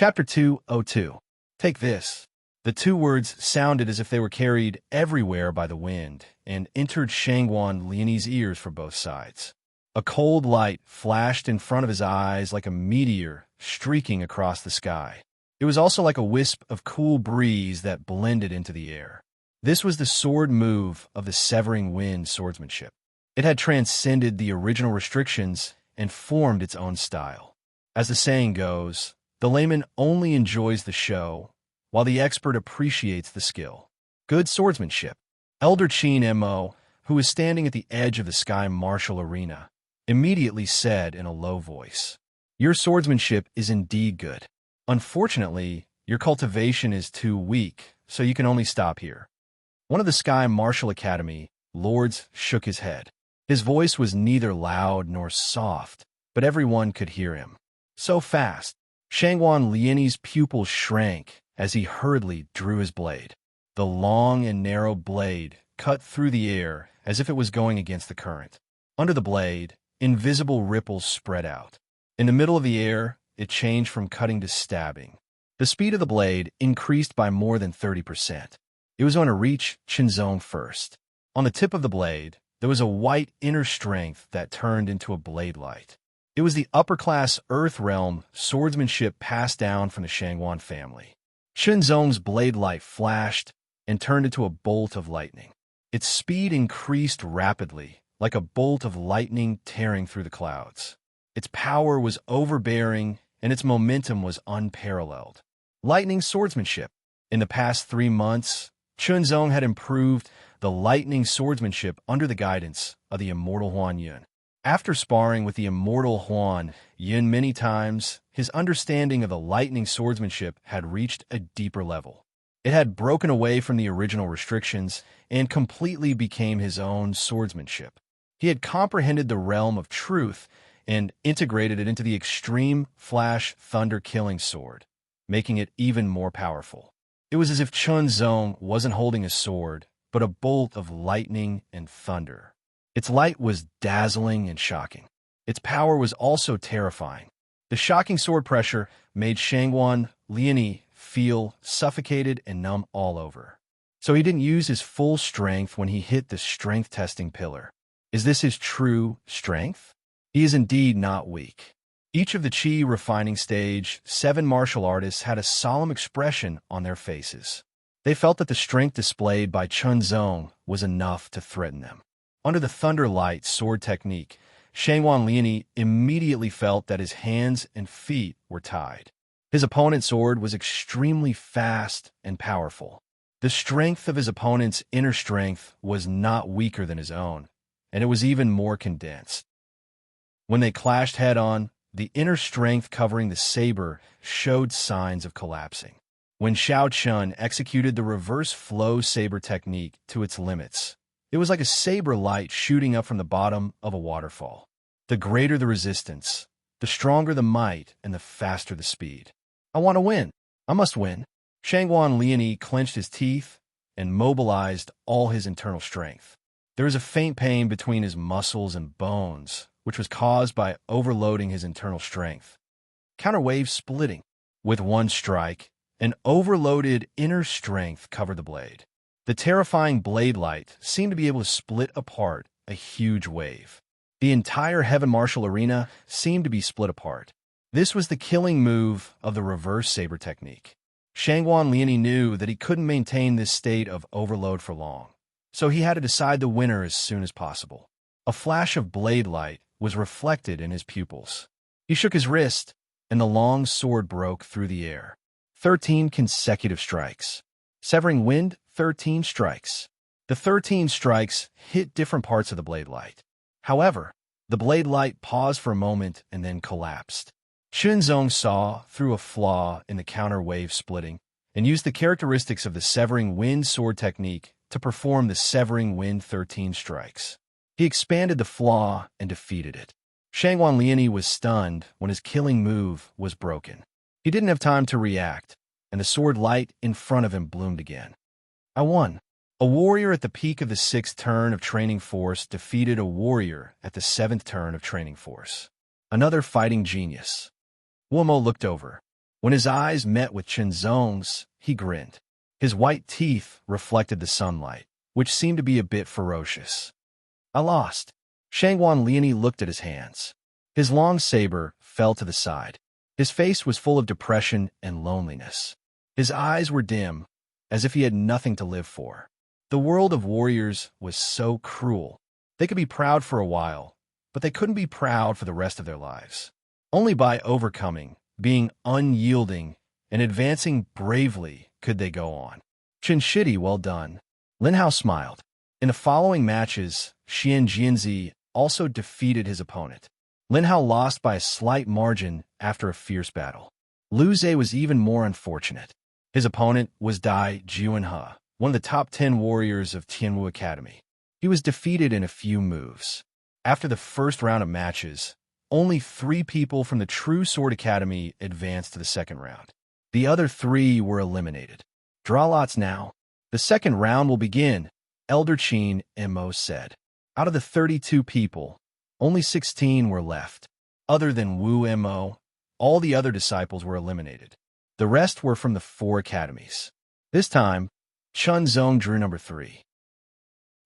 Chapter 202. Take this. The two words sounded as if they were carried everywhere by the wind and entered Shangwan Lianyi's ears from both sides. A cold light flashed in front of his eyes like a meteor streaking across the sky. It was also like a wisp of cool breeze that blended into the air. This was the sword move of the Severing Wind swordsmanship. It had transcended the original restrictions and formed its own style. As the saying goes, the layman only enjoys the show, while the expert appreciates the skill. Good swordsmanship. Elder Qin Mo, who was standing at the edge of the sky martial arena, immediately said in a low voice, "Your swordsmanship is indeed good. Unfortunately, your cultivation is too weak, so you can only stop here." One of the Sky Martial Academy lords shook his head. His voice was neither loud nor soft, but everyone could hear him. So fast, Shangwan Lianyi's pupils shrank as he hurriedly drew his blade. The long and narrow blade cut through the air as if it was going against the current. Under the blade, invisible ripples spread out. In the middle of the air, it changed from cutting to stabbing. The speed of the blade increased by more than 30%. It was going to reach Qinzong first. On the tip of the blade, there was a white inner strength that turned into a blade light. It was the upper-class Earth Realm swordsmanship passed down from the Shangwan family. Qinzong's blade light flashed and turned into a bolt of lightning. Its speed increased rapidly, like a bolt of lightning tearing through the clouds. Its power was overbearing, and its momentum was unparalleled. Lightning swordsmanship. In the past 3 months, Qinzong had improved the lightning swordsmanship under the guidance of the Immortal Huan Yun. After sparring with the Immortal Huan Yun many times, his understanding of the lightning swordsmanship had reached a deeper level. It had broken away from the original restrictions and completely became his own swordsmanship. He had comprehended the realm of truth and integrated it into the extreme flash thunder killing sword, making it even more powerful. It was as if Qinzong wasn't holding a sword, but a bolt of lightning and thunder. Its light was dazzling and shocking. Its power was also terrifying. The shocking sword pressure made Shangwan Lianyi feel suffocated and numb all over. So he didn't use his full strength when he hit the strength-testing pillar. Is this his true strength? He is indeed not weak. Each of the Qi refining stage 7 martial artists had a solemn expression on their faces. They felt that the strength displayed by Qinzong was enough to threaten them. Under the Thunder Light sword technique, Shangwan Lianyi immediately felt that his hands and feet were tied. His opponent's sword was extremely fast and powerful. The strength of his opponent's inner strength was not weaker than his own, and it was even more condensed. When they clashed head-on, the inner strength covering the saber showed signs of collapsing. When Xiao Chun executed the reverse flow saber technique to its limits, it was like a saber light shooting up from the bottom of a waterfall. The greater the resistance, the stronger the might, and the faster the speed. I want to win. I must win. Shangwan Lianyi clenched his teeth and mobilized all his internal strength. There was a faint pain between his muscles and bones, which was caused by overloading his internal strength. Counterwave splitting. With one strike, an overloaded inner strength covered the blade. The terrifying blade light seemed to be able to split apart a huge wave. The entire Heaven Martial Arena seemed to be split apart. This was the killing move of the reverse saber technique. Shangwan Lianyi knew that he couldn't maintain this state of overload for long, so he had to decide the winner as soon as possible. A flash of blade light was reflected in his pupils. He shook his wrist, and the long sword broke through the air. 13 consecutive strikes. Severing Wind, 13 strikes. The 13 strikes hit different parts of the blade light. However, the blade light paused for a moment and then collapsed. Qinzong saw through a flaw in the counter-wave splitting and used the characteristics of the Severing Wind sword technique to perform the Severing Wind 13 strikes. He expanded the flaw and defeated it. Shangwan Lianyi was stunned when his killing move was broken. He didn't have time to react, and the sword light in front of him bloomed again. I won. A warrior at the peak of the 6th turn of Training Force defeated a warrior at the 7th turn of Training Force. Another fighting genius. Womo looked over. When his eyes met with Chen Zong's, he grinned. His white teeth reflected the sunlight, which seemed to be a bit ferocious. I lost. Shangwan Liani looked at his hands. His long saber fell to the side. His face was full of depression and loneliness. His eyes were dim, as if he had nothing to live for. The world of warriors was so cruel. They could be proud for a while, but they couldn't be proud for the rest of their lives. Only by overcoming, being unyielding, and advancing bravely could they go on. Chinshiti, well done. Lin Hao smiled. In the following matches, Xian Jianzi also defeated his opponent. Lin Hao lost by a slight margin after a fierce battle. Lu Zhe was even more unfortunate. His opponent was Dai Juanhe, one of the top 10 warriors of Tianwu Academy. He was defeated in a few moves. After the first round of matches, only 3 people from the True Sword Academy advanced to the second round. The other 3 were eliminated. Draw lots now. The second round will begin, Elder Qin Mo said. Out of the 32 people, only 16 were left. Other than Wu Mo, all the other disciples were eliminated. The rest were from the 4 academies. This time, Chen Zong drew number 3.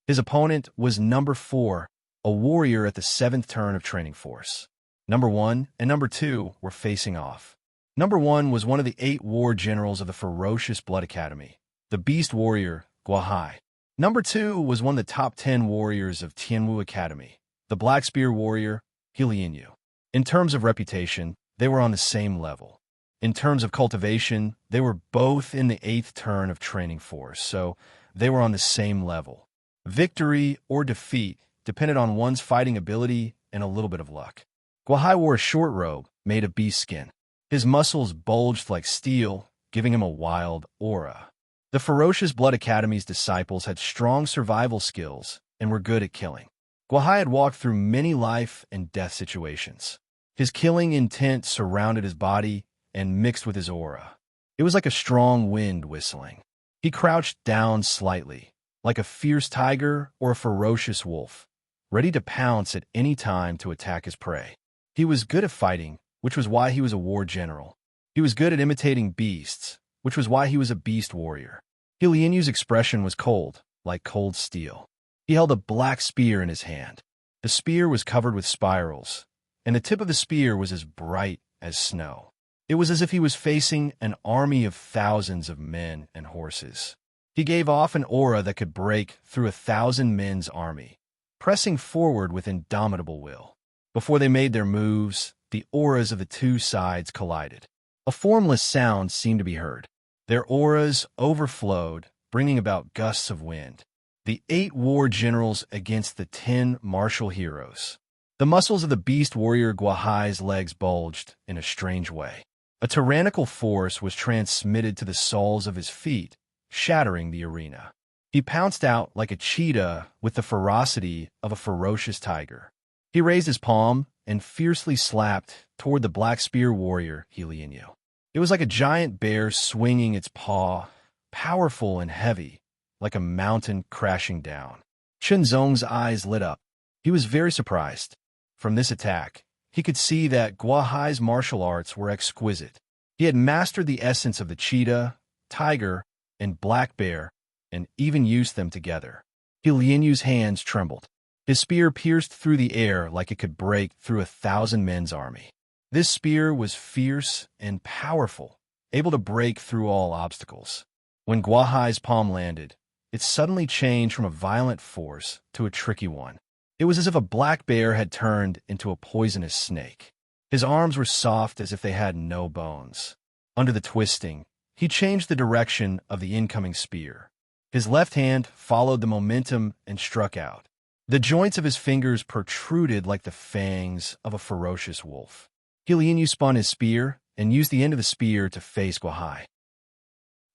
His opponent was number 4, a warrior at the 7th turn of training force. Number 1 and number 2 were facing off. Number 1 was one of the 8 war generals of the ferocious Blood Academy, the beast warrior, Guahai. Number 2 was one of the top 10 warriors of Tianwu Academy, the Black Spear warrior, Lianyu. In terms of reputation, they were on the same level. In terms of cultivation, they were both in the 8th turn of training force, so they were on the same level. Victory or defeat depended on one's fighting ability and a little bit of luck. Guahai wore a short robe made of beast skin. His muscles bulged like steel, giving him a wild aura. The ferocious Blood Academy's disciples had strong survival skills and were good at killing. Guahai had walked through many life and death situations. His killing intent surrounded his body and mixed with his aura. It was like a strong wind whistling. He crouched down slightly, like a fierce tiger or a ferocious wolf, ready to pounce at any time to attack his prey. He was good at fighting, which was why he was a war general. He was good at imitating beasts, which was why he was a beast warrior. Lianyu's expression was cold, like cold steel. He held a black spear in his hand. The spear was covered with spirals, and the tip of the spear was as bright as snow. It was as if he was facing an army of thousands of men and horses. He gave off an aura that could break through 1,000 men's army, pressing forward with indomitable will. Before they made their moves, the auras of the 2 sides collided. A formless sound seemed to be heard. Their auras overflowed, bringing about gusts of wind. The 8 war generals against the 10 martial heroes. The muscles of the beast warrior Guahai's legs bulged in a strange way. A tyrannical force was transmitted to the soles of his feet, shattering the arena. He pounced out like a cheetah with the ferocity of a ferocious tiger. He raised his palm and fiercely slapped toward the black spear warrior, Lianyu. It was like a giant bear swinging its paw, powerful and heavy, like a mountain crashing down. Chen Zong's eyes lit up. He was very surprised. From this attack, he could see that Guahai's martial arts were exquisite. He had mastered the essence of the cheetah, tiger, and black bear, and even used them together. Lianyu's hands trembled. His spear pierced through the air like it could break through 1,000 men's army. This spear was fierce and powerful, able to break through all obstacles. When Guahai's palm landed, it suddenly changed from a violent force to a tricky one. It was as if a black bear had turned into a poisonous snake. His arms were soft as if they had no bones. Under the twisting, he changed the direction of the incoming spear. His left hand followed the momentum and struck out. The joints of his fingers protruded like the fangs of a ferocious wolf. Lianyu spun his spear and used the end of the spear to face Guahai.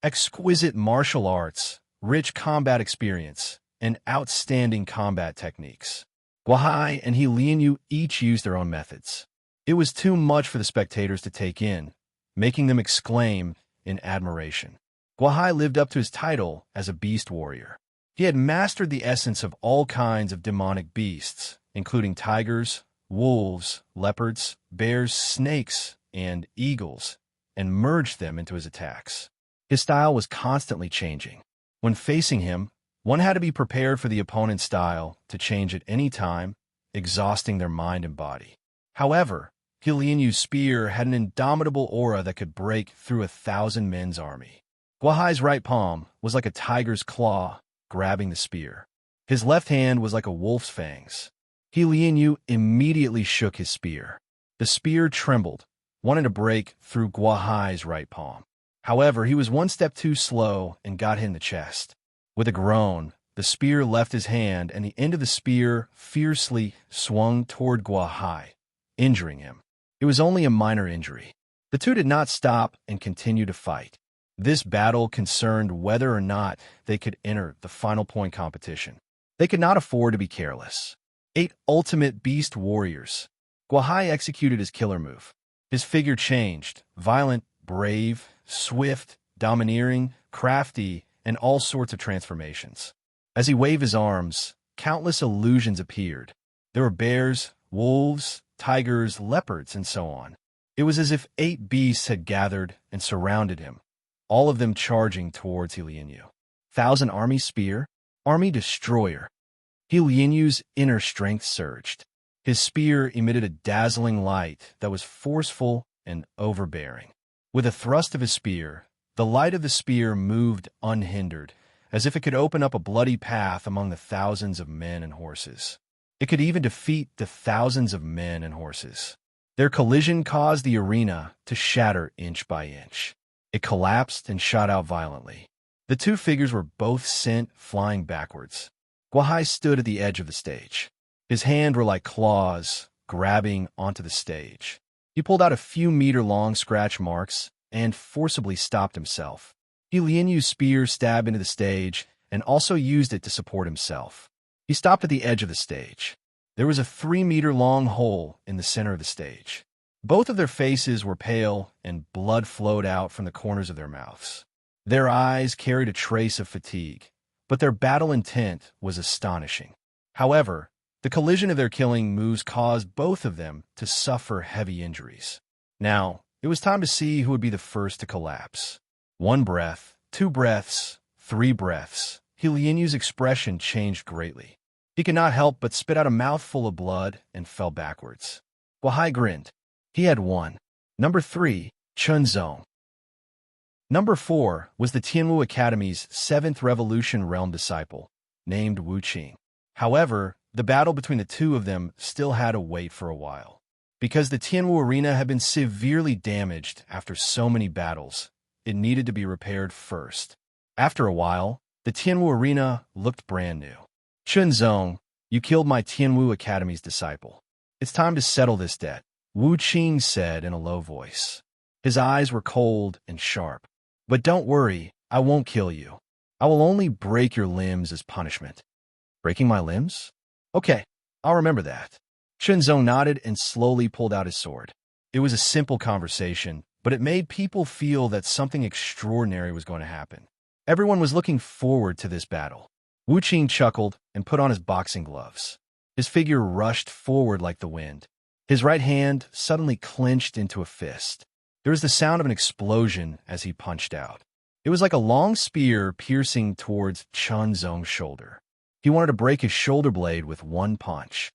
Exquisite martial arts, rich combat experience, and outstanding combat techniques. Guahai and Lianyu each used their own methods. It was too much for the spectators to take in, making them exclaim in admiration. Guahai lived up to his title as a beast warrior. He had mastered the essence of all kinds of demonic beasts, including tigers, wolves, leopards, bears, snakes, and eagles, and merged them into his attacks. His style was constantly changing. When facing him, one had to be prepared for the opponent's style to change at any time, exhausting their mind and body. However, Lianyu's spear had an indomitable aura that could break through 1,000 men's army. Guahai's right palm was like a tiger's claw, grabbing the spear. His left hand was like a wolf's fangs. Lianyu immediately shook his spear. The spear trembled, wanting to break through Guahai's right palm. However, he was one step too slow and got hit in the chest. With a groan, the spear left his hand, and the end of the spear fiercely swung toward Guahai, injuring him. It was only a minor injury. The two did not stop and continued to fight. This battle concerned whether or not they could enter the final point competition. They could not afford to be careless. 8 ultimate beast warriors. Guahai executed his killer move. His figure changed, violent, brave, swift, domineering, crafty, and all sorts of transformations. As he waved his arms, countless illusions appeared. There were bears, wolves, tigers, leopards, and so on. It was as if 8 beasts had gathered and surrounded him, all of them charging towards Lianyu. 1,000 army spear, army destroyer. Lianyu's inner strength surged. His spear emitted a dazzling light that was forceful and overbearing. With a thrust of his spear, the light of the spear moved unhindered, as if it could open up a bloody path among the thousands of men and horses. It could even defeat the thousands of men and horses. Their collision caused the arena to shatter inch by inch. It collapsed and shot out violently. The two figures were both sent flying backwards. Guahai stood at the edge of the stage. His hands were like claws, grabbing onto the stage. He pulled out a few meter-long scratch marks and forcibly stopped himself. Lianyu's spear stabbed into the stage and also used it to support himself. He stopped at the edge of the stage. There was a 3-meter-long hole in the center of the stage. Both of their faces were pale, and blood flowed out from the corners of their mouths. Their eyes carried a trace of fatigue, but their battle intent was astonishing. However, the collision of their killing moves caused both of them to suffer heavy injuries. Now, it was time to see who would be the first to collapse. 1 breath, 2 breaths, 3 breaths. Lianyu's expression changed greatly. He could not help but spit out a mouthful of blood and fell backwards. Guahai grinned. He had won. Number 3, Chunzong. Number 4 was the Tianwu Academy's 7th Revolution Realm disciple, named Wu Qing. However, the battle between the two of them still had to wait for a while. Because the Tianwu arena had been severely damaged after so many battles, it needed to be repaired first. After a while, the Tianwu arena looked brand new. Chunzong, you killed my Tianwu Academy's disciple. It's time to settle this debt, Wu Qing said in a low voice. His eyes were cold and sharp. But don't worry, I won't kill you. I will only break your limbs as punishment. Breaking my limbs? Okay, I'll remember that. Chunzong nodded and slowly pulled out his sword. It was a simple conversation, but it made people feel that something extraordinary was going to happen. Everyone was looking forward to this battle. Wu Qing chuckled and put on his boxing gloves. His figure rushed forward like the wind. His right hand suddenly clenched into a fist. There was the sound of an explosion as he punched out. It was like a long spear piercing towards Chunzong's shoulder. He wanted to break his shoulder blade with one punch.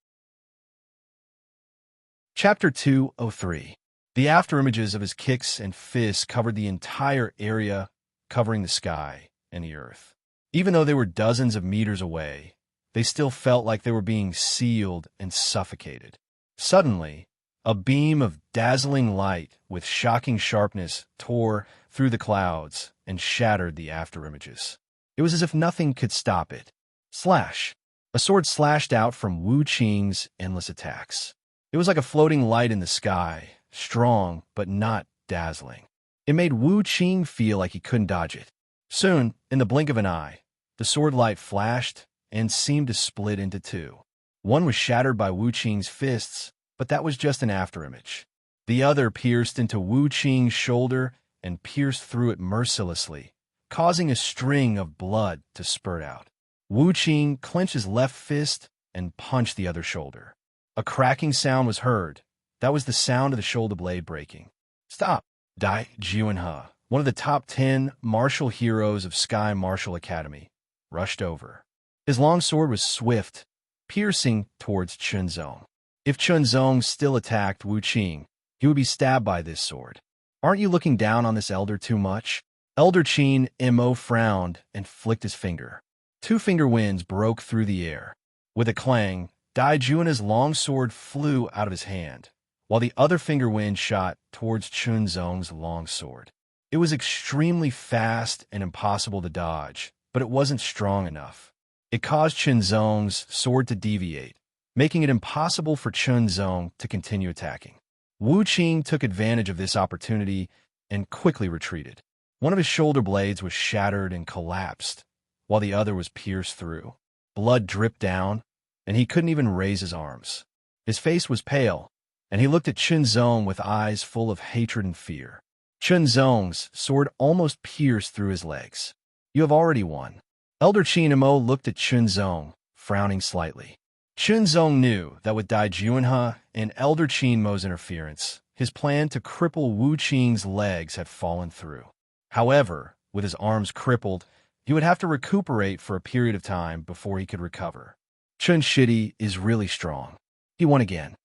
Chapter 203. The afterimages of his kicks and fists covered the entire area, covering the sky and the earth. Even though they were dozens of meters away, they still felt like they were being sealed and suffocated. Suddenly, a beam of dazzling light with shocking sharpness tore through the clouds and shattered the afterimages. It was as if nothing could stop it. Slash! A sword slashed out from Wu Qing's endless attacks. It was like a floating light in the sky, strong but not dazzling. It made Wu Qing feel like he couldn't dodge it. Soon, in the blink of an eye, the sword light flashed and seemed to split into two. One was shattered by Wu Qing's fists, but that was just an afterimage. The other pierced into Wu Qing's shoulder and pierced through it mercilessly, causing a string of blood to spurt out. Wu Qing clenched his left fist and punched the other shoulder. A cracking sound was heard. That was the sound of the shoulder blade breaking. Stop! Dai Juanhe, one of the top 10 martial heroes of Sky Martial Academy, rushed over. His long sword was swift, piercing towards Chunzong. If Chunzong still attacked Wu Qing, he would be stabbed by this sword. Aren't you looking down on this elder too much? Elder Qin Mo frowned and flicked his finger. Two finger winds broke through the air. With a clang, Dai Juanhe's long sword flew out of his hand, while the other finger wind shot towards Chunzong's long sword. It was extremely fast and impossible to dodge, but it wasn't strong enough. It caused Chunzong's sword to deviate, making it impossible for Chunzong to continue attacking. Wu Qing took advantage of this opportunity and quickly retreated. One of his shoulder blades was shattered and collapsed, while the other was pierced through. Blood dripped down, and he couldn't even raise his arms. His face was pale, and he looked at Chunzong with eyes full of hatred and fear. Chunzong's sword almost pierced through his legs. You have already won. Elder Qin Mo looked at Chunzong, frowning slightly. Chunzong knew that with Dai Juanhe and Elder Qin Mo's interference, his plan to cripple Wu Qing's legs had fallen through. However, with his arms crippled, he would have to recuperate for a period of time before he could recover. Chun Shidi is really strong. He won again.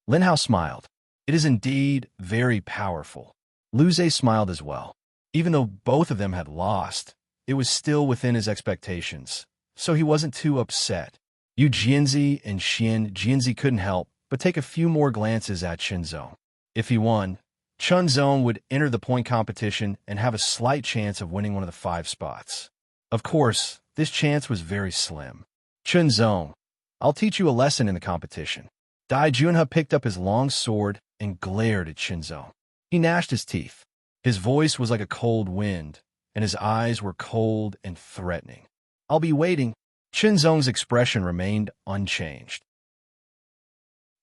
Lin Hao smiled. It is indeed very powerful. Lu Zhe smiled as well. Even though both of them had lost, it was still within his expectations, so he wasn't too upset. Yu Jianzi and Xian Jianzi couldn't help but take a few more glances at Chunzong. If he won, Chunzong would enter the point competition and have a slight chance of winning one of the 5 spots. Of course, this chance was very slim. Chunzong, I'll teach you a lesson in the competition. Dai Juanhe picked up his long sword and glared at Chunzong. He gnashed his teeth. His voice was like a cold wind, and his eyes were cold and threatening. I'll be waiting. Chunzong's expression remained unchanged.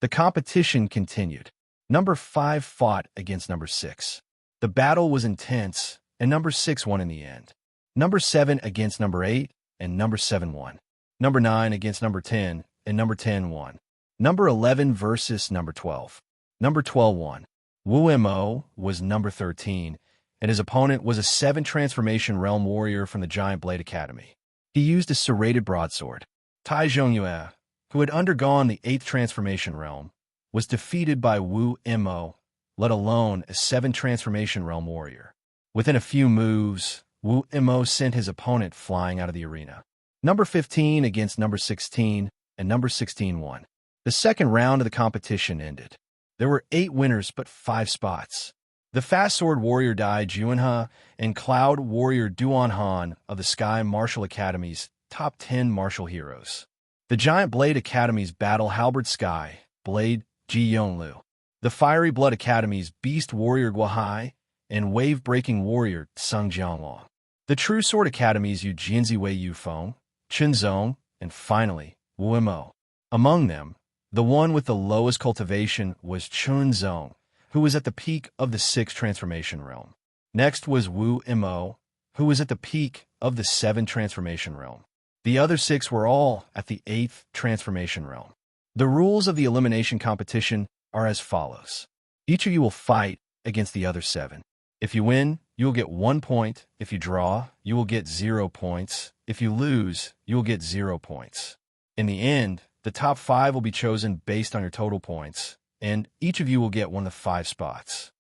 The competition continued. Number 5 fought against number 6. The battle was intense, and number 6 won in the end. Number 7 against number 8, and number 7 won. Number 9 against number 10, and number 10 won. Number 11 versus number 12. Number 12 won. Wu Mo was number 13, and his opponent was a 7 Transformation Realm warrior from the Giant Blade Academy. He used a serrated broadsword. Tai Zhongyue, who had undergone the 8th Transformation Realm, was defeated by Wu Mo, let alone a 7 Transformation Realm warrior. Within a few moves, Wu Mo sent his opponent flying out of the arena. Number 15 against number 16, and number 16 won. The second round of the competition ended. There were 8 winners but 5 spots. The Fast Sword Warrior Dai Juanhe and Cloud Warrior Duan Han of the Sky Martial Academy's top 10 martial heroes. The Giant Blade Academy's Battle Halberd Sky Blade Ji Yonlu. The Fiery Blood Academy's Beast Warrior Guahai and Wave-Breaking Warrior Sung Jianglong. The True Sword Academy's Yu Jianzi Wei Yufeng, Chunzong, and finally, Wu Mo. Among them, the one with the lowest cultivation was Chunzong, who was at the peak of the 6th Transformation Realm. Next was Wu Mo, who was at the peak of the 7th Transformation Realm. The other 6 were all at the 8th Transformation Realm. The rules of the elimination competition are as follows. Each of you will fight against the other 7. If you win, you will get 1 point. If you draw, you will get 0 points. If you lose, you will get 0 points. In the end, the top 5 will be chosen based on your total points, and each of you will get one of the 5 spots.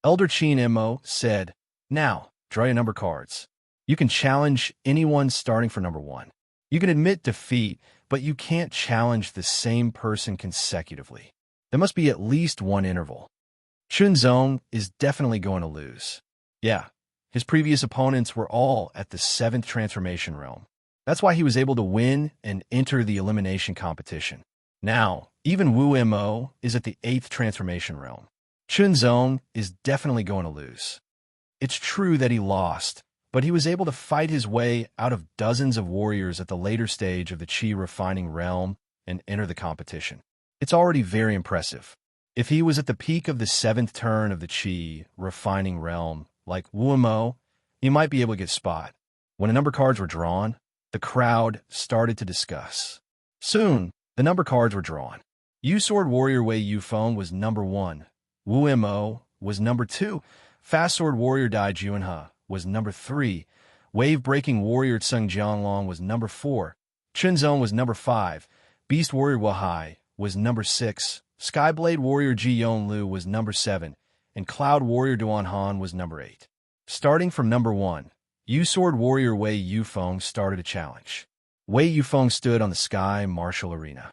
Elder Qin Mo said, "Now, draw your number cards. You can challenge anyone starting for number 1. You can admit defeat, but you can't challenge the same person consecutively. There must be at least one interval." Chunzong is definitely going to lose. Yeah, his previous opponents were all at the 7th Transformation Realm. That's why he was able to win and enter the elimination competition. Now, even Wu Mo is at the 8th Transformation Realm. Chunzong is definitely going to lose. It's true that he lost, but he was able to fight his way out of dozens of warriors at the later stage of the Qi Refining Realm and enter the competition. It's already very impressive. If he was at the peak of the 7th turn of the Qi Refining Realm, like Wu Mo, he might be able to get spot. When the number cards were drawn, the crowd started to discuss. Soon, the number cards were drawn. Yu Sword Warrior Wei Yufeng was number 1. Wu Mo was number 2, Fast Sword Warrior Dai Junha was number 3. Wave-breaking warrior Tsung Jianglong was number 4. Chunzong was number 5. Beast Warrior Wahai was number 6. Skyblade Warrior Ji Yonlu was number 7. And Cloud Warrior Duan Han was number 8. Starting from number 1, Yu Sword Warrior Wei Yufeng started a challenge. Wei Yufeng stood on the sky martial arena.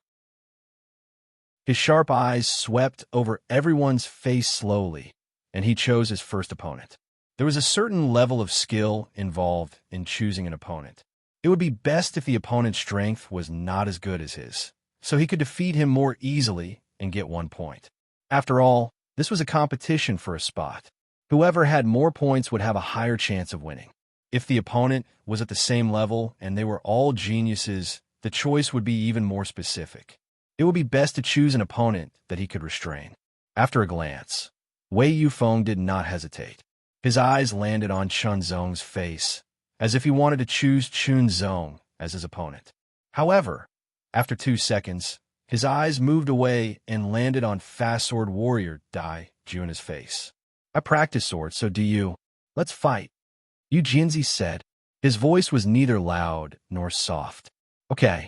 His sharp eyes swept over everyone's face slowly, and he chose his first opponent. There was a certain level of skill involved in choosing an opponent. It would be best if the opponent's strength was not as good as his, so he could defeat him more easily and get 1 point. After all, this was a competition for a spot. Whoever had more points would have a higher chance of winning. If the opponent was at the same level and they were all geniuses, the choice would be even more specific. It would be best to choose an opponent that he could restrain. After a glance, Wei Yufeng did not hesitate. His eyes landed on Chunzong's face, as if he wanted to choose Chunzong as his opponent. However, after 2 seconds, his eyes moved away and landed on Fast Sword Warrior Dai Junha's face. I practice sword, so do you. Let's fight, Yu Jianzi said. His voice was neither loud nor soft. Okay.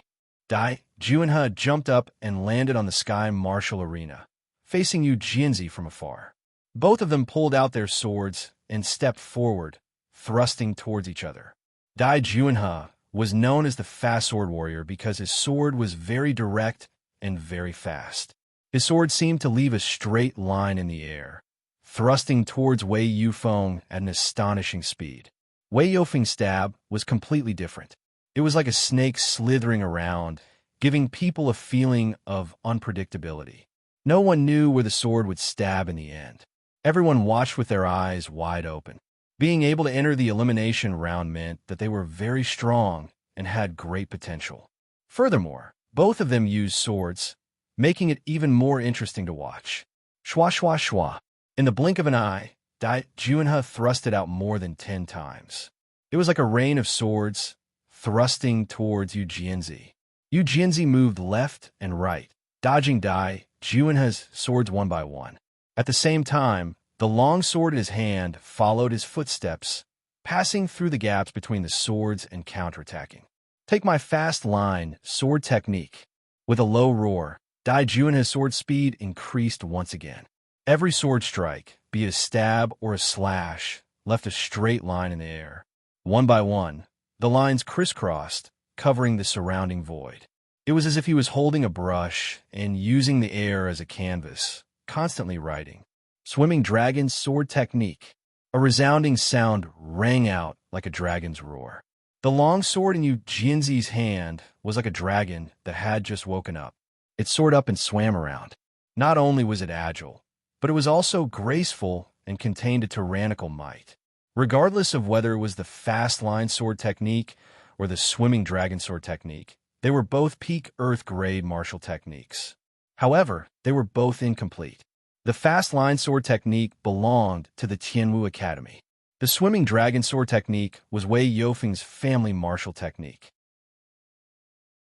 Dai Junha jumped up and landed on the sky martial arena, facing Yu Jianzi from afar. Both of them pulled out their swords and stepped forward, thrusting towards each other. Dai Junha was known as the Fast Sword Warrior because his sword was very direct and very fast. His sword seemed to leave a straight line in the air, thrusting towards Wei Yufeng at an astonishing speed. Wei Yufeng's stab was completely different. It was like a snake slithering around, giving people a feeling of unpredictability. No one knew where the sword would stab in the end. Everyone watched with their eyes wide open. Being able to enter the elimination round meant that they were very strong and had great potential. Furthermore, both of them used swords, making it even more interesting to watch. Shwa shwa shwa. In the blink of an eye, Dai Junha thrusted out more than 10 times. It was like a rain of swords, thrusting towards Yu Jianzi. Yu Jianzi moved left and right, dodging Dai Junha's swords one by one. At the same time, the long sword in his hand followed his footsteps, passing through the gaps between the swords and counterattacking. Take my fast line, sword technique. With a low roar, Dai Junha's sword speed increased once again. Every sword strike, be it a stab or a slash, left a straight line in the air. One by one, the lines crisscrossed, covering the surrounding void. It was as if he was holding a brush and using the air as a canvas, constantly writing. Swimming dragon's sword technique. A resounding sound rang out like a dragon's roar. The long sword in Yu Jianzi's hand was like a dragon that had just woken up. It soared up and swam around. Not only was it agile, but it was also graceful and contained a tyrannical might. Regardless of whether it was the fast line sword technique or the swimming dragon sword technique, they were both peak Earth-grade martial techniques. However, they were both incomplete. The fast line sword technique belonged to the Tianwu Academy. The swimming dragon sword technique was Wei Yufeng's family martial technique.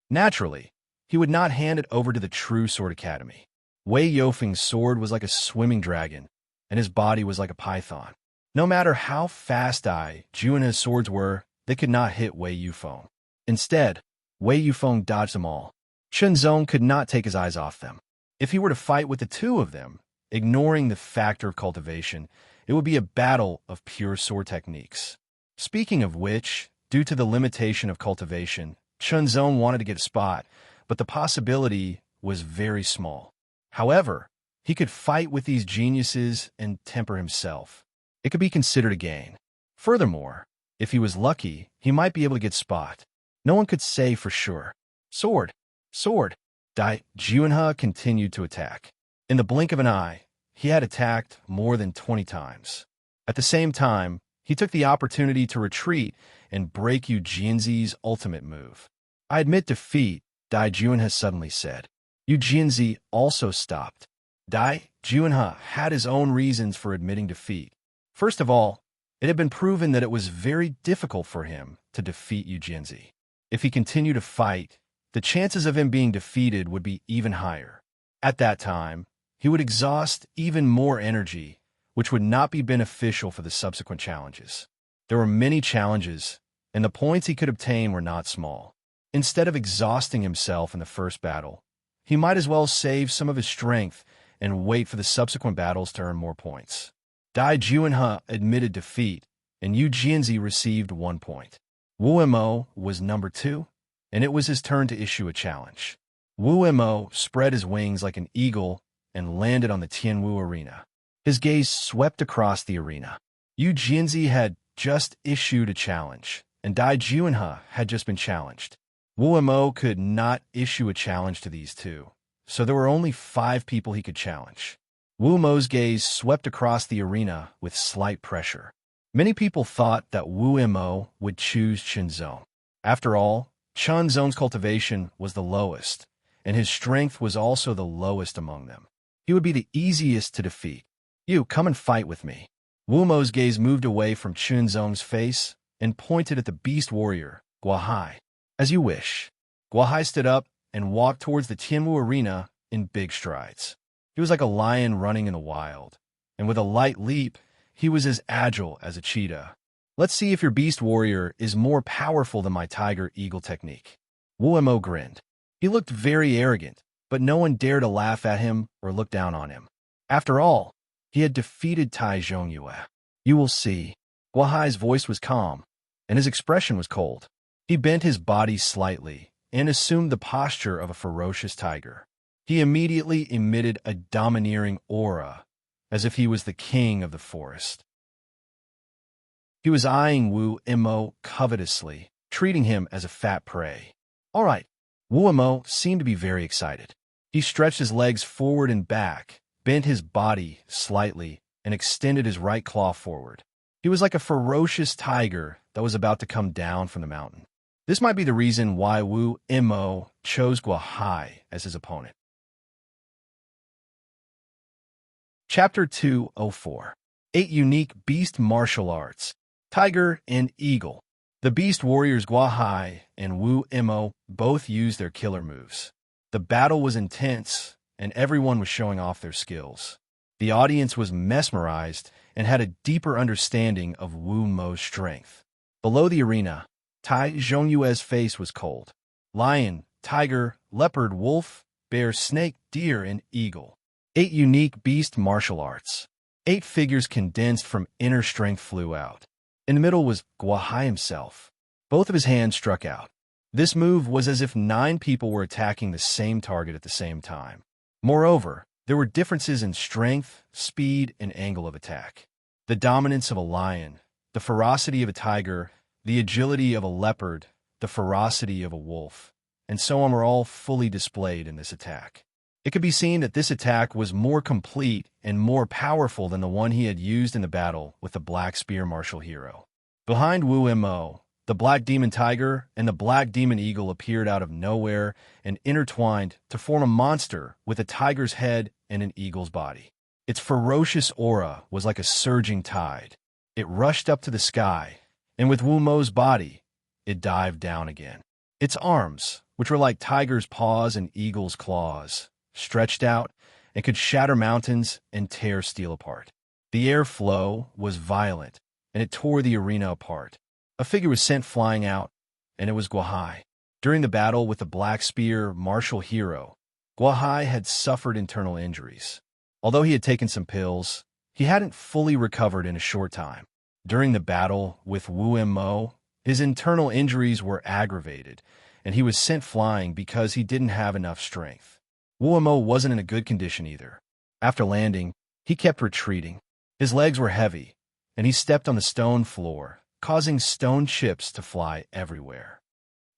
Naturally, he would not hand it over to the true Sword Academy. Wei Yufeng's sword was like a swimming dragon, and his body was like a python. No matter how fast Dai Junha's swords were, they could not hit Wei Yufeng. Instead, Wei Yufeng dodged them all. Chunzong could not take his eyes off them. If he were to fight with the two of them, ignoring the factor of cultivation, it would be a battle of pure sword techniques. Speaking of which, due to the limitation of cultivation, Chunzong wanted to get a spot, but the possibility was very small. However, he could fight with these geniuses and temper himself. It could be considered a gain. Furthermore, if he was lucky, he might be able to get spot. No one could say for sure. Sword. Sword. Dai Junha continued to attack. In the blink of an eye, he had attacked more than 20 times. At the same time, he took the opportunity to retreat and break Yu Jianzi's ultimate move. I admit defeat, Dai Junha suddenly said. Yu Jianzi also stopped. Dai Junha had his own reasons for admitting defeat. First of all, it had been proven that it was very difficult for him to defeat Yu Jianzi. If he continued to fight, the chances of him being defeated would be even higher. At that time, he would exhaust even more energy, which would not be beneficial for the subsequent challenges. There were many challenges, and the points he could obtain were not small. Instead of exhausting himself in the first battle, he might as well save some of his strength and wait for the subsequent battles to earn more points. Dai Juanhe admitted defeat, and Yu Jianzi received 1 point. Wu Mo was number 2, and it was his turn to issue a challenge. Wu Mo spread his wings like an eagle and landed on the Tianwu arena. His gaze swept across the arena. Yu Jianzi had just issued a challenge, and Dai Juanhe had just been challenged. Wu Mo could not issue a challenge to these two, so there were only 5 people he could challenge. Wu Mo's gaze swept across the arena with slight pressure. Many people thought that Wu Mo would choose Chunzong. After all, Chunzong's cultivation was the lowest, and his strength was also the lowest among them. He would be the easiest to defeat. You, come and fight with me. Wu Mo's gaze moved away from Chunzong's face and pointed at the beast warrior, Guahai. As you wish. Guahai stood up and walked towards the Tianwu arena in big strides. He was like a lion running in the wild, and with a light leap, he was as agile as a cheetah. Let's see if your beast warrior is more powerful than my tiger-eagle technique. Wu Mo grinned. He looked very arrogant, but no one dared to laugh at him or look down on him. After all, he had defeated Tai Zhongyue. You will see. Guahai's voice was calm, and his expression was cold. He bent his body slightly and assumed the posture of a ferocious tiger. He immediately emitted a domineering aura, as if he was the king of the forest. He was eyeing Wu Mo covetously, treating him as a fat prey. All right. Wu Mo seemed to be very excited. He stretched his legs forward and back, bent his body slightly, and extended his right claw forward. He was like a ferocious tiger that was about to come down from the mountain. This might be the reason why Wu Mo chose Guahai as his opponent. Chapter 204. 8 Unique Beast Martial Arts. Tiger and Eagle. The beast warriors Guahai and Wu Mo both used their killer moves. The battle was intense, and everyone was showing off their skills. The audience was mesmerized and had a deeper understanding of Wu Mo's strength. Below the arena, Tai Zhongyue's face was cold. Lion, tiger, leopard, wolf, bear, snake, deer, and eagle. 8 unique beast martial arts. 8 figures condensed from inner strength flew out. In the middle was Guahai himself. Both of his hands struck out. This move was as if 9 people were attacking the same target at the same time. Moreover, there were differences in strength, speed, and angle of attack. The dominance of a lion, the ferocity of a tiger, the agility of a leopard, the ferocity of a wolf, and so on were all fully displayed in this attack. It could be seen that this attack was more complete and more powerful than the one he had used in the battle with the Black Spear martial hero. Behind Wu Mo, the Black Demon Tiger and the Black Demon Eagle appeared out of nowhere and intertwined to form a monster with a tiger's head and an eagle's body. Its ferocious aura was like a surging tide. It rushed up to the sky, and with Wu Mo's body, it dived down again. Its arms, which were like tiger's paws and eagle's claws, stretched out and could shatter mountains and tear steel apart. The airflow was violent, and it tore the arena apart. A figure was sent flying out, and it was Guahai. During the battle with the Black Spear martial hero, Guahai had suffered internal injuries. Although he had taken some pills, he hadn't fully recovered in a short time. During the battle with Wu Mo, his internal injuries were aggravated, and he was sent flying because he didn't have enough strength. Wu Mo wasn't in a good condition either. After landing, he kept retreating. His legs were heavy, and he stepped on the stone floor, causing stone chips to fly everywhere.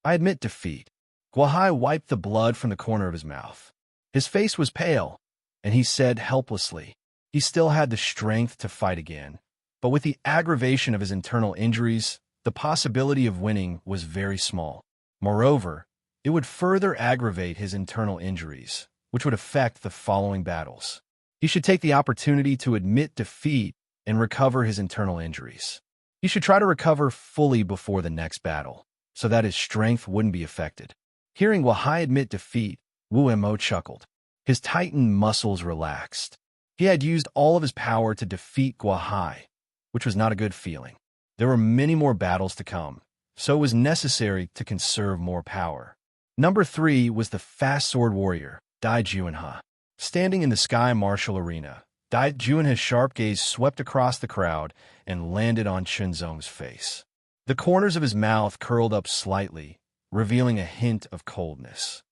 I admit defeat. Guahai wiped the blood from the corner of his mouth. His face was pale, and he said helplessly, he still had the strength to fight again, but with the aggravation of his internal injuries, the possibility of winning was very small. Moreover, it would further aggravate his internal injuries, which would affect the following battles. He should take the opportunity to admit defeat and recover his internal injuries. He should try to recover fully before the next battle, so that his strength wouldn't be affected. Hearing Guahai admit defeat, Wu Mo chuckled. His tightened muscles relaxed. He had used all of his power to defeat Guahai, which was not a good feeling. There were many more battles to come, so it was necessary to conserve more power. Number 3 was the fast sword warrior, Dai Juanha. Standing in the sky martial arena, Dai Juanha's sharp gaze swept across the crowd and landed on Chunzong's face. The corners of his mouth curled up slightly, revealing a hint of coldness.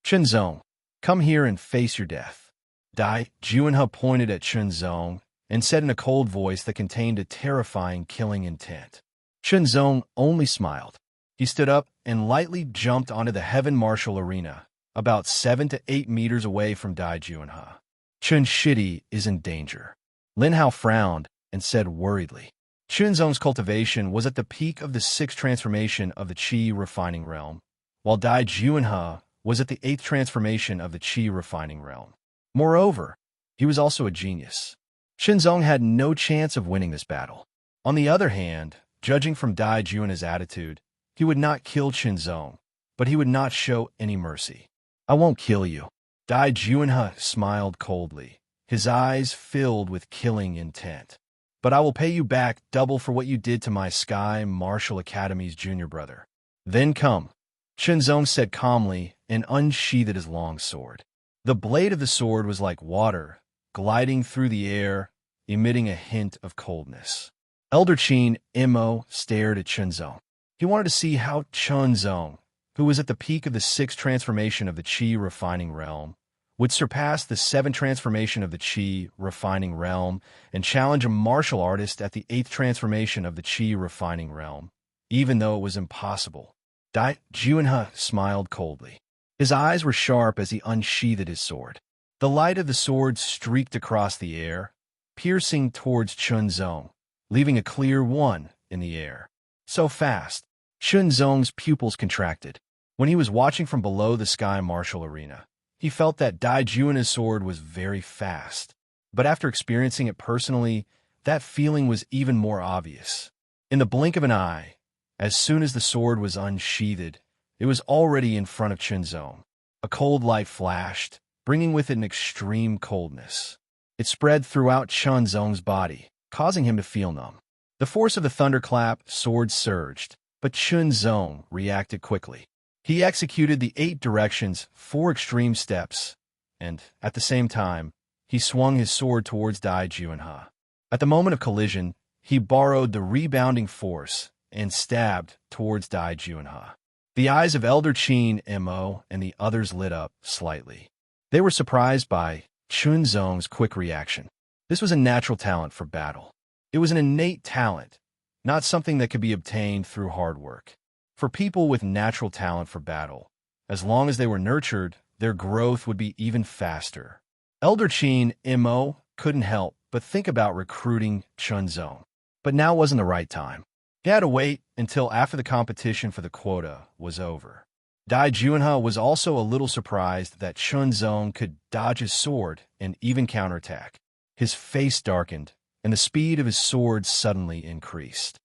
Chunzong, come here and face your death. Dai Juanha pointed at Chunzong and said in a cold voice that contained a terrifying killing intent. Chunzong only smiled. He stood up and lightly jumped onto the heaven martial arena, about 7 to 8 meters away from Dai Juanha. Chun Shidi is in danger. Lin Hao frowned and said worriedly. Chunzong's cultivation was at the peak of the 6th transformation of the Qi refining realm, while Dai Juanha was at the 8th transformation of the Qi refining realm. Moreover, he was also a genius. Chunzong had no chance of winning this battle. On the other hand, judging from Dai Juanha's attitude, he would not kill Chunzong, but he would not show any mercy. I won't kill you. Dai Juanha smiled coldly, his eyes filled with killing intent. But I will pay you back double for what you did to my Sky Martial Academy's junior brother. Then come. Chunzong said calmly and unsheathed his long sword. The blade of the sword was like water, gliding through the air, emitting a hint of coldness. Elder Qin Mo stared at Chunzong. He wanted to see how Chunzong, who was at the peak of the 6th transformation of the Qi refining realm, would surpass the 7th transformation of the Qi refining realm and challenge a martial artist at the 8th transformation of the Qi refining realm, even though it was impossible. Dai Juanha smiled coldly. His eyes were sharp as he unsheathed his sword. The light of the sword streaked across the air, piercing towards Chunzong, leaving a clear 1 in the air. So fast, Chunzong's pupils contracted. When he was watching from below the sky martial arena, he felt that Dai Juanha's sword was very fast. But after experiencing it personally, that feeling was even more obvious. In the blink of an eye, as soon as the sword was unsheathed, it was already in front of Chunzong. A cold light flashed, bringing with it an extreme coldness. It spread throughout Chunzong's body, causing him to feel numb. The force of the thunderclap, sword surged, but Chunzong reacted quickly. He executed the 8 directions, 4 extreme steps, and, at the same time, he swung his sword towards Dai Juanha. At the moment of collision, he borrowed the rebounding force and stabbed towards Dai Juanha. The eyes of Elder Qin Mo and the others lit up slightly. They were surprised by Chunzong's quick reaction. This was a natural talent for battle. It was an innate talent, not something that could be obtained through hard work. For people with natural talent for battle, as long as they were nurtured, their growth would be even faster. Elder Qin Mo couldn't help but think about recruiting Chunzong. But now wasn't the right time. He had to wait until after the competition for the quota was over. Dai Juanha was also a little surprised that Chunzong could dodge his sword and even counterattack. His face darkened, and the speed of his sword suddenly increased.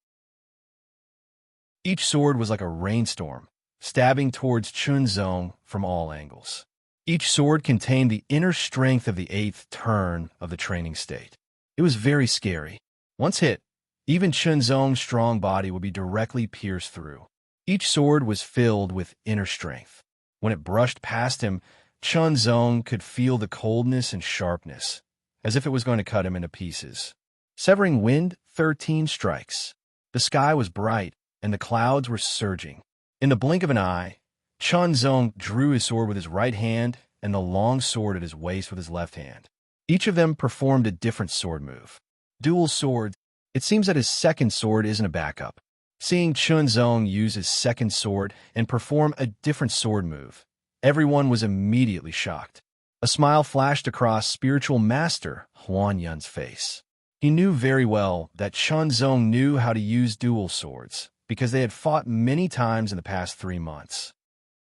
Each sword was like a rainstorm, stabbing towards Chunzong from all angles. Each sword contained the inner strength of the 8th turn of the training state. It was very scary. Once hit, even Chunzong's strong body would be directly pierced through. Each sword was filled with inner strength. When it brushed past him, Chunzong could feel the coldness and sharpness, as if it was going to cut him into pieces. Severing wind, 13 strikes. The sky was bright, and the clouds were surging. In the blink of an eye, Chunzong drew his sword with his right hand and the long sword at his waist with his left hand. Each of them performed a different sword move. Dual swords. It seems that his second sword isn't a backup. Seeing Chunzong use his second sword and perform a different sword move, everyone was immediately shocked. A smile flashed across spiritual master Huan Yun's face. He knew very well that Chunzong knew how to use dual swords, because they had fought many times in the past 3 months.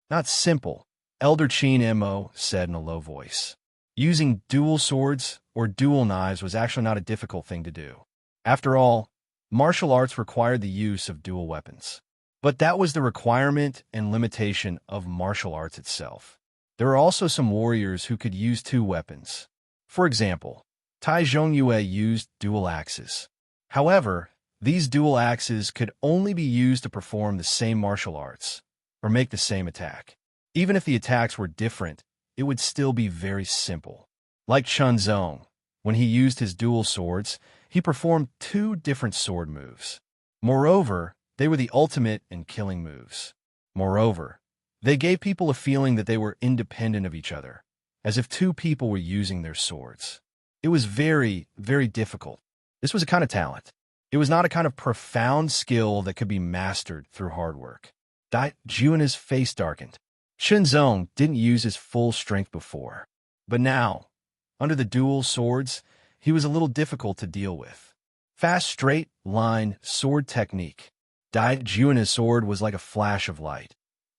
Not simple, Elder Qin Mo said in a low voice. Using dual swords or dual knives was actually not a difficult thing to do. After all, martial arts required the use of dual weapons. But that was the requirement and limitation of martial arts itself. There were also some warriors who could use 2 weapons. For example, Tai Zhongyue used dual axes. However, these dual axes could only be used to perform the same martial arts, or make the same attack. Even if the attacks were different, it would still be very simple. Like Chun Zong, when he used his dual swords, he performed 2 different sword moves. Moreover, they were the ultimate in killing moves. Moreover, they gave people a feeling that they were independent of each other, as if 2 people were using their swords. It was very, very difficult. This was a kind of talent. It was not a kind of profound skill that could be mastered through hard work. Juna's face darkened. Chun Zong didn't use his full strength before, but now, under the dual swords, he was a little difficult to deal with. Fast straight line sword technique. Juna's sword was like a flash of light,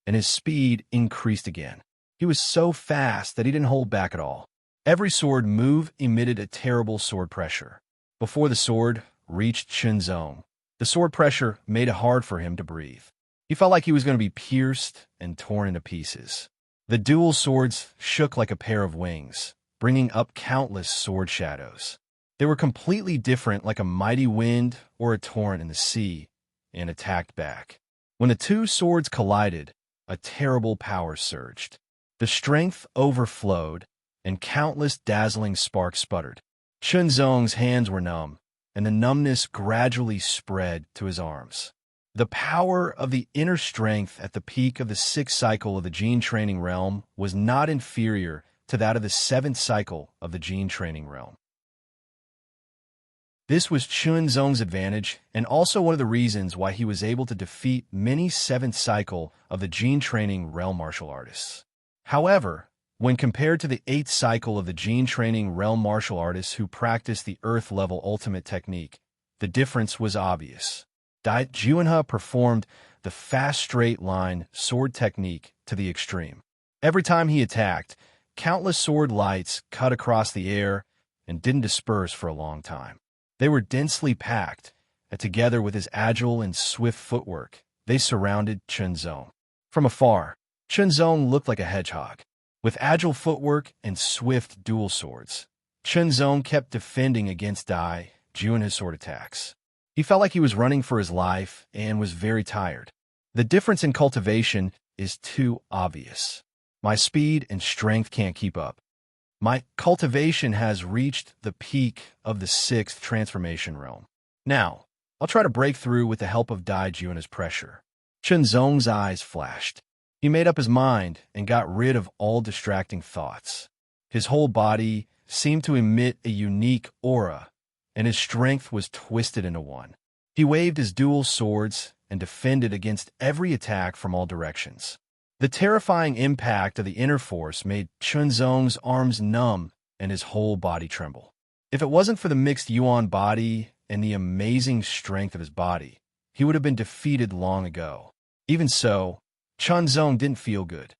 and his speed increased again. He was so fast that he didn't hold back at all. Every sword move emitted a terrible sword pressure. Before the sword reached Chun Zong, the sword pressure made it hard for him to breathe. He felt like he was going to be pierced and torn into pieces. The dual swords shook like a pair of wings, bringing up countless sword shadows. They were completely different, like a mighty wind or a torrent in the sea, and attacked back. When the 2 swords collided, a terrible power surged. The strength overflowed, and countless dazzling sparks sputtered. Chun Zong's hands were numb, and the numbness gradually spread to his arms. The power of the inner strength at the peak of the 6th cycle of the gene training realm was not inferior to that of the 7th cycle of the gene training realm. This was Chun Zong's advantage, and also one of the reasons why he was able to defeat many 7th cycle of the gene training realm martial artists. However, when compared to the 8th cycle of the gene training realm martial artists who practiced the earth-level ultimate technique, the difference was obvious. Juanha performed the fast straight line sword technique to the extreme. Every time he attacked, countless sword lights cut across the air and didn't disperse for a long time. They were densely packed, and together with his agile and swift footwork, they surrounded Chun Zong. From afar, Chun Zong looked like a hedgehog. With agile footwork and swift dual swords, Chun Zong kept defending against Juanha's sword attacks. He felt like he was running for his life and was very tired. The difference in cultivation is too obvious. My speed and strength can't keep up. My cultivation has reached the peak of the 6th transformation realm. Now, I'll try to break through with the help of Juanha's pressure. Chun Zong's eyes flashed. He made up his mind and got rid of all distracting thoughts. His whole body seemed to emit a unique aura, and his strength was twisted into one. He waved his dual swords and defended against every attack from all directions. The terrifying impact of the inner force made Chun Zong's arms numb and his whole body tremble. If it wasn't for the mixed yuan body and the amazing strength of his body, he would have been defeated long ago. Even so, Chun Zong didn't feel good.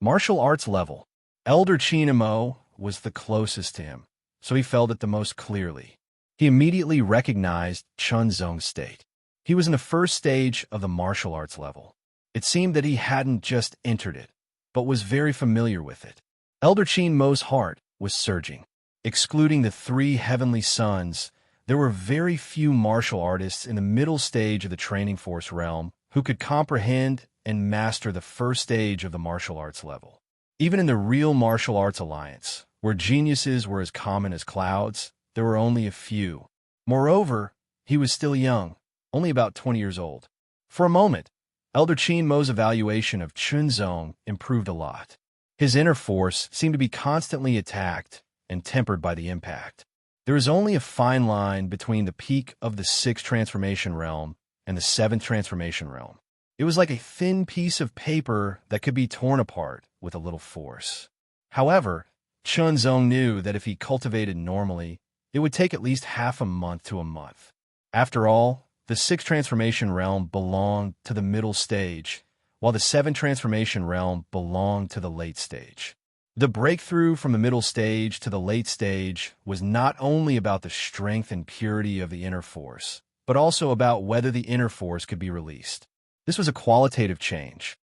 Martial arts level. Elder Chinamo was the closest to him, so he felt it the most clearly. He immediately recognized Chun Zong's state. He was in the first stage of the martial arts level. It seemed that he hadn't just entered it, but was very familiar with it. Elder Chin Mo's heart was surging. Excluding the 3 heavenly sons, there were very few martial artists in the middle stage of the training force realm who could comprehend and master the first stage of the martial arts level. Even in the real martial arts alliance, where geniuses were as common as clouds, there were only a few. Moreover, he was still young, only about 20 years old. For a moment, Elder Chin Mo's evaluation of Chun Zong improved a lot. His inner force seemed to be constantly attacked and tempered by the impact. There is only a fine line between the peak of the 6th transformation realm and the 7th transformation realm. It was like a thin piece of paper that could be torn apart with a little force. However, Chun Zong knew that if he cultivated normally, it would take at least half a month to a month. After all, the 6th transformation realm belonged to the middle stage, while the 7th transformation realm belonged to the late stage. The breakthrough from the middle stage to the late stage was not only about the strength and purity of the inner force, but also about whether the inner force could be released. This was a qualitative change.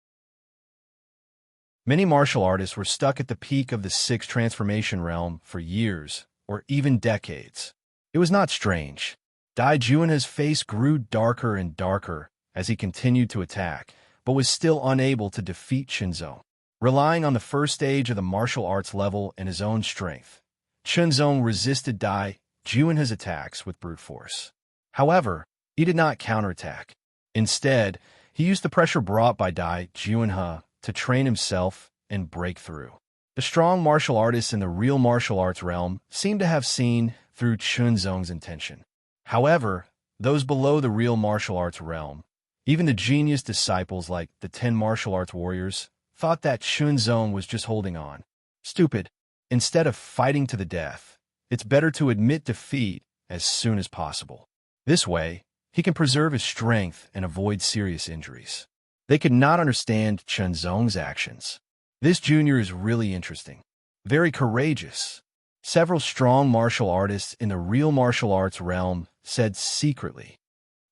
Many martial artists were stuck at the peak of the sixth transformation realm for years, or even decades. It was not strange. Dai Juinhe's face grew darker and darker as he continued to attack, but was still unable to defeat Qinzong. Relying on the first stage of the martial arts level and his own strength, Qinzong resisted Dai Juinhe's attacks with brute force. However, he did not counterattack. Instead, he used the pressure brought by Dai Juinhe to train himself and break through. The strong martial artists in the real martial arts realm seemed to have seen through Qinzong's intention. However, those below the real martial arts realm, even the genius disciples like the 10 martial arts warriors, thought that Qinzong was just holding on. Stupid. Instead of fighting to the death, it's better to admit defeat as soon as possible. This way, he can preserve his strength and avoid serious injuries. They could not understand Qinzong's actions. This junior is really interesting. Very courageous. Several strong martial artists in the real martial arts realm said secretly.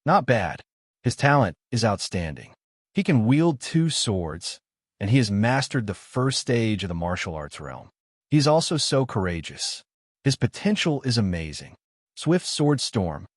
Not bad. His talent is outstanding. He can wield 2 swords, and he has mastered the first stage of the martial arts realm. He's also so courageous. His potential is amazing. Swift Sword Storm.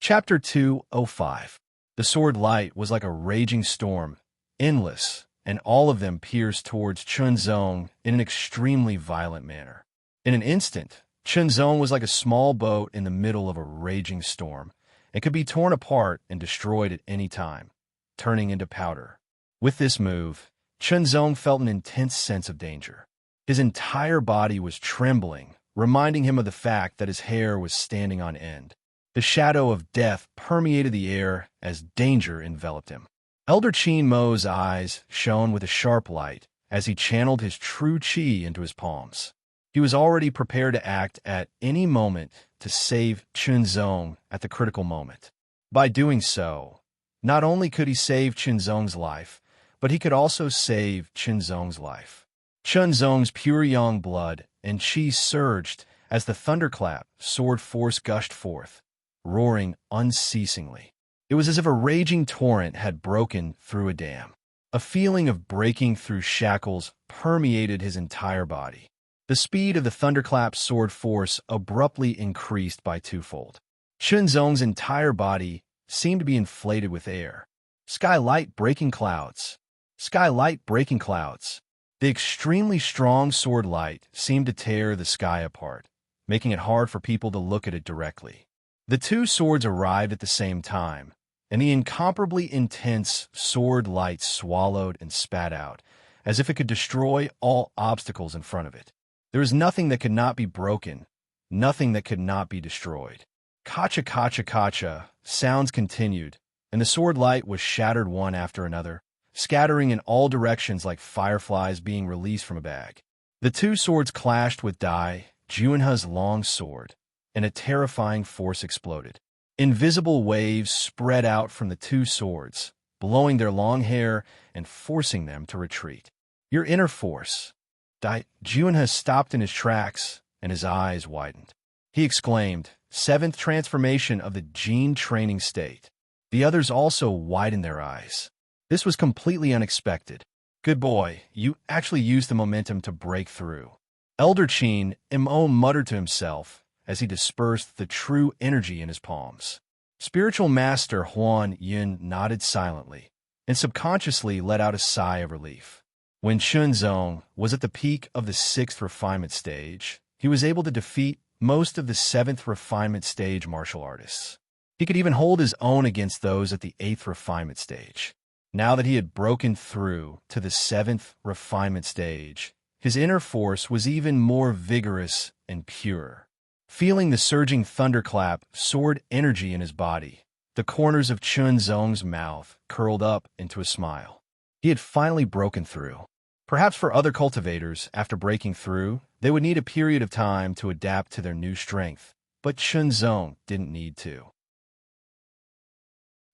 Chapter 205. The sword light was like a raging storm, endless, and all of them pierced towards Qinzong in an extremely violent manner. In an instant, Qinzong was like a small boat in the middle of a raging storm and could be torn apart and destroyed at any time, turning into powder. With this move, Qinzong felt an intense sense of danger. His entire body was trembling, reminding him of the fact that his hair was standing on end. The shadow of death permeated the air as danger enveloped him. Elder Qin Mo's eyes shone with a sharp light as he channeled his true qi into his palms. He was already prepared to act at any moment to save Qinzong at the critical moment. By doing so, not only could he save Qinzong's life, but he could also save Qinzong's life. Qinzong's pure yang blood and qi surged as the thunderclap sword force gushed forth, roaring unceasingly. It was as if a raging torrent had broken through a dam. A feeling of breaking through shackles permeated his entire body. The speed of the thunderclap's sword force abruptly increased by 2-fold. Qinzong's entire body seemed to be inflated with air. Skylight breaking clouds. Skylight breaking clouds. The extremely strong sword light seemed to tear the sky apart, making it hard for people to look at it directly. The 2 swords arrived at the same time, and the incomparably intense sword light swallowed and spat out, as if it could destroy all obstacles in front of it. There was nothing that could not be broken, nothing that could not be destroyed. Kacha, kacha, kacha, sounds continued, and the sword light was shattered one after another, scattering in all directions like fireflies being released from a bag. The 2 swords clashed with Dai Juinhe's long sword, and a terrifying force exploded. Invisible waves spread out from the 2 swords, blowing their long hair and forcing them to retreat. Your inner force. Dai Juinhe stopped in his tracks, and his eyes widened. He exclaimed, 7th transformation of the Jin training state. The others also widened their eyes. This was completely unexpected. Good boy, you actually used the momentum to break through. Elder Qin Mo muttered to himself as he dispersed the true energy in his palms. Spiritual Master Huan Yun nodded silently and subconsciously let out a sigh of relief. When Qinzong was at the peak of the 6th refinement stage, he was able to defeat most of the 7th refinement stage martial artists. He could even hold his own against those at the 8th refinement stage. Now that he had broken through to the 7th refinement stage, his inner force was even more vigorous and pure. Feeling the surging thunderclap sword energy in his body, the corners of Qinzong's mouth curled up into a smile. He had finally broken through. Perhaps for other cultivators, after breaking through, they would need a period of time to adapt to their new strength, but Qinzong didn't need to.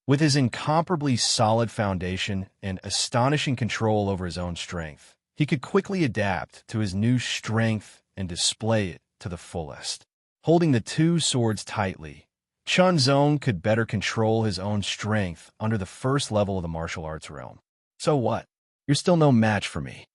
With his incomparably solid foundation and astonishing control over his own strength, he could quickly adapt to his new strength and display it to the fullest. Holding the 2 swords tightly, Chunzong could better control his own strength under the first level of the martial arts realm. So what? You're still no match for me,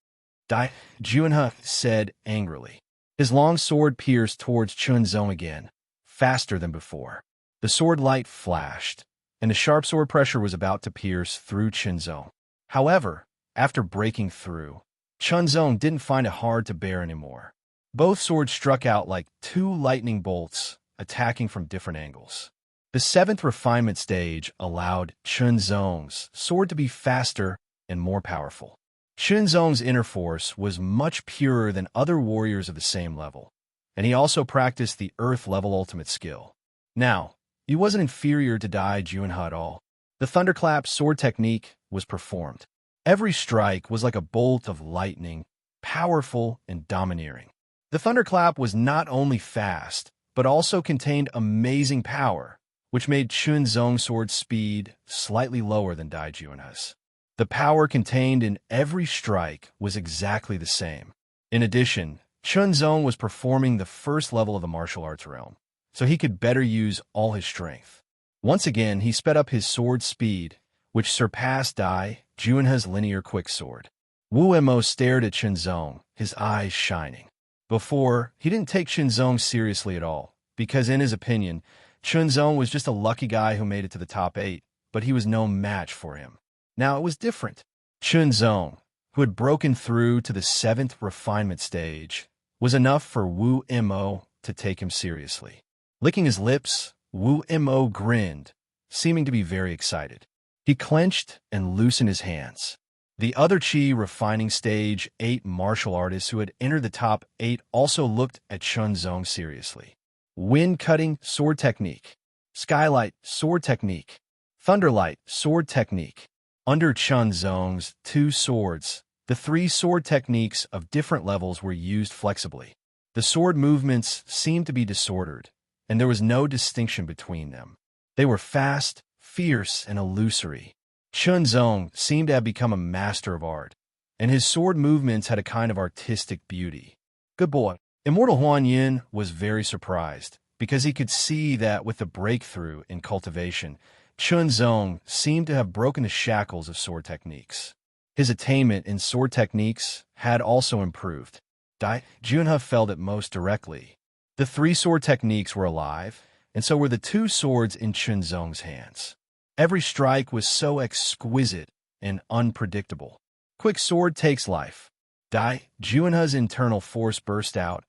Dai Junhe said angrily. His long sword pierced towards Chunzong again, faster than before. The sword light flashed, and the sharp sword pressure was about to pierce through Chunzong. However, after breaking through, Chunzong didn't find it hard to bear anymore. Both swords struck out like two lightning bolts, attacking from different angles. The seventh refinement stage allowed Chunzong's sword to be faster and more powerful. Chunzong's inner force was much purer than other warriors of the same level, and he also practiced the Earth-level ultimate skill. Now, he wasn't inferior to Dai Junhe at all. The thunderclap sword technique was performed. Every strike was like a bolt of lightning, powerful and domineering. The thunderclap was not only fast, but also contained amazing power, which made Chunzong's sword speed slightly lower than Dai Junhe's. The power contained in every strike was exactly the same. In addition, Chunzong was performing the first level of the martial arts realm, so he could better use all his strength. Once again, he sped up his sword speed, which surpassed Dai Junhe's linear quicksword. Wu Mo stared at Chunzong, his eyes shining. Before, he didn't take Chunzong seriously at all, because in his opinion, Chunzong was just a lucky guy who made it to the top 8, but he was no match for him. Now it was different. Chunzong, who had broken through to the 7th refinement stage, was enough for Wu Mo to take him seriously. Licking his lips, Wu Mo grinned, seeming to be very excited. He clenched and loosened his hands. The other Qi refining stage 8 martial artists who had entered the top 8 also looked at Chunzong seriously. Wind-cutting sword technique. Skylight sword technique. Thunderlight sword technique. Under Chunzong's 2 swords, the 3 sword techniques of different levels were used flexibly. The sword movements seemed to be disordered, and there was no distinction between them. They were fast, fierce, and illusory. Chunzong seemed to have become a master of art, and his sword movements had a kind of artistic beauty. Good boy. Immortal Huan Yin was very surprised, because he could see that with the breakthrough in cultivation, Chunzong seemed to have broken the shackles of sword techniques. His attainment in sword techniques had also improved. Dai Junhe felt it most directly. The 3 sword techniques were alive, and so were the 2 swords in Chunzong's hands. Every strike was so exquisite and unpredictable. Quick sword takes life. Dai Junhe's internal force burst out,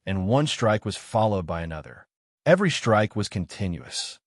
and one strike was followed by another. Every strike was continuous.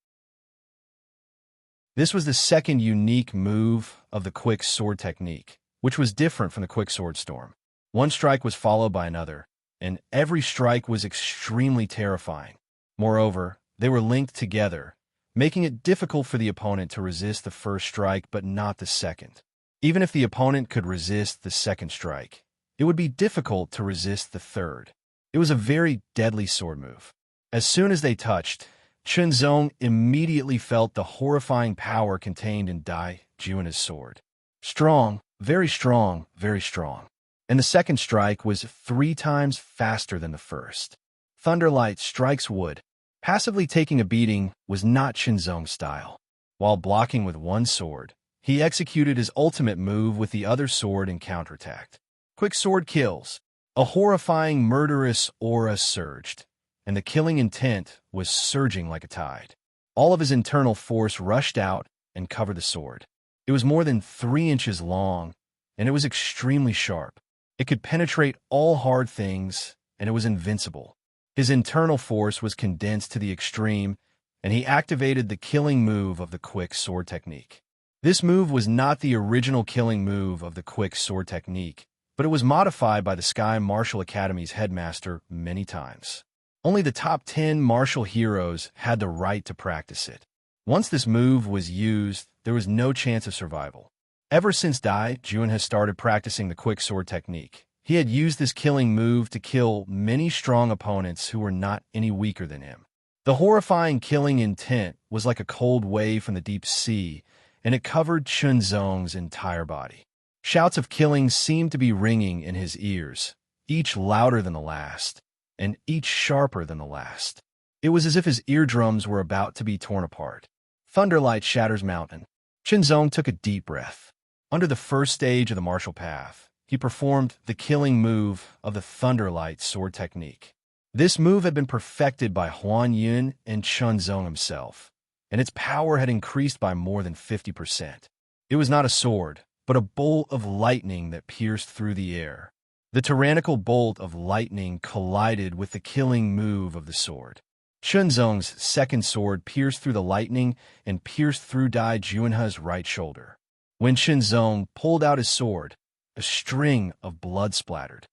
This was the second unique move of the quick sword technique, which was different from the quick sword storm. One strike was followed by another, and every strike was extremely terrifying. Moreover, they were linked together, making it difficult for the opponent to resist the first strike but not the second. Even if the opponent could resist the second strike, it would be difficult to resist the third. It was a very deadly sword move. As soon as they touched, Chunzong immediately felt the horrifying power contained in Dai Junhe's sword. Strong, very strong, very strong. And the second strike was 3 times faster than the first. Thunderlight strikes wood. Passively taking a beating was not Chunzong's style. While blocking with one sword, he executed his ultimate move with the other sword and counterattacked. Quick sword kills. A horrifying, murderous aura surged, and the killing intent was surging like a tide. All of his internal force rushed out and covered the sword. It was more than 3 inches long, and it was extremely sharp. It could penetrate all hard things, and it was invincible. His internal force was condensed to the extreme, and he activated the killing move of the quick sword technique. This move was not the original killing move of the quick sword technique, but it was modified by the Sky Martial Academy's headmaster many times. Only the top 10 martial heroes had the right to practice it. Once this move was used, there was no chance of survival. Ever since Dai Junhe started practicing the quick sword technique, he had used this killing move to kill many strong opponents who were not any weaker than him. The horrifying killing intent was like a cold wave from the deep sea, and it covered Chunzong's entire body. Shouts of killing seemed to be ringing in his ears, each louder than the last, and each sharper than the last. It was as if his eardrums were about to be torn apart. Thunderlight shatters mountain. Qinzong took a deep breath. Under the first stage of the martial path, he performed the killing move of the Thunderlight sword technique. This move had been perfected by Huan Yun and Qinzong himself, and its power had increased by more than 50%. It was not a sword, but a bolt of lightning that pierced through the air. The tyrannical bolt of lightning collided with the killing move of the sword. Qinzong's second sword pierced through the lightning and pierced through Dai Junhe's right shoulder. When Qinzong pulled out his sword, a string of blood splattered.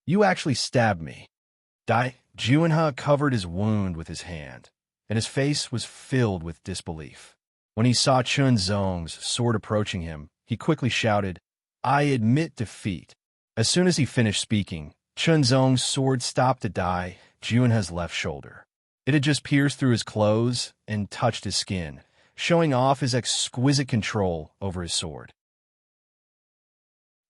You actually stabbed me." Dai Junhe covered his wound with his hand, and his face was filled with disbelief. When he saw Qinzong's sword approaching him, he quickly shouted, "I admit defeat." As soon as he finished speaking, Qinzong's sword stopped at Dai Junhe's left shoulder. It had just pierced through his clothes and touched his skin, showing off his exquisite control over his sword.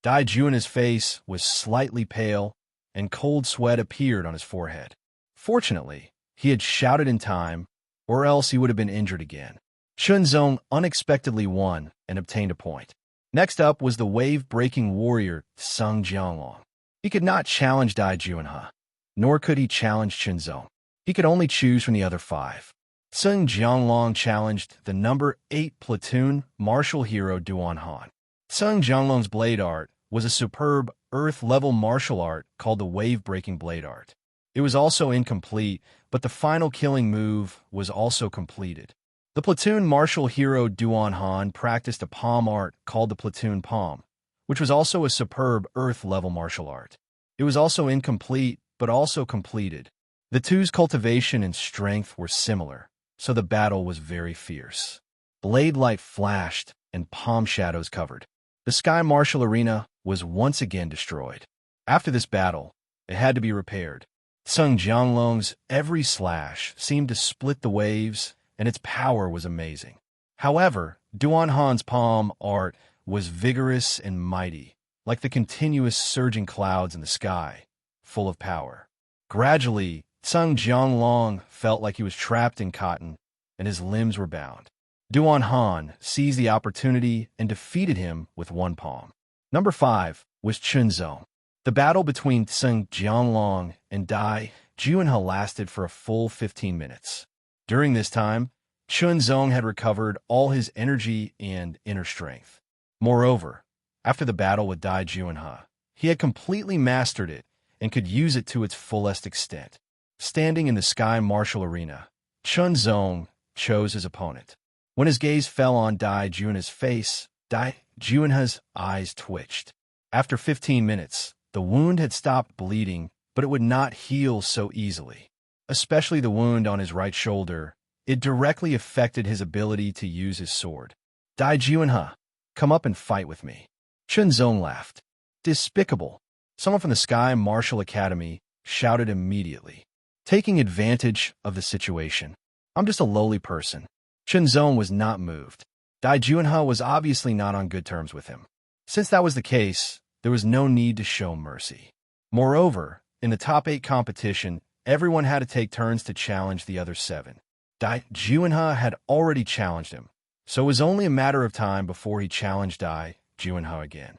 Dai Junhe's face was slightly pale, and cold sweat appeared on his forehead. Fortunately, he had shouted in time, or else he would have been injured again. Qinzong unexpectedly won and obtained a point. Next up was the wave-breaking warrior Sung Jianglong. He could not challenge Dai Junhe, nor could he challenge Qinzong. He could only choose from the other five. Sung Jianglong challenged the number 8 platoon martial hero Duan Han. Sung Jianglong's blade art was a superb earth-level martial art called the wave-breaking blade art. It was also incomplete, but the final killing move was also completed. The platoon martial hero Duan Han practiced a palm art called the platoon palm, which was also a superb earth-level martial art. It was also incomplete, but also completed. The two's cultivation and strength were similar, so the battle was very fierce. Blade light flashed and palm shadows covered. The Sky Martial Arena was once again destroyed. After this battle, it had to be repaired. Sung Jianglong's every slash seemed to split the waves, and its power was amazing. However, Duan Han's palm art was vigorous and mighty, like the continuous surging clouds in the sky, full of power. Gradually, Sung Jianglong felt like he was trapped in cotton, and his limbs were bound. Duan Han seized the opportunity and defeated him with one palm. Number 5 was Qinzong. The battle between Sung Jianglong and Dai Junhe lasted for a full 15 minutes. During this time, Qinzong had recovered all his energy and inner strength. Moreover, after the battle with Dai Junhe, he had completely mastered it and could use it to its fullest extent. Standing in the Sky Martial Arena, Qinzong chose his opponent. When his gaze fell on Dai Junhe's face, Dai Junhe's eyes twitched. After 15 minutes, the wound had stopped bleeding, but it would not heal so easily. Especially the wound on his right shoulder, it directly affected his ability to use his sword. "Dai Junhe, come up and fight with me." Qinzong laughed. "Despicable." Someone from the Sky Martial Academy shouted immediately, taking advantage of the situation. "I'm just a lowly person." Qinzong was not moved. Dai Junhe was obviously not on good terms with him. Since that was the case, there was no need to show mercy. Moreover, in the top 8 competition, everyone had to take turns to challenge the other 7. Dai Junhe had already challenged him, so it was only a matter of time before he challenged Dai Junhe again.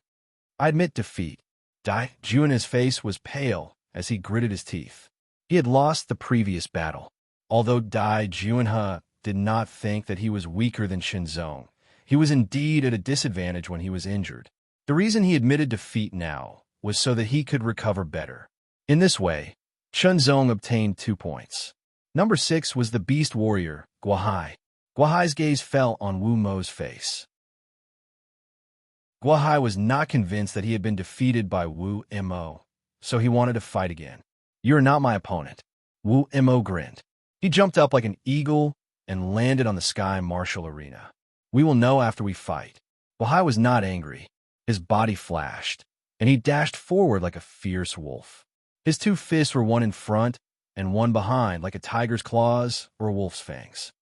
"I admit defeat." Dai Junhe's face was pale as he gritted his teeth. He had lost the previous battle. Although Dai Junhe did not think that he was weaker than Qinzong, he was indeed at a disadvantage when he was injured. The reason he admitted defeat now was so that he could recover better. In this way, Qinzong obtained 2 points. Number 6 was the beast warrior, Guohai. Guohai's gaze fell on Wu Mo's face. Guohai was not convinced that he had been defeated by Wu Mo, so he wanted to fight again. "You are not my opponent." Wu Mo grinned. He jumped up like an eagle and landed on the Sky Martial Arena. "We will know after we fight." Guohai was not angry. His body flashed, and he dashed forward like a fierce wolf. His 2 fists were one in front and one behind, like a tiger's claws or a wolf's fangs.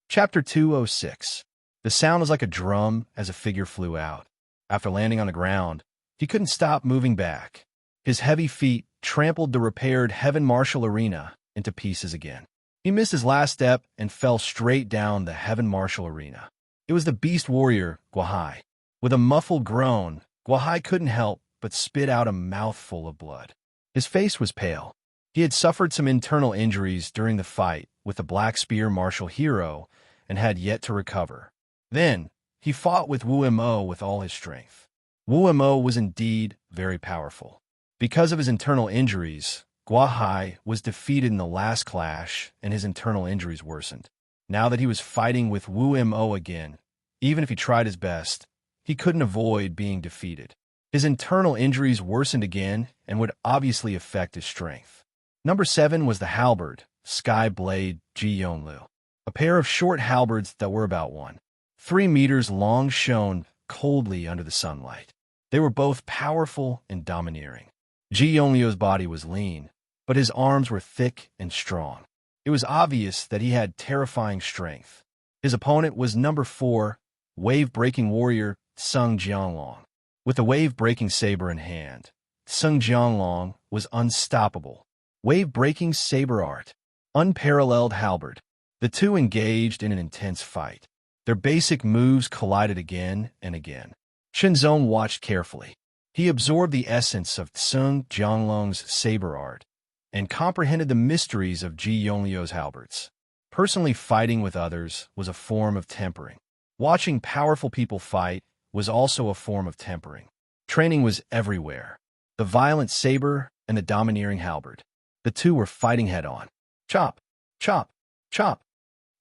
Chapter 206. The sound was like a drum as a figure flew out. After landing on the ground, he couldn't stop moving back. His heavy feet trampled the repaired heaven martial arena into pieces again. He missed his last step and fell straight down the heaven martial arena. It was the beast warrior, Guahai. With a muffled groan, Guahai couldn't help but spit out a mouthful of blood. His face was pale. He had suffered some internal injuries during the fight with the Black Spear martial hero and had yet to recover. Then, he fought with Wu Mo with all his strength. Wu Mo was indeed very powerful. Because of his internal injuries, Guahai was defeated in the last clash and his internal injuries worsened. Now that he was fighting with Wu Mo again, even if he tried his best, he couldn't avoid being defeated. His internal injuries worsened again and would obviously affect his strength. Number 7 was the halberd, Sky Blade Ji Yonglu. A pair of short halberds that were about 1.3 meters long shone coldly under the sunlight. They were both powerful and domineering. Ji Yonglu's body was lean, but his arms were thick and strong. It was obvious that he had terrifying strength. His opponent was number 4, wave-breaking warrior Sung Jianglong. With the wave-breaking saber in hand, Sung Jianglong was unstoppable. Wave-breaking saber art, unparalleled halberd. The two engaged in an intense fight. Their basic moves collided again and again. Shenzong watched carefully. He absorbed the essence of Sung Jianglong's saber art and comprehended the mysteries of Ji Yonglu's halberds. Personally fighting with others was a form of tempering. Watching powerful people fight was also a form of tempering. Training was everywhere. The violent saber and the domineering halberd. The two were fighting head-on. Chop, chop, chop.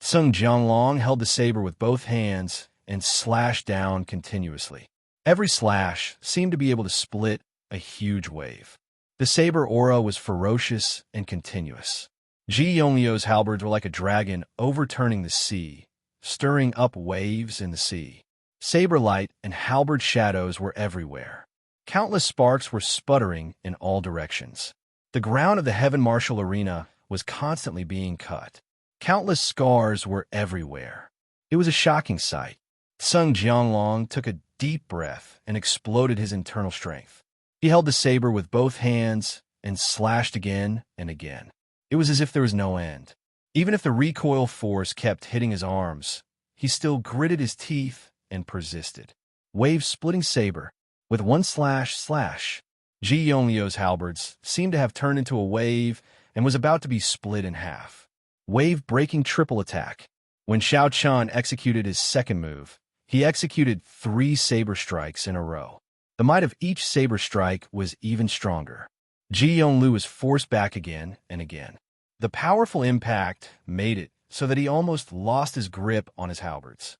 Sung Jianglong held the saber with both hands and slashed down continuously. Every slash seemed to be able to split a huge wave. The saber aura was ferocious and continuous. Ji Yonglu's halberds were like a dragon overturning the sea, stirring up waves in the sea. Saber light and halberd shadows were everywhere. Countless sparks were sputtering in all directions. The ground of the heaven martial arena was constantly being cut. Countless scars were everywhere. It was a shocking sight. Sung Jianglong took a deep breath and exploded his internal strength. He held the saber with both hands and slashed again and again. It was as if there was no end. Even if the recoil force kept hitting his arms, he still gritted his teeth and persisted. Wave-splitting saber. With one slash, Ji Yonglu's halberds seemed to have turned into a wave and was about to be split in half. Wave-breaking triple attack. When Xiao Chan executed his second move, he executed 3 saber strikes in a row. The might of each saber strike was even stronger. Ji Yonglu was forced back again and again. The powerful impact made it so that he almost lost his grip on his halberds.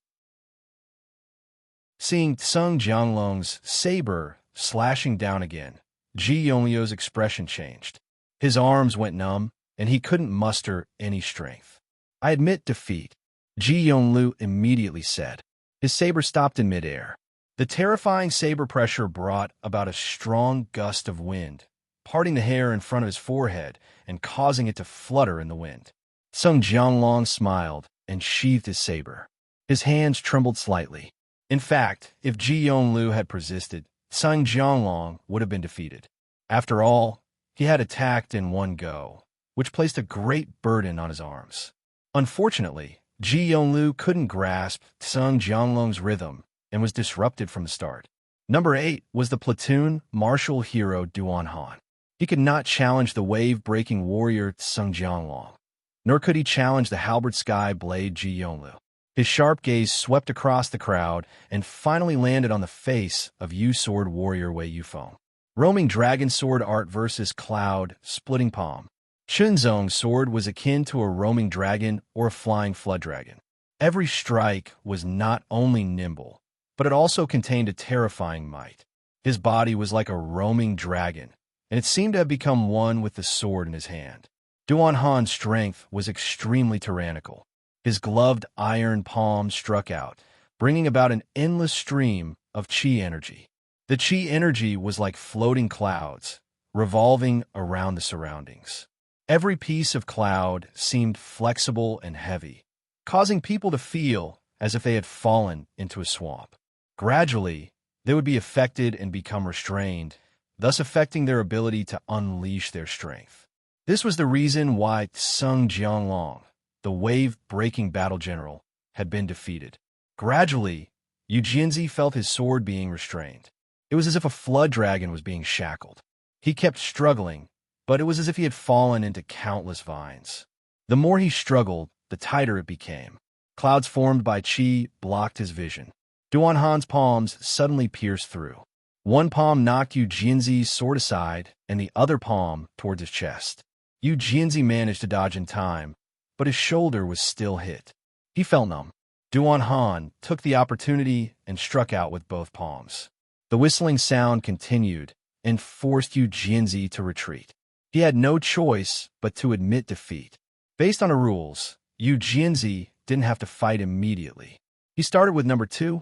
Seeing Sung Jianglong's saber slashing down again, Ji Yonglu's expression changed. His arms went numb, and he couldn't muster any strength. "I admit defeat," Ji Yonglu immediately said. His saber stopped in midair. The terrifying saber pressure brought about a strong gust of wind, parting the hair in front of his forehead and causing it to flutter in the wind. Sung Jianglong smiled and sheathed his saber. His hands trembled slightly. In fact, if Ji Yonglu had persisted, Sung Jianglong would have been defeated. After all, he had attacked in one go, which placed a great burden on his arms. Unfortunately, Ji Yonglu couldn't grasp Sung Jianglong's rhythm and was disrupted from the start. Number 8 was the platoon martial hero Duan Han. He could not challenge the wave-breaking warrior Sung Jianglong, nor could he challenge the halberd sky blade Ji Yonglu. His sharp gaze swept across the crowd and finally landed on the face of Yu-Sword warrior Wei Yufeng. Roaming dragon sword art versus cloud splitting palm. Shenzong's sword was akin to a roaming dragon or a flying flood dragon. Every strike was not only nimble, but it also contained a terrifying might. His body was like a roaming dragon, and it seemed to have become one with the sword in his hand. Duan Han's strength was extremely tyrannical. His gloved iron palm struck out, bringing about an endless stream of qi energy. The qi energy was like floating clouds, revolving around the surroundings. Every piece of cloud seemed flexible and heavy, causing people to feel as if they had fallen into a swamp. Gradually, they would be affected and become restrained, thus affecting their ability to unleash their strength. This was the reason why Sung Jianglong, the wave-breaking battle general, had been defeated. Gradually, Yu Jianzi felt his sword being restrained. It was as if a flood dragon was being shackled. He kept struggling, but it was as if he had fallen into countless vines. The more he struggled, the tighter it became. Clouds formed by qi blocked his vision. Duan Han's palms suddenly pierced through. One palm knocked Yu Jianzi's sword aside, and the other palm towards his chest. Yu Jianzi managed to dodge in time, but his shoulder was still hit. He felt numb. Duan Han took the opportunity and struck out with both palms. The whistling sound continued and forced Yu Jianzi to retreat. He had no choice but to admit defeat. Based on the rules, Yu Jianzi didn't have to fight immediately. He started with number 2,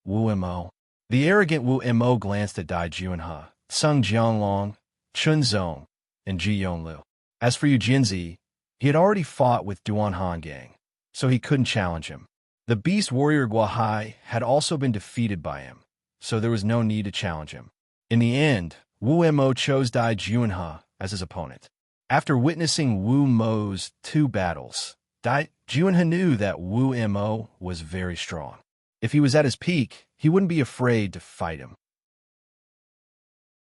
Wu Mo. The arrogant Wu Mo glanced at Dai Junhe, Sung Jianglong, Chun Zong, and Ji Yonglu. As for Yu Jianzi, he had already fought with Duan Han Gang, so he couldn't challenge him. The beast warrior Guahai had also been defeated by him, so there was no need to challenge him. In the end, Wu Mo chose Dai Junhe as his opponent. After witnessing Wu Mo's 2 battles, Dai Junhe knew that Wu Mo was very strong. If he was at his peak, he wouldn't be afraid to fight him.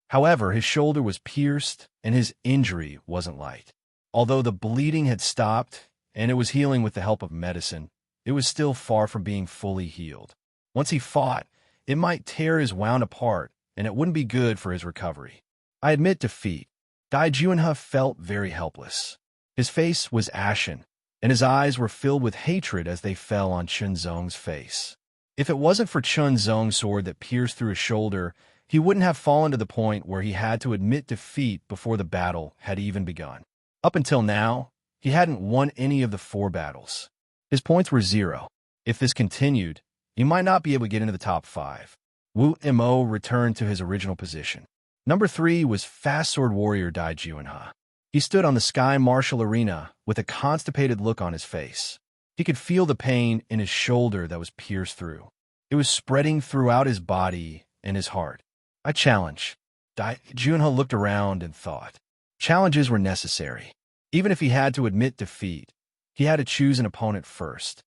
However, his shoulder was pierced, and his injury wasn't light. Although the bleeding had stopped, and it was healing with the help of medicine, it was still far from being fully healed. Once he fought, it might tear his wound apart, and it wouldn't be good for his recovery. I admit defeat. Dai Junhe felt very helpless. His face was ashen, and his eyes were filled with hatred as they fell on Chun Zong's face. If it wasn't for Chun Zong's sword that pierced through his shoulder, he wouldn't have fallen to the point where he had to admit defeat before the battle had even begun. Up until now, he hadn't won any of the 4 battles. His points were 0. If this continued, he might not be able to get into the top 5. Wu Mo returned to his original position. Number 3 was Fast Sword Warrior Dai Junhe. He stood on the sky martial arena with a constipated look on his face. He could feel the pain in his shoulder that was pierced through. It was spreading throughout his body and his heart. I challenge. Dai Junhe looked around and thought. Challenges were necessary. Even if he had to admit defeat, he had to choose an opponent first.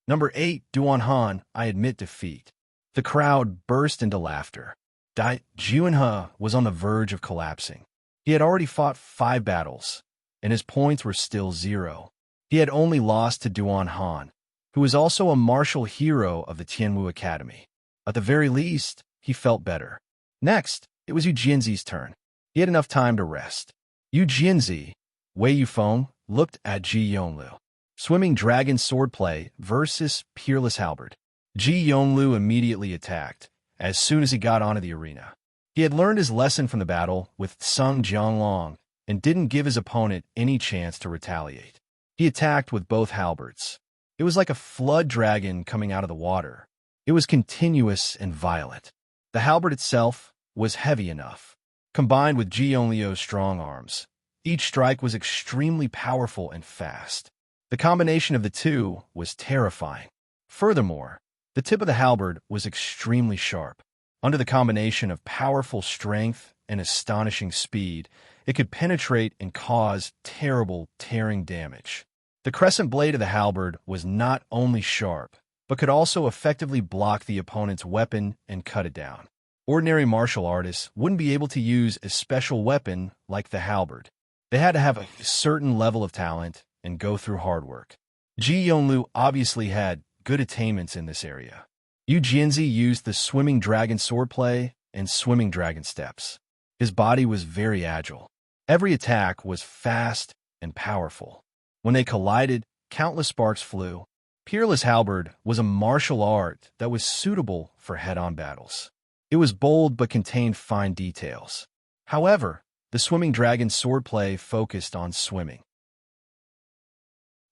Number 8, Duan Han, I admit defeat. The crowd burst into laughter. Dai Junhe was on the verge of collapsing. He had already fought 5 battles, and his points were still 0. He had only lost to Duan Han, who was also a martial hero of the Tianwu Academy. At the very least, he felt better. Next, it was Yu Jianzi's turn. He had enough time to rest. Yu Jianzi, Wei Yufeng, looked at Ji Yonglu. Swimming Dragon Swordplay versus Peerless Halberd. Ji Yonglu immediately attacked, as soon as he got onto the arena. He had learned his lesson from the battle with Sung Jianglong and didn't give his opponent any chance to retaliate. He attacked with both halberds. It was like a flood dragon coming out of the water. It was continuous and violent. The halberd itself was heavy enough. Combined with Ji Yonglio's strong arms, each strike was extremely powerful and fast. The combination of the two was terrifying. Furthermore, the tip of the halberd was extremely sharp. Under the combination of powerful strength and astonishing speed, it could penetrate and cause terrible tearing damage. The crescent blade of the halberd was not only sharp, but could also effectively block the opponent's weapon and cut it down. Ordinary martial artists wouldn't be able to use a special weapon like the halberd. They had to have a certain level of talent and go through hard work. Ji Yonglu obviously had good attainments in this area. Yu Jianzi used the Swimming Dragon Swordplay and Swimming Dragon Steps. His body was very agile. Every attack was fast and powerful. When they collided, countless sparks flew. Peerless Halberd was a martial art that was suitable for head-on battles. It was bold but contained fine details. However, the Swimming Dragon Swordplay focused on swimming.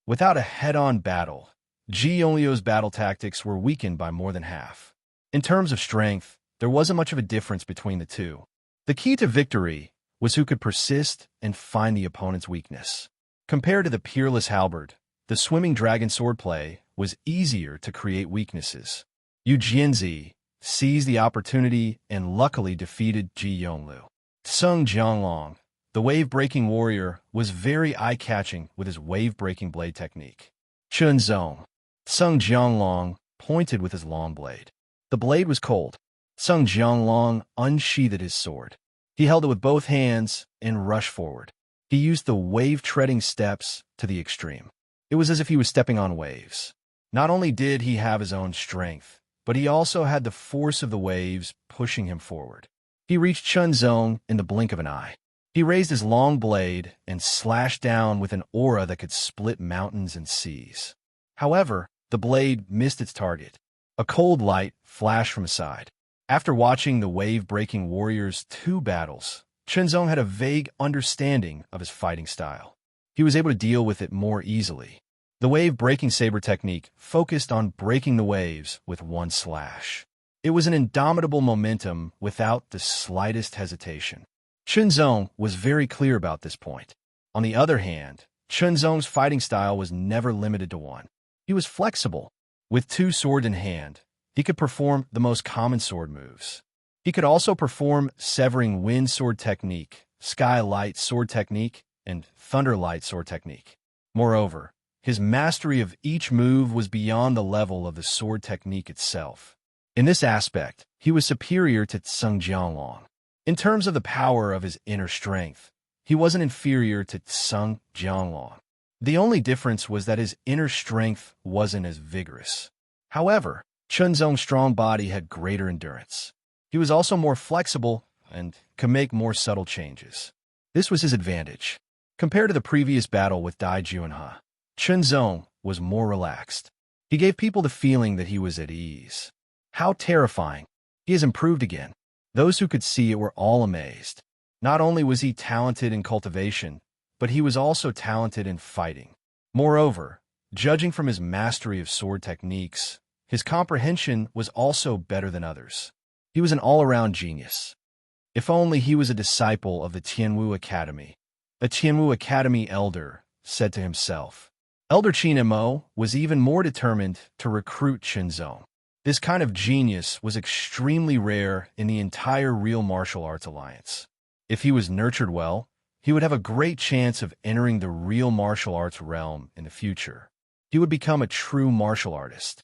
Without a head-on battle, Ji Yonglio's battle tactics were weakened by more than half. In terms of strength, there wasn't much of a difference between the two. The key to victory was who could persist and find the opponent's weakness. Compared to the Peerless Halberd, the Swimming Dragon Swordplay was easier to create weaknesses. Yu Jianzi seized the opportunity and luckily defeated Ji Yonglu. Sung Jianglong, the wave-breaking warrior, was very eye-catching with his wave-breaking blade technique. Chunzong. Sung Jianglong pointed with his long blade. The blade was cold. Sung Jianglong unsheathed his sword. He held it with both hands and rushed forward. He used the wave-treading steps to the extreme. It was as if he was stepping on waves. Not only did he have his own strength, but he also had the force of the waves pushing him forward. He reached Chunzong in the blink of an eye. He raised his long blade and slashed down with an aura that could split mountains and seas. However, the blade missed its target. A cold light flashed from his side. After watching the wave-breaking warrior's 2 battles, Chunzong had a vague understanding of his fighting style. He was able to deal with it more easily. The wave-breaking saber technique focused on breaking the waves with one slash. It was an indomitable momentum without the slightest hesitation. Chunzong was very clear about this point. On the other hand, Chunzong's fighting style was never limited to one. He was flexible. With 2 swords in hand, he could perform the most common sword moves. He could also perform severing wind sword technique, sky light sword technique, and thunder light sword technique. Moreover, his mastery of each move was beyond the level of the sword technique itself. In this aspect, he was superior to Sung Jianglong. In terms of the power of his inner strength, he wasn't inferior to Sung Jianglong. The only difference was that his inner strength wasn't as vigorous. However, Chunzong's strong body had greater endurance. He was also more flexible and could make more subtle changes. This was his advantage. Compared to the previous battle with Dai Junhe, Chunzong was more relaxed. He gave people the feeling that he was at ease. How terrifying! He has improved again. Those who could see it were all amazed. Not only was he talented in cultivation, but he was also talented in fighting. Moreover, judging from his mastery of sword techniques, his comprehension was also better than others. He was an all-around genius. If only he was a disciple of the Tianwu Academy. A Tianwu Academy elder said to himself. Elder Qin Mo was even more determined to recruit Chunzong. This kind of genius was extremely rare in the entire Real Martial Arts Alliance. If he was nurtured well, he would have a great chance of entering the real martial arts realm in the future. He would become a true martial artist.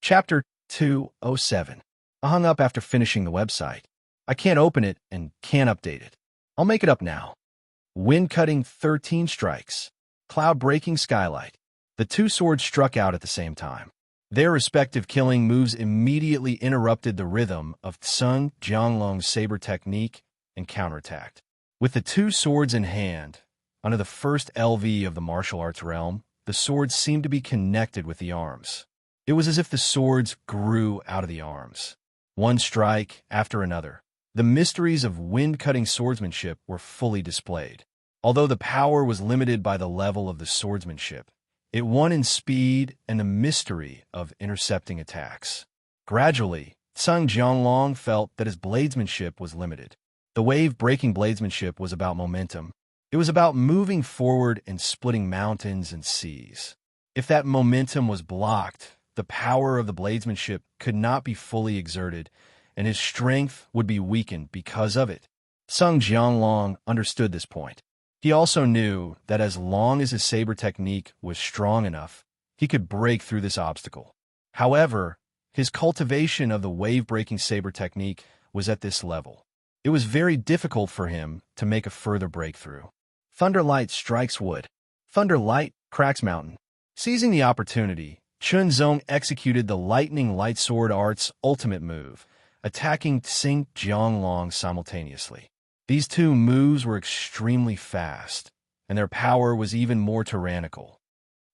Chapter 207. I hung up after finishing the website. I can't open it and can't update it. I'll make it up now. Wind-cutting 13 strikes. Cloud-breaking skylight. The 2 swords struck out at the same time. Their respective killing moves immediately interrupted the rhythm of Sung Jianglong's saber technique and counterattacked. With the 2 swords in hand, under the first LV of the martial arts realm, the swords seemed to be connected with the arms. It was as if the swords grew out of the arms. One strike after another. The mysteries of wind-cutting swordsmanship were fully displayed. Although the power was limited by the level of the swordsmanship, it won in speed and the mystery of intercepting attacks. Gradually, Sung Jianglong felt that his bladesmanship was limited. The wave-breaking bladesmanship was about momentum. It was about moving forward and splitting mountains and seas. If that momentum was blocked, the power of the bladesmanship could not be fully exerted, and his strength would be weakened because of it. Sung Jianglong understood this point. He also knew that as long as his saber technique was strong enough, he could break through this obstacle. However, his cultivation of the wave-breaking saber technique was at this level. It was very difficult for him to make a further breakthrough. Thunder light strikes wood. Thunder light cracks mountain. Seizing the opportunity, Chunzong executed the lightning light sword art's ultimate move, attacking Sung Jianglong simultaneously. These 2 moves were extremely fast, and their power was even more tyrannical.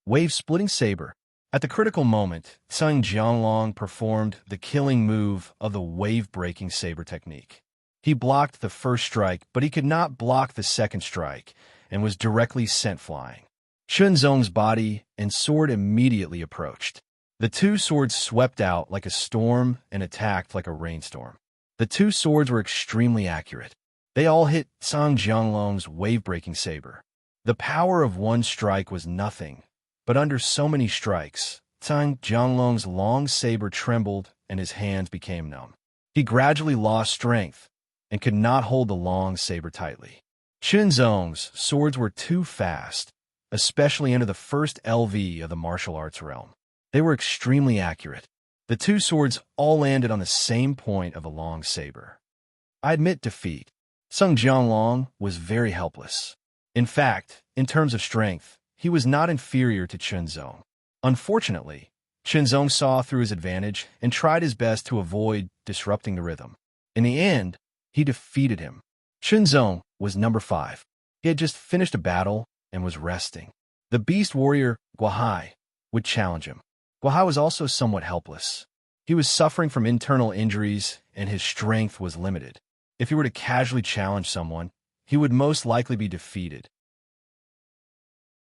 Wave-splitting saber. At the critical moment, Sung Jianglong performed the killing move of the wave-breaking saber technique. He blocked the first strike, but he could not block the second strike, and was directly sent flying. Chunzong's body and sword immediately approached. The 2 swords swept out like a storm and attacked like a rainstorm. The 2 swords were extremely accurate. They all hit Sung Jianglong's wave-breaking saber. The power of one strike was nothing, but under so many strikes, Sung Jianglong's long saber trembled and his hands became numb. He gradually lost strength and could not hold the long saber tightly. Chunzong's swords were too fast, especially into the first LV of the martial arts realm. They were extremely accurate. The two swords all landed on the same point of the long saber. I admit defeat. Sung Jianglong was very helpless. In fact, in terms of strength, he was not inferior to Chunzong. Unfortunately, Chunzong saw through his advantage and tried his best to avoid disrupting the rhythm. In the end, he defeated him. Chunzong was number 5. He had just finished a battle and was resting. The beast warrior, Guahai, would challenge him. Guahai was also somewhat helpless. He was suffering from internal injuries and his strength was limited. If he were to casually challenge someone, he would most likely be defeated.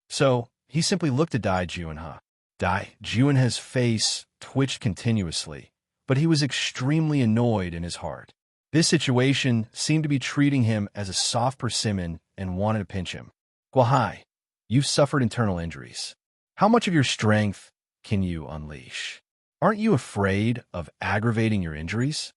So, he simply looked at Dai Juanhe. Dai Juanhe's face twitched continuously, but he was extremely annoyed in his heart. This situation seemed to be treating him as a soft persimmon and wanted to pinch him. Guahai, you've suffered internal injuries. How much of your strength can you unleash? Aren't you afraid of aggravating your injuries?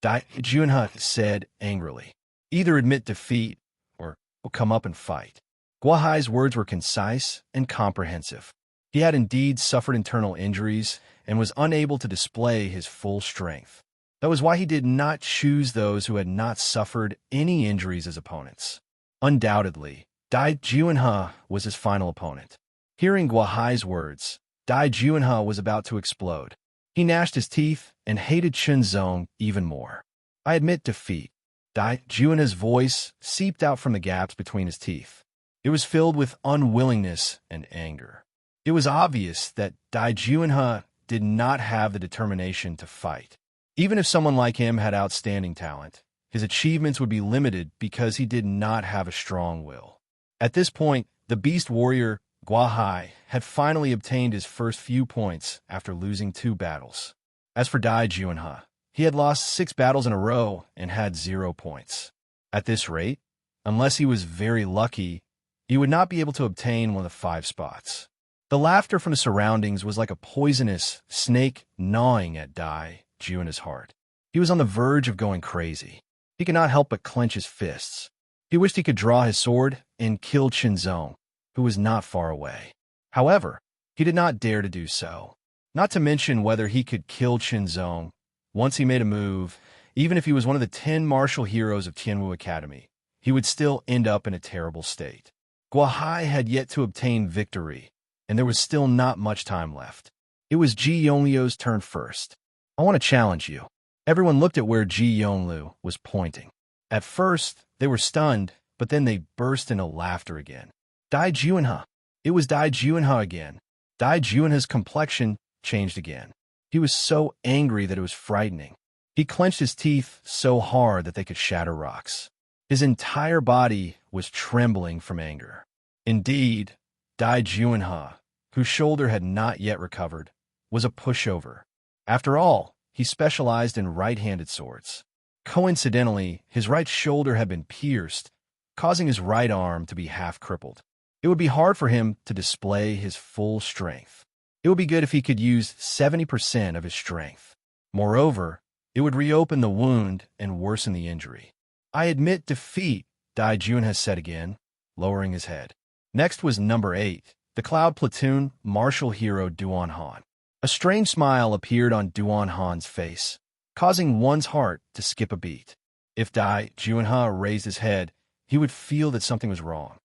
Dai Juanhe said angrily. Either admit defeat or come up and fight. Guahai's words were concise and comprehensive. He had indeed suffered internal injuries and was unable to display his full strength. That was why he did not choose those who had not suffered any injuries as opponents. Undoubtedly, Dai Juanhe was his final opponent. Hearing Guahai's words, Dai Juanhe was about to explode. He gnashed his teeth and hated Chunzong even more. I admit defeat. Dai Juanhe's voice seeped out from the gaps between his teeth. It was filled with unwillingness and anger. It was obvious that Dai Juanhe did not have the determination to fight. Even if someone like him had outstanding talent, his achievements would be limited because he did not have a strong will. At this point, the beast warrior, Guahai, had finally obtained his first few points after losing 2 battles. As for Dai Juanhe, he had lost 6 battles in a row and had 0 points. At this rate, unless he was very lucky, he would not be able to obtain one of the 5 spots. The laughter from the surroundings was like a poisonous snake gnawing at Dai Juanhe's heart. He was on the verge of going crazy. He could not help but clench his fists. He wished he could draw his sword and kill Chunzong, who was not far away. However, he did not dare to do so. Not to mention whether he could kill Chunzong. Once he made a move, even if he was one of the 10 martial heroes of Tianwu Academy, he would still end up in a terrible state. Guahai had yet to obtain victory, and there was still not much time left. It was Ji Yongliu's turn first. I want to challenge you. Everyone looked at where Ji Yongliu was pointing. At first, they were stunned, but then they burst into laughter again. Dai Juanhe. It was Dai Juanhe again. Dai Juanhe's complexion changed again. He was so angry that it was frightening. He clenched his teeth so hard that they could shatter rocks. His entire body was trembling from anger. Indeed, Dai Juanhe, whose shoulder had not yet recovered, was a pushover. After all, he specialized in right-handed swords. Coincidentally, his right shoulder had been pierced, causing his right arm to be half crippled. It would be hard for him to display his full strength. It would be good if he could use 70% of his strength. Moreover, it would reopen the wound and worsen the injury. I admit defeat, Dai Juanhe said again, lowering his head. Next was number 8, the Cloud Platoon martial hero Duan Han. A strange smile appeared on Duan Han's face, causing one's heart to skip a beat. If Dai Juanhe raised his head, he would feel that something was wrong.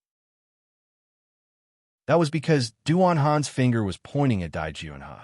That was because Duan Han's finger was pointing at Dai Juanhe.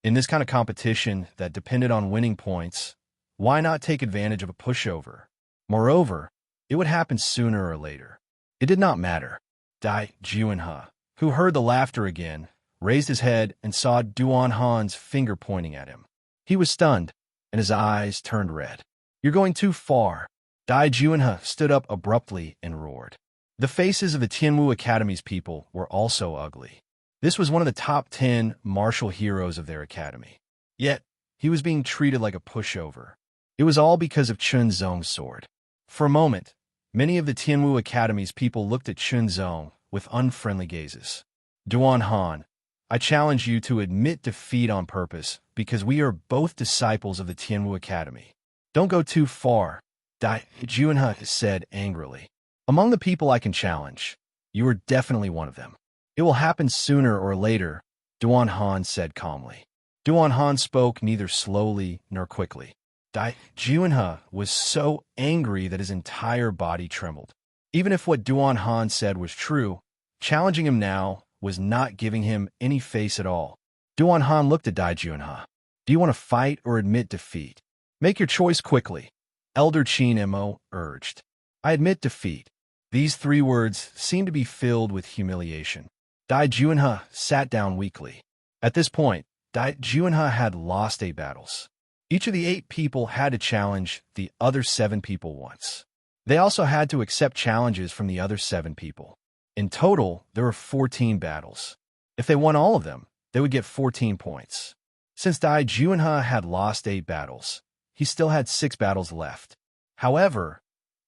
In this kind of competition that depended on winning points, why not take advantage of a pushover? Moreover, it would happen sooner or later. It did not matter. Dai Juanhe, who heard the laughter again, raised his head and saw Duan Han's finger pointing at him. He was stunned, and his eyes turned red. You're going too far. Dai Juanhe stood up abruptly and roared. The faces of the Tianwu Academy's people were also ugly. This was one of the top 10 martial heroes of their academy. Yet, he was being treated like a pushover. It was all because of Chunzong's sword. For a moment, many of the Tianwu Academy's people looked at Chunzong with unfriendly gazes. Duan Han, I challenge you to admit defeat on purpose because we are both disciples of the Tianwu Academy. Don't go too far, Dai Juanha said angrily. Among the people I can challenge, you are definitely one of them. It will happen sooner or later, Duan Han said calmly. Duan Han spoke neither slowly nor quickly. Dai Juanha was so angry that his entire body trembled. Even if what Duan Han said was true, challenging him now was not giving him any face at all. Duan Han looked at Dai Juanha. Do you want to fight or admit defeat? Make your choice quickly, Elder Qin Mo urged. I admit defeat. These 3 words seemed to be filled with humiliation. Dai Juanha sat down weakly. At this point, Dai Juanha had lost 8 battles. Each of the 8 people had to challenge the other 7 people once. They also had to accept challenges from the other 7 people. In total, there were 14 battles. If they won all of them, they would get 14 points. Since Dai Juanha had lost 8 battles, he still had 6 battles left. However,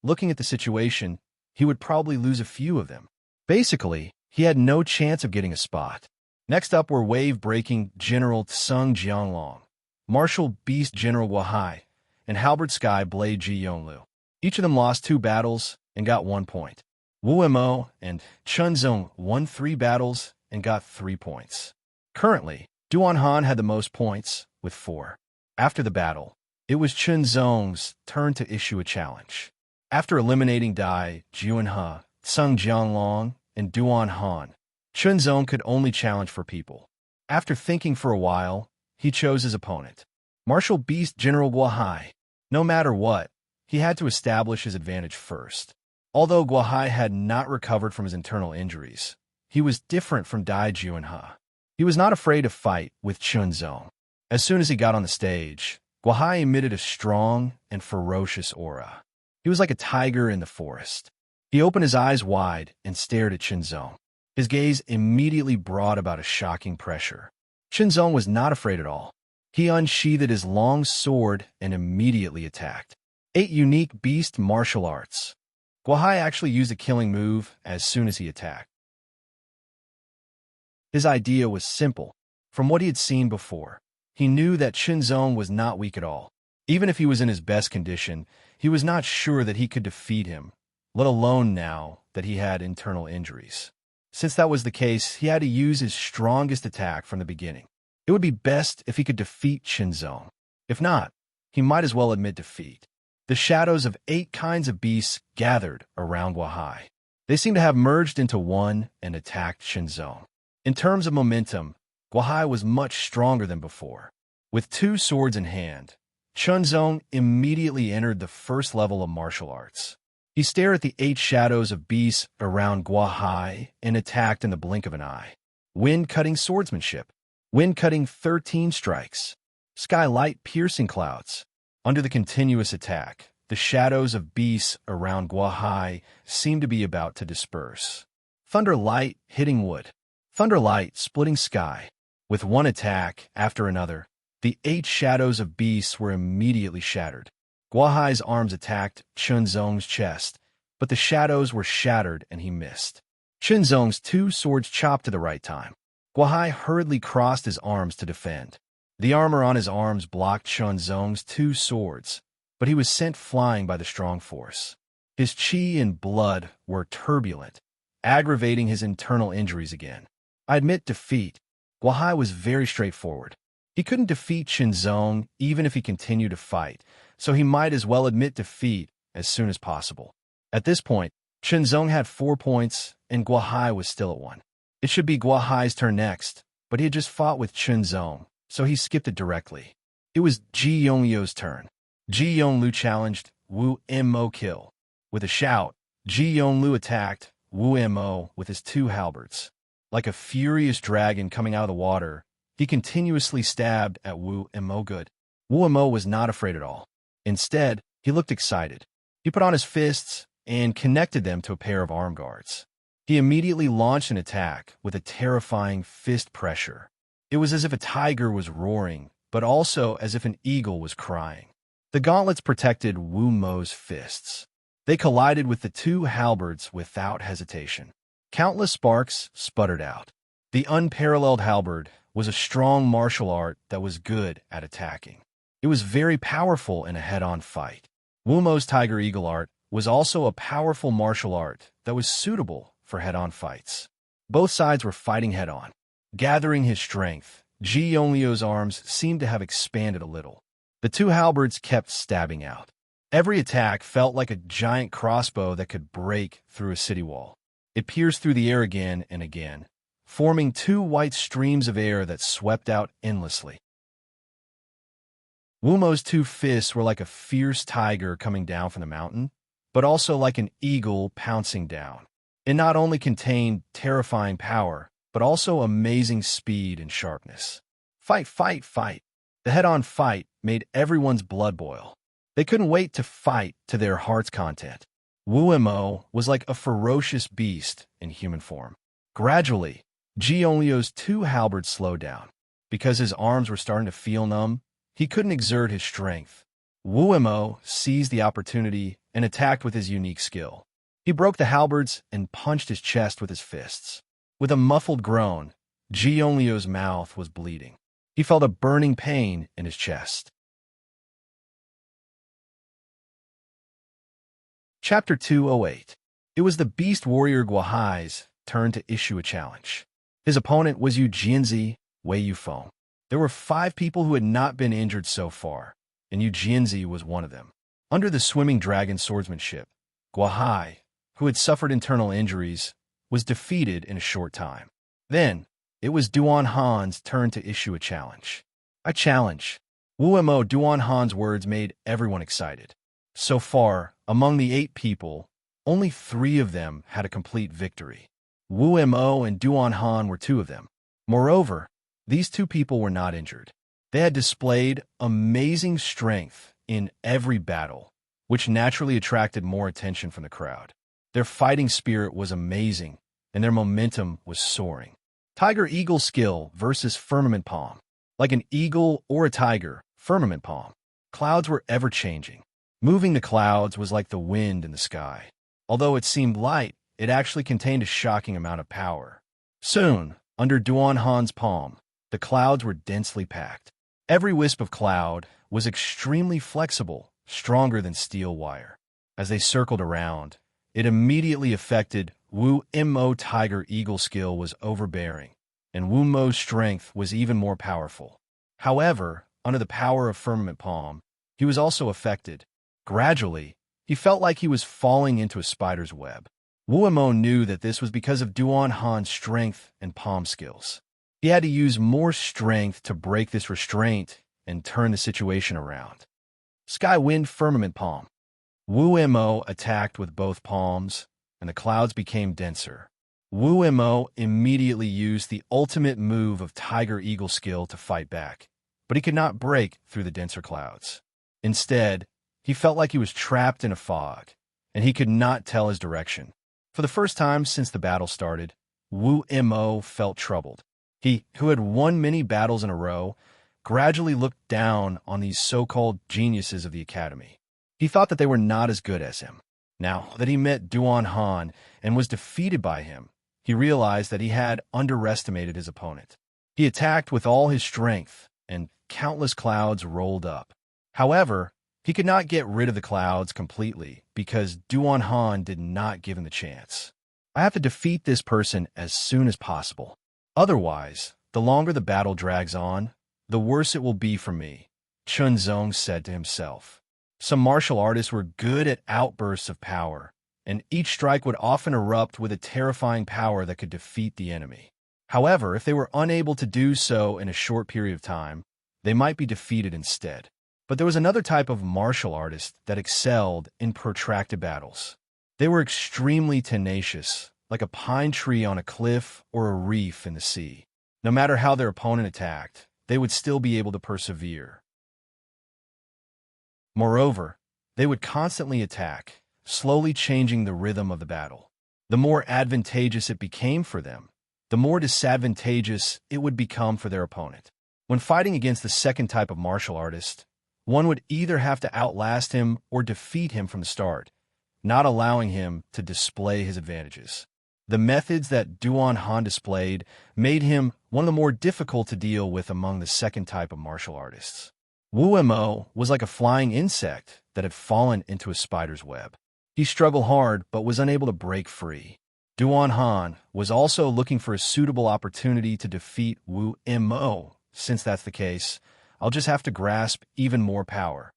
looking at the situation, he would probably lose a few of them. Basically, he had no chance of getting a spot. Next up were Wave-Breaking General Tsung Jianglong, Martial Beast General Guahai, and Halberd Sky Blade Ji Yonglu. Each of them lost 2 battles and got 1 point. Wu Mo and Chunzong won 3 battles and got 3 points. Currently, Duan Han had the most points, with 4. After the battle, it was Chunzong's turn to issue a challenge. After eliminating Dai Juanha, Tsung Jianglong, and Duan Han, Chunzong could only challenge for people. After thinking for a while, he chose his opponent, Martial Beast General Guahai. No matter what, he had to establish his advantage first. Although Guahai had not recovered from his internal injuries, he was different from Dai Juanha. He was not afraid to fight with Chunzong. As soon as he got on the stage, Guahai emitted a strong and ferocious aura. He was like a tiger in the forest. He opened his eyes wide and stared at Chunzong. His gaze immediately brought about a shocking pressure. Chunzong was not afraid at all. He unsheathed his long sword and immediately attacked. 8 unique beast martial arts. Guahai actually used a killing move as soon as he attacked. His idea was simple. From what he had seen before, he knew that Chunzong was not weak at all. Even if he was in his best condition, he was not sure that he could defeat him, let alone now that he had internal injuries. Since that was the case, he had to use his strongest attack from the beginning. It would be best if he could defeat Chunzong. If not, he might as well admit defeat. The shadows of 8 kinds of beasts gathered around Guahai. They seemed to have merged into one and attacked Chunzong. In terms of momentum, Guahai was much stronger than before. With 2 swords in hand, Chunzong immediately entered the first level of martial arts. He stared at the 8 shadows of beasts around Guahai and attacked in the blink of an eye. Wind-cutting swordsmanship. Wind-cutting 13 strikes. Skylight piercing clouds. Under the continuous attack, the shadows of beasts around Guahai seemed to be about to disperse. Thunder light hitting wood. Thunder light splitting sky. With one attack after another, the 8 shadows of beasts were immediately shattered. Guahai's arms attacked Chunzong's chest, but the shadows were shattered and he missed. Chunzong's 2 swords chopped at the right time. Guahai hurriedly crossed his arms to defend. The armor on his arms blocked Chunzong's 2 swords, but he was sent flying by the strong force. His chi and blood were turbulent, aggravating his internal injuries again. I admit defeat. Guahai was very straightforward. He couldn't defeat Chunzong even if he continued to fight, so he might as well admit defeat as soon as possible. At this point, Chunzong had 4 points, and Guahai was still at 1. It should be Guahai's turn next, but he had just fought with Chunzong, so he skipped it directly. It was Ji Yonglu's turn. Ji Yonglu challenged Wu Mo kill. With a shout, Ji Yonglu attacked Wu Mo with his 2 halberds. Like a furious dragon coming out of the water, he continuously stabbed at Wu Mo good. Wu Mo was not afraid at all. Instead, he looked excited. He put on his fists and connected them to a pair of arm guards. He immediately launched an attack with a terrifying fist pressure. It was as if a tiger was roaring, but also as if an eagle was crying. The gauntlets protected Wu Mo's fists. They collided with the 2 halberds without hesitation. Countless sparks sputtered out. The unparalleled halberd was a strong martial art that was good at attacking. It was very powerful in a head-on fight. Wu Mo's Tiger Eagle art was also a powerful martial art that was suitable for head-on fights. Both sides were fighting head-on. Gathering his strength, Ji Yonglio's arms seemed to have expanded a little. The two halberds kept stabbing out. Every attack felt like a giant crossbow that could break through a city wall. It pierced through the air again and again, forming two white streams of air that swept out endlessly. Wu Mo's two fists were like a fierce tiger coming down from the mountain, but also like an eagle pouncing down. It not only contained terrifying power, but also amazing speed and sharpness. Fight, fight, fight. The head-on fight made everyone's blood boil. They couldn't wait to fight to their heart's content. Wu Mo was like a ferocious beast in human form. Gradually, Ji Yonglio's two halberds slowed down. Because his arms were starting to feel numb, he couldn't exert his strength. Wu Mo seized the opportunity and attacked with his unique skill. He broke the halberds and punched his chest with his fists. With a muffled groan, Ji Yonglio's mouth was bleeding. He felt a burning pain in his chest. Chapter 208. It was the beast warrior Guohai's turn to issue a challenge. His opponent was Yu Jianzi, Wei Yufeng. There were 5 people who had not been injured so far, and Yu Jianzi was one of them. Under the swimming dragon swordsmanship, Guohai, who had suffered internal injuries, was defeated in a short time. Then, it was Duan Han's turn to issue a challenge. A challenge. Wu Mo Duan Han's words made everyone excited. So far, among the 8 people, only 3 of them had a complete victory. Wu Mo and Duan Han were 2 of them. Moreover, these 2 people were not injured. They had displayed amazing strength in every battle, which naturally attracted more attention from the crowd. Their fighting spirit was amazing, and their momentum was soaring. Tiger Eagle skill versus firmament palm. Like an eagle or a tiger, firmament palm. Clouds were ever-changing. Moving the clouds was like the wind in the sky. Although it seemed light, it actually contained a shocking amount of power. Soon, under Duan Han's palm, the clouds were densely packed. Every wisp of cloud was extremely flexible, stronger than steel wire. As they circled around, it immediately affected Wu Mo. Tiger Eagle skill was overbearing, and Wu Mo's strength was even more powerful. However, under the power of firmament palm, he was also affected. Gradually, he felt like he was falling into a spider's web. Wu Mo knew that this was because of Duan Han's strength and palm skills. He had to use more strength to break this restraint and turn the situation around. Sky Wind Firmament Palm. Wu Mo attacked with both palms, and the clouds became denser. Wu Mo immediately used the ultimate move of Tiger Eagle skill to fight back, but he could not break through the denser clouds. Instead, he felt like he was trapped in a fog, and he could not tell his direction. For the first time since the battle started, Wu Mo felt troubled. He, who had won many battles in a row, gradually looked down on these so-called geniuses of the academy. He thought that they were not as good as him. Now that he met Duan Han and was defeated by him, he realized that he had underestimated his opponent. He attacked with all his strength, and countless clouds rolled up. However, he could not get rid of the clouds completely because Duan Han did not give him the chance. I have to defeat this person as soon as possible. Otherwise, the longer the battle drags on, the worse it will be for me, Chun Zong said to himself. Some martial artists were good at outbursts of power, and each strike would often erupt with a terrifying power that could defeat the enemy. However, if they were unable to do so in a short period of time, they might be defeated instead. But there was another type of martial artist that excelled in protracted battles. They were extremely tenacious, like a pine tree on a cliff or a reef in the sea. No matter how their opponent attacked, they would still be able to persevere. Moreover, they would constantly attack, slowly changing the rhythm of the battle. The more advantageous it became for them, the more disadvantageous it would become for their opponent. When fighting against the second type of martial artist, one would either have to outlast him or defeat him from the start, not allowing him to display his advantages. The methods that Duan Han displayed made him one of the more difficult to deal with among the second type of martial artists. Wu Mo was like a flying insect that had fallen into a spider's web. He struggled hard but was unable to break free. Duan Han was also looking for a suitable opportunity to defeat Wu Mo. Since that's the case, I'll just have to grasp even more power.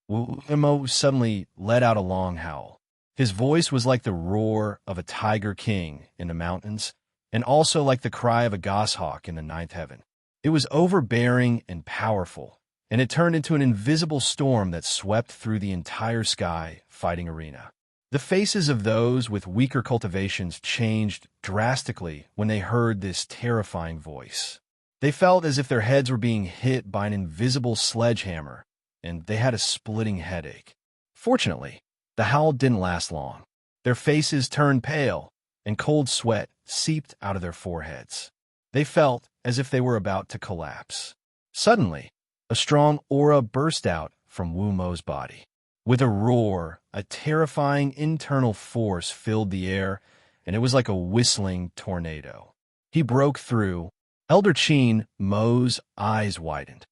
Wu Mo suddenly let out a long howl. His voice was like the roar of a tiger king in the mountains, and also like the cry of a goshawk in the ninth heaven. It was overbearing and powerful, and it turned into an invisible storm that swept through the entire sky fighting arena. The faces of those with weaker cultivations changed drastically when they heard this terrifying voice. They felt as if their heads were being hit by an invisible sledgehammer, and they had a splitting headache. Fortunately, the howl didn't last long. Their faces turned pale, and cold sweat seeped out of their foreheads. They felt as if they were about to collapse. Suddenly, a strong aura burst out from Wu Mo's body. With a roar, a terrifying internal force filled the air, and it was like a whistling tornado. He broke through. Elder Qin Mo's eyes widened.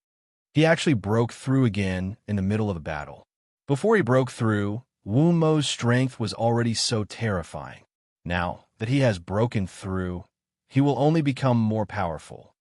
He actually broke through again in the middle of a battle. Before he broke through, Wu Mo's strength was already so terrifying. Now that he has broken through, he will only become more powerful.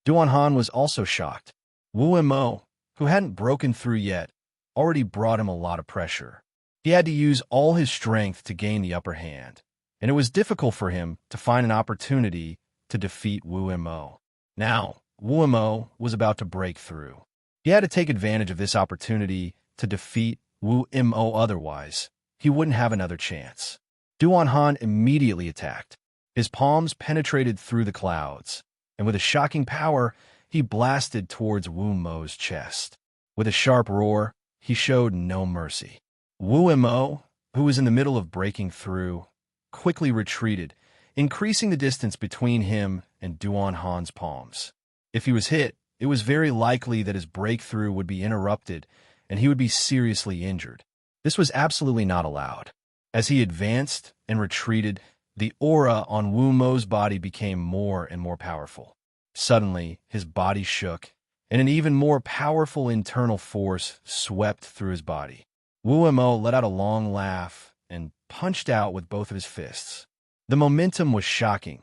Duan Han was also shocked. Wu Mo, who hadn't broken through yet, already brought him a lot of pressure. He had to use all his strength to gain the upper hand, and it was difficult for him to find an opportunity to defeat Wu Mo. Now, Wu Mo was about to break through. He had to take advantage of this opportunity to defeat Wu Mo, otherwise he wouldn't have another chance. Duan Han immediately attacked. His palms penetrated through the clouds, and with a shocking power, he blasted towards Wu Mo's chest. With a sharp roar, he showed no mercy. Wu Mo, who was in the middle of breaking through, quickly retreated, increasing the distance between him and Duan Han's palms. If he was hit, it was very likely that his breakthrough would be interrupted and he would be seriously injured. This was absolutely not allowed. As he advanced and retreated, the aura on Wu Mo's body became more and more powerful. Suddenly, his body shook, and an even more powerful internal force swept through his body. Wu Mo let out a long laugh and punched out with both of his fists. The momentum was shocking,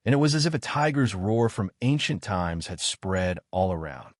and it was as if a tiger's roar from ancient times had spread all around.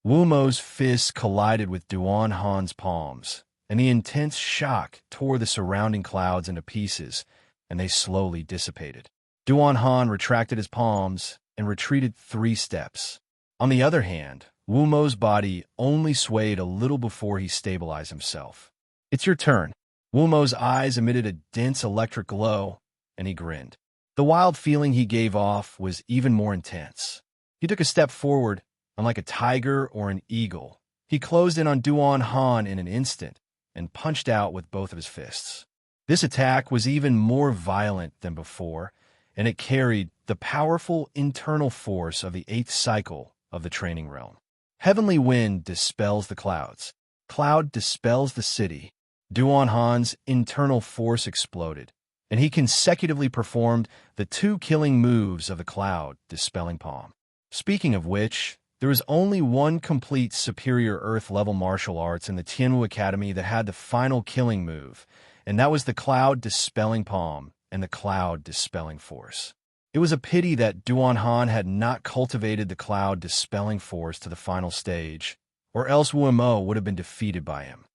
Wu Mo's fists collided with Duan Han's palms, and the intense shock tore the surrounding clouds into pieces, and they slowly dissipated. Duan Han retracted his palms and retreated 3 steps. On the other hand, Wu Mo's body only swayed a little before he stabilized himself. "It's your turn." Wu Mo's eyes emitted a dense electric glow, and he grinned. The wild feeling he gave off was even more intense. He took a step forward, and like a tiger or an eagle, he closed in on Duan Han in an instant and punched out with both of his fists. This attack was even more violent than before, and it carried the powerful internal force of the 8th cycle of the training realm. Heavenly wind dispels the clouds. Cloud dispels the city. Duan Han's internal force exploded, and he consecutively performed the 2 killing moves of the cloud dispelling palm. Speaking of which, there was only one complete superior Earth-level martial arts in the Tianwu Academy that had the final killing move, and that was the cloud dispelling palm and the cloud dispelling force. It was a pity that Duan Han had not cultivated the cloud dispelling force to the final stage, or else Wu Mo would have been defeated by him.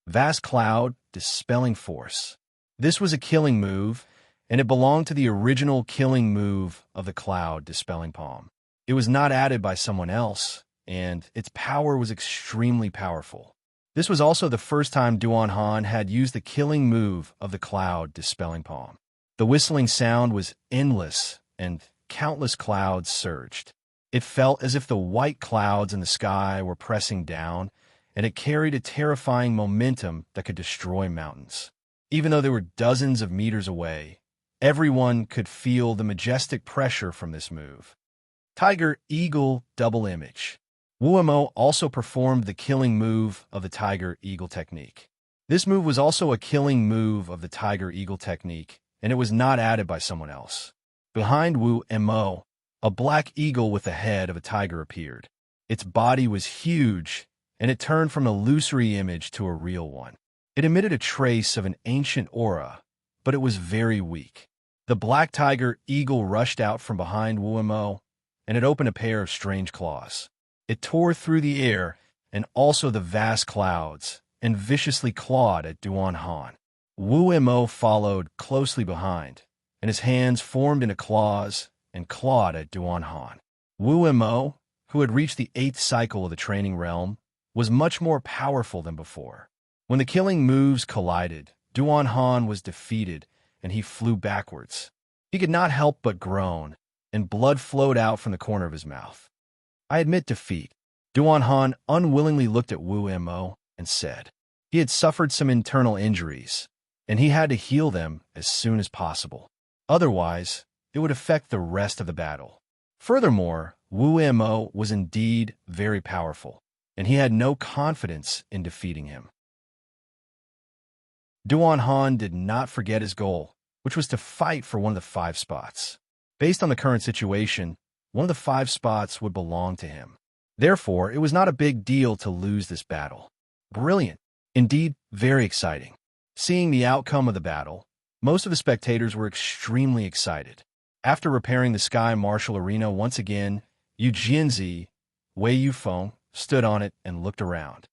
Vast cloud dispelling force. This was a killing move, and it belonged to the original killing move of the cloud dispelling palm. It was not added by someone else, and its power was extremely powerful. This was also the first time Duan Han had used the killing move of the cloud dispelling palm. The whistling sound was endless, and countless clouds surged. It felt as if the white clouds in the sky were pressing down, and it carried a terrifying momentum that could destroy mountains. Even though they were dozens of meters away, everyone could feel the majestic pressure from this move. Tiger Eagle Double Image. Wu Mo also performed the killing move of the Tiger Eagle technique. This move was also a killing move of the Tiger Eagle technique, and it was not added by someone else. Behind Wu Mo, a black eagle with the head of a tiger appeared. Its body was huge, and it turned from an illusory image to a real one. It emitted a trace of an ancient aura, but it was very weak. The black tiger eagle rushed out from behind Wuemo, and it opened a pair of strange claws. It tore through the air and also the vast clouds, and viciously clawed at Duan Han. Wuemo followed closely behind, and his hands formed into claws and clawed at Duan Han. Wuemo, who had reached the 8th cycle of the training realm, was much more powerful than before. When the killing moves collided, Duan Han was defeated, and he flew backwards. He could not help but groan, and blood flowed out from the corner of his mouth. "I admit defeat." Duan Han unwillingly looked at Wuemo and said. He had suffered some internal injuries, and he had to heal them as soon as possible. Otherwise, it would affect the rest of the battle. Furthermore, Wuemo was indeed very powerful, and he had no confidence in defeating him. Duan Han did not forget his goal, which was to fight for one of the 5 spots. Based on the current situation, one of the 5 spots would belong to him. Therefore, it was not a big deal to lose this battle. Brilliant. Indeed, very exciting. Seeing the outcome of the battle, most of the spectators were extremely excited. After repairing the sky martial arena once again, Yu Jianzi, Wei Yufeng, stood on it and looked around.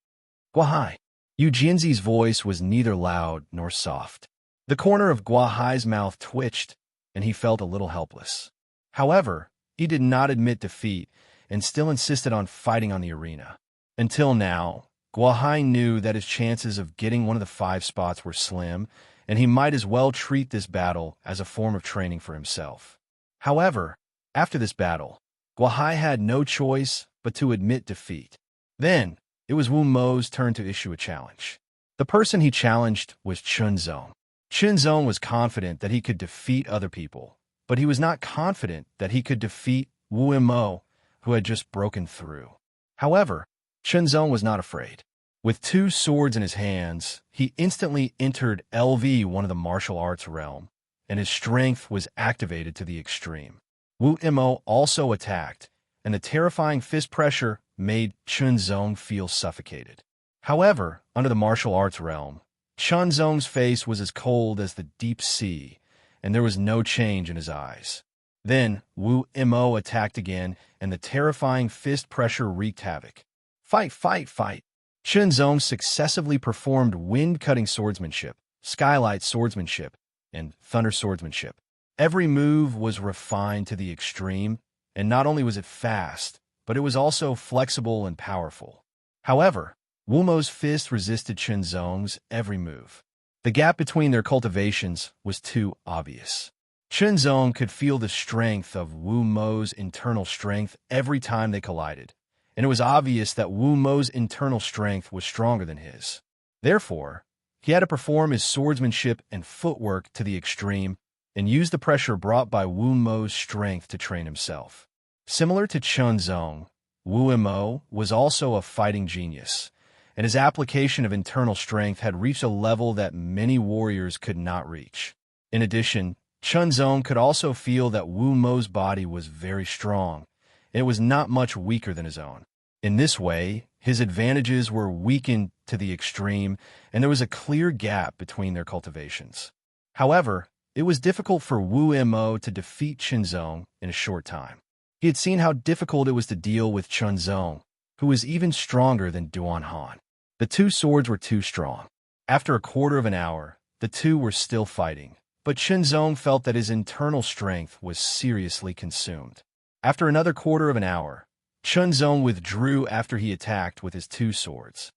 Guahai. Yu Jianzi's voice was neither loud nor soft. The corner of Guahai's mouth twitched, and he felt a little helpless. However, he did not admit defeat and still insisted on fighting on the arena. Until now, Guahai knew that his chances of getting one of the 5 spots were slim, and he might as well treat this battle as a form of training for himself. However, after this battle, Guahai had no choice but to admit defeat. Then, it was Wu Mo's turn to issue a challenge. The person he challenged was Chunzong. Chunzong was confident that he could defeat other people, but he was not confident that he could defeat Wu Mo, who had just broken through. However, Chunzong was not afraid. With 2 swords in his hands, he instantly entered LV1 of the martial arts realm, and his strength was activated to the extreme. Wu Mo also attacked, and the terrifying fist pressure made Chunzong feel suffocated. However, under the martial arts realm, Chunzong's face was as cold as the deep sea, and there was no change in his eyes. Then, Wu Mo attacked again, and the terrifying fist pressure wreaked havoc. Fight, fight, fight! Chunzong successively performed wind-cutting swordsmanship, skylight swordsmanship, and thunder swordsmanship. Every move was refined to the extreme, and not only was it fast, but it was also flexible and powerful. However, Wu Mo's fist resisted Chunzong's every move. The gap between their cultivations was too obvious. Chunzong could feel the strength of Wu Mo's internal strength every time they collided, and it was obvious that Wu Mo's internal strength was stronger than his. Therefore, he had to perform his swordsmanship and footwork to the extreme and use the pressure brought by Wu Mo's strength to train himself. Similar to Chunzong, Wu Mo was also a fighting genius, and his application of internal strength had reached a level that many warriors could not reach. In addition, Chunzong could also feel that Wu Mo's body was very strong, and it was not much weaker than his own. In this way, his advantages were weakened to the extreme, and there was a clear gap between their cultivations. However, it was difficult for Wu Mo to defeat Chunzong in a short time. He had seen how difficult it was to deal with Chunzong, who was even stronger than Duan Han. The 2 swords were too strong. After a quarter of an hour, the 2 were still fighting, but Chunzong felt that his internal strength was seriously consumed. After another quarter of an hour, Chunzong withdrew after he attacked with his 2 swords.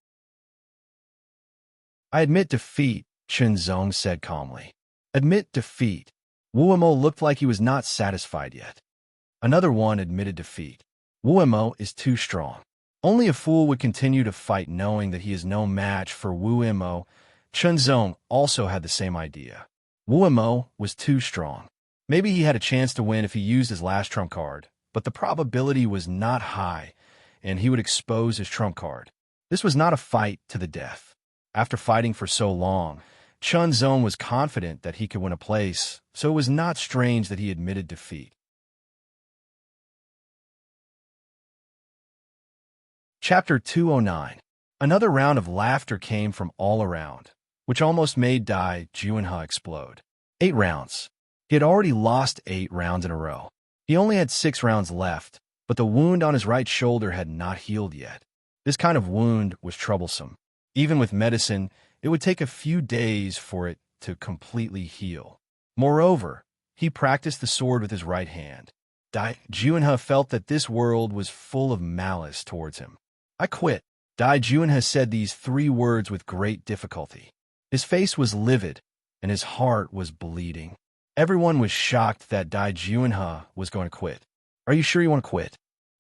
"I admit defeat," Chunzong said calmly. "Admit defeat." Wu Mo looked like he was not satisfied yet. Another one admitted defeat. Wu Mo is too strong. Only a fool would continue to fight knowing that he is no match for Wu Mo. Chunzong also had the same idea. Wu Mo was too strong. Maybe he had a chance to win if he used his last trump card, but the probability was not high, and he would expose his trump card. This was not a fight to the death. After fighting for so long, Chunzong was confident that he could win a place, so it was not strange that he admitted defeat. Chapter 209. Another round of laughter came from all around, which almost made Dai Juanha explode. 8 rounds. He had already lost 8 rounds in a row. He only had 6 rounds left, but the wound on his right shoulder had not healed yet. This kind of wound was troublesome. Even with medicine, it would take a few days for it to completely heal. Moreover, he practiced the sword with his right hand. Dai Juanha felt that this world was full of malice towards him. I quit. Dai Juanha said these 3 words with great difficulty. His face was livid, and his heart was bleeding. Everyone was shocked that Dai Juanha was going to quit. Are you sure you want to quit?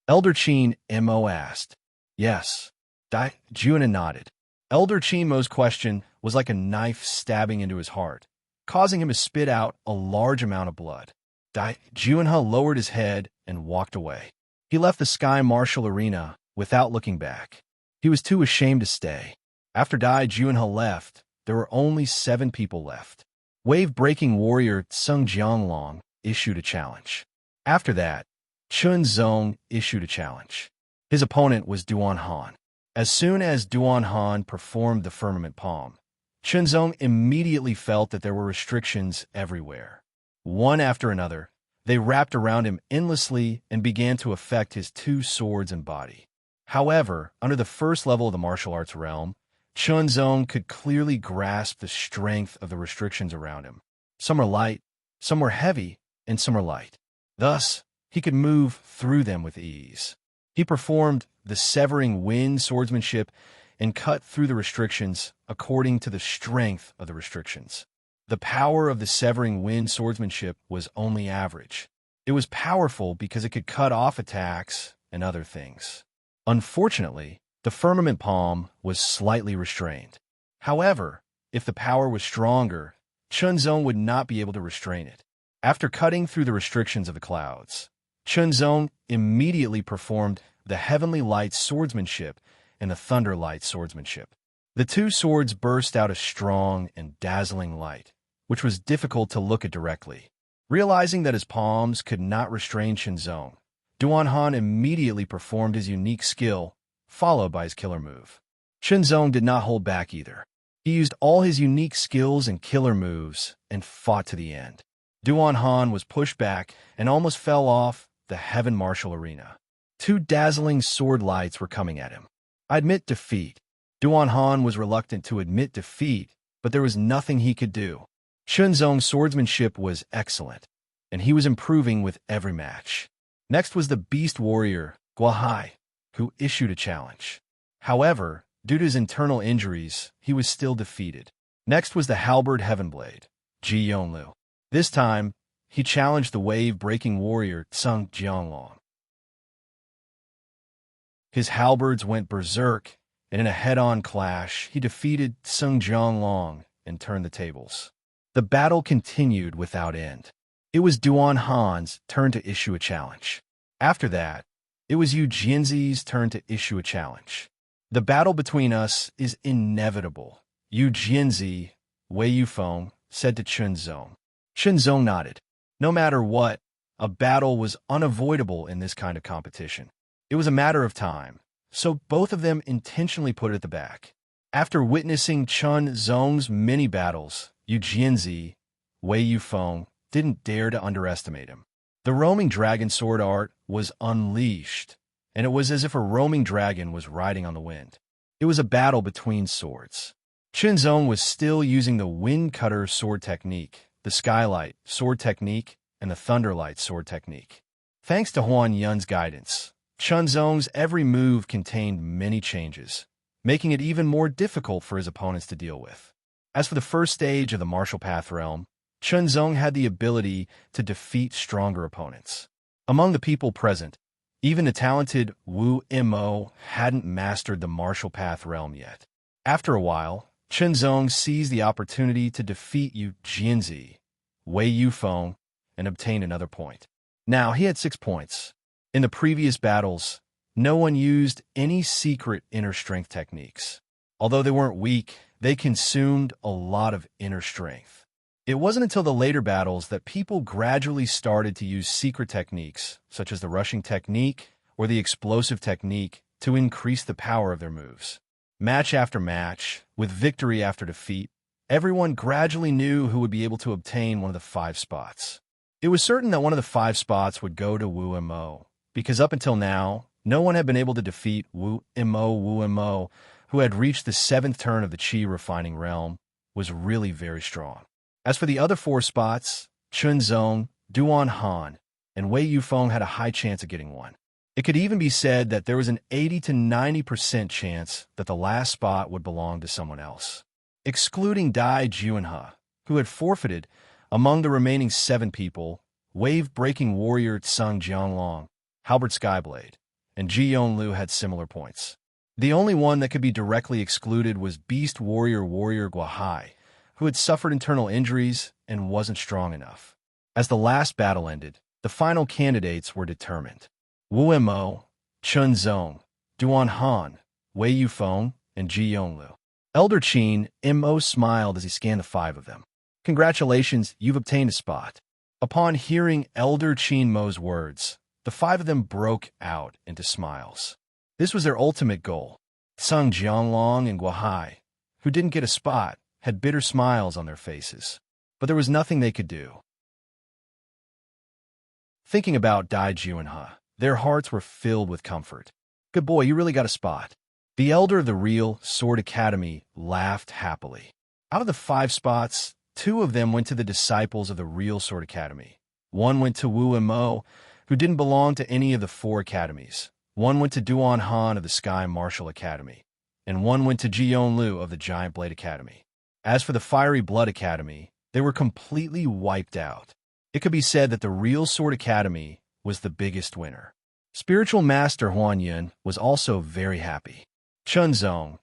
Elder Qin Mo asked. Yes. Dai Juanha nodded. Elder Qin Mo's question was like a knife stabbing into his heart, causing him to spit out a large amount of blood. Dai Juanha lowered his head and walked away. He left the Sky Martial Arena without looking back. He was too ashamed to stay. After Dai Juanha left, there were only 7 people left. Wave-breaking warrior Tseng Jianglong issued a challenge. After that, Chun Zong issued a challenge. His opponent was Duan Han. As soon as Duan Han performed the firmament palm, Chun Zong immediately felt that there were restrictions everywhere. One after another, they wrapped around him endlessly and began to affect his 2 swords and body. However, under the first level of the martial arts realm, Chun Zong could clearly grasp the strength of the restrictions around him. Some were light, some were heavy, and some were light. Thus, he could move through them with ease. He performed the severing wind swordsmanship and cut through the restrictions according to the strength of the restrictions. The power of the severing wind swordsmanship was only average. It was powerful because it could cut off attacks and other things. Unfortunately, the firmament palm was slightly restrained. However, if the power was stronger, Chun Zong would not be able to restrain it. After cutting through the restrictions of the clouds, Chun Zong immediately performed the heavenly light swordsmanship and the thunder light swordsmanship. The 2 swords burst out a strong and dazzling light, which was difficult to look at directly. Realizing that his palms could not restrain Chun Zong, Duan Han immediately performed his unique skill, followed by his killer move. Chun Zong did not hold back either. He used all his unique skills and killer moves and fought to the end. Duan Han was pushed back and almost fell off the Heaven Martial Arena. 2 dazzling sword lights were coming at him. I admit defeat. Duan Han was reluctant to admit defeat, but there was nothing he could do. Chun Zong's swordsmanship was excellent, and he was improving with every match. Next was the beast warrior, Guahai, who issued a challenge. However, due to his internal injuries, he was still defeated. Next was the halberd heavenblade, Ji Yonlu. This time, he challenged the wave-breaking warrior Tseng Jianglong. His halberds went berserk, and in a head-on clash, he defeated Tseng Jianglong and turned the tables. The battle continued without end. It was Duan Han's turn to issue a challenge. After that, it was Yu Jianzi's turn to issue a challenge. The battle between us is inevitable, Yu Jianzi, Wei Yufeng, said to Chun Zong. Chun Zong nodded. No matter what, a battle was unavoidable in this kind of competition. It was a matter of time, so both of them intentionally put it at the back. After witnessing Chun Zong's many battles, Yu Jianzi, Wei Yufeng, didn't dare to underestimate him. The roaming dragon sword art was unleashed, and it was as if a roaming dragon was riding on the wind. It was a battle between swords. Chun Zong was still using the wind cutter sword technique, the skylight sword technique, and the thunderlight sword technique. Thanks to Huan Yun's guidance, Chun Zong's every move contained many changes, making it even more difficult for his opponents to deal with. As for the first stage of the martial path realm, Chun Zong had the ability to defeat stronger opponents. Among the people present, even the talented Wu Mo hadn't mastered the martial path realm yet. After a while, Chun Zong seized the opportunity to defeat Yu Jianzi, Wei Yufeng, and obtain another point. Now, he had 6 points. In the previous battles, no one used any secret inner strength techniques. Although they weren't weak, they consumed a lot of inner strength. It wasn't until the later battles that people gradually started to use secret techniques, such as the rushing technique or the explosive technique, to increase the power of their moves. Match after match, with victory after defeat, everyone gradually knew who would be able to obtain one of the 5 spots. It was certain that one of the 5 spots would go to Wu Mo, because up until now, no one had been able to defeat Wu Mo, who had reached the 7th turn of the Qi refining realm, was really very strong. As for the other 4 spots, Chunzong, Duan Han, and Wei Yufeng had a high chance of getting one. It could even be said that there was an 80 to 90% chance that the last spot would belong to someone else. Excluding Dai Juanhe, who had forfeited, among the remaining 7 people, wave-breaking warrior Tsung Jianglong, Halbert Skyblade, and Ji Yonlu had similar points. The only one that could be directly excluded was Beast Warrior Guahai, who had suffered internal injuries and wasn't strong enough. As the last battle ended, the final candidates were determined. Wu Mo, Chunzong, Duan Han, Wei Yufeng, and Ji Yonlu. Elder Qin Mo smiled as he scanned the 5 of them. Congratulations, you've obtained a spot. Upon hearing Elder Qin Mo's words, the 5 of them broke out into smiles. This was their ultimate goal. Tsung Jianglong and Guahai, who didn't get a spot, had bitter smiles on their faces. But there was nothing they could do. Thinking about Dai Juanhe, their hearts were filled with comfort. Good boy, you really got a spot. The elder of the Real Sword Academy laughed happily. Out of the 5 spots, 2 of them went to the disciples of the Real Sword Academy. 1 went to Wu Mo, who didn't belong to any of the 4 academies. 1 went to Duan Han of the Sky Martial Academy. And 1 went to Ji Yonlu of the Giant Blade Academy. As for the Fiery Blood Academy, they were completely wiped out. It could be said that the Real Sword Academy was the biggest winner. Spiritual Master Huan Yun was also very happy. Chunzong,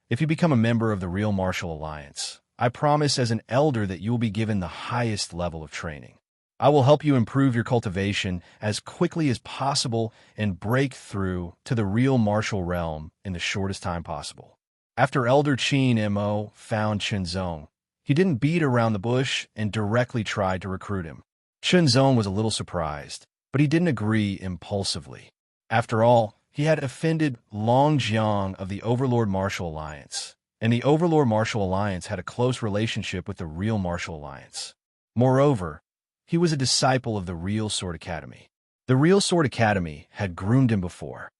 if you become a member of the Real Martial Alliance, I promise as an elder that you will be given the highest level of training. I will help you improve your cultivation as quickly as possible and break through to the real martial realm in the shortest time possible. After Elder Qin Mo found Chunzong, he didn't beat around the bush and directly tried to recruit him. Chunzong was a little surprised, but he didn't agree impulsively. After all, he had offended Long Jiang of the Overlord Martial Alliance, and the Overlord Martial Alliance had a close relationship with the Real Martial Alliance. Moreover, he was a disciple of the Real Sword Academy. The Real Sword Academy had groomed him before.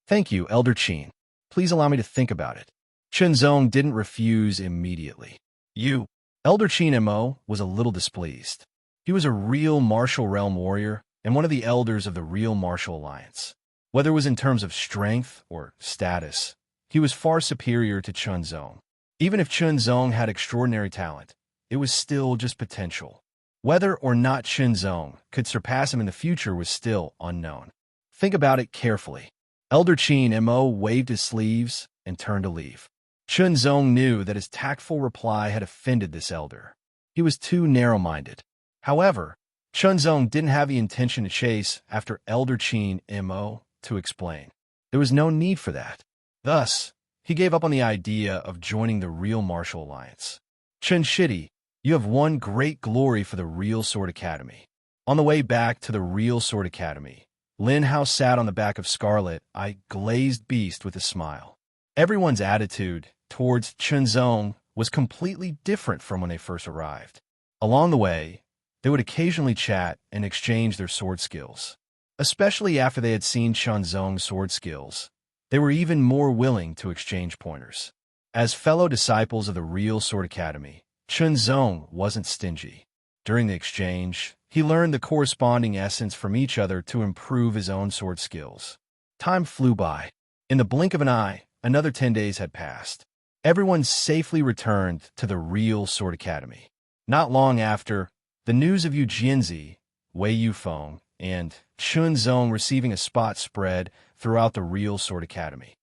Thank you, Elder Qin. Please allow me to think about it. Chunzong didn't refuse immediately. You. Elder Qin Mo was a little displeased. He was a real martial realm warrior and one of the elders of the Real Martial Alliance. Whether it was in terms of strength or status, he was far superior to Chunzong. Even if Chunzong had extraordinary talent, it was still just potential. Whether or not Chunzong could surpass him in the future was still unknown. Think about it carefully. Elder Qin Mo waved his sleeves and turned to leave. Chunzong knew that his tactful reply had offended this elder. He was too narrow-minded. However, Chunzong didn't have the intention to chase after Elder Qin Mo to explain. There was no need for that. Thus, he gave up on the idea of joining the Real Martial Alliance. Chen Shidi, you have won great glory for the Real Sword Academy. On the way back to the Real Sword Academy, Lin Hao sat on the back of Scarlet, a glazed beast with a smile. Everyone's attitude towards Chunzong was completely different from when they first arrived. Along the way, they would occasionally chat and exchange their sword skills. Especially after they had seen Chunzong's sword skills, they were even more willing to exchange pointers. As fellow disciples of the Real Sword Academy, Chunzong wasn't stingy. During the exchange, he learned the corresponding essence from each other to improve his own sword skills. Time flew by. In the blink of an eye, another 10 days had passed. Everyone safely returned to the Real Sword Academy. Not long after, the news of Yu Jianzi, Wei Yufeng, and Chunzong receiving a spot spread throughout the Real Sword Academy.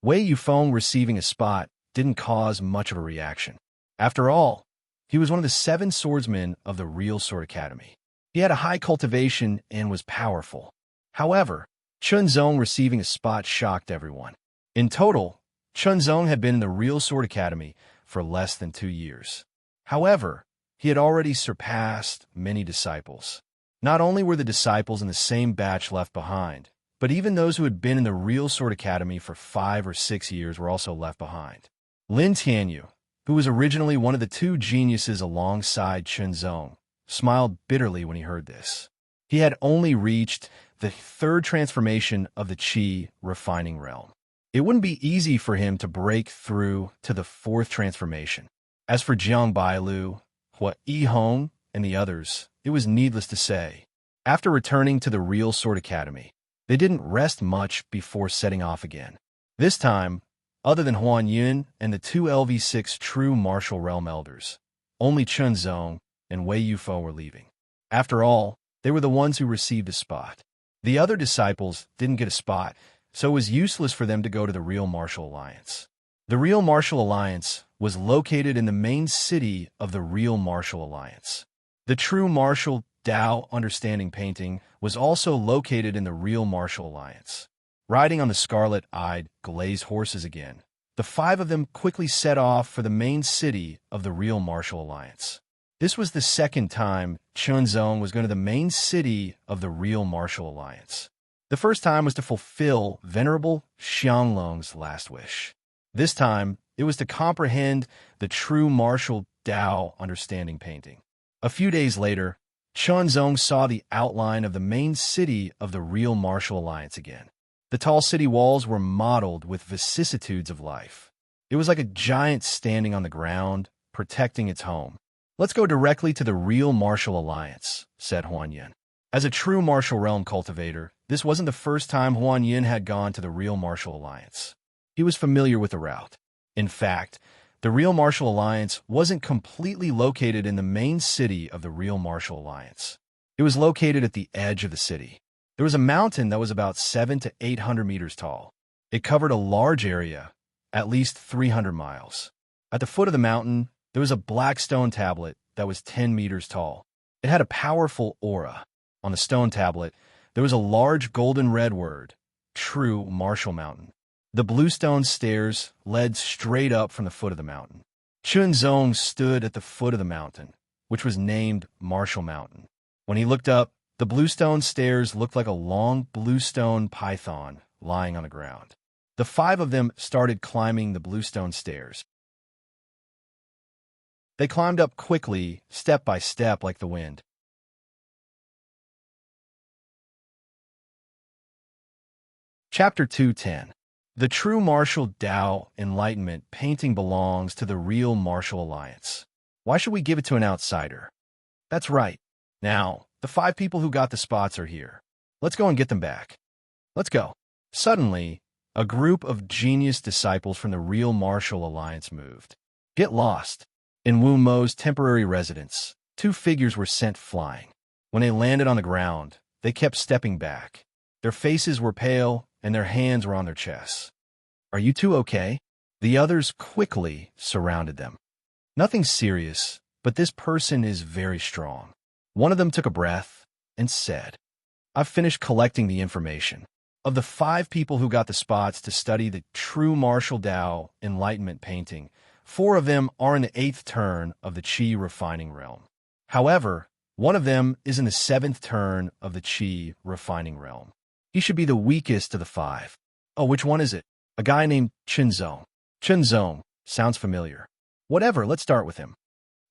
Wei Yufeng receiving a spot didn't cause much of a reaction. After all, he was one of the 7 swordsmen of the Real Sword Academy. He had a high cultivation and was powerful. However, Chunzong receiving a spot shocked everyone. In total, Chunzong had been in the Real Sword Academy for less than 2 years. However, he had already surpassed many disciples. Not only were the disciples in the same batch left behind, But even those who had been in the real Sword Academy for 5 or 6 years were also left behind. Lin Tianyu, who was originally one of the two geniuses alongside Chunzong, smiled bitterly when he heard this. He had only reached the third transformation of the Qi refining realm. It wouldn't be easy for him to break through to the fourth transformation. As for Jiang Bailu, Hua Yihong, and the others, it was needless to say. After returning to the real Sword Academy, they didn't rest much before setting off again. This time, other than Huan Yun and the two LV6 true martial realm elders, only Chunzong and Wei Yufo were leaving. After all, they were the ones who received a spot. The other disciples didn't get a spot, so it was useless for them to go to the Real Martial Alliance. The Real Martial Alliance was located in the main city of the Real Martial Alliance. The true martial Tao understanding painting was also located in the Real Martial Alliance. Riding on the scarlet-eyed, glazed horses again, the 5 of them quickly set off for the main city of the Real Martial Alliance. This was the second time Chunzong was going to the main city of the Real Martial Alliance. The first time was to fulfill Venerable Xianglong's last wish. This time, it was to comprehend the true martial Tao understanding painting. A few days later, Chunzong saw the outline of the main city of the Real Martial Alliance again. The tall city walls were modeled with vicissitudes of life. It was like a giant standing on the ground, protecting its home. "Let's go directly to the Real Martial Alliance," said Huan Yin. As a true martial realm cultivator, this wasn't the first time Huan Yin had gone to the Real Martial Alliance. He was familiar with the route. In fact, the Real Martial Alliance wasn't completely located in the main city of the Real Martial Alliance. It was located at the edge of the city. There was a mountain that was about 700 to 800 meters tall. It covered a large area, at least 300 miles. At the foot of the mountain, there was a black stone tablet that was 10 meters tall. It had a powerful aura. On the stone tablet, there was a large golden red word, True Martial Mountain. The bluestone stairs led straight up from the foot of the mountain. Chunzong stood at the foot of the mountain, which was named Martial Mountain. When he looked up, the bluestone stairs looked like a long bluestone python lying on the ground. The 5 of them started climbing the bluestone stairs. They climbed up quickly, step by step like the wind. Chapter 210. The true martial Tao enlightenment painting belongs to the Real Martial Alliance. Why should we give it to an outsider? That's right. Now, the 5 people who got the spots are here. Let's go and get them back. Let's go. Suddenly, a group of genius disciples from the Real Martial Alliance moved. Get lost. In Wu Mo's temporary residence, 2 figures were sent flying. When they landed on the ground, they kept stepping back. Their faces were pale, and their hands were on their chests. "Are you 2 okay?" The others quickly surrounded them. "Nothing serious, but this person is very strong." One of them took a breath and said, "I've finished collecting the information. Of the 5 people who got the spots to study the true martial Tao enlightenment painting, 4 of them are in the 8th turn of the Qi refining realm. However, one of them is in the 7th turn of the Qi refining realm. He should be the weakest of the 5. Oh, which one is it? A guy named Chunzong. Chunzong sounds familiar. Whatever, let's start with him."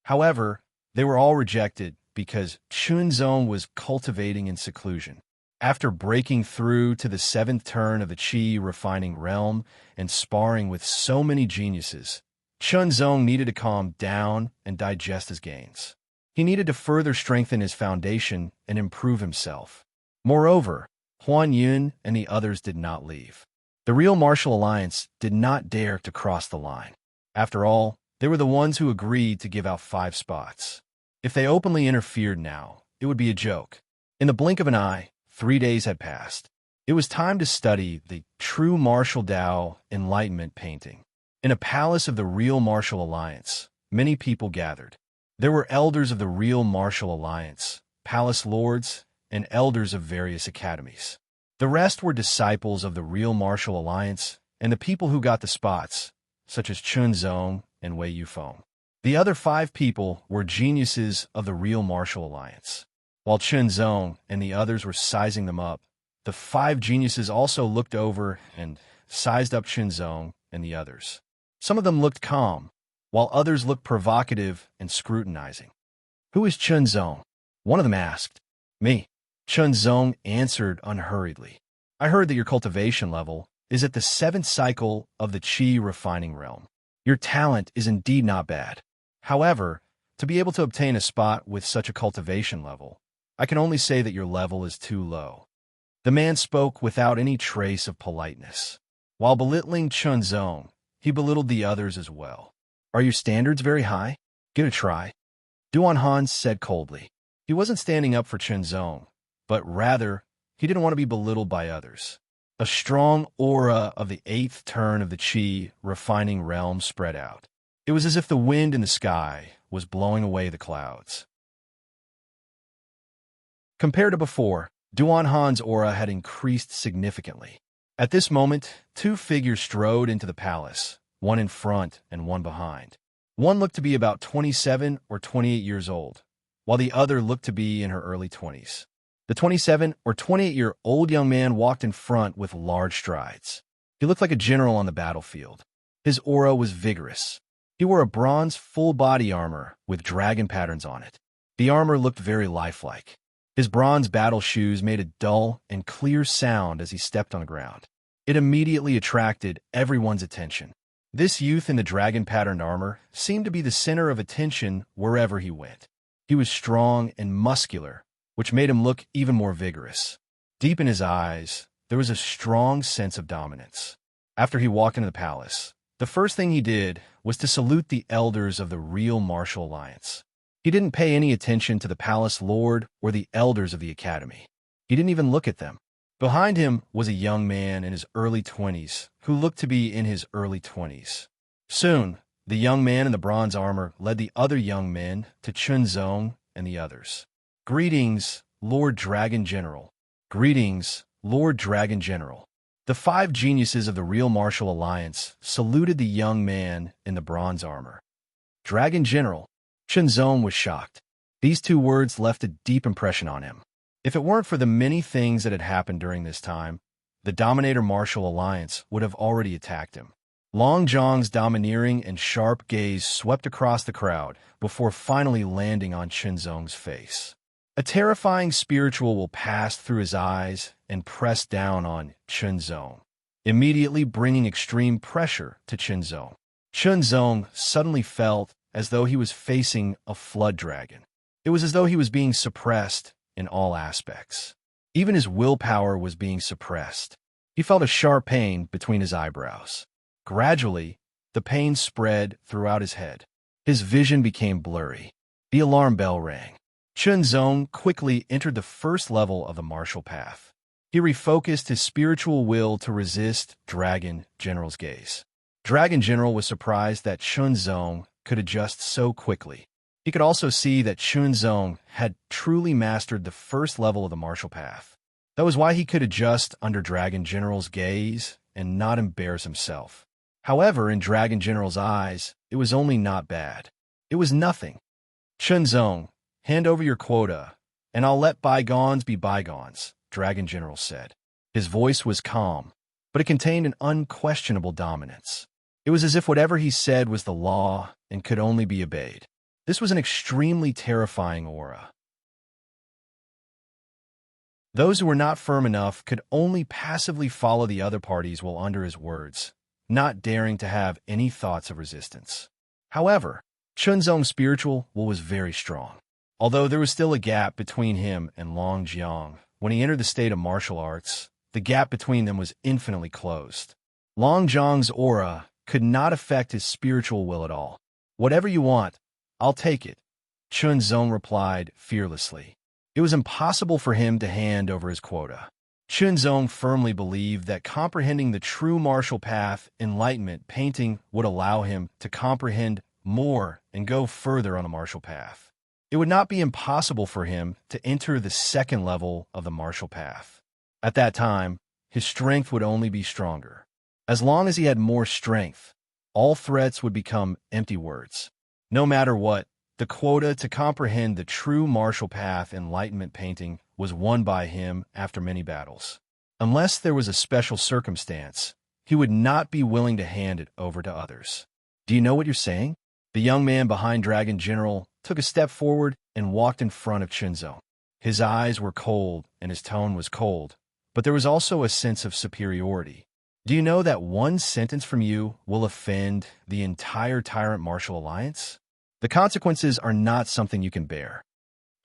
However, they were all rejected because Chunzong was cultivating in seclusion. After breaking through to the 7th turn of the Qi refining realm and sparring with so many geniuses, Chunzong needed to calm down and digest his gains. He needed to further strengthen his foundation and improve himself. Moreover, Huan Yun and the others did not leave. The Real Martial Alliance did not dare to cross the line. After all, they were the ones who agreed to give out 5 spots. If they openly interfered now, it would be a joke. In the blink of an eye, 3 days had passed. It was time to study the true martial Tao enlightenment painting. In a palace of the Real Martial Alliance, many people gathered. There were elders of the Real Martial Alliance, palace lords, and elders of various academies. The rest were disciples of the Real Martial Alliance and the people who got the spots, such as Chunzong and Wei Yufeng. The other 5 people were geniuses of the Real Martial Alliance. While Chunzong and the others were sizing them up, The five geniuses also looked over and sized up Qinzong and the others. Some of them looked calm, while others looked provocative and scrutinizing. "Who is Qinzong?" one of them asked. "Me." Qinzong answered unhurriedly. "I heard that your cultivation level is at the 7th cycle of the qi refining realm. Your talent is indeed not bad. However, to be able to obtain a spot with such a cultivation level, I can only say that your level is too low." The man spoke without any trace of politeness. While belittling Qinzong, he belittled the others as well. "Are your standards very high? Give it a try," Duan Han said coldly. He wasn't standing up for Qinzong, but rather, he didn't want to be belittled by others. A strong aura of the 8th turn of the qi refining realm spread out. It was as if the wind in the sky was blowing away the clouds. Compared to before, Duan Han's aura had increased significantly. At this moment, two figures strode into the palace, one in front and one behind. One looked to be about 27 or 28 years old, while the other looked to be in her early 20s. The 27 or 28-year-old young man walked in front with large strides. He looked like a general on the battlefield. His aura was vigorous. He wore a bronze full-body armor with dragon patterns on it. The armor looked very lifelike. His bronze battle shoes made a dull and clear sound as he stepped on the ground. It immediately attracted everyone's attention. This youth in the dragon-patterned armor seemed to be the center of attention wherever he went. He was strong and muscular, which made him look even more vigorous. Deep in his eyes, there was a strong sense of dominance. After he walked into the palace, the first thing he did was to salute the elders of the real martial alliance. He didn't pay any attention to the palace lord or the elders of the academy. He didn't even look at them. Behind him was a young man in his early 20s who looked to be in his early 20s. Soon, the young man in the bronze armor led the other young men to Qinzong and the others. "Greetings, Lord Dragon General." "Greetings, Lord Dragon General." The five geniuses of the real martial alliance saluted the young man in the bronze armor. "Dragon General." Qinzong was shocked. These two words left a deep impression on him. If it weren't for the many things that had happened during this time, the Dominator Martial Alliance would have already attacked him. Long Zhang's domineering and sharp gaze swept across the crowd before finally landing on Qinzong's face. A terrifying spiritual will pass through his eyes and press down on Qinzong, immediately bringing extreme pressure to Qinzong. Qinzong suddenly felt as though he was facing a flood dragon. It was as though he was being suppressed in all aspects. Even his willpower was being suppressed. He felt a sharp pain between his eyebrows. Gradually, the pain spread throughout his head. His vision became blurry. The alarm bell rang. Qinzong quickly entered the first level of the martial path. He refocused his spiritual will to resist Dragon General's gaze. Dragon General was surprised that Qinzong could adjust so quickly. He could also see that Qinzong had truly mastered the first level of the martial path. That was why he could adjust under Dragon General's gaze and not embarrass himself. However, in Dragon General's eyes, it was only not bad. It was nothing. "Qinzong, hand over your quota, and I'll let bygones be bygones," Dragon General said. His voice was calm, but it contained an unquestionable dominance. It was as if whatever he said was the law and could only be obeyed. This was an extremely terrifying aura. Those who were not firm enough could only passively follow the other parties while under his words, not daring to have any thoughts of resistance. However, Qinzong's spiritual will was very strong. Although there was still a gap between him and Long Jiang, when he entered the state of martial arts, the gap between them was infinitely closed. Long Jiang's aura could not affect his spiritual will at all. "Whatever you want, I'll take it," Qinzong replied fearlessly. It was impossible for him to hand over his quota. Qinzong firmly believed that comprehending the true martial path, enlightenment painting, would allow him to comprehend more and go further on the martial path. It would not be impossible for him to enter the second level of the martial path. At that time, his strength would only be stronger. As long as he had more strength, all threats would become empty words. No matter what, the quota to comprehend the true martial path enlightenment painting was won by him after many battles. Unless there was a special circumstance, he would not be willing to hand it over to others. Do you know what you're saying? The young man behind Dragon General took a step forward and walked in front of Chunzong. His eyes were cold and his tone was cold, but there was also a sense of superiority. Do you know that one sentence from you will offend the entire Tyrant Martial Alliance? The consequences are not something you can bear.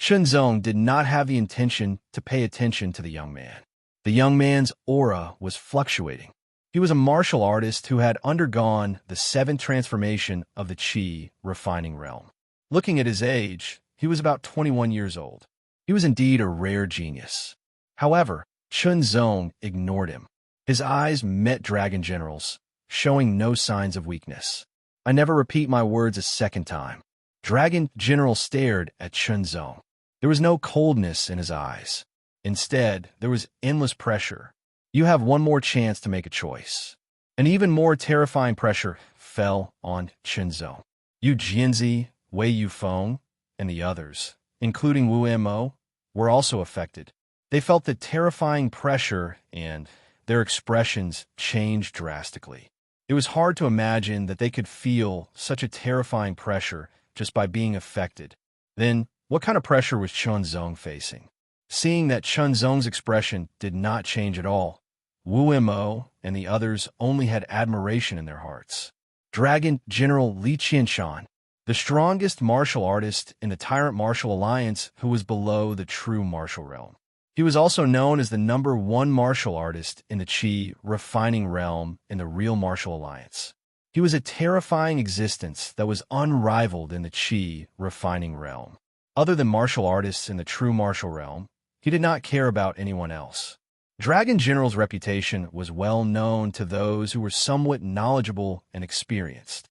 Chunzong did not have the intention to pay attention to the young man. The young man's aura was fluctuating. He was a martial artist who had undergone the 7th transformation of the Qi refining realm. Looking at his age, he was about 21 years old. He was indeed a rare genius. However, Chunzong ignored him. His eyes met Dragon General's, showing no signs of weakness. I never repeat my words a second time. Dragon General stared at Chunzong. There was no coldness in his eyes. Instead, there was endless pressure. You have one more chance to make a choice. An even more terrifying pressure fell on Chunzong. Yu Jianzi, Wei Yufeng, and the others, including Wu Mo, were also affected. They felt the terrifying pressure and their expressions changed drastically. It was hard to imagine that they could feel such a terrifying pressure just by being affected. Then, what kind of pressure was Chunzong facing? Seeing that Chunzong's expression did not change at all, Wu Mo and the others only had admiration in their hearts. Dragon General Li Qianshan, the strongest martial artist in the Tyrant Martial Alliance who was below the true martial realm. He was also known as the #1 martial artist in the Qi refining realm in the real martial alliance. He was a terrifying existence that was unrivaled in the Qi refining realm. Other than martial artists in the true martial realm, he did not care about anyone else. Dragon General's reputation was well known to those who were somewhat knowledgeable and experienced.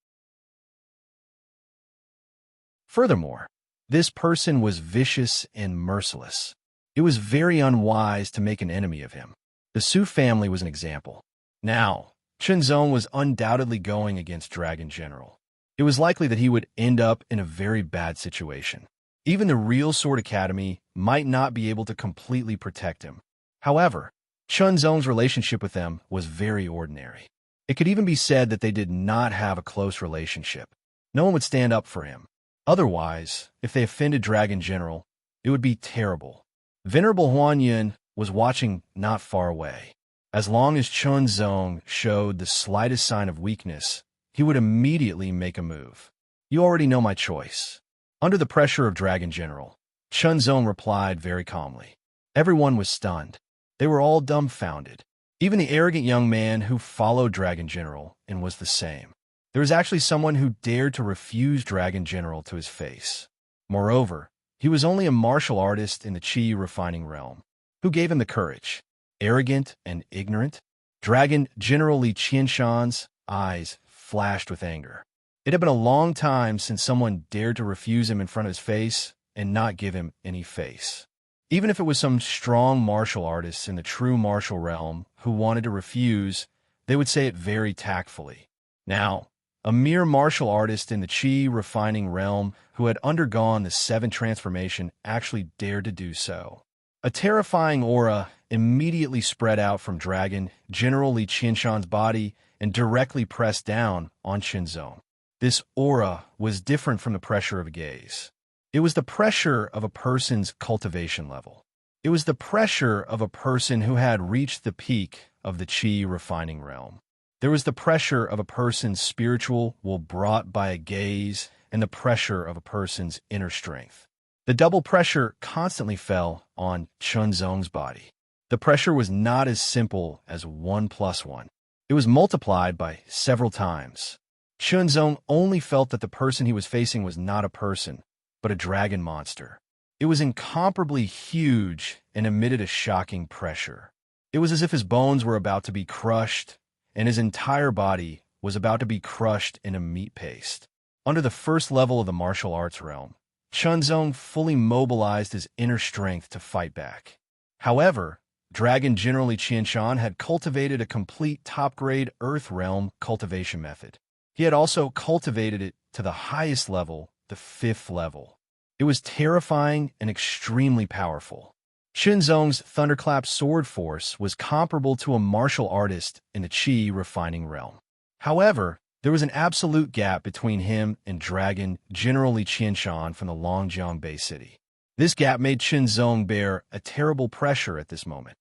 Furthermore, this person was vicious and merciless. It was very unwise to make an enemy of him. The Su family was an example. Now, Chunzong was undoubtedly going against Dragon General. It was likely that he would end up in a very bad situation. Even the real Sword Academy might not be able to completely protect him. However, Chunzong's relationship with them was very ordinary. It could even be said that they did not have a close relationship. No one would stand up for him. Otherwise, if they offended Dragon General, it would be terrible. Venerable Huanyun was watching not far away. As long as Chunzong showed the slightest sign of weakness, he would immediately make a move. You already know my choice. Under the pressure of Dragon General, Chunzong replied very calmly. Everyone was stunned. They were all dumbfounded. Even the arrogant young man who followed Dragon General and was the same. There was actually someone who dared to refuse Dragon General to his face. Moreover, he was only a martial artist in the Qi refining realm. Who gave him the courage? Arrogant and ignorant? Dragon General Li Qianshan's eyes flashed with anger. It had been a long time since someone dared to refuse him in front of his face and not give him any face. Even if it was some strong martial artist in the true martial realm who wanted to refuse, they would say it very tactfully. Now, a mere martial artist in the Qi refining realm who had undergone the 7th transformation actually dared to do so. A terrifying aura immediately spread out from Dragon General Li Qianshan's body and directly pressed down on Chunzong. This aura was different from the pressure of a gaze. It was the pressure of a person's cultivation level. It was the pressure of a person who had reached the peak of the Qi refining realm. There was the pressure of a person's spiritual will brought by a gaze and the pressure of a person's inner strength. The double pressure constantly fell on Chunzong's body. The pressure was not as simple as 1 + 1. It was multiplied by several times. Chunzong only felt that the person he was facing was not a person, but a dragon monster. It was incomparably huge and emitted a shocking pressure. It was as if his bones were about to be crushed, and his entire body was about to be crushed in a meat paste. Under the first level of the martial arts realm, Chunzong fully mobilized his inner strength to fight back. However, Dragon General Li Qianshan had cultivated a complete top-grade Earth realm cultivation method. He had also cultivated it to the highest level, the 5th level. It was terrifying and extremely powerful. Shenzong's thunderclap sword force was comparable to a martial artist in the Qi refining realm. However, there was an absolute gap between him and Dragon General Li Qianshan from the Longjiang Bay City. This gap made Shenzong bear a terrible pressure at this moment.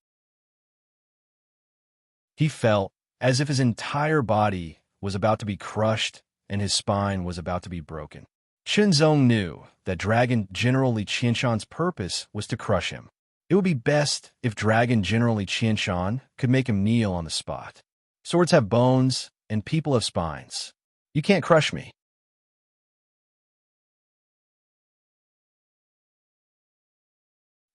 He felt as if his entire body was about to be crushed and his spine was about to be broken. Shenzong knew that Dragon General Li Qianshan's purpose was to crush him. It would be best if Dragon General Li Qianshan could make him kneel on the spot. Swords have bones, and people have spines. You can't crush me.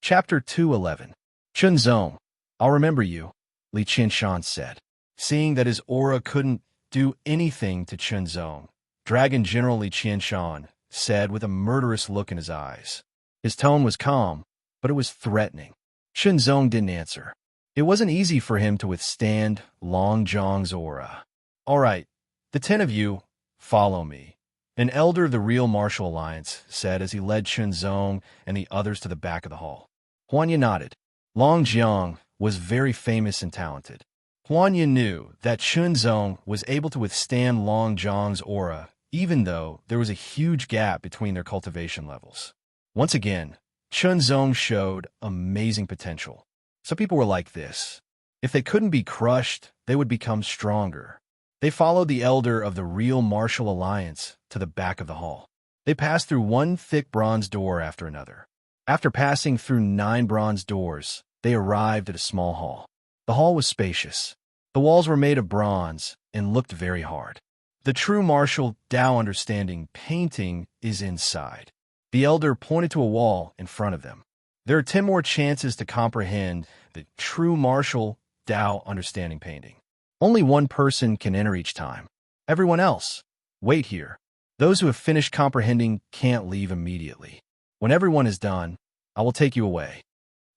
Chapter 211. Shenzong, I'll remember you, Li Qianshan said. Seeing that his aura couldn't do anything to Shenzong, Dragon General Li Qianshan said with a murderous look in his eyes. His tone was calm, but it was threatening. Shenzong didn't answer. It wasn't easy for him to withstand Long Zhang's aura. All right, the 10 of you, follow me, an elder of the Real Martial Alliance said as he led Shenzong and the others to the back of the hall. Huanya nodded. Long Jiang was very famous and talented. Huanya knew that Shenzong was able to withstand Long Zhang's aura, even though there was a huge gap between their cultivation levels. Once again, Shenzong showed amazing potential. Some people were like this. If they couldn't be crushed, they would become stronger. They followed the elder of the Real Martial Alliance to the back of the hall. They passed through one thick bronze door after another. After passing through 9 bronze doors, they arrived at a small hall. The hall was spacious. The walls were made of bronze and looked very hard. The true martial Tao understanding painting is inside. The elder pointed to a wall in front of them. There are 10 more chances to comprehend the true martial Tao understanding painting. Only one person can enter each time. Everyone else, wait here. Those who have finished comprehending can't leave immediately. When everyone is done, I will take you away.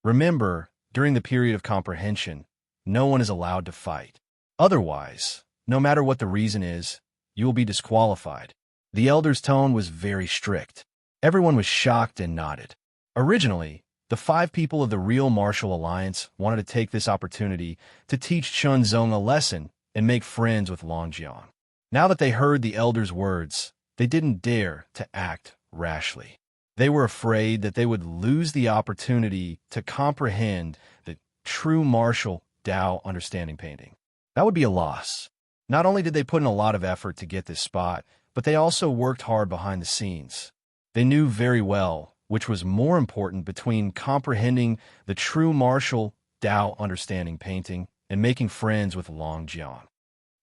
Remember, during the period of comprehension, no one is allowed to fight. Otherwise, no matter what the reason is, you will be disqualified. The elder's tone was very strict. Everyone was shocked and nodded. Originally, the 5 people of the Real Martial Alliance wanted to take this opportunity to teach Shenzong a lesson and make friends with Longjiang. Now that they heard the elder's words, they didn't dare to act rashly. They were afraid that they would lose the opportunity to comprehend the true martial Tao understanding painting. That would be a loss. Not only did they put in a lot of effort to get this spot, but they also worked hard behind the scenes. They knew very well which was more important between comprehending the true martial Tao understanding painting and making friends with Longjiang.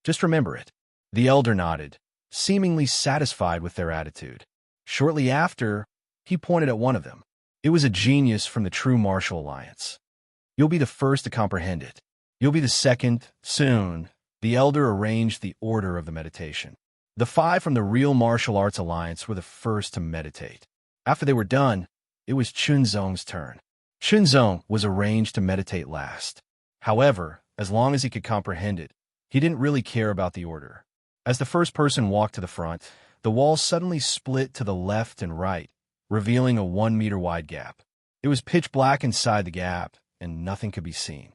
Just remember it. The elder nodded, seemingly satisfied with their attitude. Shortly after, he pointed at one of them. It was a genius from the True Martial Alliance. You'll be the first to comprehend it. You'll be the second, soon. The elder arranged the order of the meditation. The 5 from the Real Martial Arts Alliance were the first to meditate. After they were done, it was Shenzong's turn. Shenzong was arranged to meditate last. However, as long as he could comprehend it, he didn't really care about the order. As the first person walked to the front, the wall suddenly split to the left and right, revealing a 1-meter wide gap. It was pitch black inside the gap, and nothing could be seen.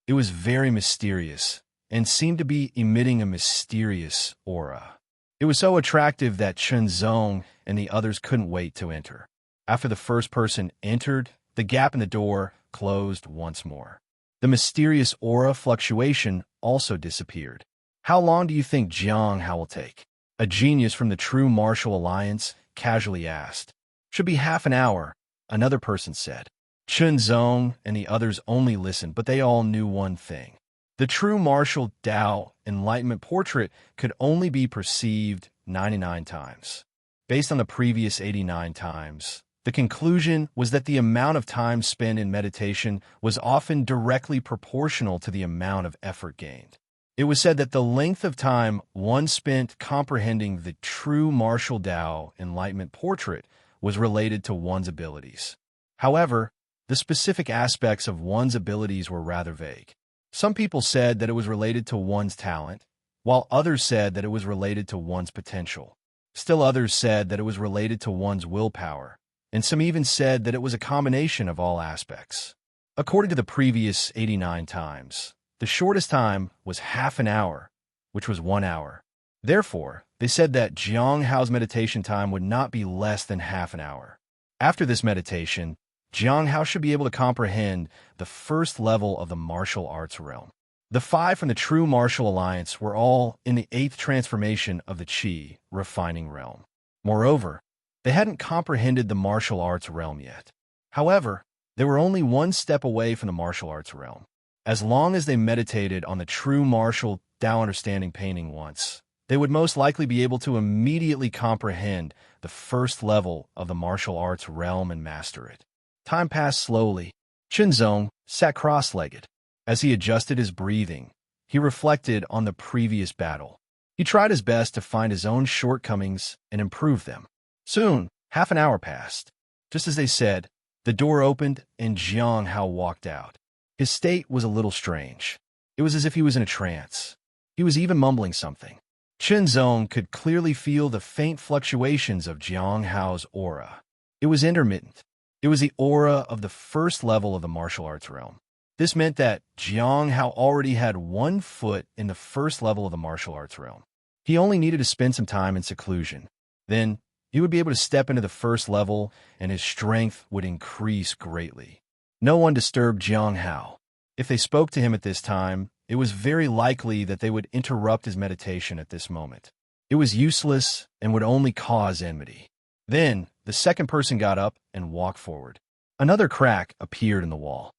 It was very mysterious, and seemed to be emitting a mysterious aura. It was so attractive that Shenzong and the others couldn't wait to enter. After the first person entered, the gap in the door closed once more. The mysterious aura fluctuation also disappeared. How long do you think Jiang Hao will take? A genius from the True Martial Alliance casually asked. Should be half an hour, another person said. Shenzong and the others only listened, but they all knew one thing. The true martial Tao enlightenment portrait could only be perceived 99 times. Based on the previous 89 times, the conclusion was that the amount of time spent in meditation was often directly proportional to the amount of effort gained. It was said that the length of time one spent comprehending the true martial Tao enlightenment portrait was related to one's abilities. However, the specific aspects of one's abilities were rather vague. Some people said that it was related to one's talent, while others said that it was related to one's potential. Still others said that it was related to one's willpower, and some even said that it was a combination of all aspects. According to the previous 89 times, the shortest time was half an hour, which was 1 hour. Therefore, they said that Jiang Hao's meditation time would not be less than half an hour. After this meditation, Jiang Hao should be able to comprehend the first level of the martial arts realm. The 5 from the True Martial Alliance were all in the 8th transformation of the Qi, refining realm. Moreover, they hadn't comprehended the martial arts realm yet. However, they were only one step away from the martial arts realm. As long as they meditated on the true martial Tao understanding painting once, they would most likely be able to immediately comprehend the first level of the martial arts realm and master it. Time passed slowly. Qinzong sat cross-legged. As he adjusted his breathing, he reflected on the previous battle. He tried his best to find his own shortcomings and improve them. Soon, half an hour passed. Just as they said, the door opened and Jiang Hao walked out. His state was a little strange. It was as if he was in a trance. He was even mumbling something. Qinzong could clearly feel the faint fluctuations of Jiang Hao's aura. It was intermittent. It was the aura of the first level of the martial arts realm. This meant that Jiang Hao already had 1 foot in the first level of the martial arts realm. He only needed to spend some time in seclusion. Then, he would be able to step into the first level, and his strength would increase greatly. No one disturbed Jiang Hao. If they spoke to him at this time, it was very likely that they would interrupt his meditation at this moment. It was useless and would only cause enmity. Then, the second person got up and walked forward. Another crack appeared in the wall.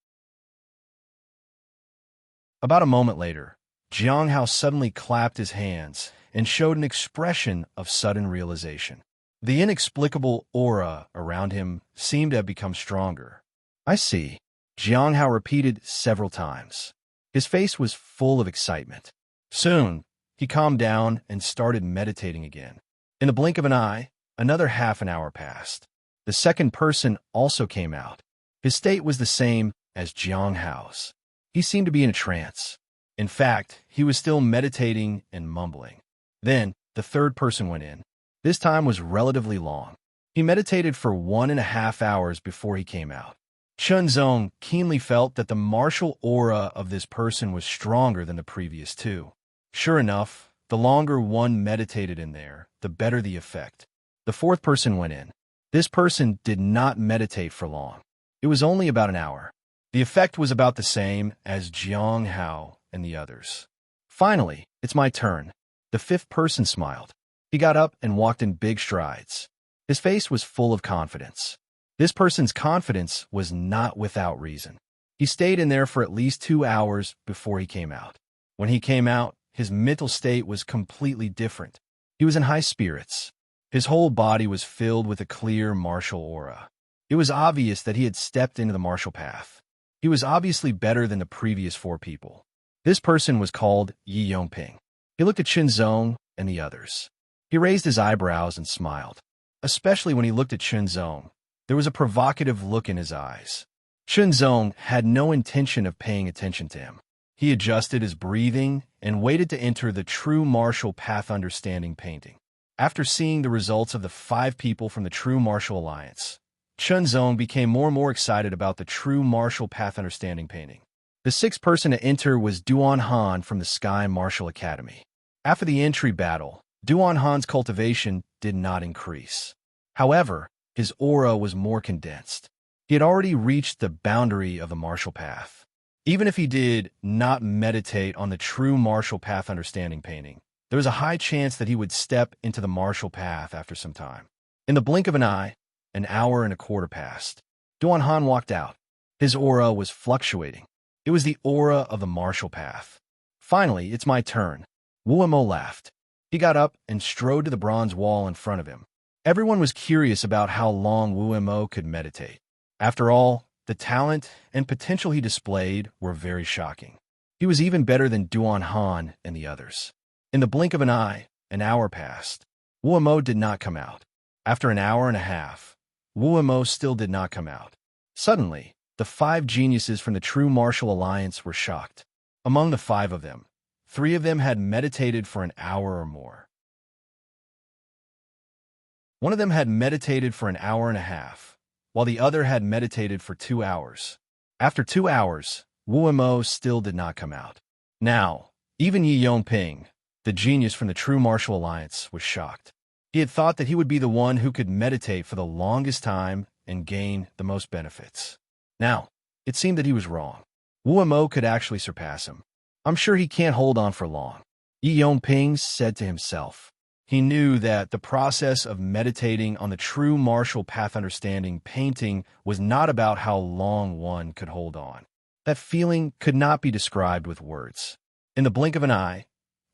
About a moment later, Jiang Hao suddenly clapped his hands and showed an expression of sudden realization. The inexplicable aura around him seemed to have become stronger. "I see," Jiang Hao repeated several times. His face was full of excitement. Soon, he calmed down and started meditating again. In the blink of an eye, another half an hour passed. The second person also came out. His state was the same as Jiang Hao's. He seemed to be in a trance. In fact, he was still meditating and mumbling. Then, the third person went in. This time was relatively long. He meditated for 1.5 hours before he came out. Qinzong keenly felt that the martial aura of this person was stronger than the previous 2. Sure enough, the longer one meditated in there, the better the effect. The fourth person went in. This person did not meditate for long. It was only about an hour. The effect was about the same as Jiang Hao and the others. Finally, "It's my turn." The fifth person smiled. He got up and walked in big strides. His face was full of confidence. This person's confidence was not without reason. He stayed in there for at least 2 hours before he came out. When he came out, his mental state was completely different. He was in high spirits. His whole body was filled with a clear martial aura. It was obvious that he had stepped into the martial path. He was obviously better than the previous 4 people. This person was called Yi Yongping. He looked at Qinzong and the others. He raised his eyebrows and smiled. Especially when he looked at Qinzong, there was a provocative look in his eyes. Qinzong had no intention of paying attention to him. He adjusted his breathing and waited to enter the True Martial Path Understanding painting. After seeing the results of the 5 people from the True Martial Alliance, Qinzong became more and more excited about the True Martial Path Understanding painting. The 6th person to enter was Duan Han from the Sky Martial Academy. After the entry battle, Duan Han's cultivation did not increase. However, his aura was more condensed. He had already reached the boundary of the martial path. Even if he did not meditate on the True Martial Path Understanding painting, there was a high chance that he would step into the martial path after some time. In the blink of an eye, an hour and a quarter passed. Duan Han walked out. His aura was fluctuating. It was the aura of the martial path. Finally, "It's my turn." Wu Mo laughed. He got up and strode to the bronze wall in front of him. Everyone was curious about how long Wu Mo could meditate. After all, the talent and potential he displayed were very shocking. He was even better than Duan Han and the others. In the blink of an eye, an hour passed. Wu Mo did not come out. After an hour and a half, Wu Mo still did not come out. Suddenly, the 5 geniuses from the True Martial Alliance were shocked. Among the 5 of them, 3 of them had meditated for an hour or more. One of them had meditated for an hour and a half, while the other had meditated for 2 hours. After 2 hours, Wu Mo still did not come out. Now, even Yi Yongping, the genius from the True Martial Alliance, was shocked. He had thought that he would be the one who could meditate for the longest time and gain the most benefits. Now, it seemed that he was wrong. Wu Mo could actually surpass him. I'm sure he can't hold on for long, Yi Yongping said to himself. He knew that the process of meditating on the true martial path understanding painting was not about how long one could hold on. That feeling could not be described with words. In the blink of an eye,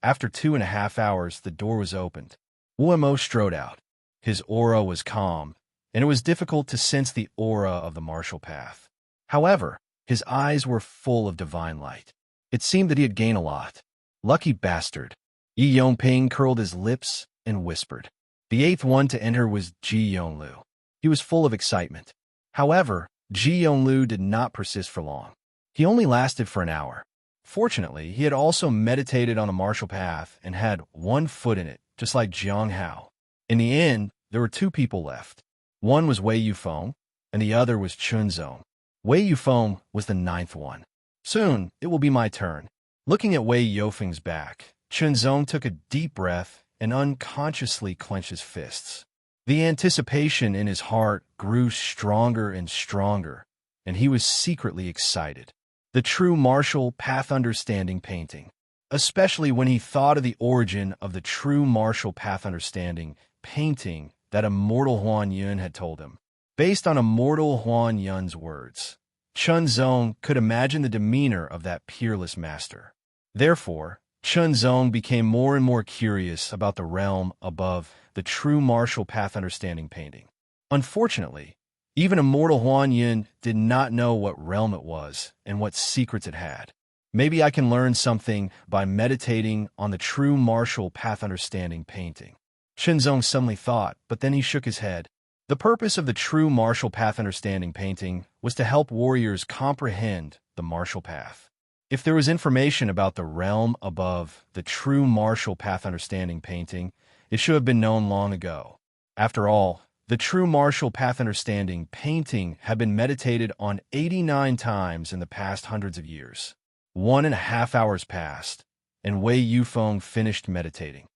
after 2.5 hours, the door was opened. Wu Mo strode out. His aura was calm, and it was difficult to sense the aura of the martial path. However, his eyes were full of divine light. It seemed that he had gained a lot. Lucky bastard. Yi Yongping curled his lips and whispered. The 8th one to enter was Ji Yonglu. He was full of excitement. However, Ji Yonglu did not persist for long. He only lasted for an hour. Fortunately, he had also meditated on the martial path and had one foot in it, just like Jiang Hao. In the end, there were 2 people left. One was Wei Yufeng, and the other was Chun Zong. Wei Yufeng was the 9th one. Soon, it will be my turn. Looking at Wei Yufeng's back, Chun Zong took a deep breath and unconsciously clenched his fists. The anticipation in his heart grew stronger and stronger, and he was secretly excited. The true martial path understanding painting. Especially when he thought of the origin of the true martial path understanding painting that Immortal Huan Yun had told him. Based on Immortal Huan Yun's words, Chun Zong could imagine the demeanor of that peerless master. Therefore, Chun Zong became more and more curious about the realm above the true martial path understanding painting. Unfortunately, even Immortal Huan Yun did not know what realm it was and what secrets it had. Maybe I can learn something by meditating on the true martial path understanding painting. Chun Zong suddenly thought, but then he shook his head. The purpose of the true martial path understanding painting was to help warriors comprehend the martial path. If there was information about the realm above the true martial path understanding painting, it should have been known long ago. After all, the true martial path understanding painting had been meditated on 89 times in the past hundreds of years. 1.5 hours passed, and Wei Yufeng finished meditating.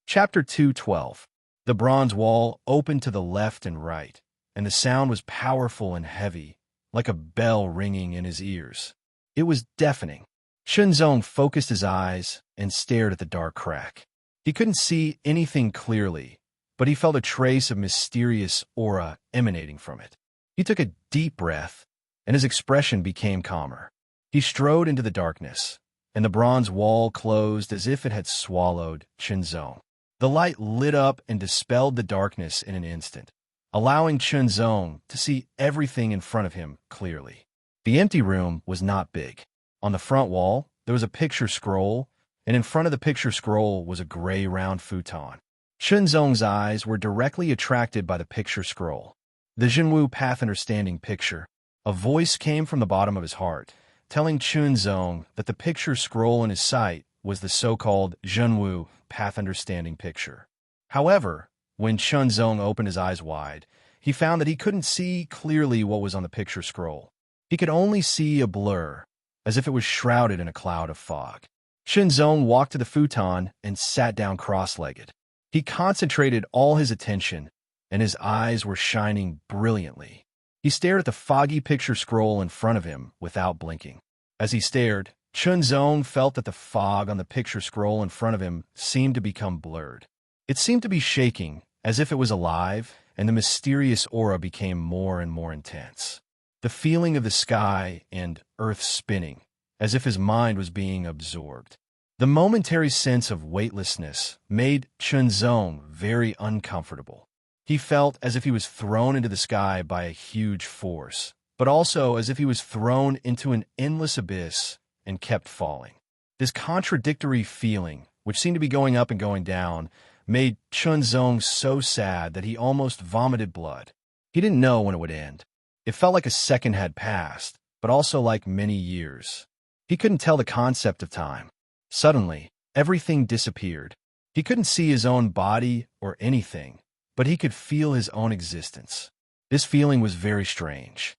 Chapter 2:12. The bronze wall opened to the left and right, and the sound was powerful and heavy, like a bell ringing in his ears. It was deafening. Chun Zong focused his eyes and stared at the dark crack. He couldn't see anything clearly, but he felt a trace of mysterious aura emanating from it. He took a deep breath, and his expression became calmer. He strode into the darkness, and the bronze wall closed as if it had swallowed Chun Zong. The light lit up and dispelled the darkness in an instant, allowing Chun Zong to see everything in front of him clearly. The empty room was not big. On the front wall, there was a picture scroll, and in front of the picture scroll was a gray round futon. Chun Zong's eyes were directly attracted by the picture scroll. The Zhenwu Path Understanding picture. A voice came from the bottom of his heart, telling Chun Zong that the picture scroll in his sight was the so-called Zhenwu Path Understanding picture. However, when Chun Zong opened his eyes wide, he found that he couldn't see clearly what was on the picture scroll. He could only see a blur, as if it was shrouded in a cloud of fog. Chun Zong walked to the futon and sat down cross-legged. He concentrated all his attention, and his eyes were shining brilliantly. He stared at the foggy picture scroll in front of him without blinking. As he stared, Chun Zong felt that the fog on the picture scroll in front of him seemed to become blurred. It seemed to be shaking, as if it was alive, and the mysterious aura became more and more intense. The feeling of the sky and earth spinning, as if his mind was being absorbed. The momentary sense of weightlessness made Chun Zong very uncomfortable. He felt as if he was thrown into the sky by a huge force, but also as if he was thrown into an endless abyss and kept falling. This contradictory feeling, which seemed to be going up and going down, made Chun Zong so sad that he almost vomited blood. He didn't know when it would end. It felt like a second had passed, but also like many years. He couldn't tell the concept of time. Suddenly, everything disappeared. He couldn't see his own body or anything, but he could feel his own existence. This feeling was very strange.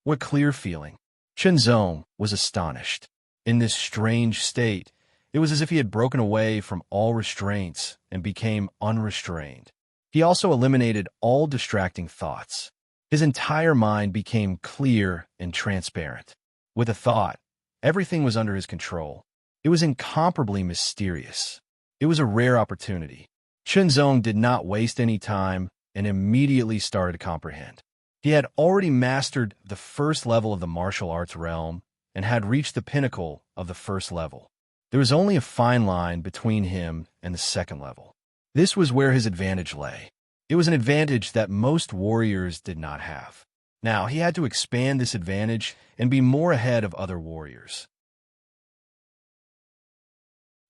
What clear feeling! Chenzong was astonished. In this strange state, it was as if he had broken away from all restraints and became unrestrained. He also eliminated all distracting thoughts. His entire mind became clear and transparent. With a thought, everything was under his control. It was incomparably mysterious. It was a rare opportunity. Chenzong did not waste any time and immediately started to comprehend. He had already mastered the first level of the martial arts realm and had reached the pinnacle of the first level. There was only a fine line between him and the second level. This was where his advantage lay. It was an advantage that most warriors did not have. Now, he had to expand this advantage and be more ahead of other warriors.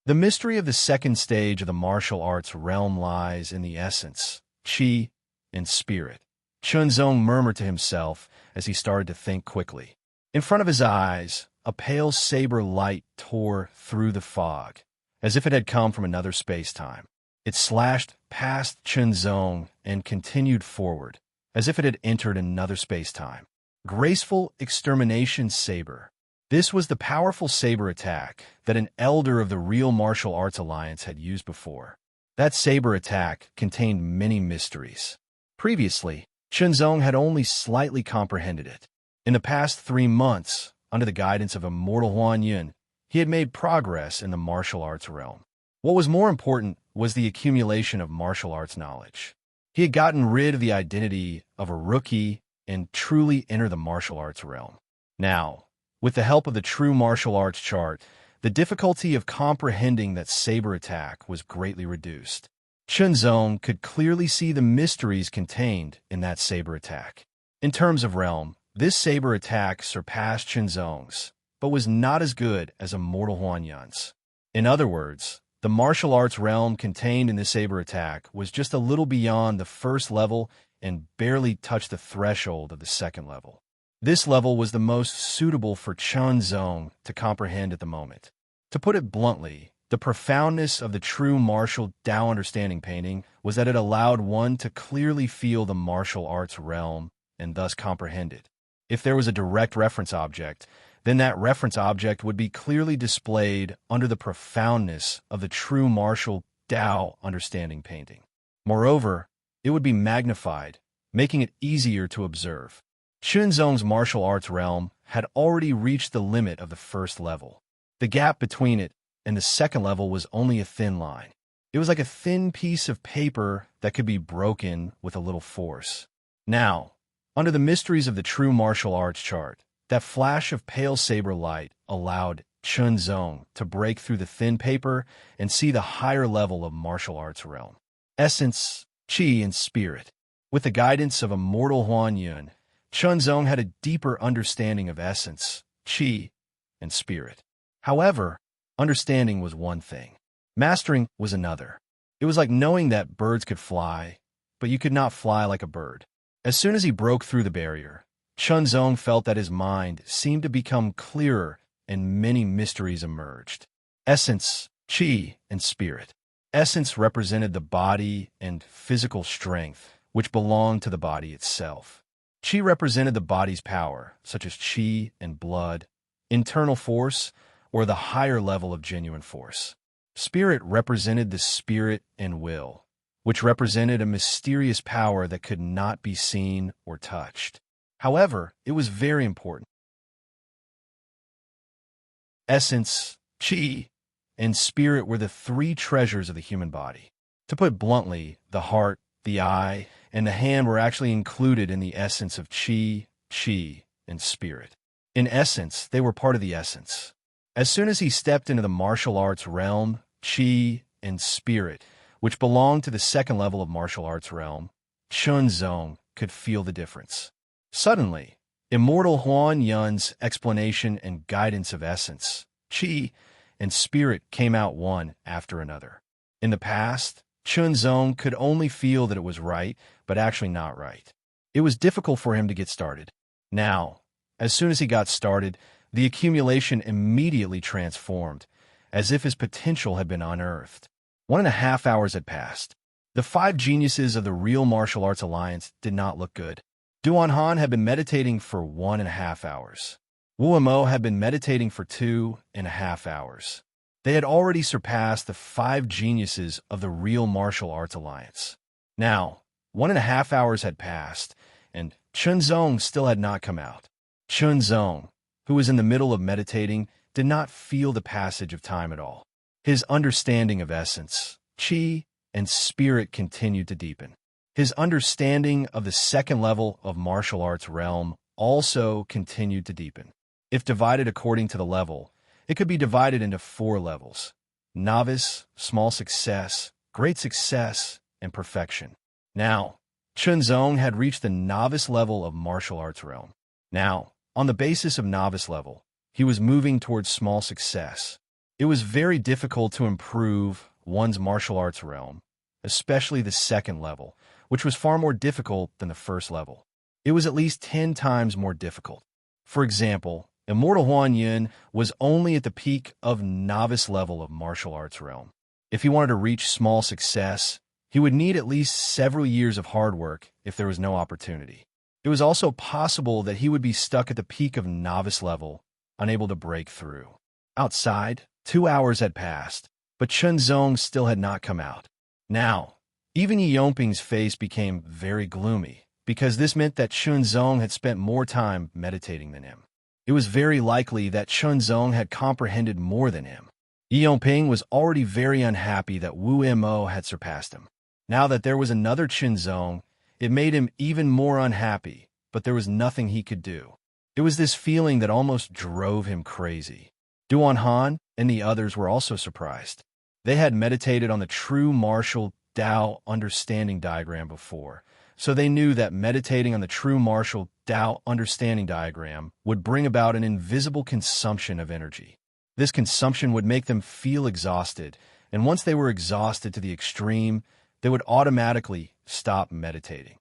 The mystery of the second stage of the martial arts realm lies in the essence, qi, and spirit. Chenzong murmured to himself as he started to think quickly. In front of his eyes, a pale saber light tore through the fog, as if it had come from another space-time. It slashed past Chenzong and continued forward, as if it had entered another space-time. Graceful extermination saber. This was the powerful saber attack that an elder of the real martial arts alliance had used before. That saber attack contained many mysteries. Previously, Chenzong had only slightly comprehended it. In the past 3 months, under the guidance of Immortal Huan, he had made progress in the martial arts realm. What was more important was the accumulation of martial arts knowledge. He had gotten rid of the identity of a rookie and truly entered the martial arts realm. Now, with the help of the true martial arts chart, the difficulty of comprehending that saber attack was greatly reduced. Chenzong could clearly see the mysteries contained in that saber attack. In terms of realm, this saber attack surpassed Chenzong's, but was not as good as Immortal Huanyan's. In other words, the martial arts realm contained in the saber attack was just a little beyond the first level and barely touched the threshold of the second level. This level was the most suitable for Chenzong to comprehend at the moment. To put it bluntly, the profoundness of the true martial Tao understanding painting was that it allowed one to clearly feel the martial arts realm and thus comprehend it. If there was a direct reference object, then that reference object would be clearly displayed under the profoundness of the true martial Tao understanding painting. Moreover, it would be magnified, making it easier to observe. Chenzong's martial arts realm had already reached the limit of the first level. The gap between it and the second level was only a thin line. It was like a thin piece of paper that could be broken with a little force. Now, under the mysteries of the true martial arts chart, that flash of pale saber light allowed Chenzong to break through the thin paper and see the higher level of martial arts realm. Essence, qi, and spirit. With the guidance of Immortal Huan, Chenzong had a deeper understanding of essence, qi, and spirit. However, understanding was one thing. Mastering was another. It was like knowing that birds could fly, but you could not fly like a bird. As soon as he broke through the barrier, Chenzong felt that his mind seemed to become clearer and many mysteries emerged. Essence, qi, and spirit. Essence represented the body and physical strength, which belonged to the body itself. Qi represented the body's power, such as qi and blood, internal force, or the higher level of genuine force. Spirit represented the spirit and will, which represented a mysterious power that could not be seen or touched. However, it was very important. Essence, qi, and spirit were the 3 treasures of the human body. To put bluntly, the heart, the eye, and the hand were actually included in the essence of qi, and spirit. In essence, they were part of the essence. As soon as he stepped into the martial arts realm, qi and spirit, which belonged to the second level of martial arts realm, Chenzong could feel the difference. Suddenly, Immortal Huan explanation and guidance of essence, qi, and spirit came out one after another. In the past, Chenzong could only feel that it was right, but actually not right. It was difficult for him to get started. Now, as soon as he got started, the accumulation immediately transformed, as if his potential had been unearthed. 1.5 hours had passed. The 5 geniuses of the Real Martial Arts Alliance did not look good. Duan Han had been meditating for 1.5 hours. Wu Mo had been meditating for 2.5 hours. They had already surpassed the 5 geniuses of the Real Martial Arts Alliance. Now, 1.5 hours had passed, and Chun Zong still had not come out. Chun Zong, who was in the middle of meditating, did not feel the passage of time at all. His understanding of essence, qi, and spirit continued to deepen. His understanding of the second level of martial arts realm also continued to deepen. If divided according to the level, it could be divided into 4 levels: novice, small success, great success, and perfection. Now, Chun Zong had reached the novice level of martial arts realm. Now, on the basis of novice level, he was moving towards small success. It was very difficult to improve one's martial arts realm, especially the second level, which was far more difficult than the first level. It was at least 10 times more difficult. For example, Immortal Huan Yun was only at the peak of novice level of martial arts realm. If he wanted to reach small success, he would need at least several years of hard work if there was no opportunity. It was also possible that he would be stuck at the peak of novice level, unable to break through. Outside, 2 hours had passed, but Chun Zong still had not come out. Now, even Yi Yongping's face became very gloomy, because this meant that Chun Zong had spent more time meditating than him. It was very likely that Chun Zong had comprehended more than him. Yi Yongping was already very unhappy that Wu Mo had surpassed him. Now that there was another Chun Zong, it made him even more unhappy, but there was nothing he could do. It was this feeling that almost drove him crazy. Duan Han and the others were also surprised. They had meditated on the true martial Tao understanding diagram before, so they knew that meditating on the true martial Tao understanding diagram would bring about an invisible consumption of energy. This consumption would make them feel exhausted, and once they were exhausted to the extreme, they would automatically stop meditating.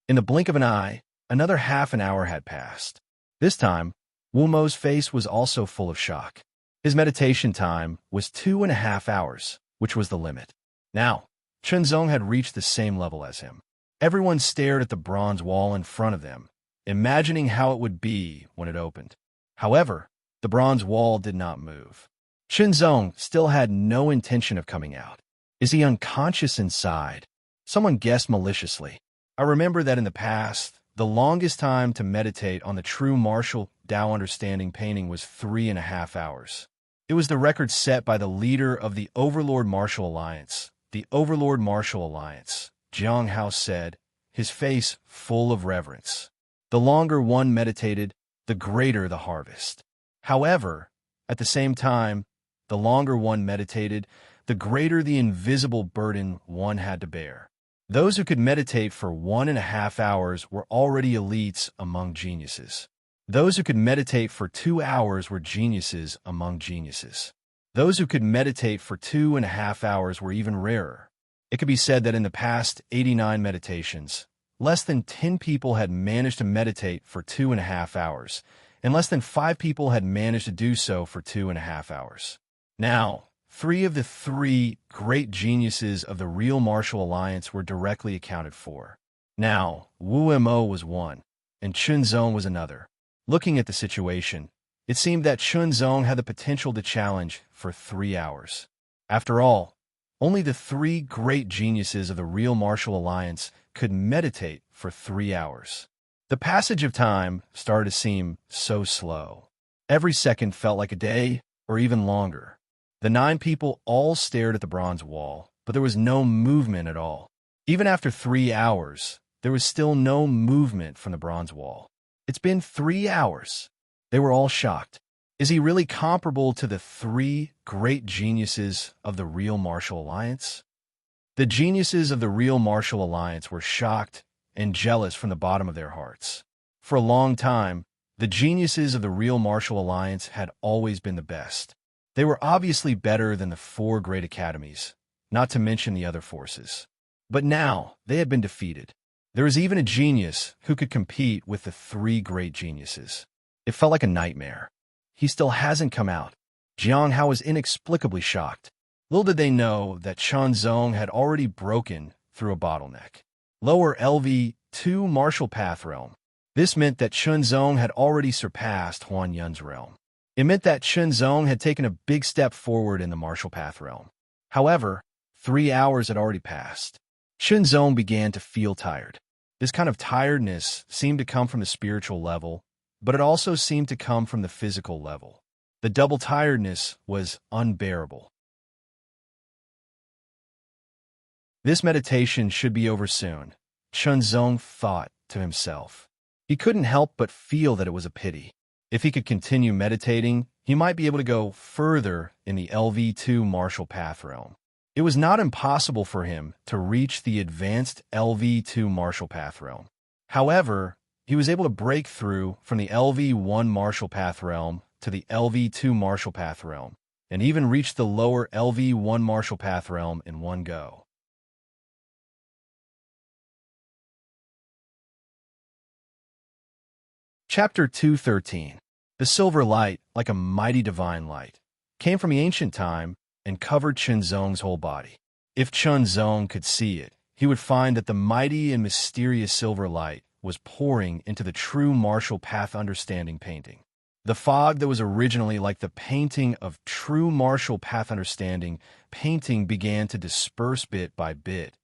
In the blink of an eye, another half an hour had passed. This time, Wu Mo's face was also full of shock. His meditation time was 2.5 hours, which was the limit. Now, Chun Zong had reached the same level as him. Everyone stared at the bronze wall in front of them, imagining how it would be when it opened. However, the bronze wall did not move. Chun Zong still had no intention of coming out. Is he unconscious inside? Someone guessed maliciously. I remember that in the past, the longest time to meditate on the true martial Tao understanding painting was 3.5 hours. It was the record set by the leader of the Overlord Martial Alliance. The Overlord Martial Alliance, Jiang Hao said, his face full of reverence. The longer one meditated, the greater the harvest. However, at the same time, the longer one meditated, the greater the invisible burden one had to bear. Those who could meditate for 1.5 hours were already elites among geniuses. Those who could meditate for 2 hours were geniuses among geniuses. Those who could meditate for 2.5 hours were even rarer. It could be said that in the past 89 meditations, less than 10 people had managed to meditate for 2.5 hours, and less than 5 people had managed to do so for 2.5 hours. Now, 3 of the 3 great geniuses of the Real Martial Alliance were directly accounted for. Now, Wu Mo was one, and Chun Zong was another. Looking at the situation, it seemed that Chun Zong had the potential to challenge for 3 hours. After all, only the 3 great geniuses of the Real Martial Alliance could meditate for 3 hours. The passage of time started to seem so slow. Every second felt like a day, or even longer. The 9 people all stared at the bronze wall, but there was no movement at all. Even after 3 hours, there was still no movement from the bronze wall. It's been 3 hours. They were all shocked. Is he really comparable to the 3 great geniuses of the Real Martial Alliance? The geniuses of the Real Martial Alliance were shocked and jealous from the bottom of their hearts. For a long time, the geniuses of the Real Martial Alliance had always been the best. They were obviously better than the 4 great academies, not to mention the other forces. But now, they had been defeated. There was even a genius who could compete with the 3 great geniuses. It felt like a nightmare. He still hasn't come out. Jiang Hao was inexplicably shocked. Little did they know that Chen Zong had already broken through a bottleneck. Lower LV2 Martial Path Realm. This meant that Chen Zong had already surpassed Huan Yun's realm. It meant that Chen Zong had taken a big step forward in the Martial Path Realm. However, 3 hours had already passed. Chen Zong began to feel tired. This kind of tiredness seemed to come from the spiritual level, but it also seemed to come from the physical level. The double tiredness was unbearable. This meditation should be over soon, Chen Zong thought to himself. He couldn't help but feel that it was a pity. If he could continue meditating, he might be able to go further in the LV2 Martial Path Realm. It was not impossible for him to reach the advanced LV2 Martial Path Realm. However, he was able to break through from the LV1 Martial Path Realm to the LV2 Martial Path Realm, and even reach the lower LV1 Martial Path Realm in one go. Chapter 213. The silver light, like a mighty divine light, came from the ancient time and covered Chen Zong's whole body. If Chen Zong could see it, he would find that the mighty and mysterious silver light was pouring into the true martial path understanding painting. The fog that was originally like the painting of true martial path understanding painting began to disperse bit by bit,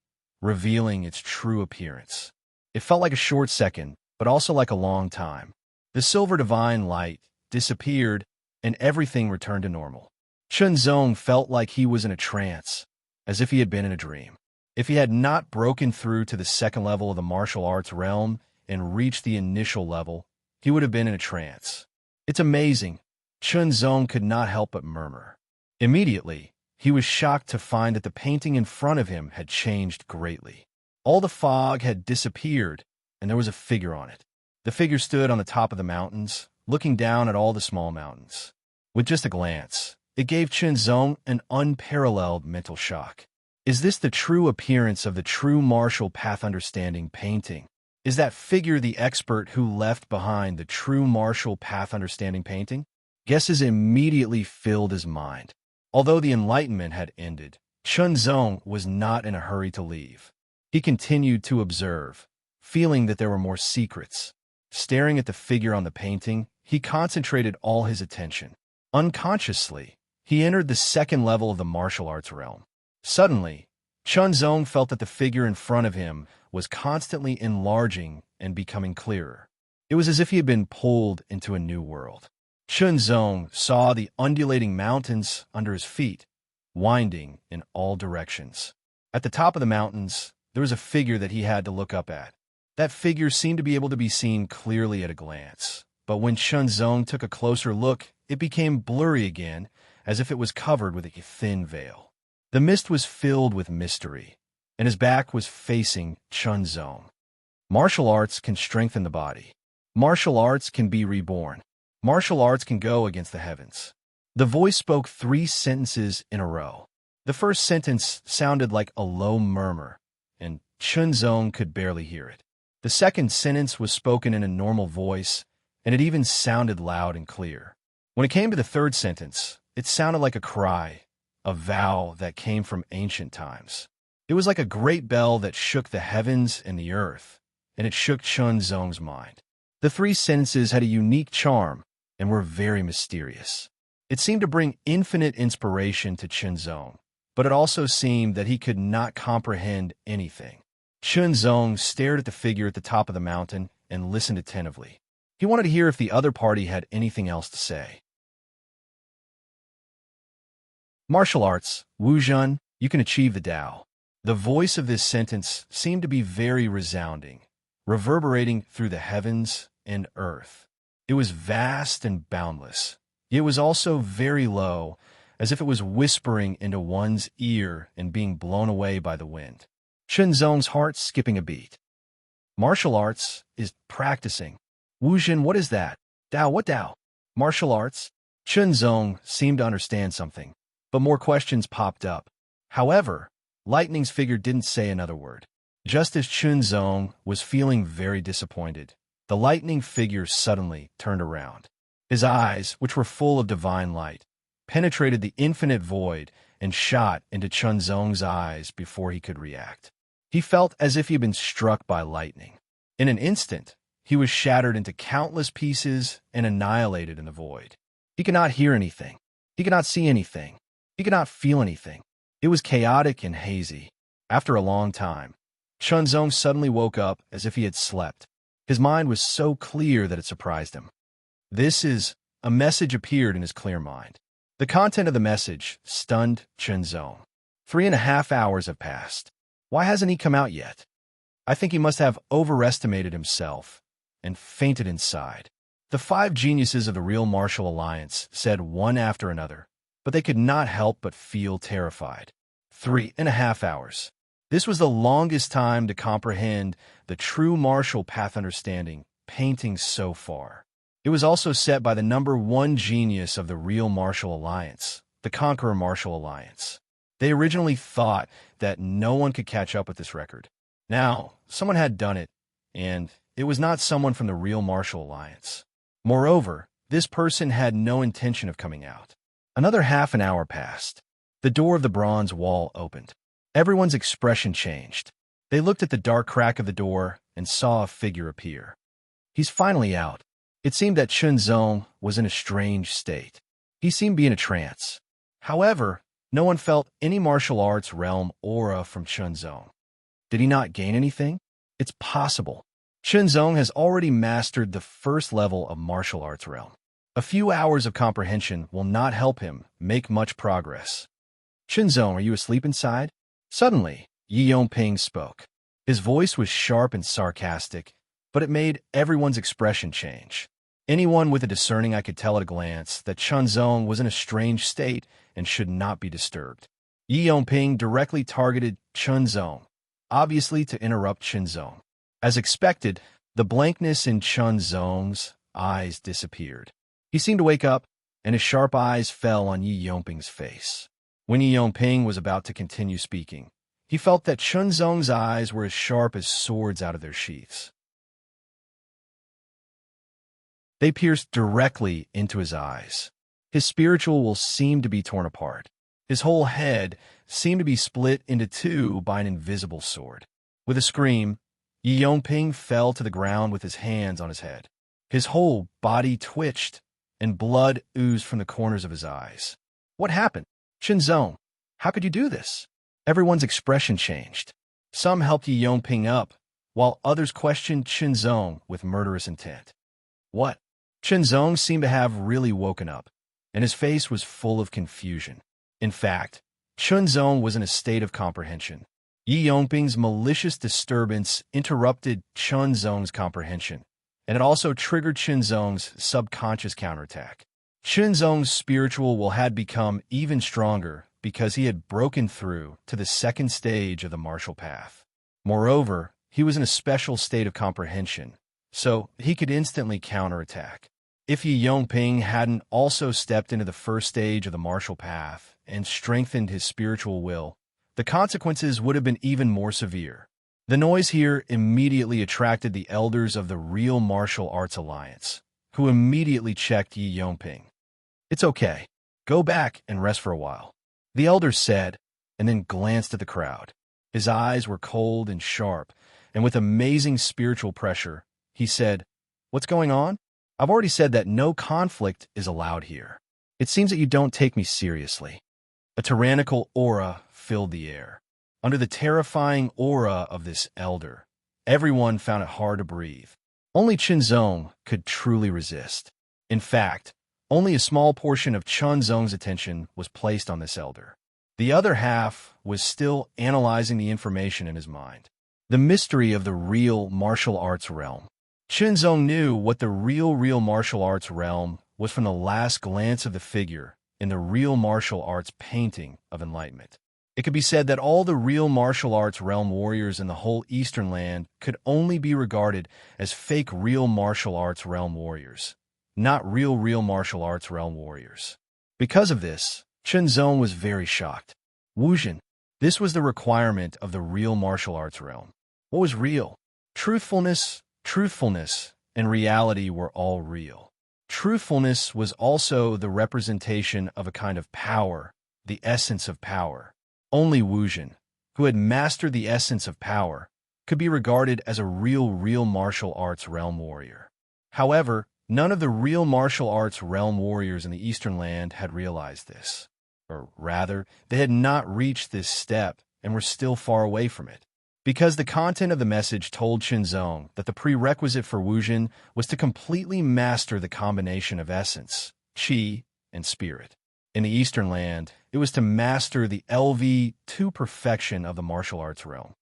revealing its true appearance. It felt like a short second, but also like a long time. The silver divine light disappeared, and everything returned to normal. Chen Zong felt like he was in a trance, as if he had been in a dream. If he had not broken through to the second level of the martial arts realm and reached the initial level, he would have been in a trance. It's amazing. Chen Zong could not help but murmur. Immediately, he was shocked to find that the painting in front of him had changed greatly. All the fog had disappeared, and there was a figure on it. The figure stood on the top of the mountains, looking down at all the small mountains. With just a glance, it gave Chen Zong an unparalleled mental shock. Is this the true appearance of the true martial path understanding painting? Is that figure the expert who left behind the true martial path understanding painting? Guesses immediately filled his mind. Although the enlightenment had ended, Chen Zong was not in a hurry to leave. He continued to observe, feeling that there were more secrets. Staring at the figure on the painting, he concentrated all his attention. Unconsciously, he entered the second level of the martial arts realm. Suddenly, Chen Zong felt that the figure in front of him was constantly enlarging and becoming clearer. It was as if he had been pulled into a new world. Chen Zong saw the undulating mountains under his feet, winding in all directions. At the top of the mountains, there was a figure that he had to look up at. That figure seemed to be able to be seen clearly at a glance, but when Chen Zong took a closer look, it became blurry again, as if it was covered with a thin veil. The mist was filled with mystery, and his back was facing Chen Zong. Martial arts can strengthen the body. Martial arts can be reborn. Martial arts can go against the heavens. The voice spoke 3 sentences in a row. The first sentence sounded like a low murmur, and Chen Zong could barely hear it. The second sentence was spoken in a normal voice, and it even sounded loud and clear. When it came to the third sentence, it sounded like a cry, a vow that came from ancient times. It was like a great bell that shook the heavens and the earth, and it shook Chen Zong's mind. The 3 sentences had a unique charm and were very mysterious. It seemed to bring infinite inspiration to Chen Zong, but it also seemed that he could not comprehend anything. Chen Zong stared at the figure at the top of the mountain and listened attentively. He wanted to hear if the other party had anything else to say. Martial arts, Wu Zhen, you can achieve the Tao. The voice of this sentence seemed to be very resounding, reverberating through the heavens and earth. It was vast and boundless. It was also very low, as if it was whispering into one's ear and being blown away by the wind. Chen Zong's heart skipping a beat. Martial arts is practicing. Wu Zhen, what is that? Tao, what Tao? Martial arts? Chen Zong seemed to understand something, but more questions popped up. However, Lightning's figure didn't say another word. Just as Chen Zong was feeling very disappointed, the lightning figure suddenly turned around. His eyes, which were full of divine light, penetrated the infinite void and shot into Chunzong's eyes before he could react. He felt as if he had been struck by lightning. In an instant, he was shattered into countless pieces and annihilated in the void. He could not hear anything. He could not see anything. He could not feel anything. It was chaotic and hazy. After a long time, Chunzong suddenly woke up as if he had slept. His mind was so clear that it surprised him. A message appeared in his clear mind. The content of the message stunned Chunzong. 3.5 hours have passed. Why hasn't he come out yet? I think he must have overestimated himself and fainted inside. The 5 geniuses of the real martial alliance said one after another, but they could not help but feel terrified. 3.5 hours. This was the longest time to comprehend the true martial path understanding painting so far. It was also set by the number 1 genius of the real martial alliance, the Conqueror Martial Alliance. They originally thought that no one could catch up with this record. Now, someone had done it, and it was not someone from the real martial alliance. Moreover, this person had no intention of coming out. Another half an hour passed. The door of the bronze wall opened. Everyone's expression changed. They looked at the dark crack of the door and saw a figure appear. He's finally out. It seemed that Chunzong was in a strange state. He seemed to be in a trance. However, no one felt any martial arts realm aura from Chunzong. Did he not gain anything? It's possible. Chunzong has already mastered the first level of martial arts realm. A few hours of comprehension will not help him make much progress. Chunzong, are you asleep inside? Suddenly, Yi Yongping spoke. His voice was sharp and sarcastic, but it made everyone's expression change. Anyone with a discerning eye could tell at a glance that Chunzong was in a strange state and should not be disturbed. Yi Yongping directly targeted Chunzong, obviously to interrupt Chunzong. As expected, the blankness in Chunzong's eyes disappeared. He seemed to wake up, and his sharp eyes fell on Yi Yongping's face. When Yi Yongping was about to continue speaking, he felt that Chunzong's eyes were as sharp as swords out of their sheaths. They pierced directly into his eyes. His spiritual will seemed to be torn apart. His whole head seemed to be split into 2 by an invisible sword. With a scream, Yi Yongping fell to the ground with his hands on his head. His whole body twitched, and blood oozed from the corners of his eyes. What happened? Chunzong, how could you do this? Everyone's expression changed. Some helped Yi Yongping up, while others questioned Chunzong with murderous intent. What? Chunzong seemed to have really woken up, and his face was full of confusion. In fact, Chunzong was in a state of comprehension. Yi Yongping's malicious disturbance interrupted Chunzong's comprehension, and it also triggered Chunzong's subconscious counterattack. Chunzong's spiritual will had become even stronger because he had broken through to the 2nd stage of the martial path. Moreover, he was in a special state of comprehension, so he could instantly counterattack. If Yi Yongping hadn't also stepped into the 1st stage of the martial path and strengthened his spiritual will, the consequences would have been even more severe. The noise here immediately attracted the elders of the real martial arts alliance, who immediately checked Yi Yongping. It's okay. Go back and rest for a while, the elders said, and then glanced at the crowd. His eyes were cold and sharp, and with amazing spiritual pressure, he said, "What's going on? I've already said that no conflict is allowed here. It seems that you don't take me seriously." A tyrannical aura filled the air. Under the terrifying aura of this elder, everyone found it hard to breathe. Only Chunzong could truly resist. In fact, only a small portion of Chunzong's attention was placed on this elder. The other half was still analyzing the information in his mind. The mystery of the real martial arts realm. Chunzong knew what the real martial arts realm was from the last glance of the figure in the real martial arts painting of enlightenment. It could be said that all the real martial arts realm warriors in the whole Eastern land could only be regarded as fake real martial arts realm warriors, not real martial arts realm warriors. Because of this, Chunzong was very shocked. Wuzhen, this was the requirement of the real martial arts realm. What was real? Truthfulness, and reality were all real. Truthfulness was also the representation of a kind of power, the essence of power. Only Wuzhen, who had mastered the essence of power, could be regarded as a real martial arts realm warrior. However, none of the real martial arts realm warriors in the Eastern Land had realized this. Or rather, they had not reached this step and were still far away from it. Because the content of the message told Qinzong that the prerequisite for Wuzhen was to completely master the combination of essence, qi, and spirit. In the Eastern Land, it was to master the LV to perfection of the martial arts realm.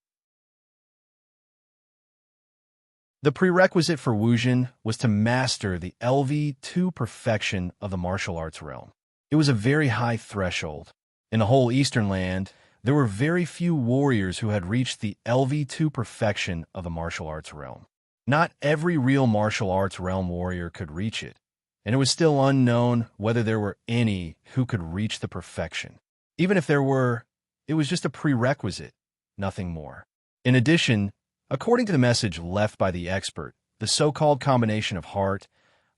The prerequisite for Wuzhen was to master the LV to perfection of the martial arts realm. It was a very high threshold. In the whole Eastern Land, there were very few warriors who had reached the LV to perfection of the martial arts realm. Not every real martial arts realm warrior could reach it, and it was still unknown whether there were any who could reach the perfection. Even if there were, it was just a prerequisite, nothing more. In addition, according to the message left by the expert, the so-called combination of heart,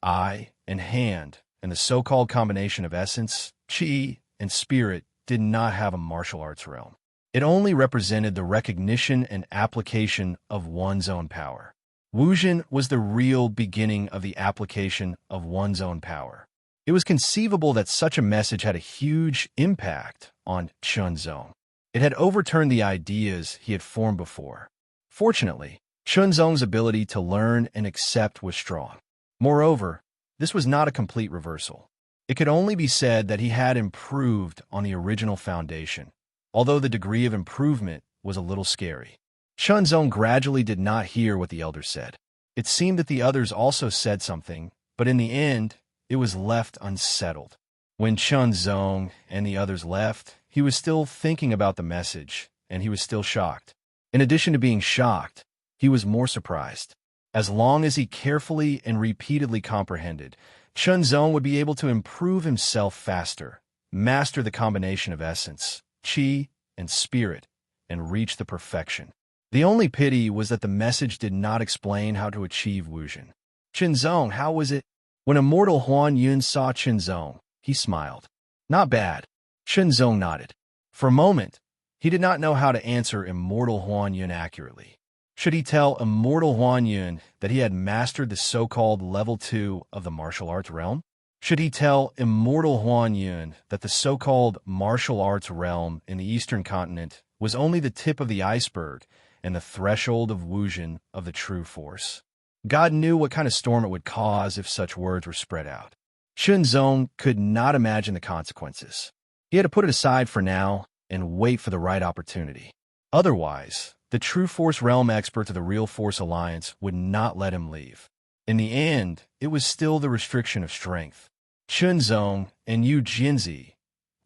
eye, and hand, and the so-called combination of essence, qi, and spirit did not have a martial arts realm. It only represented the recognition and application of one's own power. Wuzhen was the real beginning of the application of one's own power. It was conceivable that such a message had a huge impact on Qinzong. It had overturned the ideas he had formed before. Fortunately, Qinzong's ability to learn and accept was strong. Moreover, this was not a complete reversal. It could only be said that he had improved on the original foundation, although the degree of improvement was a little scary. Qinzong gradually did not hear what the elders said. It seemed that the others also said something, but in the end, it was left unsettled. When Qinzong and the others left, he was still thinking about the message, and he was still shocked. In addition to being shocked, he was more surprised. As long as he carefully and repeatedly comprehended, Qinzong would be able to improve himself faster, master the combination of essence, qi, and spirit, and reach the perfection. The only pity was that the message did not explain how to achieve Wuzhen. Qinzong, how was it? When Immortal Huan Yun saw Qinzong, he smiled. Not bad. Qinzong nodded. For a moment, he did not know how to answer Immortal Huan Yun accurately. Should he tell Immortal Huan Yun that he had mastered the so-called level 2 of the martial arts realm? Should he tell Immortal Huan Yun that the so-called martial arts realm in the Eastern continent was only the tip of the iceberg and the threshold of Wuzhen of the true force? God knew what kind of storm it would cause if such words were spread out. Qinzong could not imagine the consequences. He had to put it aside for now and wait for the right opportunity. Otherwise, the True Force Realm experts of the Real Force Alliance would not let him leave. In the end, it was still the restriction of strength. Qinzong and Yu Jinzi,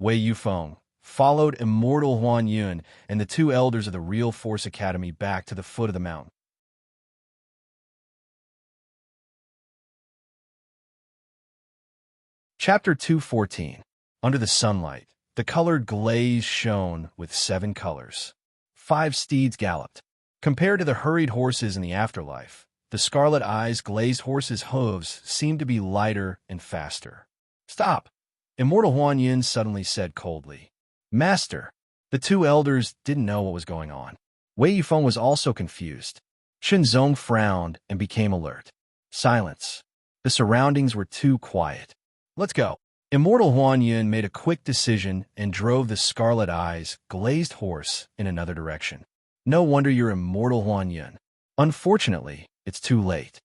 Wei Yufeng, followed Immortal Huan Yun and the two elders of the Real Force Academy back to the foot of the mountain. Chapter 214. Under the sunlight, the colored glaze shone with 7 colors. 5 steeds galloped. Compared to the hurried horses in the afterlife, the scarlet eyes glazed horses' hooves seemed to be lighter and faster. Stop! Immortal Huan Yin suddenly said coldly. Master! The two elders didn't know what was going on. Wei Yufeng was also confused. Qinzong frowned and became alert. Silence. The surroundings were too quiet. Let's go. Immortal Huan Yun made a quick decision and drove the scarlet eyes, glazed horse in another direction. No wonder you're Immortal Huan Yun. Unfortunately, it's too late.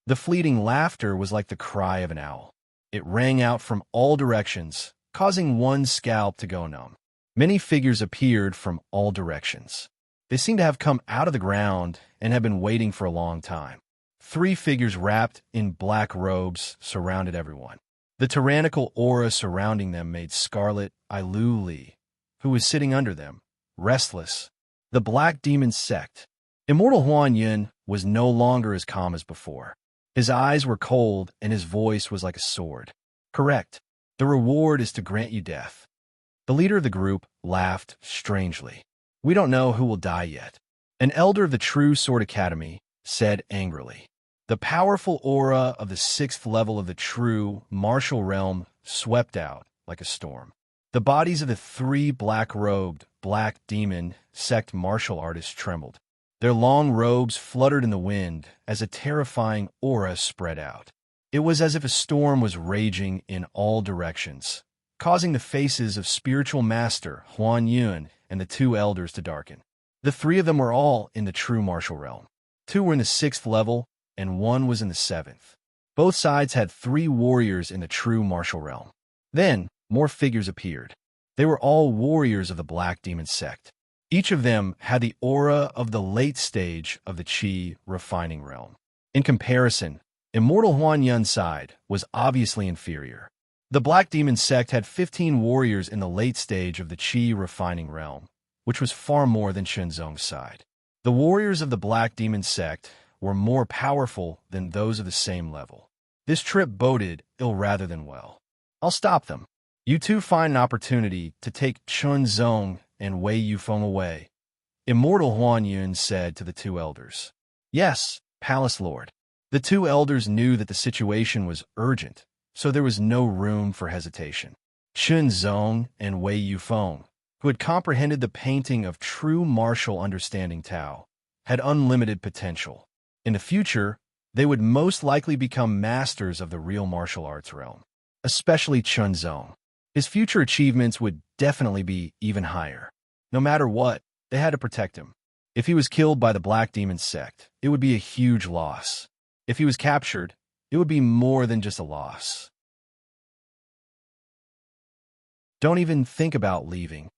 The fleeting laughter was like the cry of an owl. It rang out from all directions, causing one's scalp to go numb. Many figures appeared from all directions. They seemed to have come out of the ground and had been waiting for a long time. 3 figures wrapped in black robes surrounded everyone. The tyrannical aura surrounding them made Scarlet Ailu Li, who was sitting under them, restless. The Black Demon sect. Immortal Huan Yun was no longer as calm as before. His eyes were cold and his voice was like a sword. Correct. The reward is to grant you death. The leader of the group laughed strangely. We don't know who will die yet. An elder of the True Sword Academy said angrily. The powerful aura of the sixth level of the true martial realm swept out like a storm. The bodies of the three black-robed, black demon sect martial artists trembled. Their long robes fluttered in the wind as a terrifying aura spread out. It was as if a storm was raging in all directions, causing the faces of spiritual master Huan Yun and the two elders to darken. The three of them were all in the true martial realm. Two were in the sixth level, and one was in the seventh. Both sides had three warriors in the true martial realm. Then, more figures appeared. They were all warriors of the Black Demon sect. Each of them had the aura of the late stage of the Qi refining realm. In comparison, Immortal Huan Yun's side was obviously inferior. The Black Demon sect had 15 warriors in the late stage of the Qi refining realm, which was far more than Shenzong's side. The warriors of the Black Demon sect were more powerful than those of the same level. This trip boded ill rather than well. I'll stop them. You two find an opportunity to take Shenzong and Wei Yufeng away. Immortal Huan Yun said to the two elders. Yes, Palace Lord. The two elders knew that the situation was urgent, so there was no room for hesitation. Shenzong and Wei Yufeng, who had comprehended the painting of true martial understanding Tao, had unlimited potential. In the future, they would most likely become masters of the real martial arts realm, especially Shenzong. His future achievements would definitely be even higher. No matter what, they had to protect him. If he was killed by the Black Demon sect, it would be a huge loss. If he was captured, it would be more than just a loss. Don't even think about leaving.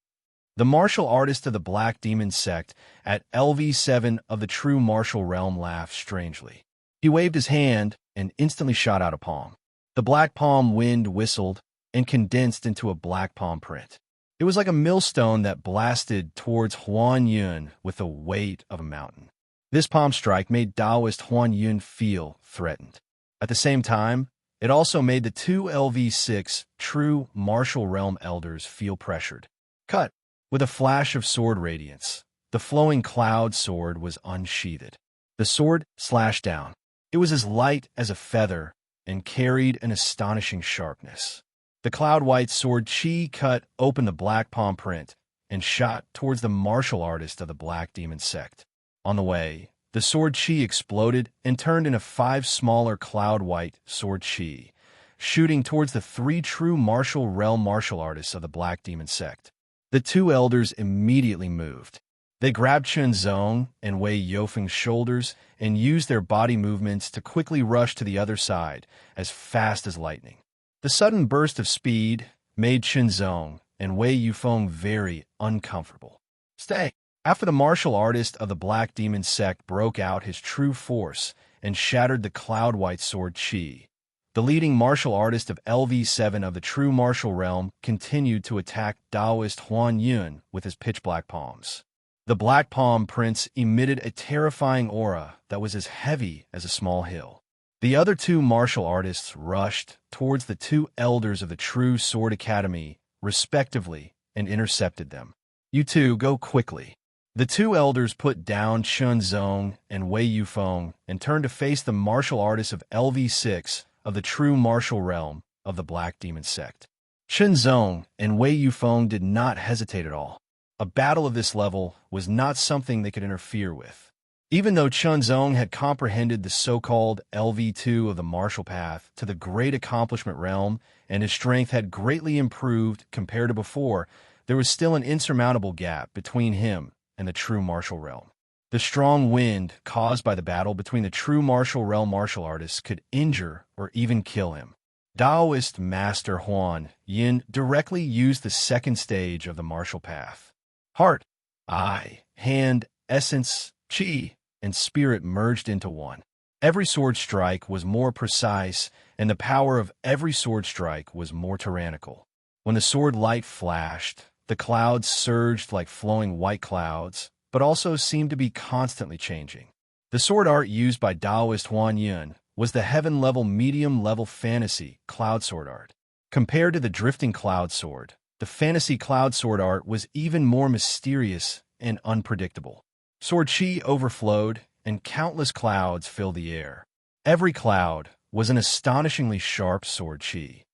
The martial artist of the Black Demon sect at LV7 of the true martial realm laughed strangely. He waved his hand and instantly shot out a palm. The black palm wind whistled and condensed into a black palm print. It was like a millstone that blasted towards Huan Yun with the weight of a mountain. This palm strike made Taoist Huan Yun feel threatened. At the same time, it also made the two LV6 true martial realm elders feel pressured. Cut! With a flash of sword radiance, the flowing cloud sword was unsheathed. The sword slashed down. It was as light as a feather and carried an astonishing sharpness. The cloud-white sword Qi cut open the black palm print and shot towards the martial artist of the Black Demon sect. On the way, the sword Qi exploded and turned into 5 smaller cloud-white sword Qi, shooting towards the 3 true martial realm martial artists of the Black Demon sect. The two elders immediately moved. They grabbed Shenzong and Wei Yufeng's shoulders and used their body movements to quickly rush to the other side as fast as lightning. The sudden burst of speed made Shenzong and Wei Yufeng very uncomfortable. Stay! After the martial artist of the Black Demon sect broke out his true force and shattered the cloud-white sword Qi, the leading martial artist of LV7 of the true martial realm continued to attack Taoist Huan Yun with his pitch-black palms. The black palm prince emitted a terrifying aura that was as heavy as a small hill. The other two martial artists rushed towards the two elders of the True Sword Academy, respectively, and intercepted them. You two go quickly. The two elders put down Shenzong and Wei Yufeng and turned to face the martial artists of LV6 of the true martial realm of the Black Demon sect. Shenzong and Wei Yufeng did not hesitate at all. A battle of this level was not something they could interfere with. Even though Shenzong had comprehended the so-called LV2 of the martial path to the great accomplishment realm and his strength had greatly improved compared to before, there was still an insurmountable gap between him and the true martial realm. The strong wind caused by the battle between the true martial realm martial artists could injure or even kill him. Taoist Master Huan Yin directly used the second stage of the martial path. Heart, eye, hand, essence, qi, and spirit merged into one. Every sword strike was more precise, and the power of every sword strike was more tyrannical. When the sword light flashed, the clouds surged like flowing white clouds, but also seemed to be constantly changing. The sword art used by Taoist Huan Yun was the heaven-level medium-level fantasy cloud sword art. Compared to the drifting cloud sword, the fantasy cloud sword art was even more mysterious and unpredictable. Sword Qi overflowed, and countless clouds filled the air. Every cloud was an astonishingly sharp sword chi.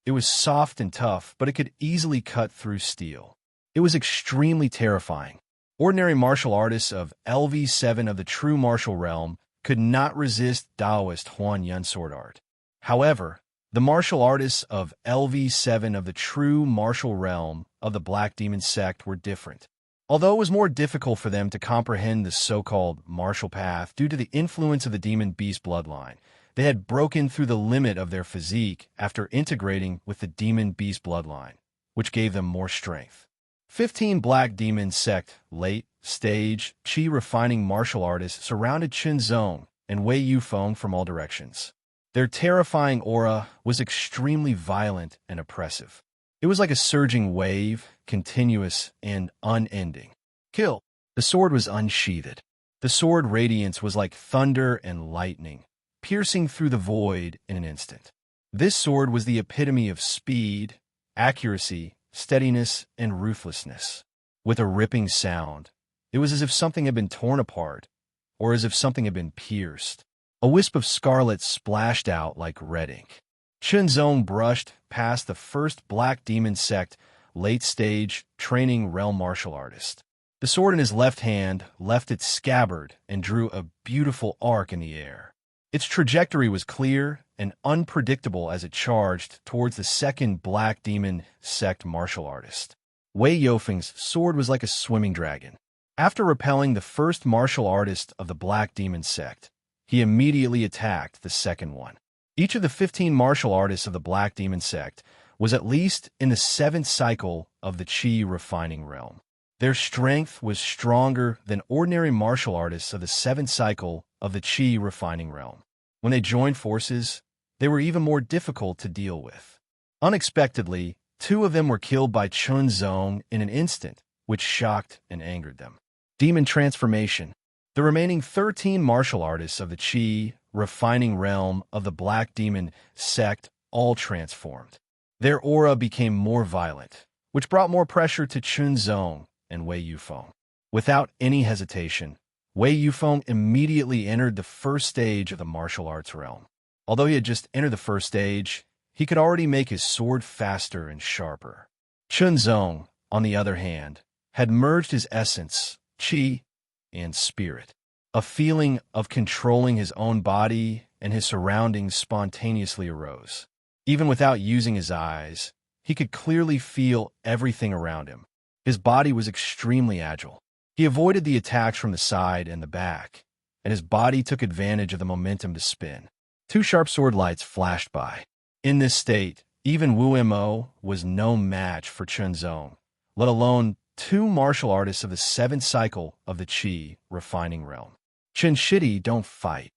It was soft and tough, but it could easily cut through steel. It was extremely terrifying. Ordinary martial artists of LV7 of the true martial realm could not resist Taoist Huan Yun sword art. However, the martial artists of LV7 of the true martial realm of the Black Demon sect were different. Although it was more difficult for them to comprehend the so-called martial path due to the influence of the demon beast bloodline, they had broken through the limit of their physique after integrating with the demon beast bloodline, which gave them more strength. 15 Black Demon sect late stage chi refining martial artists surrounded Chen Zong and Wei Yufeng from all directions. Their terrifying aura was extremely violent and oppressive. It was like a surging wave, continuous and unending. Kill! The sword was unsheathed. The sword radiance was like thunder and lightning, piercing through the void in an instant. This sword was the epitome of speed, accuracy, steadiness, and ruthlessness. With a ripping sound, it was as if something had been torn apart, or as if something had been pierced. A wisp of scarlet splashed out like red ink. Chen Zong brushed past the first Black Demon sect late-stage training realm martial artist. The sword in his left hand left its scabbard and drew a beautiful arc in the air. Its trajectory was clear and unpredictable as it charged towards the second Black Demon sect martial artist. Wei Yufeng's sword was like a swimming dragon. After repelling the first martial artist of the Black Demon sect, he immediately attacked the second one. Each of the 15 martial artists of the Black Demon sect was at least in the 7th cycle of the Qi refining realm. Their strength was stronger than ordinary martial artists of the 7th cycle of the Qi refining realm. When they joined forces, they were even more difficult to deal with. Unexpectedly, 2 of them were killed by Chen Zong in an instant, which shocked and angered them. Demon transformation. The remaining 13 martial artists of the Qi refining realm of the Black Demon sect all transformed. Their aura became more violent, which brought more pressure to Chen Zong and Wei Yufeng. Without any hesitation, Wei Yufeng immediately entered the first stage of the martial arts realm. Although he had just entered the first stage, he could already make his sword faster and sharper. Chen Zong, on the other hand, had merged his essence, qi, and spirit. A feeling of controlling his own body and his surroundings spontaneously arose. Even without using his eyes, he could clearly feel everything around him. His body was extremely agile. He avoided the attacks from the side and the back, and his body took advantage of the momentum to spin. 2 sharp sword lights flashed by. In this state, even Wu Mo was no match for Chen Zong, let alone 2 martial artists of the 7th cycle of the Qi refining realm. Chen Shidi don't fight.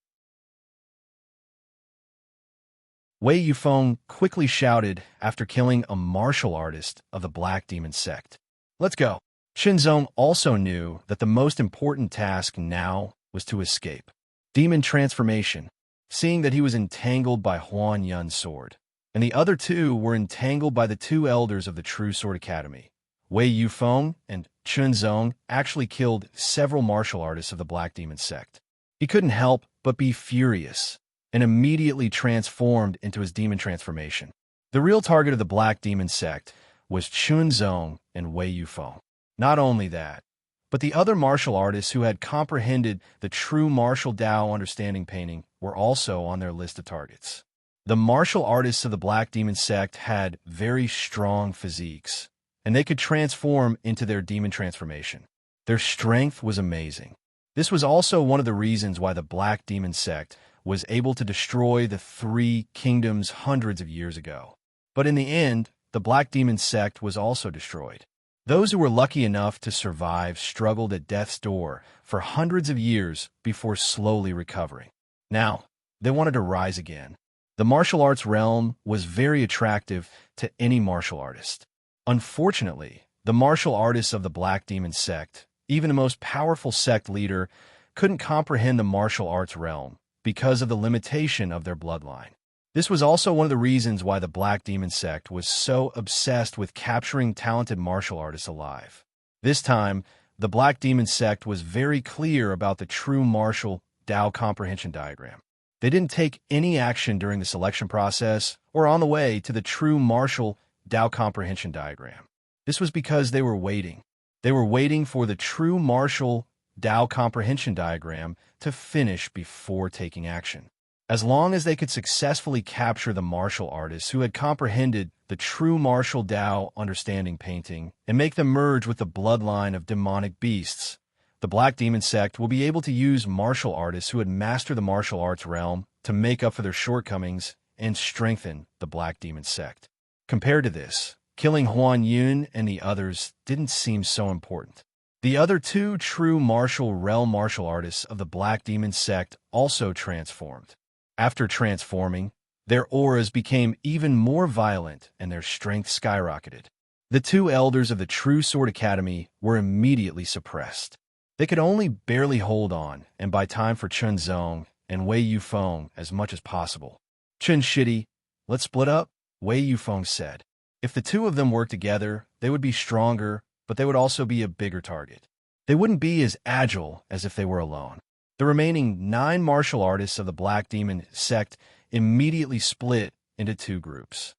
Wei Yufeng quickly shouted after killing a martial artist of the Black Demon sect. Let's go. Chen Zong also knew that the most important task now was to escape. Demon transformation. Seeing that he was entangled by Huan Yun's sword, and the other 2 were entangled by the 2 elders of the True Sword Academy, Wei Yufeng and Chen Zong actually killed several martial artists of the Black Demon sect. He couldn't help but be furious, and immediately transformed into his demon transformation. The real target of the Black Demon sect was Chen Zong and Wei Yufeng. Not only that, but the other martial artists who had comprehended the true martial Tao understanding painting were also on their list of targets. The martial artists of the Black Demon sect had very strong physiques, and they could transform into their demon transformation. Their strength was amazing. This was also one of the reasons why the Black Demon sect was able to destroy the 3 kingdoms hundreds of years ago. But in the end, the Black Demon sect was also destroyed. Those who were lucky enough to survive struggled at death's door for hundreds of years before slowly recovering. Now, they wanted to rise again. The martial arts realm was very attractive to any martial artist. Unfortunately, the martial artists of the Black Demon sect, even the most powerful sect leader, couldn't comprehend the martial arts realm because of the limitation of their bloodline. This was also one of the reasons why the Black Demon sect was so obsessed with capturing talented martial artists alive. This time, the Black Demon sect was very clear about the true martial Tao comprehension diagram. They didn't take any action during the selection process or on the way to the true martial Tao comprehension diagram. This was because they were waiting. They were waiting for the true martial Tao comprehension diagram to finish before taking action. As long as they could successfully capture the martial artists who had comprehended the true martial Tao understanding painting and make them merge with the bloodline of demonic beasts, the Black Demon sect will be able to use martial artists who had mastered the martial arts realm to make up for their shortcomings and strengthen the Black Demon sect. Compared to this, killing Huan Yun and the others didn't seem so important. The other two true martial realm martial artists of the Black Demon sect also transformed. After transforming, their auras became even more violent and their strength skyrocketed. The two elders of the True Sword Academy were immediately suppressed. They could only barely hold on and buy time for Chun Zong and Wei Yufeng as much as possible. Chun Shidi, let's split up, Wei Yufeng said. If the two of them worked together, they would be stronger, but they would also be a bigger target. They wouldn't be as agile as if they were alone. The remaining 9 martial artists of the Black Demon sect immediately split into 2 groups.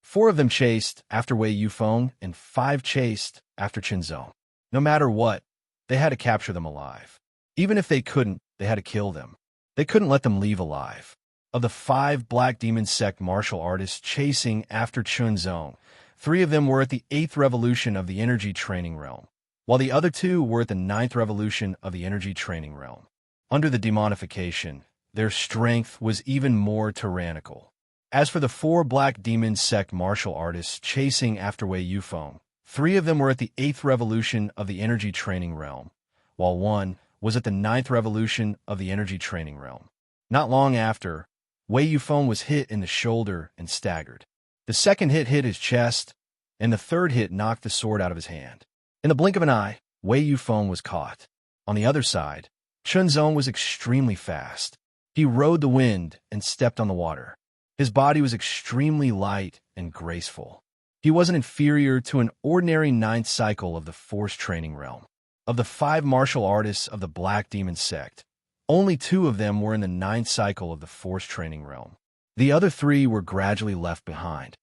4 of them chased after Wei Yufeng and 5 chased after Qinzhou. No matter what, they had to capture them alive. Even if they couldn't, they had to kill them. They couldn't let them leave alive. Of the 5 Black Demon sect martial artists chasing after Qinzhou, 3 of them were at the 8th revolution of the energy training realm, while the other 2 were at the 9th revolution of the energy training realm. Under the demonification, their strength was even more tyrannical. As for the 4 Black Demon sect martial artists chasing after Wei Yufeng, 3 of them were at the 8th revolution of the energy training realm, while 1 was at the 9th revolution of the energy training realm. Not long after, Wei Yufeng was hit in the shoulder and staggered. The second hit his chest, and the third hit knocked the sword out of his hand. In the blink of an eye, Wei Yufeng was caught. On the other side, Chunzong was extremely fast. He rode the wind and stepped on the water. His body was extremely light and graceful. He wasn't inferior to an ordinary 9th cycle of the force training realm. Of the 5 martial artists of the Black Demon sect, only 2 of them were in the 9th cycle of the force training realm. The other 3 were gradually left behind.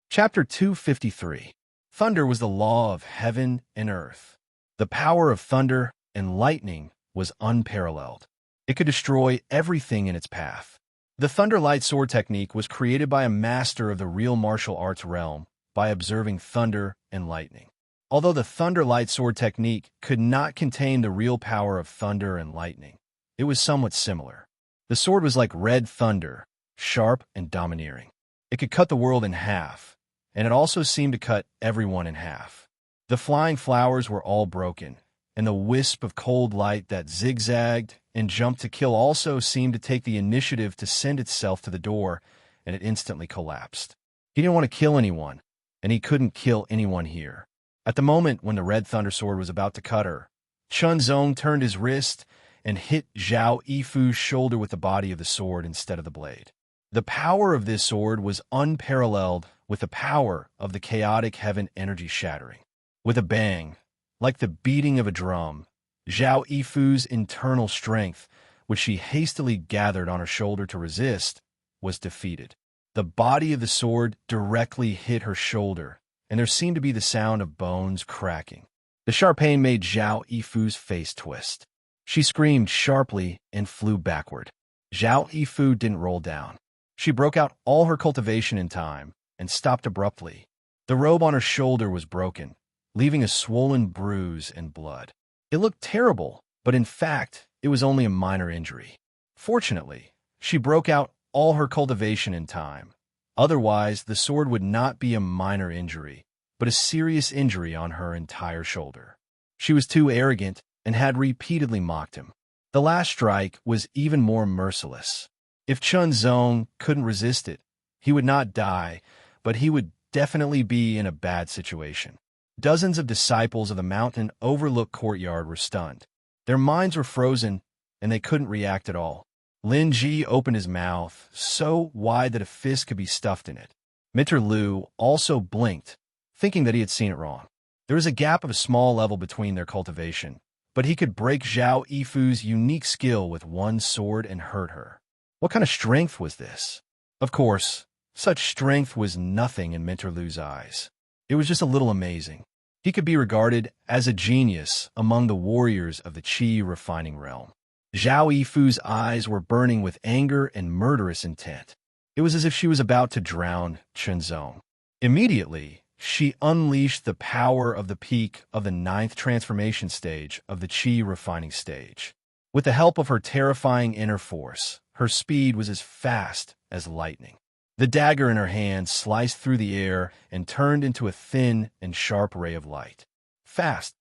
Chapter 253. Thunder was the law of heaven and earth. The power of thunder and lightning was unparalleled. It could destroy everything in its path. The Thunder Light Sword technique was created by a master of the real martial arts realm by observing thunder and lightning. Although the Thunder Light Sword technique could not contain the real power of thunder and lightning, it was somewhat similar. The sword was like red thunder, sharp and domineering. It could cut the world in half, and it also seemed to cut everyone in half. The flying flowers were all broken, and the wisp of cold light that zigzagged and jumped to kill also seemed to take the initiative to send itself to the door, and it instantly collapsed. He didn't want to kill anyone, and he couldn't kill anyone here. At the moment when the red thunder sword was about to cut her, Chun Zong turned his wrist and hit Zhao Yifu's shoulder with the body of the sword instead of the blade. The power of this sword was unparalleled with the power of the chaotic heaven energy shattering. With a bang, like the beating of a drum, Zhao Yifu's internal strength, which she hastily gathered on her shoulder to resist, was defeated. The body of the sword directly hit her shoulder, and there seemed to be the sound of bones cracking. The sharp pain made Zhao Yifu's face twist. She screamed sharply and flew backward. Zhao Yifu didn't roll down. She broke out all her cultivation in time and stopped abruptly. The robe on her shoulder was broken, leaving a swollen bruise and blood. It looked terrible, but in fact, it was only a minor injury. Fortunately, she broke out all her cultivation in time. Otherwise, the sword would not be a minor injury, but a serious injury on her entire shoulder. She was too arrogant and had repeatedly mocked him. The last strike was even more merciless. If Chun Zong couldn't resist it, he would not die, but he would definitely be in a bad situation. Dozens of disciples of the mountain overlook courtyard were stunned. Their minds were frozen, and they couldn't react at all. Lin Ji opened his mouth, so wide that a fist could be stuffed in it. Minter Lu also blinked, thinking that he had seen it wrong. There was a gap of a small level between their cultivation, but he could break Zhao Yifu's unique skill with one sword and hurt her. What kind of strength was this? Of course, such strength was nothing in Minter Lu's eyes. It was just a little amazing. He could be regarded as a genius among the warriors of the Qi refining realm. Zhao Yifu's eyes were burning with anger and murderous intent. It was as if she was about to drown Chenzong. Immediately, she unleashed the power of the peak of the 9th transformation stage of the Qi refining stage. With the help of her terrifying inner force, her speed was as fast as lightning. The dagger in her hand sliced through the air and turned into a thin and sharp ray of light. Fast.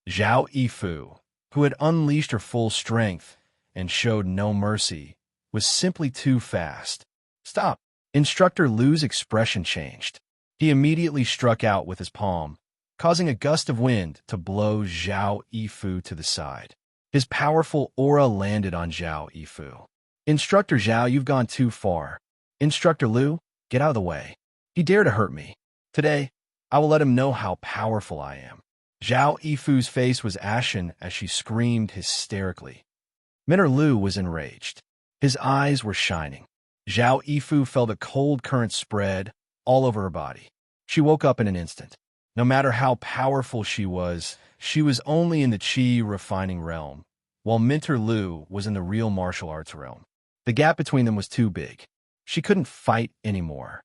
Zhao Yifu, who had unleashed her full strength and showed no mercy, was simply too fast. Stop! Instructor Lu's expression changed. He immediately struck out with his palm, causing a gust of wind to blow Zhao Yifu to the side. His powerful aura landed on Zhao Yifu. Instructor Zhao, you've gone too far. Instructor Lu, get out of the way. He dared to hurt me. Today, I will let him know how powerful I am. Zhao Yifu's face was ashen as she screamed hysterically. Minter Lu was enraged. His eyes were shining. Zhao Yifu felt a cold current spread all over her body. She woke up in an instant. No matter how powerful she was only in the Qi refining realm, while Minter Lu was in the real martial arts realm. The gap between them was too big. She couldn't fight anymore.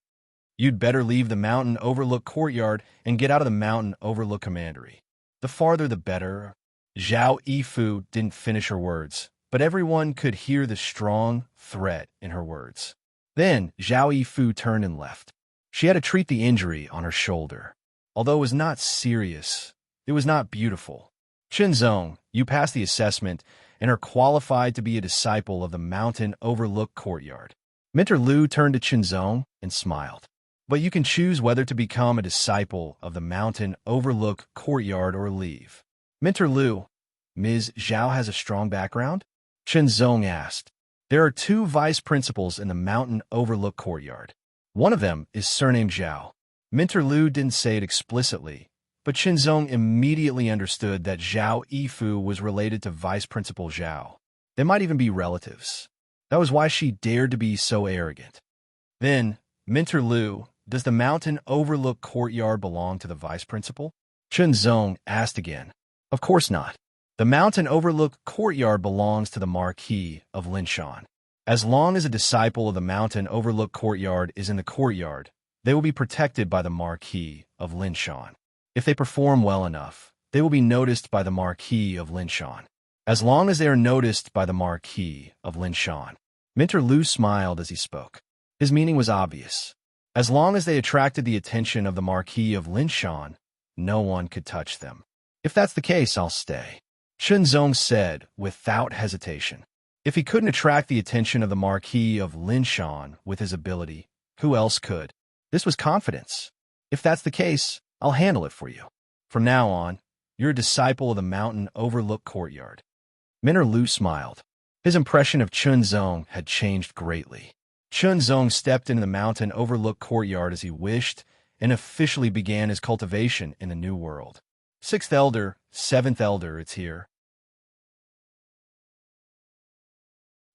You'd better leave the mountain overlook courtyard and get out of the mountain overlook commandery. The farther the better. Zhao Yifu didn't finish her words, but everyone could hear the strong threat in her words. Then Zhao Yifu turned and left. She had to treat the injury on her shoulder. Although it was not serious, it was not beautiful. Chenzong, you passed the assessment and are qualified to be a disciple of the mountain overlook courtyard. Minter Lu turned to Chenzong and smiled. But you can choose whether to become a disciple of the mountain overlook courtyard or leave. Minter Lu, Ms. Zhao has a strong background? Chenzong asked. There are 2 vice principals in the mountain overlook courtyard. One of them is surnamed Zhao. Minter Lu didn't say it explicitly, but Chenzong immediately understood that Zhao Yifu was related to Vice Principal Zhao. They might even be relatives. That was why she dared to be so arrogant. Then, Minter Lu, does the mountain overlook courtyard belong to the Vice Principal? Chenzong asked again. Of course not. The mountain overlook courtyard belongs to the Marquis of Linshan. As long as a disciple of the mountain overlook courtyard is in the courtyard, they will be protected by the Marquis of Linshan. If they perform well enough, they will be noticed by the Marquis of Linshan. As long as they are noticed by the Marquis of Linshan. Minter Lu smiled as he spoke. His meaning was obvious. As long as they attracted the attention of the Marquis of Linshan, no one could touch them. If that's the case, I'll stay. Chenzong said without hesitation. If he couldn't attract the attention of the Marquis of Linshan with his ability, who else could? This was confidence. If that's the case, I'll handle it for you. From now on, you're a disciple of the mountain overlook courtyard. Minter Lu smiled. His impression of Chenzong had changed greatly. Chenzong stepped into the mountain overlook courtyard as he wished and officially began his cultivation in the new world. 6th Elder, 7th Elder, it's here.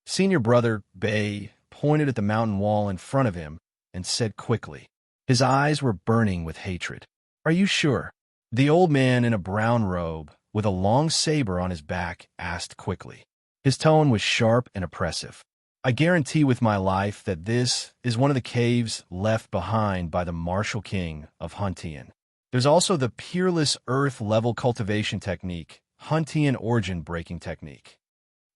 Senior Brother Bei pointed at the mountain wall in front of him and said quickly. His eyes were burning with hatred. Are you sure? The old man in a brown robe, with a long saber on his back, asked quickly. His tone was sharp and oppressive. I guarantee with my life that this is one of the caves left behind by the martial king of Huntian. There's also the peerless earth-level cultivation technique, Huntian origin breaking technique.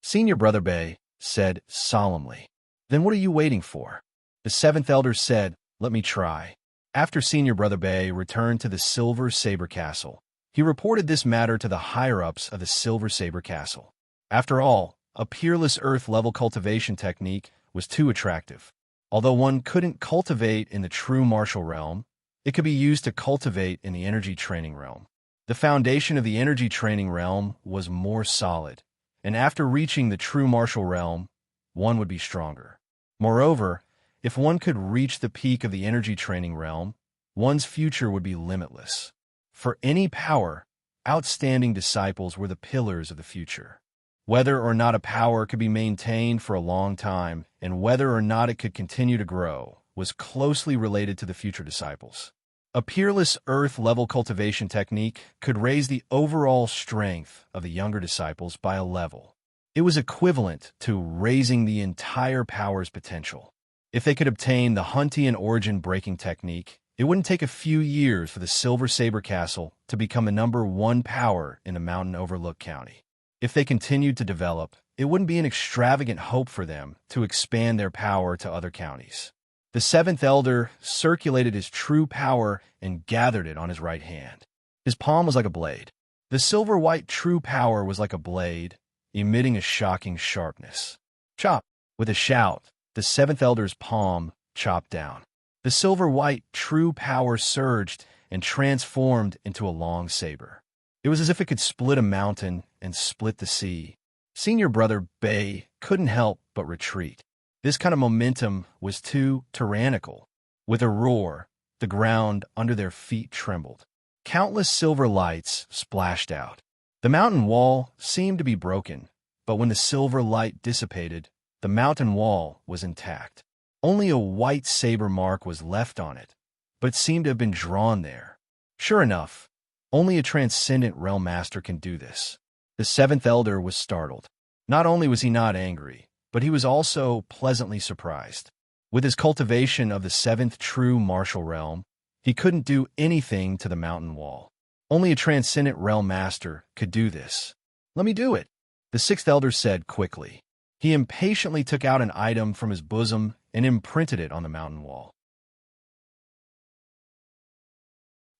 Senior Brother Bei said solemnly. Then what are you waiting for? The 7th Elder said, let me try. After Senior Brother Bei returned to the Silver Saber Castle, he reported this matter to the higher-ups of the Silver Saber Castle. After all, a peerless earth-level cultivation technique was too attractive. Although one couldn't cultivate in the true martial realm, it could be used to cultivate in the energy training realm. The foundation of the energy training realm was more solid, and after reaching the true martial realm, one would be stronger. Moreover, if one could reach the peak of the energy training realm, one's future would be limitless. For any power, outstanding disciples were the pillars of the future. Whether or not a power could be maintained for a long time, and whether or not it could continue to grow, was closely related to the future disciples. A peerless earth-level cultivation technique could raise the overall strength of the younger disciples by a level. It was equivalent to raising the entire power's potential. If they could obtain the Huntian origin breaking technique, it wouldn't take a few years for the Silver Saber Castle to become the #1 power in the Mountain Overlook County. If they continued to develop, it wouldn't be an extravagant hope for them to expand their power to other counties. The seventh elder circulated his true power and gathered it on his right hand. His palm was like a blade. The silver-white true power was like a blade, emitting a shocking sharpness. Chop! With a shout, the seventh elder's palm chopped down. The silver-white true power surged and transformed into a long saber. It was as if it could split a mountain and split the sea. Senior brother Bay couldn't help but retreat. This kind of momentum was too tyrannical. With a roar, the ground under their feet trembled. Countless silver lights splashed out. The mountain wall seemed to be broken, but when the silver light dissipated, the mountain wall was intact. Only a white saber mark was left on it, but it seemed to have been drawn there. Sure enough, only a transcendent realm master can do this. The seventh elder was startled. Not only was he not angry, but he was also pleasantly surprised. With his cultivation of the seventh true martial realm, he couldn't do anything to the mountain wall. Only a transcendent realm master could do this. "Let me do it," the sixth elder said quickly. He impatiently took out an item from his bosom and imprinted it on the mountain wall.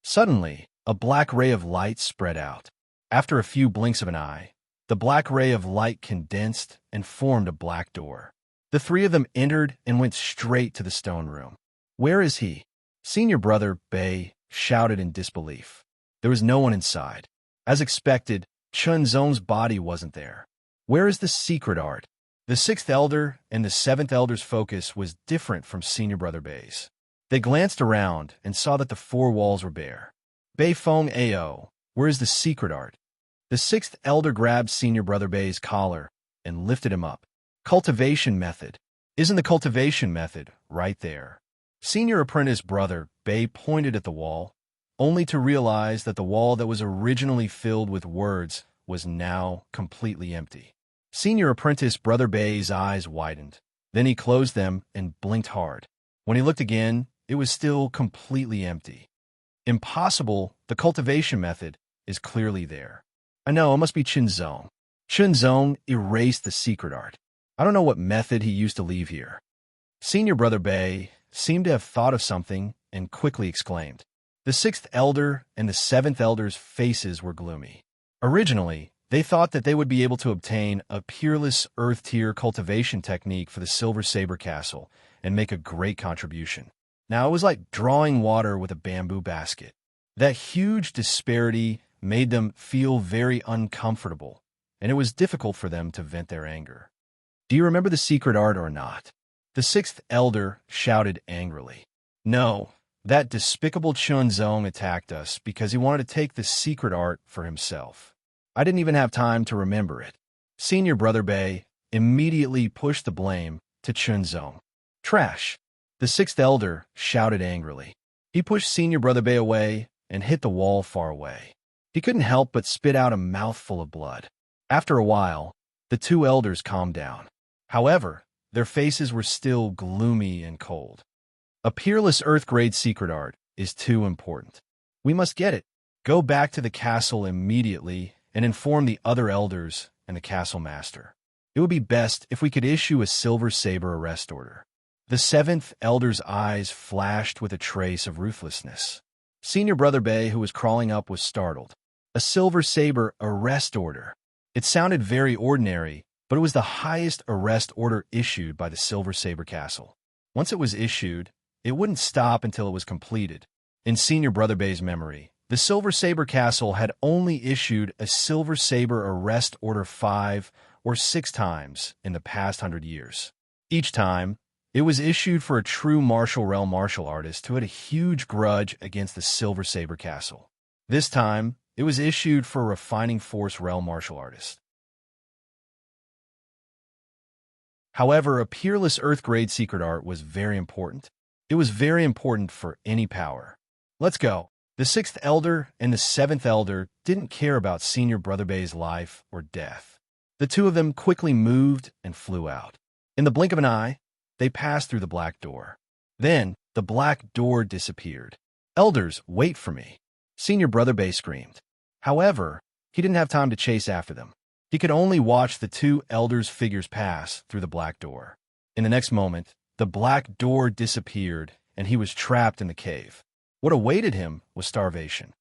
Suddenly, a black ray of light spread out. After a few blinks of an eye, the black ray of light condensed and formed a black door. The three of them entered and went straight to the stone room. "Where is he?" Senior brother Bay shouted in disbelief. There was no one inside. As expected, Chunzong's body wasn't there. "Where is the secret art?" The sixth elder and the seventh elder's focus was different from senior brother Bay's. They glanced around and saw that the four walls were bare. "Bei Feng Ao, where is the secret art?" The sixth elder grabbed senior brother Bay's collar and lifted him up. "Cultivation method. Isn't the cultivation method right there?" Senior apprentice brother Bay pointed at the wall, only to realize that the wall that was originally filled with words was now completely empty. Senior apprentice brother Bay's eyes widened. Then he closed them and blinked hard. When he looked again, it was still completely empty. "Impossible, the cultivation method is clearly there." "I know, it must be Chunzong." Chunzong erased the secret art. "I don't know what method he used to leave here." Senior brother Bay seemed to have thought of something and quickly exclaimed. The sixth elder and the seventh elder's faces were gloomy. Originally, they thought that they would be able to obtain a peerless earth-tier cultivation technique for the Silver Saber Castle and make a great contribution. Now it was like drawing water with a bamboo basket. That huge disparity made them feel very uncomfortable, and it was difficult for them to vent their anger. "Do you remember the secret art or not?" The sixth elder shouted angrily. "No, that despicable Chunzong attacked us because he wanted to take the secret art for himself. I didn't even have time to remember it." Senior brother Bay immediately pushed the blame to Chunzong. "Trash!" The sixth elder shouted angrily. He pushed senior brother Bay away and hit the wall far away. He couldn't help but spit out a mouthful of blood. After a while, the two elders calmed down. However, their faces were still gloomy and cold. "A peerless Earth-grade secret art is too important. We must get it. Go back to the castle immediately and inform the other elders and the castle master. It would be best if we could issue a silver saber arrest order." The seventh elder's eyes flashed with a trace of ruthlessness. Senior brother Bay, who was crawling up, was startled. A silver saber arrest order. It sounded very ordinary, but it was the highest arrest order issued by the Silver Saber Castle. Once it was issued, it wouldn't stop until it was completed. In Senior Brother Bay's memory, The Silver Saber Castle had only issued a Silver Saber arrest order 5 or 6 times in the past 100 years. Each time, it was issued for a true martial realm martial artist who had a huge grudge against the Silver Saber Castle. This time, it was issued for a refining force realm martial artist. However, a peerless Earth-grade secret art was very important. It was very important for any power. Let's go. The 6th Elder and the 7th Elder didn't care about Senior Brother Bay's life or death. The two of them quickly moved and flew out. In the blink of an eye, they passed through the black door. Then, the black door disappeared. "Elders, wait for me," Senior Brother Bay screamed. However, he didn't have time to chase after them. He could only watch the two elders' figures pass through the black door. In the next moment, the black door disappeared, and he was trapped in the cave. What awaited him was starvation.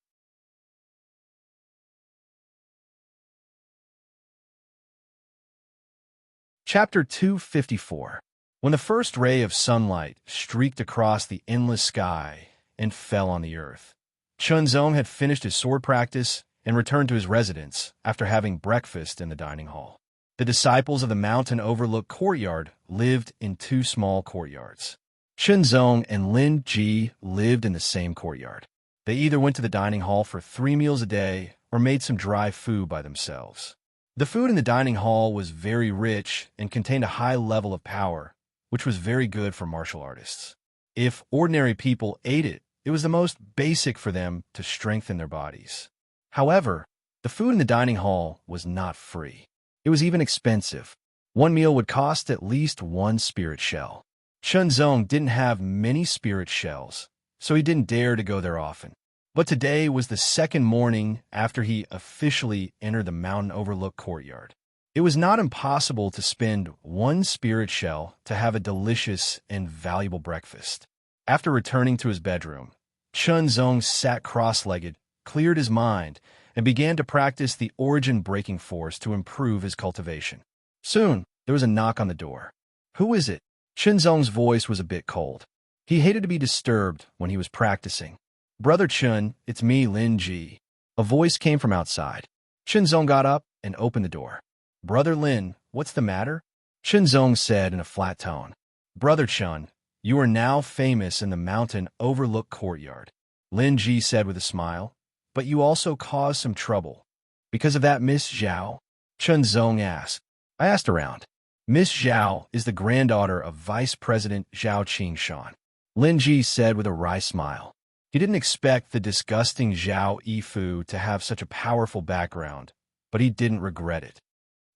Chapter 254. When the first ray of sunlight streaked across the endless sky and fell on the earth, Chunzong had finished his sword practice and returned to his residence after having breakfast in the dining hall. The disciples of the mountain overlook courtyard lived in 2 small courtyards. Chunzong and Lin Ji lived in the same courtyard. They either went to the dining hall for 3 meals a day or made some dry food by themselves. The food in the dining hall was very rich and contained a high level of power, which was very good for martial artists. If ordinary people ate it, it was the most basic for them to strengthen their bodies. However, the food in the dining hall was not free. It was even expensive. One meal would cost at least 1 spirit shell. Chunzong didn't have many spirit shells, so he didn't dare to go there often. But today was the 2nd morning after he officially entered the mountain overlook courtyard. It was not impossible to spend 1 spirit shell to have a delicious and valuable breakfast. After returning to his bedroom, Chunzong sat cross-legged, cleared his mind, and began to practice the origin-breaking force to improve his cultivation. Soon, there was a knock on the door. "Who is it?" Chunzong's voice was a bit cold. He hated to be disturbed when he was practicing. "Brother Chun, it's me, Lin Ji." A voice came from outside. Chunzong got up and opened the door. "Brother Lin, what's the matter?" Chunzong said in a flat tone. "Brother Chun, you are now famous in the mountain overlook courtyard," Lin Ji said with a smile. "But you also caused some trouble. Because of that Miss Zhao?" Chunzong asked. "I asked around. Miss Zhao is the granddaughter of Vice President Zhao Qingshan," Lin Ji said with a wry smile. He didn't expect the disgusting Zhao Yifu to have such a powerful background, but he didn't regret it.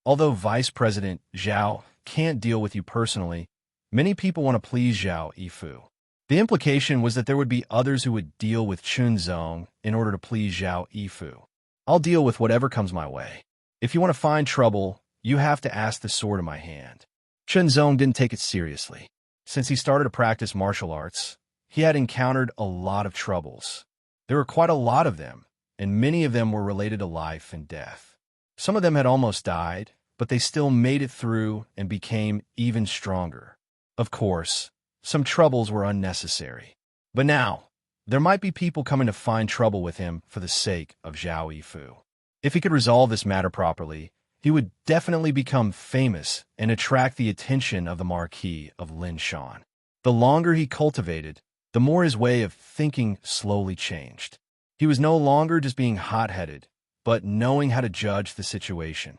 Although Vice President Zhao can't deal with you personally, many people want to please Zhao Yifu. The implication was that there would be others who would deal with Chunzong in order to please Zhao Yifu. "I'll deal with whatever comes my way. If you want to find trouble, you have to ask the sword in my hand." Chunzong didn't take it seriously. Since he started to practice martial arts, he had encountered a lot of troubles. There were quite a lot of them, and many of them were related to life and death. Some of them had almost died, but they still made it through and became even stronger. Of course, some troubles were unnecessary. But now, there might be people coming to find trouble with him for the sake of Zhao Yifu. If he could resolve this matter properly, he would definitely become famous and attract the attention of the Marquis of Linshan. The longer he cultivated, the more his way of thinking slowly changed. He was no longer just being hot-headed, but knowing how to judge the situation.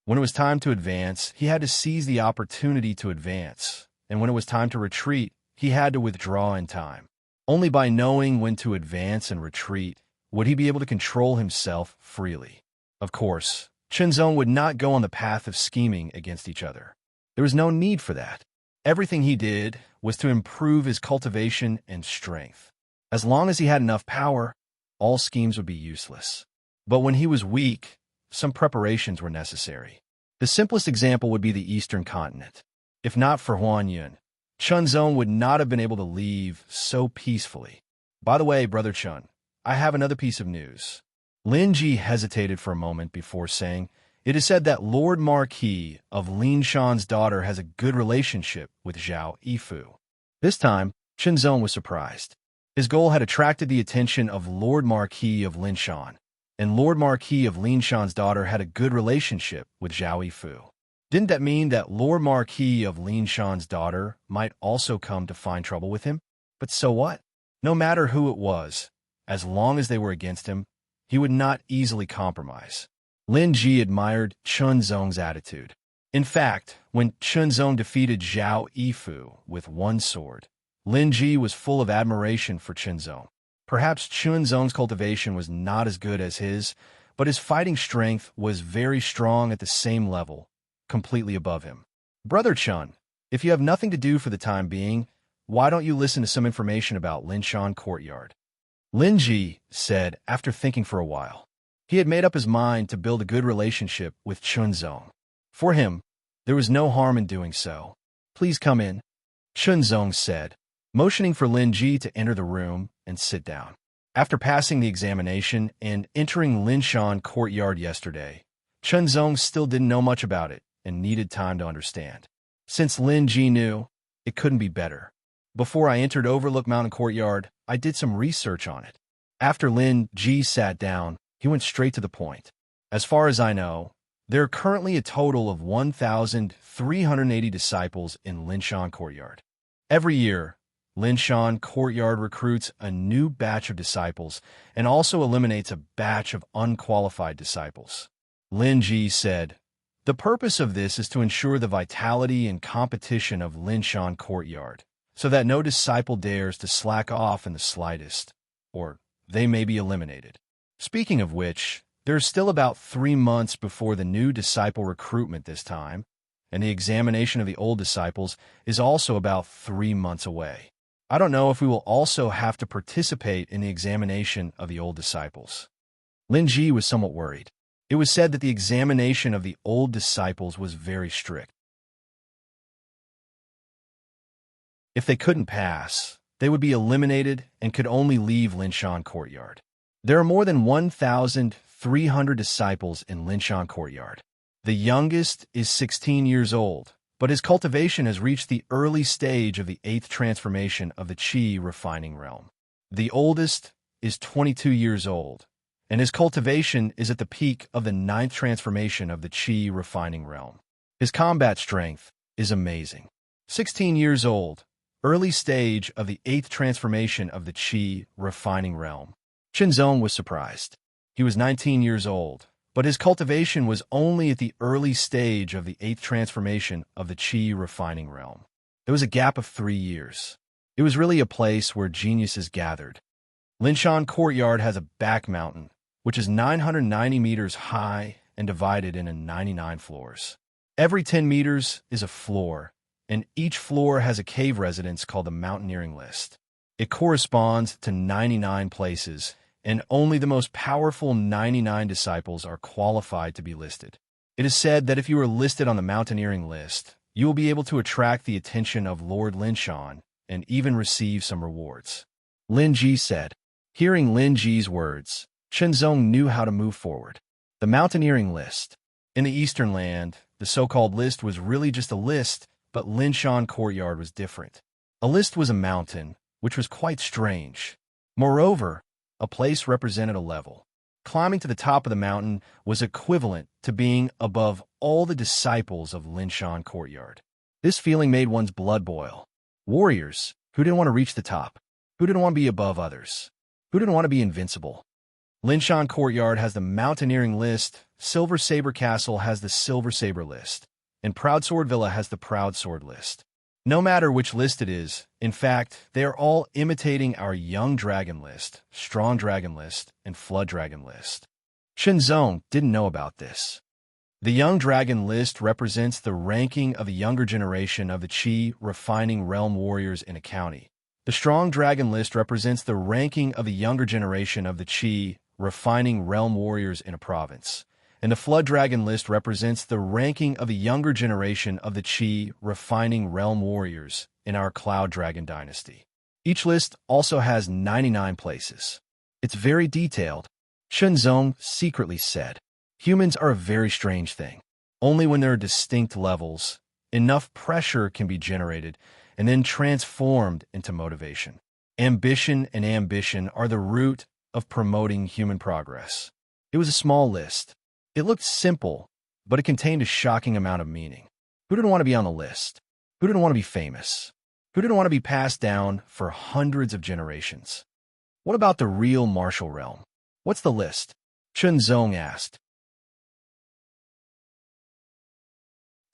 When it was time to advance, he had to seize the opportunity to advance, and when it was time to retreat, he had to withdraw in time. Only by knowing when to advance and retreat would he be able to control himself freely. Of course, Chunzong would not go on the path of scheming against each other. There was no need for that. Everything he did was to improve his cultivation and strength. As long as he had enough power, all schemes would be useless. But when he was weak, some preparations were necessary. The simplest example would be the Eastern continent. If not for Huan Yun, Chunzong would not have been able to leave so peacefully. "By the way, Brother Chun, I have another piece of news." Lin Ji hesitated for a moment before saying, "It is said that Lord Marquis of Linshan's daughter has a good relationship with Zhao Yifu." This time, Chunzong was surprised. His goal had attracted the attention of Lord Marquis of Linshan, and Lord Marquis of Linshan's daughter had a good relationship with Zhao Yifu. Didn't that mean that Lord Marquis of Linshan's daughter might also come to find trouble with him? But so what? No matter who it was, as long as they were against him, he would not easily compromise. Lin Ji admired Chun Zong's attitude. In fact, when Chun Zong defeated Zhao Yifu with one sword, Lin Ji was full of admiration for Chun Zong. Perhaps Chun Zong's cultivation was not as good as his, but his fighting strength was very strong at the same level, completely above him. Brother Chun, if you have nothing to do for the time being, why don't you listen to some information about Linshan Courtyard? Lin Ji said after thinking for a while. He had made up his mind to build a good relationship with Chun Zong. For him, there was no harm in doing so. Please come in, Chun Zong said, motioning for Lin Ji to enter the room and sit down. After passing the examination and entering Linshan Courtyard yesterday, Chun Zong still didn't know much about it and needed time to understand. Since Lin Ji knew, it couldn't be better. Before I entered Overlook Mountain Courtyard, I did some research on it. After Lin Ji sat down, he went straight to the point. As far as I know, there are currently a total of 1,380 disciples in Linshan Courtyard. Every year, Linshan Courtyard recruits a new batch of disciples and also eliminates a batch of unqualified disciples. Lin Ji said, the purpose of this is to ensure the vitality and competition of Linshan Courtyard, so that no disciple dares to slack off in the slightest, or they may be eliminated. Speaking of which, there's still about 3 months before the new disciple recruitment this time, and the examination of the old disciples is also about 3 months away. I don't know if we will also have to participate in the examination of the old disciples. Lin Ji was somewhat worried. It was said that the examination of the old disciples was very strict. If they couldn't pass, they would be eliminated and could only leave Linshan Courtyard. There are more than 1,300 disciples in Linshan Courtyard. The youngest is 16 years old, but his cultivation has reached the early stage of the 8th transformation of the Qi refining realm. The oldest is 22 years old, and his cultivation is at the peak of the 9th transformation of the Qi refining realm. His combat strength is amazing. 16 years old, early stage of the 8th transformation of the Qi refining realm. Chun Zong was surprised. He was 19 years old, but his cultivation was only at the early stage of the 8th transformation of the Qi refining realm. There was a gap of 3 years. It was really a place where geniuses gathered. Linshan Courtyard has a back mountain, which is 990 meters high and divided into 99 floors. Every 10 meters is a floor, and each floor has a cave residence called the Mountaineering List. It corresponds to 99 places, and only the most powerful 99 disciples are qualified to be listed. It is said that if you are listed on the Mountaineering List, you will be able to attract the attention of Lord Linshan and even receive some rewards. Lin Ji said. Hearing Lin Ji's words, Chun Zong knew how to move forward. The Mountaineering List. In the Eastern Land, the so-called list was really just a list, but Linshan Courtyard was different. A list was a mountain, which was quite strange. Moreover, a place represented a level. Climbing to the top of the mountain was equivalent to being above all the disciples of Linshan Courtyard. This feeling made one's blood boil. Warriors, who didn't want to reach the top? Who didn't want to be above others? Who didn't want to be invincible? Linshan Courtyard has the Mountaineering List, Silver Saber Castle has the Silver Saber List, and Proud Sword Villa has the Proud Sword List. No matter which list it is, in fact, they are all imitating our Young Dragon List, Strong Dragon List, and Flood Dragon List. Chun Zong didn't know about this. The Young Dragon List represents the ranking of the younger generation of the Qi refining realm warriors in a county. The Strong Dragon List represents the ranking of the younger generation of the Qi refining realm warriors in a province. And the Flood Dragon List represents the ranking of the younger generation of the Qi refining realm warriors in our Cloud Dragon dynasty. Each list also has 99 places. It's very detailed. Chun Zong secretly said, humans are a very strange thing. Only when there are distinct levels, enough pressure can be generated and then transformed into motivation. Ambition and ambition are the root of promoting human progress. It was a small list. It looked simple, but it contained a shocking amount of meaning. Who didn't want to be on the list? Who didn't want to be famous? Who didn't want to be passed down for hundreds of generations? What about the real martial realm? What's the list? Chunzong asked.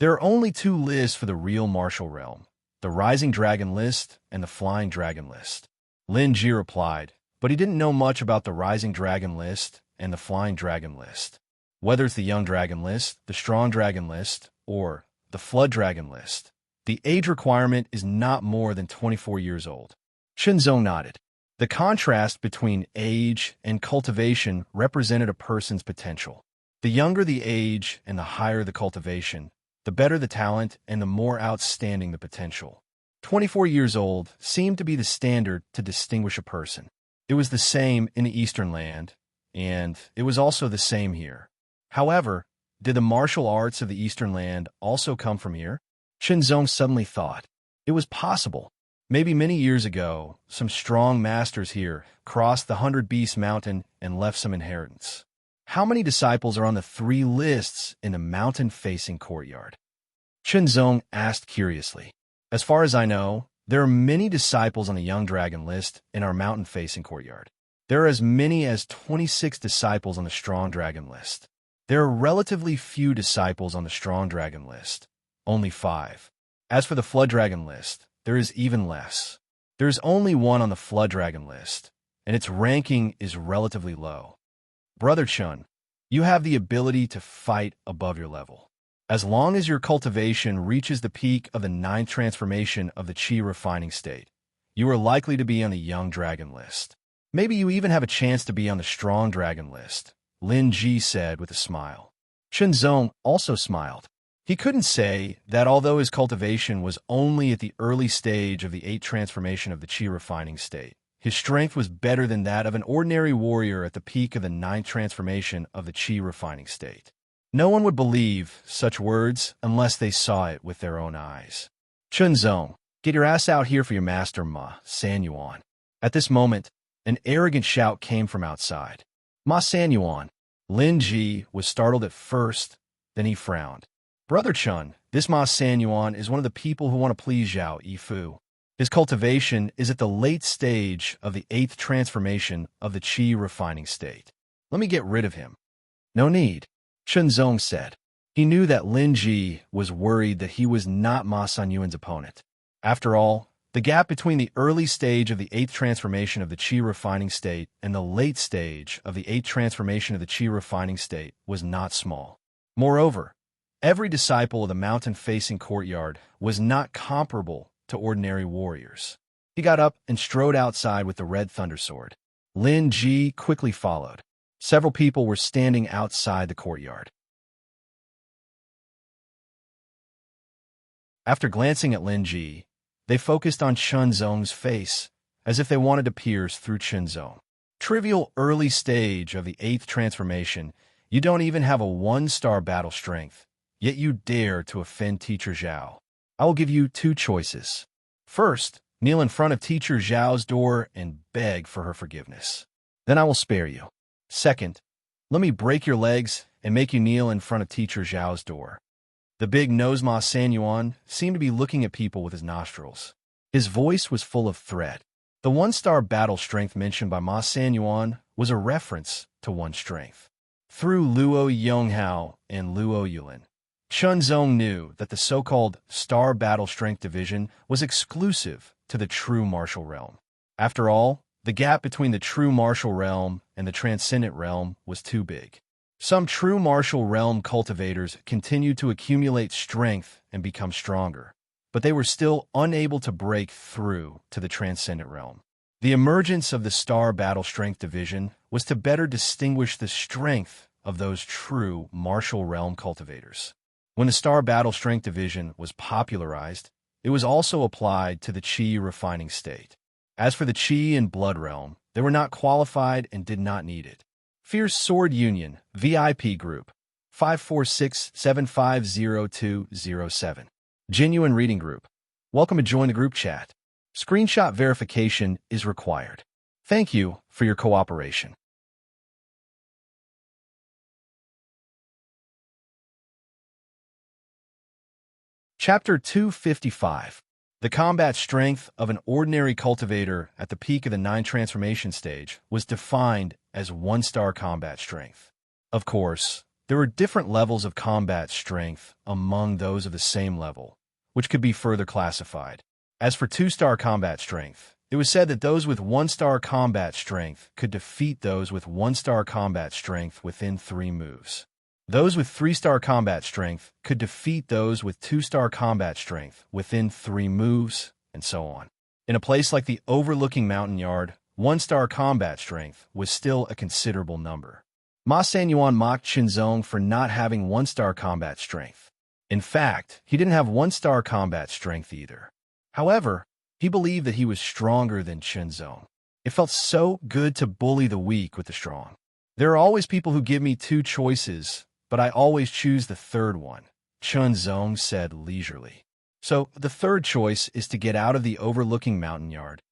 There are only two lists for the real martial realm, the Rising Dragon list and the Flying Dragon list. Lin Ji replied, but he didn't know much about the Rising Dragon list and the Flying Dragon list. Whether it's the Young Dragon list, the Strong Dragon list, or the Flood Dragon list, the age requirement is not more than 24 years old. Chunzong nodded. The contrast between age and cultivation represented a person's potential. The younger the age and the higher the cultivation, the better the talent and the more outstanding the potential. 24 years old seemed to be the standard to distinguish a person. It was the same in the Eastern land, and it was also the same here. However, did the martial arts of the Eastern land also come from here? Chunzong suddenly thought. It was possible. Maybe many years ago, some strong masters here crossed the 100 Beast Mountain and left some inheritance. How many disciples are on the 3 lists in the mountain-facing courtyard? Chunzong asked curiously. As far as I know, there are many disciples on the Young Dragon list in our mountain-facing courtyard. There are as many as 26 disciples on the Strong Dragon list. There are relatively few disciples on the Strong Dragon list, only 5. As for the Flood Dragon list, there is even less. There is only one on the Flood Dragon list, and its ranking is relatively low. Brother Chun, you have the ability to fight above your level. As long as your cultivation reaches the peak of the 9th transformation of the Qi refining state, you are likely to be on the Young Dragon list. Maybe you even have a chance to be on the Strong Dragon list, Lin Ji said with a smile. Chunzong also smiled. He couldn't say that although his cultivation was only at the early stage of the 8th transformation of the Qi refining state, his strength was better than that of an ordinary warrior at the peak of the 9th transformation of the Qi refining state. No one would believe such words unless they saw it with their own eyes. Chunzong, get your ass out here for your master Ma Sanyuan. At this moment, an arrogant shout came from outside. Ma Sanyuan. Lin Ji was startled at first, then he frowned. Brother Chun, this Ma Sanyuan is one of the people who want to please Zhao Yifu. His cultivation is at the late stage of the 8th transformation of the Qi refining state. Let me get rid of him. No need, Chunzong said. He knew that Lin Ji was worried that he was not Ma Sanyuan's opponent. After all, the gap between the early stage of the 8th transformation of the Qi refining state and the late stage of the 8th transformation of the Qi refining state was not small. Moreover, every disciple of the mountain-facing courtyard was not comparable to ordinary warriors. He got up and strode outside with the red thundersword. Lin Ji quickly followed. Several people were standing outside the courtyard. After glancing at Lin Ji, they focused on Chunzong's face, as if they wanted to pierce through Chunzong. Trivial early stage of the 8th transformation, you don't even have a 1-star battle strength, yet you dare to offend Teacher Zhao. I will give you 2 choices. First, kneel in front of Teacher Zhao's door and beg for her forgiveness. Then I will spare you. Second, let me break your legs and make you kneel in front of Teacher Zhao's door. The big nose Ma Sanyuan seemed to be looking at people with his nostrils. His voice was full of threat. The 1-star battle strength mentioned by Ma Sanyuan was a reference to 1 strength. Through Luo Yonghao and Luo Yulin, Chunzong knew that the so-called Star Battle Strength Division was exclusive to the true martial realm. After all, the gap between the true martial realm and the transcendent realm was too big. Some true martial realm cultivators continued to accumulate strength and become stronger, but they were still unable to break through to the transcendent realm. The emergence of the Star Battle Strength Division was to better distinguish the strength of those true martial realm cultivators. When the Star Battle Strength Division was popularized, it was also applied to the Qi refining state. As for the Qi and Blood realm, they were not qualified and did not need it. Fierce Sword Union, VIP Group, 546-750-207. Genuine Reading Group. Welcome to join the group chat. Screenshot verification is required. Thank you for your cooperation. Chapter 255. The combat strength of an ordinary cultivator at the peak of the 9 transformation stage was defined as 1-star combat strength. Of course, there were different levels of combat strength among those of the same level, which could be further classified. As for 2-star combat strength, it was said that those with 1-star combat strength could defeat those with 1-star combat strength within 3 moves. Those with 3-star combat strength could defeat those with 2-star combat strength within 3 moves, and so on. In a place like the overlooking mountain yard, 1-star combat strength was still a considerable number. Ma Sanyuan mocked Qinzong for not having 1-star combat strength. In fact, he didn't have 1-star combat strength either. However, he believed that he was stronger than Qinzong. It felt so good to bully the weak with the strong. There are always people who give me 2 choices, but I always choose the third one, Qinzong said leisurely. So, the third choice is to get out of the overlooking mountain yard.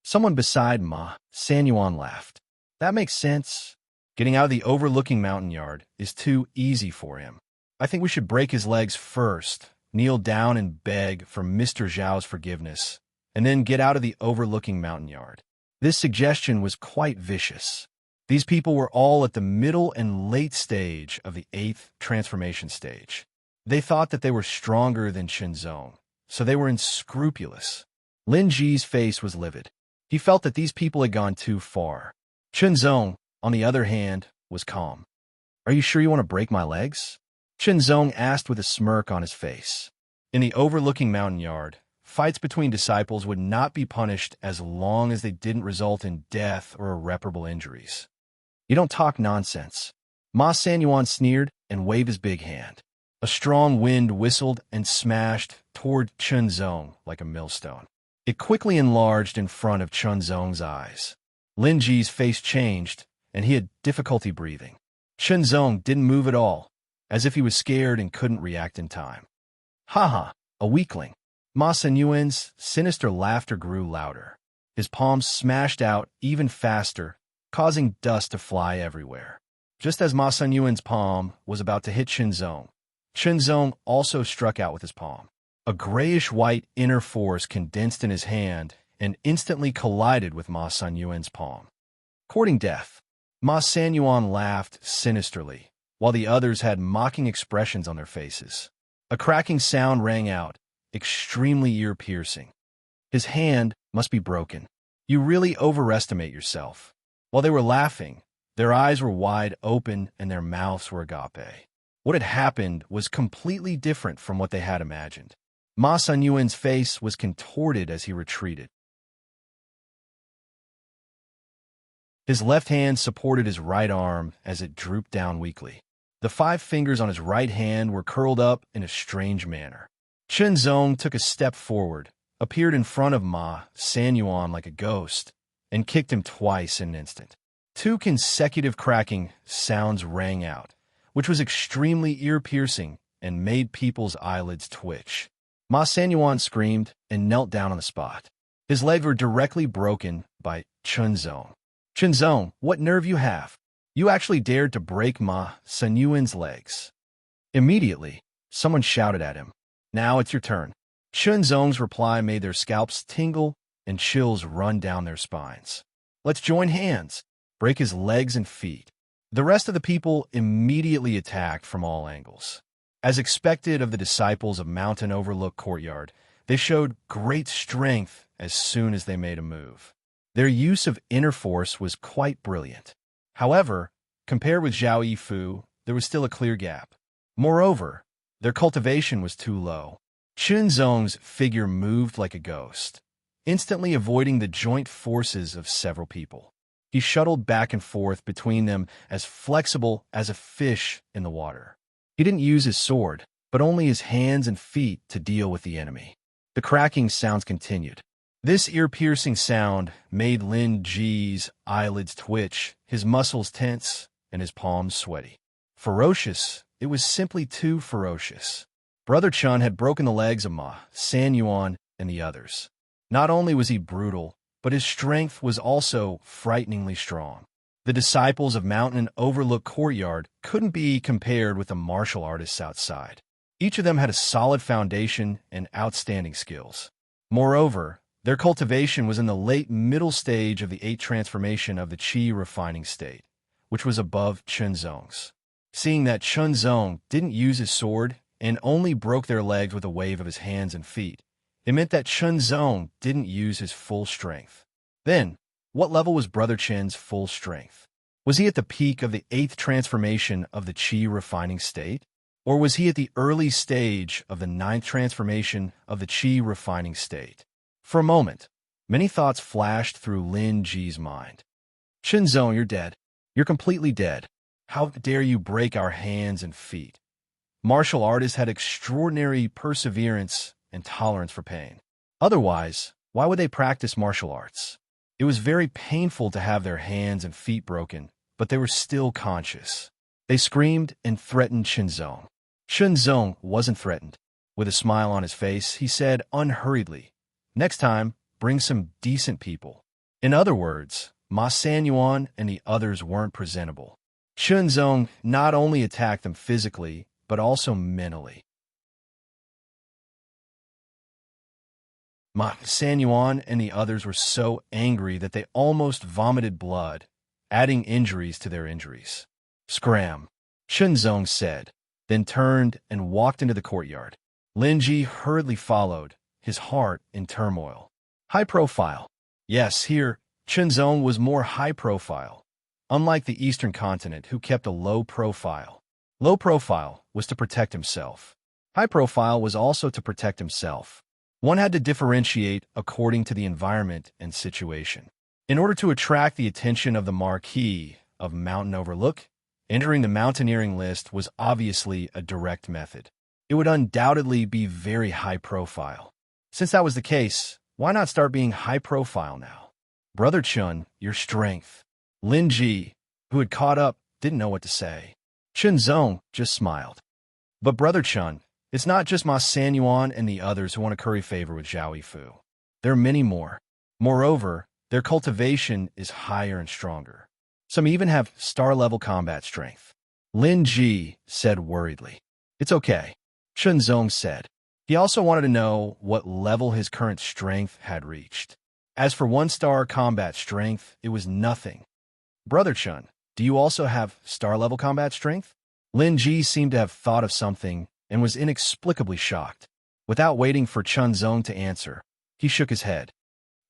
Someone beside Ma Sanyuan laughed. That makes sense. Getting out of the overlooking mountain yard is too easy for him. I think we should break his legs first, kneel down and beg for Mr. Zhao's forgiveness, and then get out of the overlooking mountain yard. This suggestion was quite vicious. These people were all at the middle and late stage of the 8th transformation stage. They thought that they were stronger than Qinzong, so they were unscrupulous. Lin Ji's face was livid. He felt that these people had gone too far. Qinzong, on the other hand, was calm. Are you sure you want to break my legs? Qinzong asked with a smirk on his face. In the overlooking mountain yard, fights between disciples would not be punished as long as they didn't result in death or irreparable injuries. You don't talk nonsense. Ma Sanyuan sneered and waved his big hand. A strong wind whistled and smashed toward Qinzong like a millstone. It quickly enlarged in front of Qinzong's eyes. Lin Ji's face changed, and he had difficulty breathing. Qinzong didn't move at all, as if he was scared and couldn't react in time. Ha, a weakling. Ma Sanyuan's sinister laughter grew louder. His palms smashed out even faster, causing dust to fly everywhere. Just as Ma Sanyuan's palm was about to hit Qinzong, Qinzong also struck out with his palm. A grayish-white inner force condensed in his hand and instantly collided with Ma Sanyuan's palm. Courting death, Ma Sanyuan laughed sinisterly, while the others had mocking expressions on their faces. A cracking sound rang out, extremely ear-piercing. His hand must be broken. You really overestimate yourself. While they were laughing, their eyes were wide open and their mouths were agape. What had happened was completely different from what they had imagined. Ma Sanyuan's face was contorted as he retreated. His left hand supported his right arm as it drooped down weakly. The 5 fingers on his right hand were curled up in a strange manner. Qinzong took a step forward, appeared in front of Ma Sanyuan like a ghost, and kicked him twice in an instant. 2 consecutive cracking sounds rang out, which was extremely ear-piercing and made people's eyelids twitch. Ma Sanyuan screamed and knelt down on the spot. His legs were directly broken by Qinzong. Qinzong, what nerve you have! You actually dared to break Ma Sanyuan's legs. Immediately, someone shouted at him. Now it's your turn. Qinzong's reply made their scalps tingle and chills run down their spines. Let's join hands. Break his legs and feet. The rest of the people immediately attacked from all angles. As expected of the disciples of Mountain Overlook Courtyard, they showed great strength as soon as they made a move. Their use of inner force was quite brilliant. However, compared with Zhao Yifu, there was still a clear gap. Moreover, their cultivation was too low. Qinzong's figure moved like a ghost, instantly avoiding the joint forces of several people. He shuttled back and forth between them as flexible as a fish in the water. He didn't use his sword, but only his hands and feet to deal with the enemy. The cracking sounds continued. This ear-piercing sound made Lin Ji's eyelids twitch, his muscles tense, and his palms sweaty. Ferocious, it was simply too ferocious. Brother Chun had broken the legs of Ma Sanyuan and the others. Not only was he brutal, but his strength was also frighteningly strong. The disciples of Mountain Overlook Courtyard couldn't be compared with the martial artists outside. Each of them had a solid foundation and outstanding skills. Moreover, their cultivation was in the late middle stage of the 8th transformation of the Qi refining state, which was above Chunzong's. Seeing that Chunzong didn't use his sword and only broke their legs with a wave of his hands and feet, it meant that Chunzong didn't use his full strength. Then, what level was Brother Chen's full strength? Was he at the peak of the 8th transformation of the Qi refining state? Or was he at the early stage of the 9th transformation of the Qi refining state? For a moment, many thoughts flashed through Lin Ji's mind. Chunzong, you're dead. You're completely dead. How dare you break our hands and feet? Martial artists had extraordinary perseverance and tolerance for pain. Otherwise, why would they practice martial arts? It was very painful to have their hands and feet broken, but they were still conscious. They screamed and threatened Chunzong. Chunzong wasn't threatened. With a smile on his face, he said unhurriedly, "Next time, bring some decent people." In other words, Ma Sanyuan and the others weren't presentable. Chunzong not only attacked them physically, but also mentally. Ma Sanyuan and the others were so angry that they almost vomited blood, adding injuries to their injuries. "Scram," Chunzong said, then turned and walked into the courtyard. Lin Ji hurriedly followed, his heart in turmoil. High profile. Yes, here, Chunzong was more high profile. Unlike the Eastern continent, who kept a low profile. Low profile was to protect himself. High profile was also to protect himself. One had to differentiate according to the environment and situation. In order to attract the attention of the Marquis of Mountain Overlook, entering the mountaineering list was obviously a direct method. It would undoubtedly be very high profile. Since that was the case, why not start being high profile now? Brother Chun, your strength. Lin Ji, who had caught up, didn't know what to say. Chunzong just smiled. But Brother Chun, it's not just Ma Sanyuan and the others who want to curry favor with Zhao Yifu. There are many more. Moreover, their cultivation is higher and stronger. Some even have star-level combat strength. Lin Ji said worriedly. It's okay, Chunzong said. He also wanted to know what level his current strength had reached. As for 1-star combat strength, it was nothing. Brother Chun, do you also have star-level combat strength? Lin Ji seemed to have thought of something and was inexplicably shocked. Without waiting for Chunzong to answer, he shook his head.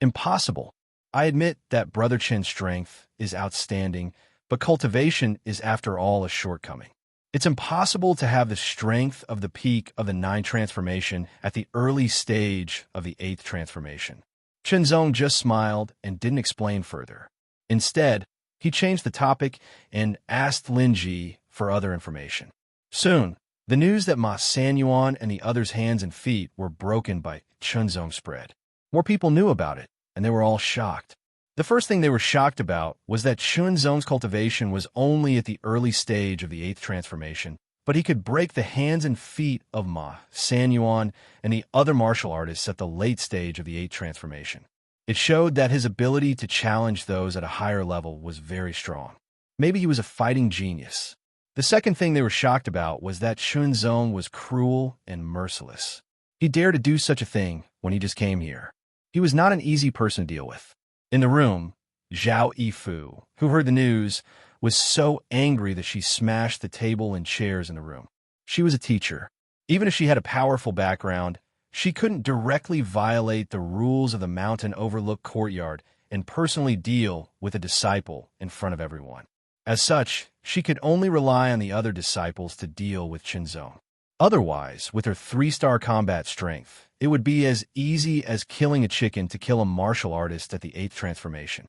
Impossible. I admit that Brother Chen's strength is outstanding, but cultivation is after all a shortcoming. It's impossible to have the strength of the peak of the 9th transformation at the early stage of the 8th transformation. Chunzong just smiled and didn't explain further. Instead, he changed the topic and asked Lin Ji for other information. Soon, the news that Ma Sanyuan and the others' hands and feet were broken by Chunzong spread. More people knew about it, and they were all shocked. The first thing they were shocked about was that Chunzong's cultivation was only at the early stage of the 8th transformation, but he could break the hands and feet of Ma Sanyuan and the other martial artists at the late stage of the 8th transformation. It showed that his ability to challenge those at a higher level was very strong. Maybe he was a fighting genius. The second thing they were shocked about was that Chunzong was cruel and merciless. He dared to do such a thing when he just came here. He was not an easy person to deal with. In the room, Zhao Yifu, who heard the news, was so angry that she smashed the table and chairs in the room. She was a teacher. Even if she had a powerful background, she couldn't directly violate the rules of the Mountain Overlook Courtyard and personally deal with a disciple in front of everyone. As such, she could only rely on the other disciples to deal with Chunzong. Otherwise, with her 3-star combat strength, it would be as easy as killing a chicken to kill a martial artist at the 8th transformation.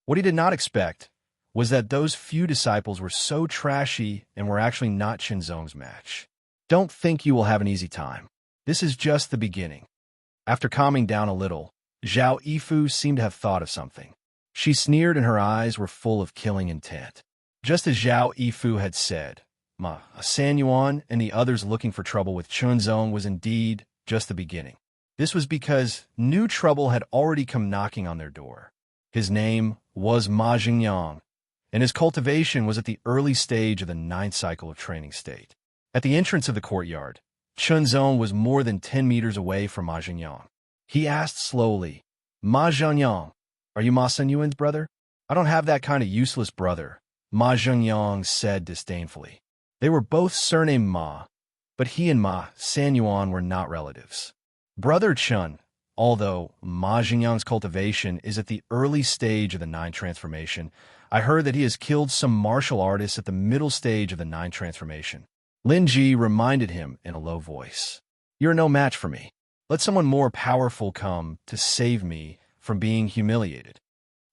What he did not expect was that those few disciples were so trashy and were actually not Chunzong's match. Don't think you will have an easy time. This is just the beginning. After calming down a little, Zhao Yifu seemed to have thought of something. She sneered and her eyes were full of killing intent. Just as Zhao Yifu had said, Ma San Yuan and the others looking for trouble with Chunzong was indeed just the beginning. This was because new trouble had already come knocking on their door. His name was Ma Jingyang, and his cultivation was at the early stage of the 9th cycle of training state. At the entrance of the courtyard, Chunzong was more than 10 meters away from Ma Jingyang. He asked slowly, Ma Jingyang, are you Ma San Yuan's brother? I don't have that kind of useless brother, Ma Jingyang said disdainfully. They were both surnamed Ma, but he and Ma San Yuan were not relatives. Brother Chun, although Ma Jingyang's cultivation is at the early stage of the 9 transformation, I heard that he has killed some martial artists at the middle stage of the 9 transformation. Lin Ji reminded him in a low voice, you're no match for me. Let someone more powerful come to save me from being humiliated.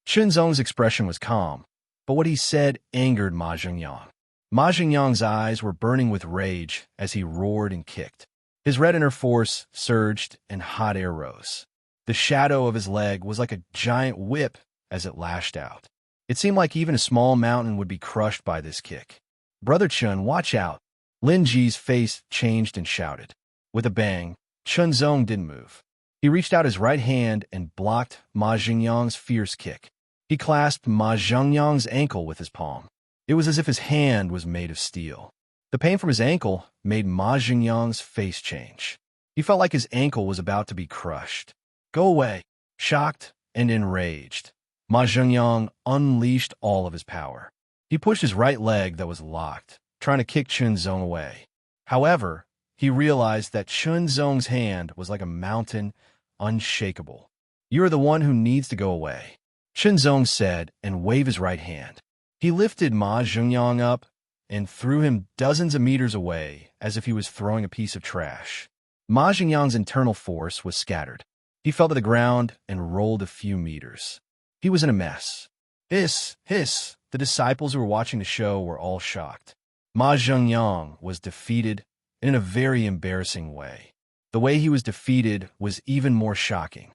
Chunzong's expression was calm, but what he said angered Ma Jingyang. Ma Jingyang's eyes were burning with rage as he roared and kicked. His red inner force surged and hot air rose. The shadow of his leg was like a giant whip as it lashed out. It seemed like even a small mountain would be crushed by this kick. Brother Chun, watch out! Lin Ji's face changed and shouted. With a bang, Chunzong didn't move. He reached out his right hand and blocked Ma Jingyang's fierce kick. He clasped Ma Jingyang's ankle with his palm. It was as if his hand was made of steel. The pain from his ankle made Ma Jingyang's face change. He felt like his ankle was about to be crushed. Go away! Shocked and enraged, Ma Jingyang unleashed all of his power. He pushed his right leg that was locked, trying to kick Chunzong away. However, he realized that Chunzong's hand was like a mountain, unshakable. You are the one who needs to go away, Chunzong said and waved his right hand. He lifted Ma Jingyang up and threw him dozens of meters away as if he was throwing a piece of trash. Ma Jingyang's internal force was scattered. He fell to the ground and rolled a few meters. He was in a mess. Hiss, hiss, the disciples who were watching the show were all shocked. Ma Jingyang was defeated in a very embarrassing way. The way he was defeated was even more shocking.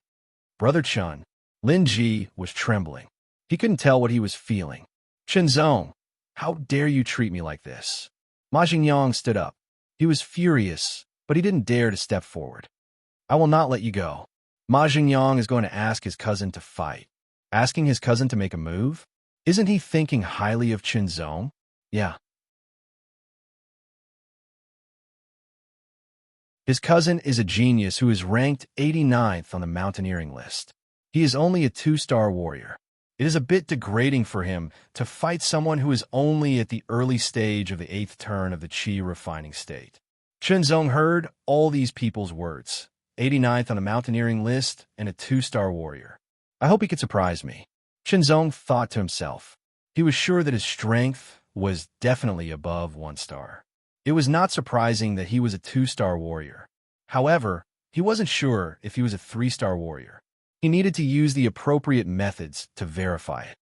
Brother Chun, Lin Ji was trembling. He couldn't tell what he was feeling. Chunzong, how dare you treat me like this? Ma Jingyang stood up. He was furious, but he didn't dare to step forward. I will not let you go. Ma Jingyang is going to ask his cousin to fight. Asking his cousin to make a move? Isn't he thinking highly of Chunzong? Yeah. His cousin is a genius who is ranked 89th on the mountaineering list. He is only a 2-star warrior. It is a bit degrading for him to fight someone who is only at the early stage of the 8th turn of the Qi refining state. Chunzong heard all these people's words, 89th on the mountaineering list and a 2-star warrior. I hope he could surprise me. Chunzong thought to himself. He was sure that his strength was definitely above 1 star. It was not surprising that he was a 2-star warrior. However, he wasn't sure if he was a 3-star warrior. He needed to use the appropriate methods to verify it.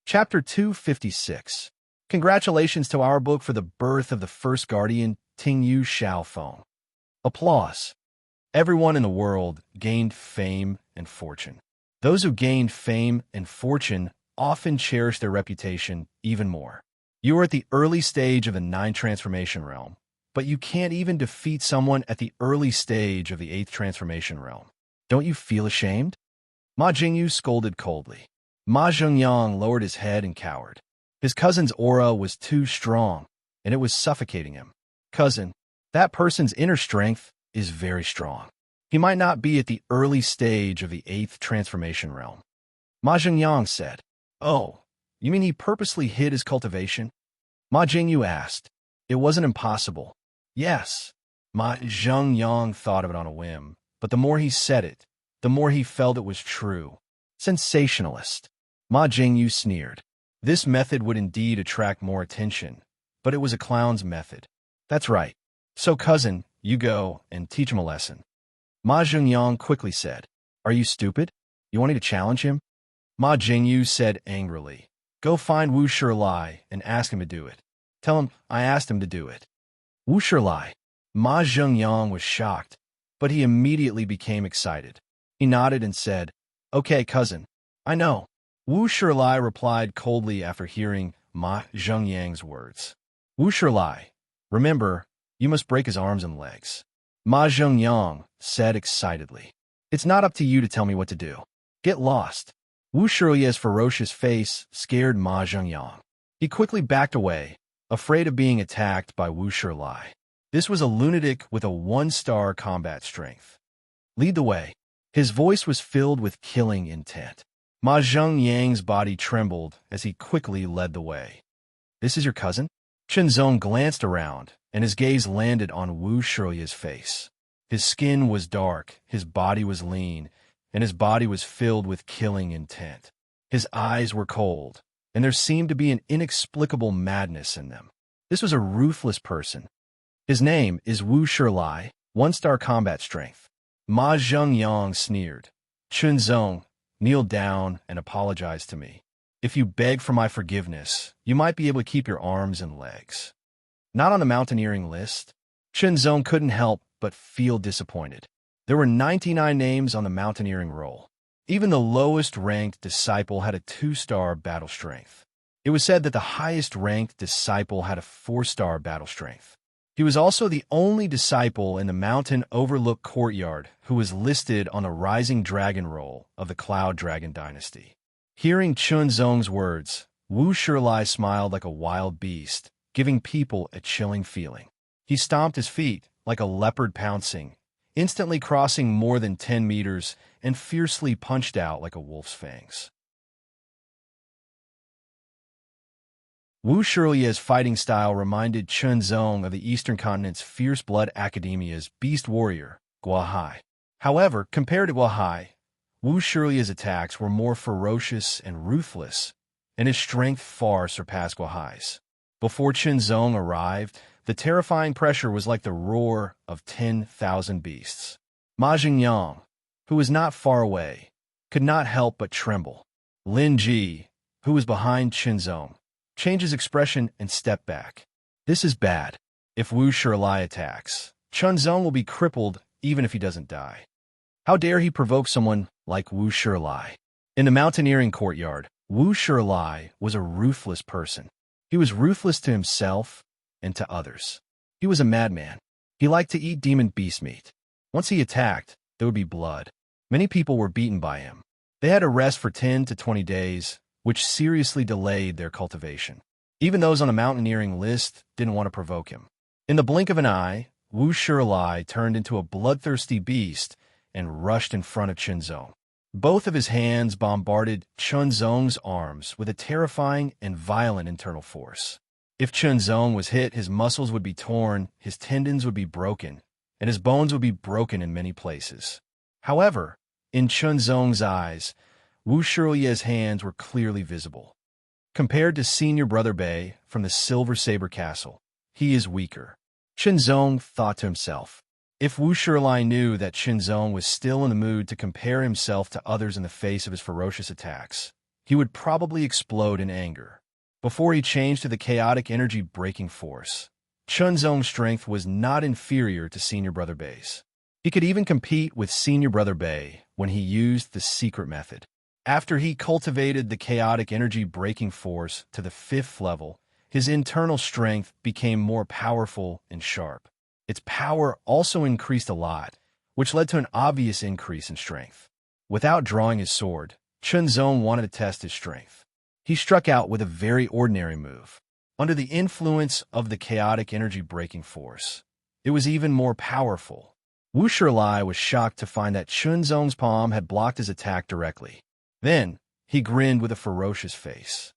Chapter 256. Congratulations to our book for the birth of the first guardian, Tingyu Xiaofeng. Applause. Everyone in the world gained fame and fortune. Those who gained fame and fortune often cherish their reputation even more. You are at the early stage of the 9 transformation realm, but you can't even defeat someone at the early stage of the 8th transformation realm. Don't you feel ashamed? Ma Jingyu scolded coldly. Ma Jingyang lowered his head and cowered. His cousin's aura was too strong, and it was suffocating him. Cousin, that person's inner strength is very strong. He might not be at the early stage of the 8th transformation realm. Ma Jingyang said, Oh, you mean he purposely hid his cultivation? Ma Jingyu asked. It wasn't impossible. Yes. Ma Jingyang thought of it on a whim, but the more he said it, the more he felt it was true. Sensationalist. Ma Jingyu sneered. This method would indeed attract more attention, but it was a clown's method. That's right. So, cousin, you go and teach him a lesson. Ma Jingyang quickly said, Are you stupid? You want me to challenge him? Ma Jingyu said angrily, Go find Wu Shilai and ask him to do it. Tell him I asked him to do it. Wu Shilai. Ma Jingyang was shocked, but he immediately became excited. He nodded and said, Okay, cousin, I know. Wu Shilai replied coldly after hearing Ma Zhengyang's words. Wu Shilai, remember, you must break his arms and legs. Ma Zhengyang said excitedly. It's not up to you to tell me what to do. Get lost. Wu Shilai's ferocious face scared Ma Zhengyang. He quickly backed away, afraid of being attacked by Wu Shilai. This was a lunatic with a 1-star combat strength. Lead the way. His voice was filled with killing intent. Ma Zhengyang's body trembled as he quickly led the way. This is your cousin? Zong glanced around, and his gaze landed on Wu Shilai's face. His skin was dark, his body was lean, and his body was filled with killing intent. His eyes were cold, and there seemed to be an inexplicable madness in them. This was a ruthless person. His name is Wu Shilai, 1-star combat strength. Ma Zhengyang sneered. Zong, kneel down and apologize to me. If you beg for my forgiveness, you might be able to keep your arms and legs. Not on the mountaineering list. Zong couldn't help but feel disappointed. There were 99 names on the mountaineering roll. Even the lowest-ranked disciple had a 2-star battle strength. It was said that the highest-ranked disciple had a 4-star battle strength. He was also the only disciple in the mountain overlook courtyard who was listed on the Rising Dragon roll of the Cloud Dragon dynasty. Hearing Zong's words, Wu Shilai smiled like a wild beast, giving people a chilling feeling. He stomped his feet like a leopard pouncing, instantly crossing more than 10 meters, and fiercely punched out like a wolf's fangs. Wu Shilai's fighting style reminded Zong of the Eastern Continent's Fierce Blood Academia's beast warrior, Guahai. However, compared to Guahai, Wu Shilai's attacks were more ferocious and ruthless, and his strength far surpassed Guahai's. Before Zong arrived, the terrifying pressure was like the roar of 10,000 beasts. Ma Zhengyang, who was not far away, could not help but tremble. Lin Ji, who was behind Zong, changed his expression and stepped back. This is bad. If Wu Shilai attacks, Zong will be crippled even if he doesn't die. How dare he provoke someone like Wu Shilai? In the mountaineering courtyard, Wu Shilai was a ruthless person. He was ruthless to himself and to others. He was a madman. He liked to eat demon beast meat. Once he attacked, there would be blood. Many people were beaten by him. They had to rest for 10 to 20 days, which seriously delayed their cultivation. Even those on the mountaineering list didn't want to provoke him. In the blink of an eye, Wu Shilai turned into a bloodthirsty beast and rushed in front of Zong. Both of his hands bombarded Zong's arms with a terrifying and violent internal force. If Zong was hit, his muscles would be torn, his tendons would be broken, and his bones would be broken in many places. However, in Zong's eyes, Wu Shilai's hands were clearly visible. Compared to Senior Brother Bei from the Silver Saber Castle, he is weaker. Zong thought to himself. If Wu Shilai knew that Zong was still in the mood to compare himself to others in the face of his ferocious attacks, he would probably explode in anger. Before he changed to the chaotic energy breaking force, Zong's strength was not inferior to Senior Brother Bei's. He could even compete with Senior Brother Bei when he used the secret method. After he cultivated the chaotic energy breaking force to the 5th level, his internal strength became more powerful and sharp. Its power also increased a lot, which led to an obvious increase in strength. Without drawing his sword, Zong wanted to test his strength. He struck out with a very ordinary move. Under the influence of the chaotic energy breaking force, it was even more powerful. Wu Shilai was shocked to find that Zong's palm had blocked his attack directly. Then, he grinned with a ferocious face.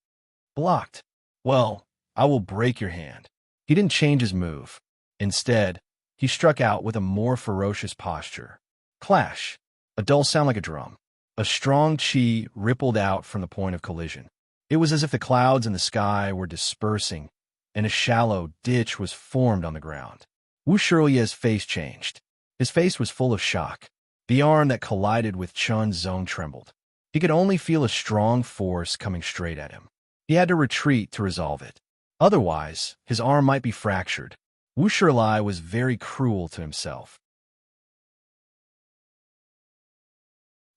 Blocked. Well, I will break your hand. He didn't change his move. Instead, he struck out with a more ferocious posture. Clash. A dull sound like a drum. A strong chi rippled out from the point of collision. It was as if the clouds in the sky were dispersing, and a shallow ditch was formed on the ground. Wu Shilai's face changed. His face was full of shock. The arm that collided with Zong trembled. He could only feel a strong force coming straight at him. He had to retreat to resolve it. Otherwise, his arm might be fractured. Wu Shilai was very cruel to himself.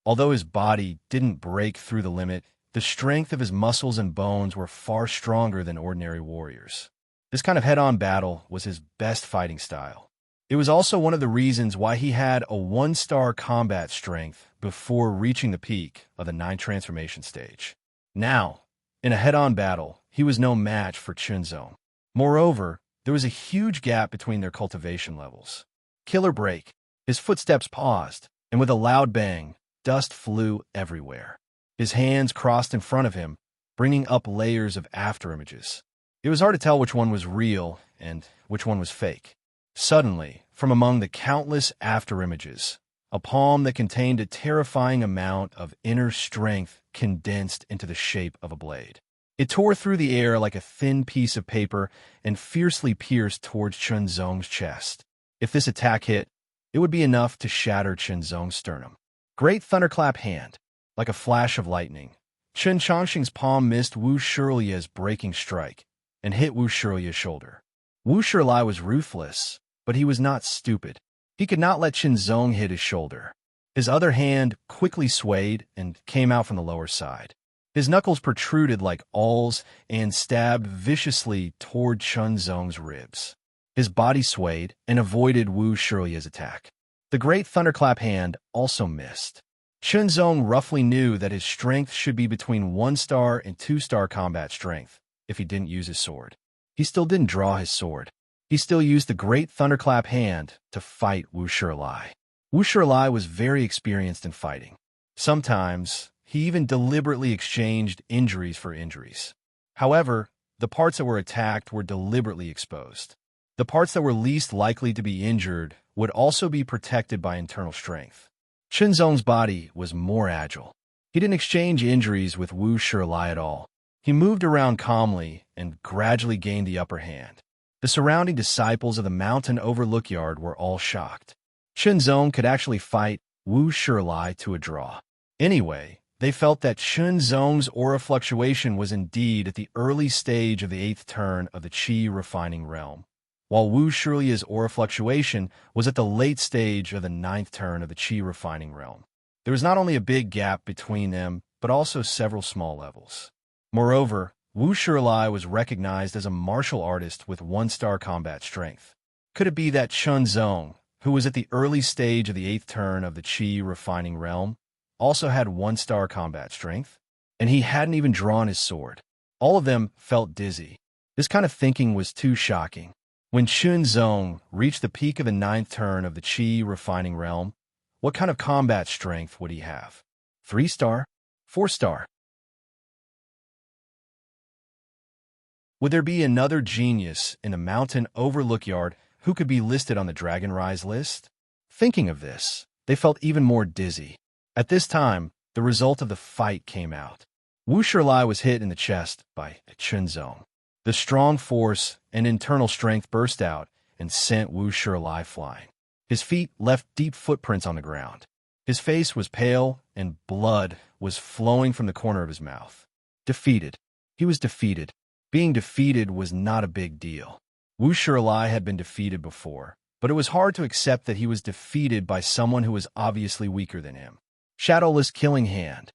Although his body didn't break through the limit, the strength of his muscles and bones were far stronger than ordinary warriors. This kind of head-on battle was his best fighting style. It was also one of the reasons why he had a 1-star combat strength before reaching the peak of the 9 transformation stage. Now, in a head-on battle, he was no match for Chunzong. Moreover, there was a huge gap between their cultivation levels. Killer break. His footsteps paused, and with a loud bang, dust flew everywhere. His hands crossed in front of him, bringing up layers of afterimages. It was hard to tell which one was real and which one was fake. Suddenly, from among the countless afterimages, a palm that contained a terrifying amount of inner strength condensed into the shape of a blade. It tore through the air like a thin piece of paper and fiercely pierced towards Chunzong's chest. If this attack hit, it would be enough to shatter Chunzong's sternum. Great thunderclap hand. Like a flash of lightning, Chen Chongqing's palm missed Wu Shilia's breaking strike and hit Wu Shilia's shoulder. Wu Shilai was ruthless, but he was not stupid. He could not let Chunzong hit his shoulder. His other hand quickly swayed and came out from the lower side. His knuckles protruded like awls and stabbed viciously toward Chunzong's ribs. His body swayed and avoided Wu Shilia's attack. The great thunderclap hand also missed. Chunzong roughly knew that his strength should be between 1-star and 2-star combat strength if he didn't use his sword. He still didn't draw his sword. He still used the great thunderclap hand to fight Wu Shilai. Wu Shilai was very experienced in fighting. Sometimes, he even deliberately exchanged injuries for injuries. However, the parts that were attacked were deliberately exposed. The parts that were least likely to be injured would also be protected by internal strength. Chunzong's body was more agile. He didn't exchange injuries with Wu Shilai at all. He moved around calmly and gradually gained the upper hand. The surrounding disciples of the mountain overlook yard were all shocked. Chunzong could actually fight Wu Shilai to a draw. Anyway, they felt that Chunzong's aura fluctuation was indeed at the early stage of the 8th turn of the Qi refining realm, while Wu Shilia's aura fluctuation was at the late stage of the 9th turn of the Qi refining realm. There was not only a big gap between them, but also several small levels. Moreover, Wu Shilai was recognized as a martial artist with 1-star combat strength. Could it be that Chunzong, who was at the early stage of the 8th turn of the Qi refining realm, also had 1-star combat strength? And he hadn't even drawn his sword. All of them felt dizzy. This kind of thinking was too shocking. When Chunzong reached the peak of the 9th turn of the Qi refining realm, what kind of combat strength would he have? 3-star? 4-star? Would there be another genius in the mountain overlook yard who could be listed on the Dragon Rise list? Thinking of this, they felt even more dizzy. At this time, the result of the fight came out. Wu Shilai was hit in the chest by Chunzong. The strong force and internal strength burst out and sent Wu Shilai flying. His feet left deep footprints on the ground. His face was pale and blood was flowing from the corner of his mouth. Defeated. He was defeated. Being defeated was not a big deal. Wu Shilai had been defeated before, but it was hard to accept that he was defeated by someone who was obviously weaker than him. Shadowless Killing Hand.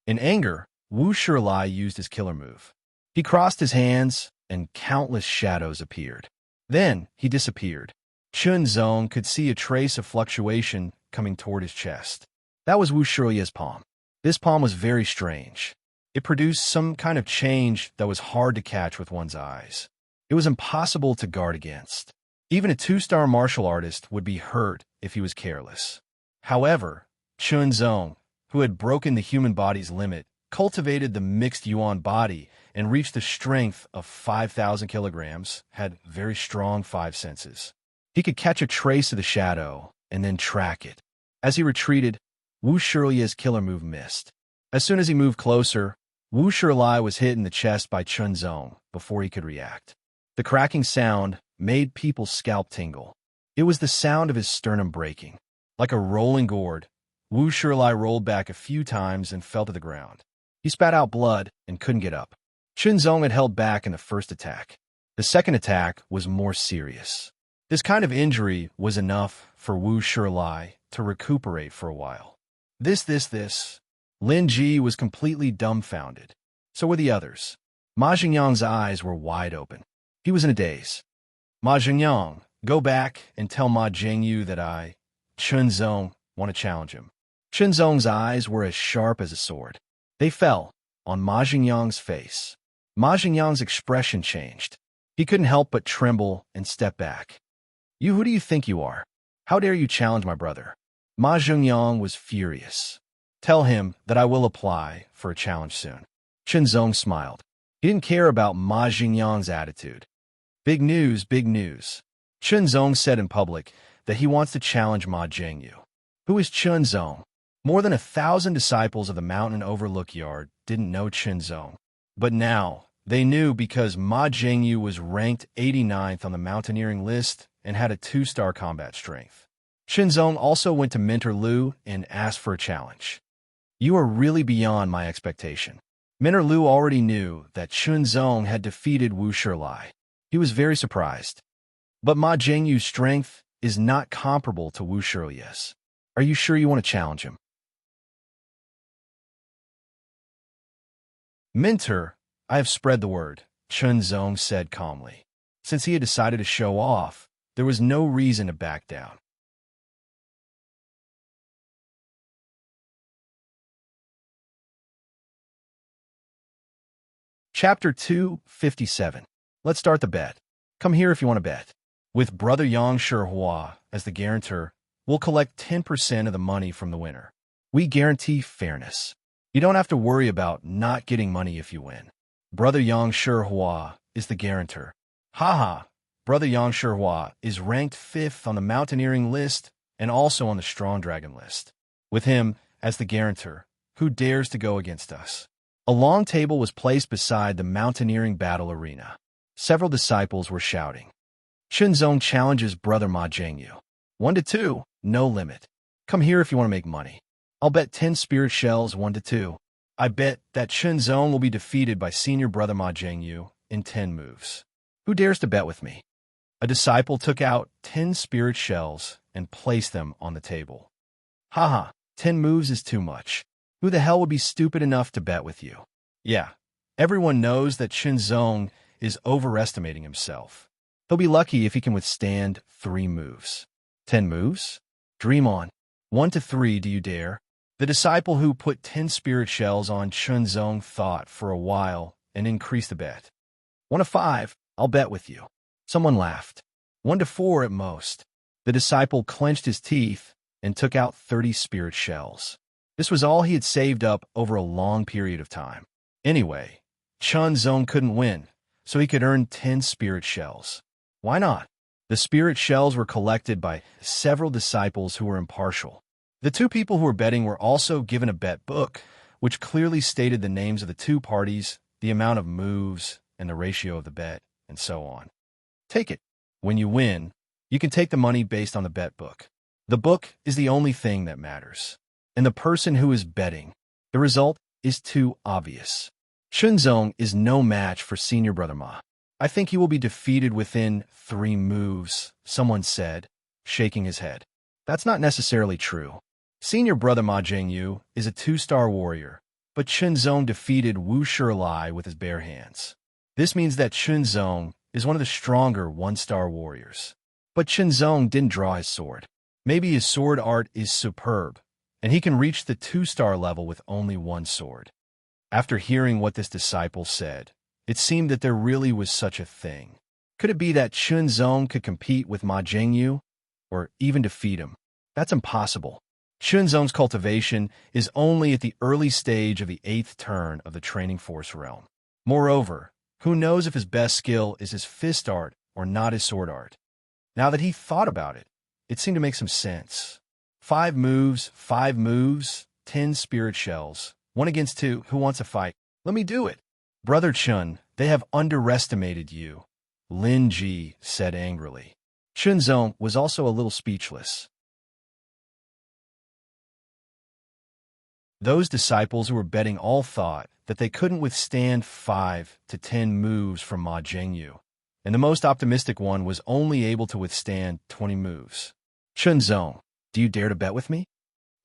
In anger, Wu Shilai used his killer move. He crossed his hands, and countless shadows appeared. Then he disappeared. Chunzong could see a trace of fluctuation coming toward his chest. That was Wu Shilia's palm. This palm was very strange. It produced some kind of change that was hard to catch with one's eyes. It was impossible to guard against. Even a 2-star martial artist would be hurt if he was careless. However, Chunzong, who had broken the human body's limit, cultivated the mixed yuan body and reached the strength of 5,000 kilograms, had very strong 5 senses. He could catch a trace of the shadow and then track it. As he retreated, Wu Shilia's killer move missed. As soon as he moved closer, Wu Shilai was hit in the chest by Chunzong before he could react. The cracking sound made people's scalp tingle. It was the sound of his sternum breaking. Like a rolling gourd, Wu Shilai rolled back a few times and fell to the ground. He spat out blood and couldn't get up. Chunzong had held back in the first attack. The second attack was more serious. This kind of injury was enough for Wu Shilai to recuperate for a while. This. Lin Ji was completely dumbfounded. So were the others. Ma Jingyang's eyes were wide open. He was in a daze. Ma Jingyang, go back and tell Ma Jingyu that I, Chun Zong, want to challenge him. Chun Zong's eyes were as sharp as a sword. They fell on Ma Jingyang's face. Ma Jingyang's expression changed. He couldn't help but tremble and step back. You, who do you think you are? How dare you challenge my brother? Ma Jingyang was furious. Tell him that I will apply for a challenge soon. Chun Zong smiled. He didn't care about Ma Jingyang's attitude. Big news, big news. Chun Zong said in public that he wants to challenge Ma Jingyu. Who is Chun Zong? More than 1,000 disciples of the Mountain Overlook Yard didn't know Chun Zong. But now, they knew because Ma Jingyu was ranked 89th on the mountaineering list and had a 2-star combat strength. Chun Zong also went to Mentor Lu and asked for a challenge. You are really beyond my expectation. Mentor Lu already knew that Chun Zong had defeated Wu Shilai. He was very surprised. But Ma Jingyu's strength is not comparable to Wu Shilai's. Are you sure you want to challenge him? Mentor, I have spread the word, Chun Zong said calmly. Since he had decided to show off, there was no reason to back down. Chapter 257. Let's start the bet. Come here if you want to bet. With Brother Yang Shihua as the guarantor, we'll collect 10% of the money from the winner. We guarantee fairness. You don't have to worry about not getting money if you win. Brother Yang Shihua is the guarantor. Haha, Brother Yang Shihua is ranked 5th on the mountaineering list and also on the strong dragon list. With him as the guarantor, who dares to go against us? A long table was placed beside the mountaineering battle arena. Several disciples were shouting. Chun Zong challenges Brother Ma Jingyu. 1 to 2, no limit. Come here if you want to make money. I'll bet 10 spirit shells 1 to 2. I bet that Chun Zong will be defeated by senior Brother Ma Jingyu in 10 moves. Who dares to bet with me? A disciple took out 10 spirit shells and placed them on the table. Haha, 10 moves is too much. Who the hell would be stupid enough to bet with you? Yeah, everyone knows that Chun Zong is overestimating himself. He'll be lucky if he can withstand 3 moves. 10 moves? Dream on. 1 to 3, do you dare? The disciple who put 10 spirit shells on Chun Zong thought for a while and increased the bet. 1 to 5, I'll bet with you. Someone laughed. 1 to 4 at most. The disciple clenched his teeth and took out 30 spirit shells. This was all he had saved up over a long period of time. Anyway, Chun Zong couldn't win, so he could earn 10 spirit shells. Why not? The spirit shells were collected by several disciples who were impartial. The 2 people who were betting were also given a bet book, which clearly stated the names of the 2 parties, the amount of moves, and the ratio of the bet, and so on. Take it. When you win, you can take the money based on the bet book. The book is the only thing that matters. And the person who is betting, the result is too obvious. Chun Zong is no match for senior Brother Ma. I think he will be defeated within 3 moves, someone said, shaking his head. That's not necessarily true. Senior Brother Ma Jingyu is a 2-star warrior, but Chun Zong defeated Wu Shilai with his bare hands. This means that Chun Zong is one of the stronger 1-star warriors. But Chun Zong didn't draw his sword. Maybe his sword art is superb, and he can reach the 2-star level with only 1 sword. After hearing what this disciple said, it seemed that there really was such a thing. Could it be that Chun Zong could compete with Ma Jingyu, or even defeat him? That's impossible. Chun Zong's cultivation is only at the early stage of the 8th turn of the training force realm. Moreover, who knows if his best skill is his fist art or not his sword art? Now that he thought about it, it seemed to make some sense. 5 moves, 10 spirit shells. 1 against 2, who wants a fight? Let me do it. Brother Chun, they have underestimated you, Lin Ji said angrily. Chun Zong was also a little speechless. Those disciples who were betting all thought that they couldn't withstand 5 to 10 moves from Ma Jingyu, and the most optimistic one was only able to withstand 20 moves. Chun Zong, do you dare to bet with me?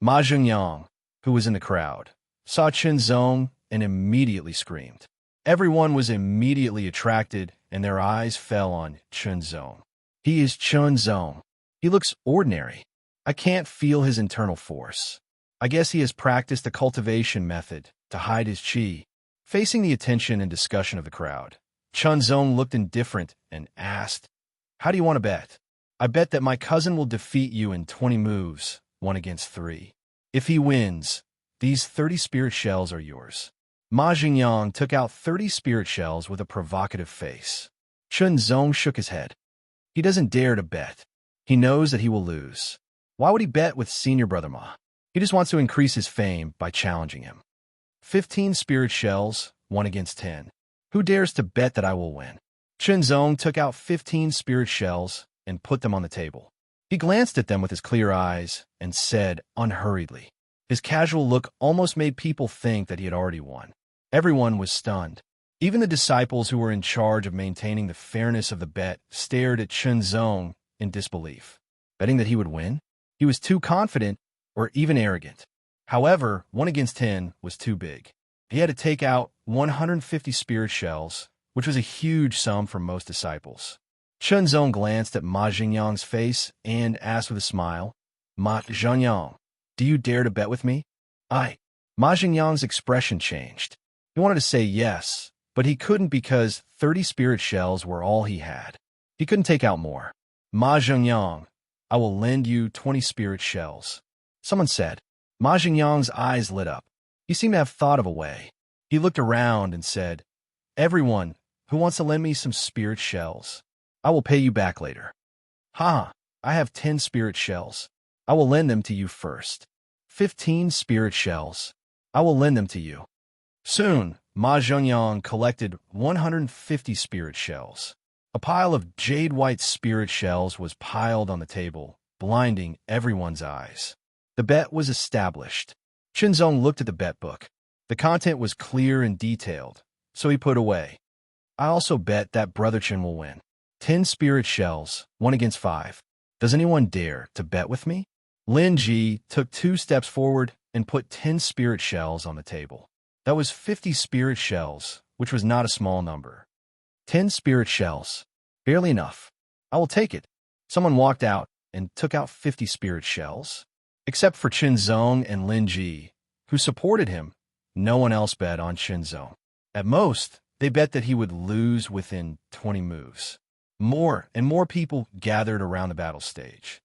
Ma Jingyang, who was in the crowd, saw Chen Zong and immediately screamed. Everyone was immediately attracted, and their eyes fell on Chen Zong. He is Chen Zong. He looks ordinary. I can't feel his internal force. I guess he has practiced a cultivation method to hide his qi. Facing the attention and discussion of the crowd, Chen Zong looked indifferent and asked, "How do you want to bet?" "I bet that my cousin will defeat you in 20 moves, 1 against 3. If he wins, these 30 spirit shells are yours." Ma Jingyang took out 30 spirit shells with a provocative face. Chen Zong shook his head. He doesn't dare to bet. He knows that he will lose. Why would he bet with senior brother Ma? He just wants to increase his fame by challenging him. 15 spirit shells, 1 against 10. Who dares to bet that I will win? Chen Zong took out 15 spirit shells and put them on the table. He glanced at them with his clear eyes and said unhurriedly. His casual look almost made people think that he had already won. Everyone was stunned. Even the disciples who were in charge of maintaining the fairness of the bet stared at Chen Zong in disbelief. Betting that he would win? He was too confident or even arrogant. However, 1 against 10 was too big. He had to take out 150 spirit shells, which was a huge sum for most disciples. Chen Zong glanced at Ma Jingyang's face and asked with a smile, "Ma Jingyang, do you dare to bet with me?" Ma Jingyang's expression changed. He wanted to say yes, but he couldn't because 30 spirit shells were all he had. He couldn't take out more. "Ma Jingyang, I will lend you 20 spirit shells," someone said. Ma Jingyang's eyes lit up. He seemed to have thought of a way. He looked around and said, "Everyone who wants to lend me some spirit shells, I will pay you back later." "Ha, I have 10 spirit shells. I will lend them to you first." 15 spirit shells. I will lend them to you. Soon, Ma Jingyang collected 150 spirit shells. A pile of jade-white spirit shells was piled on the table, blinding everyone's eyes. The bet was established. Chen Zong looked at the bet book. The content was clear and detailed, so he put away. "I also bet that Brother Chen will win. 10 spirit shells, 1 against 5. Does anyone dare to bet with me?" Lin Ji took 2 steps forward and put 10 spirit shells on the table. That was 50 spirit shells, which was not a small number. 10 spirit shells. Barely enough. I will take it. Someone walked out and took out 50 spirit shells. Except for Chen Zong and Lin Ji, who supported him, no one else bet on Chen Zong. At most, they bet that he would lose within 20 moves. More and more people gathered around the battle stage.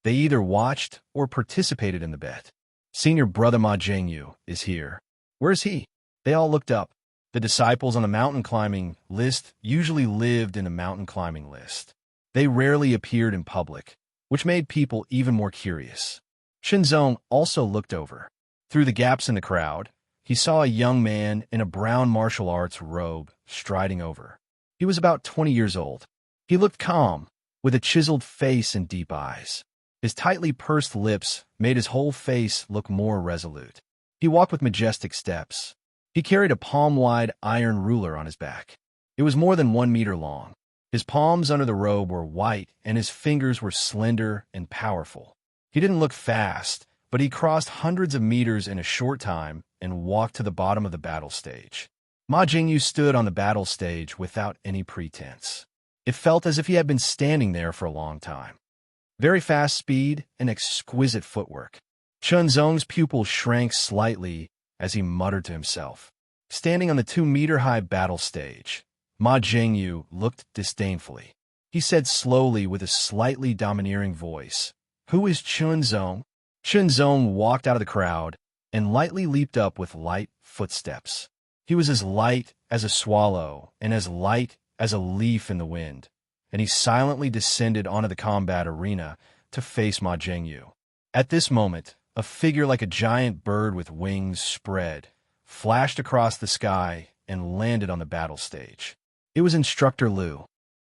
They either watched or participated in the bet. Senior brother Ma Jingyu is here. Where is he? They all looked up. The disciples on the mountain climbing list usually lived in a mountain climbing list. They rarely appeared in public, which made people even more curious. Chen Zong also looked over. Through the gaps in the crowd, he saw a young man in a brown martial arts robe striding over. He was about 20 years old. He looked calm, with a chiseled face and deep eyes. His tightly pursed lips made his whole face look more resolute. He walked with majestic steps. He carried a palm-wide iron ruler on his back. It was more than 1 meter long. His palms under the robe were white, and his fingers were slender and powerful. He didn't look fast, but he crossed hundreds of meters in a short time and walked to the bottom of the battle stage. Ma Jingyu stood on the battle stage without any pretense. It felt as if he had been standing there for a long time. Very fast speed and exquisite footwork. Chen Zong's pupils shrank slightly as he muttered to himself. Standing on the 2-meter-high battle stage, Ma Jingyu looked disdainfully. He said slowly with a slightly domineering voice, "Who is Chen Zong?" Chen Zong walked out of the crowd and lightly leaped up with light footsteps. He was as light as a swallow and as light as a leaf in the wind, and he silently descended onto the combat arena to face Ma Jingyu. At this moment, a figure like a giant bird with wings spread, flashed across the sky, and landed on the battle stage. It was Instructor Liu.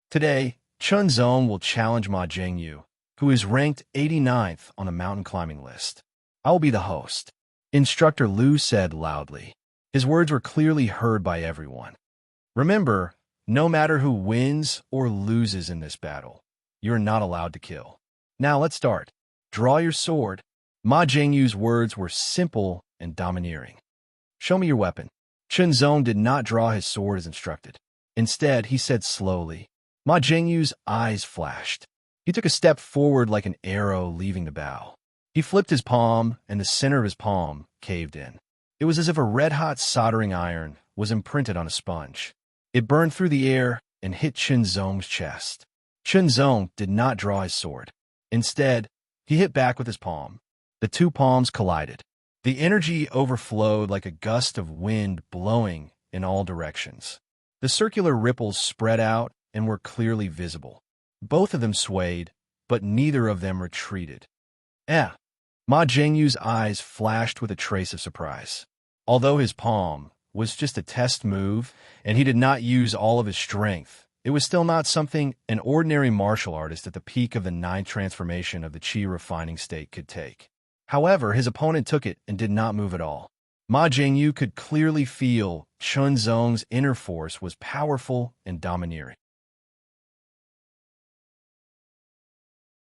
Today, Chen Zong will challenge Ma Jingyu, who is ranked 89th on the mountain climbing list. I will be the host, Instructor Liu said loudly. His words were clearly heard by everyone. Remember, no matter who wins or loses in this battle, you're not allowed to kill. Now let's start. Draw your sword. Ma Jingyu's words were simple and domineering. Show me your weapon. Chunzong did not draw his sword as instructed. Instead, he said slowly. Ma Jingyu's eyes flashed. He took a step forward like an arrow leaving the bow. He flipped his palm, and the center of his palm caved in. It was as if a red-hot soldering iron was imprinted on a sponge. It burned through the air and hit Chunzong's chest. Chunzong did not draw his sword. Instead, he hit back with his palm. The two palms collided. The energy overflowed like a gust of wind blowing in all directions. The circular ripples spread out and were clearly visible. Both of them swayed, but neither of them retreated. Ma Jingyu's eyes flashed with a trace of surprise. Although his palm was just a test move, and he did not use all of his strength, it was still not something an ordinary martial artist at the peak of the ninth transformation of the Qi refining state could take. However, his opponent took it and did not move at all. Ma Jingyu could clearly feel Chunzong's inner force was powerful and domineering.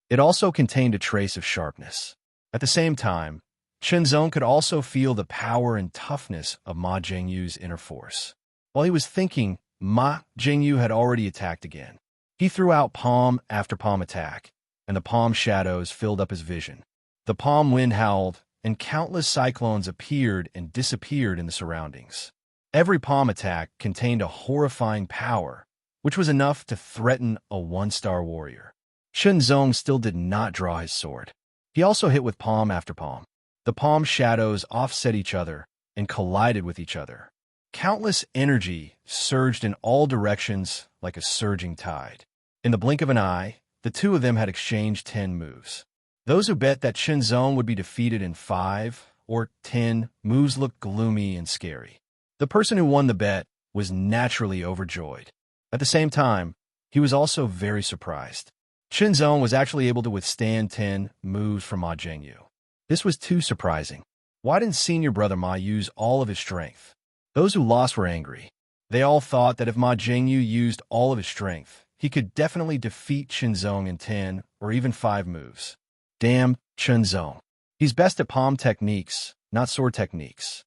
It also contained a trace of sharpness. At the same time, Chunzong could also feel the power and toughness of Ma Jingyu's inner force. While he was thinking, Ma Jingyu had already attacked again. He threw out palm after palm attack, and the palm shadows filled up his vision. The palm wind howled, and countless cyclones appeared and disappeared in the surroundings. Every palm attack contained a horrifying power, which was enough to threaten a one-star warrior. Chunzong still did not draw his sword. He also hit with palm after palm. The palm shadows offset each other and collided with each other. Countless energy surged in all directions like a surging tide. In the blink of an eye, the two of them had exchanged 10 moves. Those who bet that Chunzong would be defeated in 5 or 10 moves looked gloomy and scary. The person who won the bet was naturally overjoyed. At the same time, he was also very surprised. Chunzong was actually able to withstand 10 moves from Ma Jingyu. This was too surprising. Why didn't senior brother Ma use all of his strength? Those who lost were angry. They all thought that if Ma Jingyu used all of his strength, he could definitely defeat Chunzong in 10 or even 5 moves. Damn Chunzong. He's best at palm techniques, not sword techniques.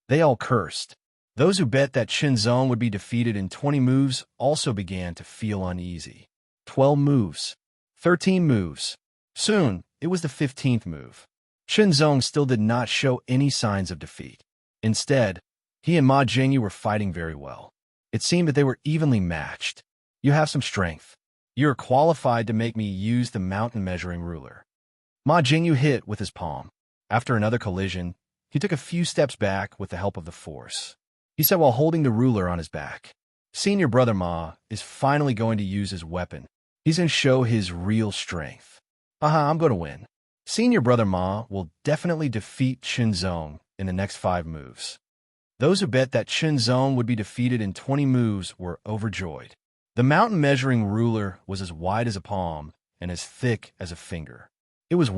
They all cursed. Those who bet that Chunzong would be defeated in 20 moves also began to feel uneasy. 12 moves. 13 moves. Soon, it was the 15th move. Chunzong still did not show any signs of defeat. Instead, he and Ma Jingyu were fighting very well. It seemed that they were evenly matched. You have some strength. You are qualified to make me use the mountain measuring ruler. Ma Jingyu hit with his palm. After another collision, he took a few steps back with the help of the force. He said while holding the ruler on his back, "Senior brother Ma is finally going to use his weapon. He's going to show his real strength. I'm going to win. Senior brother Ma will definitely defeat Chunzong in the next 5 moves." Those who bet that Chunzong would be defeated in 20 moves were overjoyed. The mountain measuring ruler was as wide as a palm and as thick as a finger. It was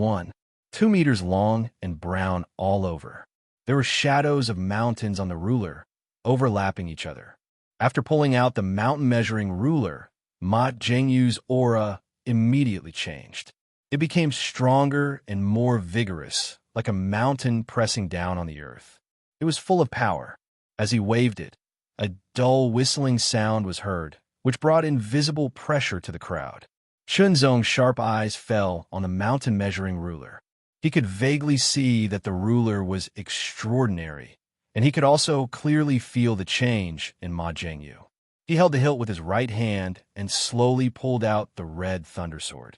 2 meters long and brown all over. There were shadows of mountains on the ruler, overlapping each other. After pulling out the mountain measuring ruler, Ma Jingyu's aura immediately changed. It became stronger and more vigorous, like a mountain pressing down on the earth. It was full of power. As he waved it, a dull whistling sound was heard, which brought invisible pressure to the crowd. Chunzong's sharp eyes fell on the mountain measuring ruler. He could vaguely see that the ruler was extraordinary, and he could also clearly feel the change in Ma Jingyu. He held the hilt with his right hand and slowly pulled out the red thundersword.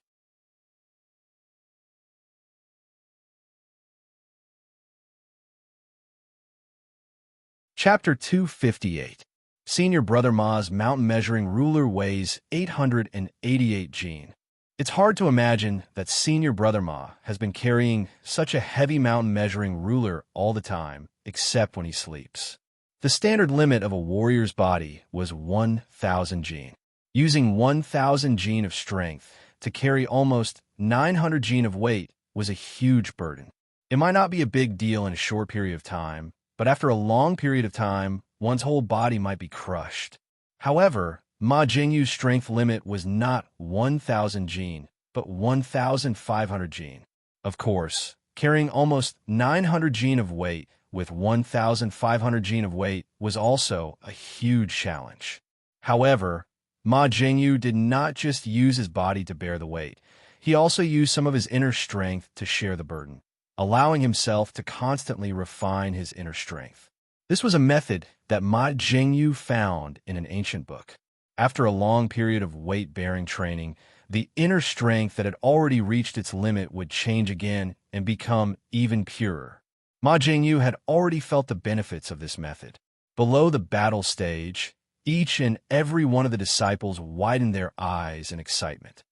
Chapter 258. Senior Brother Ma's mountain measuring ruler weighs 888 jin. It's hard to imagine that Senior Brother Ma has been carrying such a heavy mountain measuring ruler all the time, except when he sleeps. The standard limit of a warrior's body was 1,000 jin. Using 1,000 jin of strength to carry almost 900 jin of weight was a huge burden. It might not be a big deal in a short period of time, but after a long period of time, one's whole body might be crushed. However, Ma Jingyu's strength limit was not 1,000 jin, but 1,500 jin. Of course, carrying almost 900 jin of weight with 1,500 jin of weight was also a huge challenge. However, Ma Jingyu did not just use his body to bear the weight. He also used some of his inner strength to share the burden, allowing himself to constantly refine his inner strength. This was a method that Ma Jingyu found in an ancient book. After a long period of weight-bearing training, the inner strength that had already reached its limit would change again and become even purer. Ma Jingyu had already felt the benefits of this method. Below the battle stage, each and every one of the disciples widened their eyes in excitement.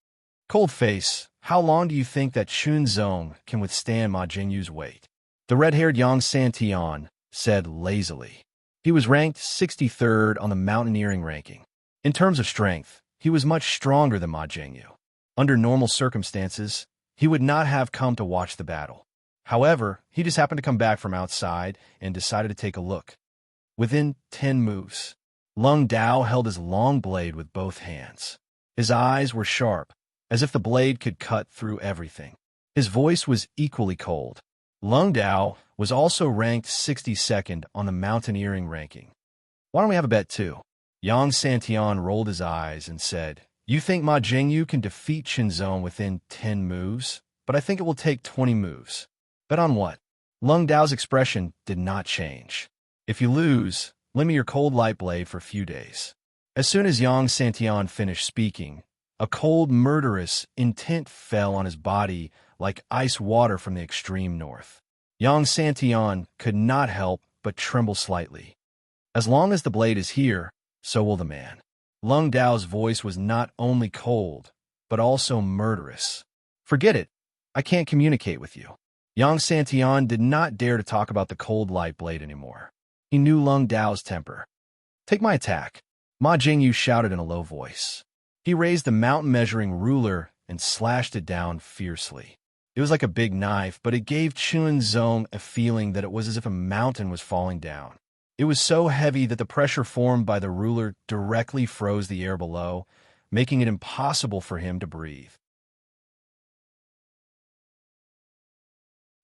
Cold face, how long do you think that Chunzong can withstand Ma Jingyu's weight? The red-haired Yang Santian said lazily. He was ranked 63rd on the mountaineering ranking. In terms of strength, he was much stronger than Ma Jingyu. Under normal circumstances, he would not have come to watch the battle. However, he just happened to come back from outside and decided to take a look. Within 10 moves, Lung Dao held his long blade with both hands. His eyes were sharp, as if the blade could cut through everything. His voice was equally cold. Lung Dao was also ranked 62nd on the mountaineering ranking. Why don't we have a bet too? Yang Santian rolled his eyes and said, You think Ma Jingyu can defeat Chunzong within 10 moves? But I think it will take 20 moves. Bet on what? Lung Dao's expression did not change. If you lose, lend me your cold light blade for a few days. As soon as Yang Santian finished speaking, a cold, murderous intent fell on his body like ice water from the extreme north. Yang Santian could not help but tremble slightly. As long as the blade is here, so will the man. Lung Dao's voice was not only cold, but also murderous. Forget it. I can't communicate with you. Yang Santian did not dare to talk about the cold light blade anymore. He knew Lung Dao's temper. Take my attack, Ma Jingyu shouted in a low voice. He raised the mountain-measuring ruler and slashed it down fiercely. It was like a big knife, but it gave Chunzong a feeling that it was as if a mountain was falling down. It was so heavy that the pressure formed by the ruler directly froze the air below, making it impossible for him to breathe.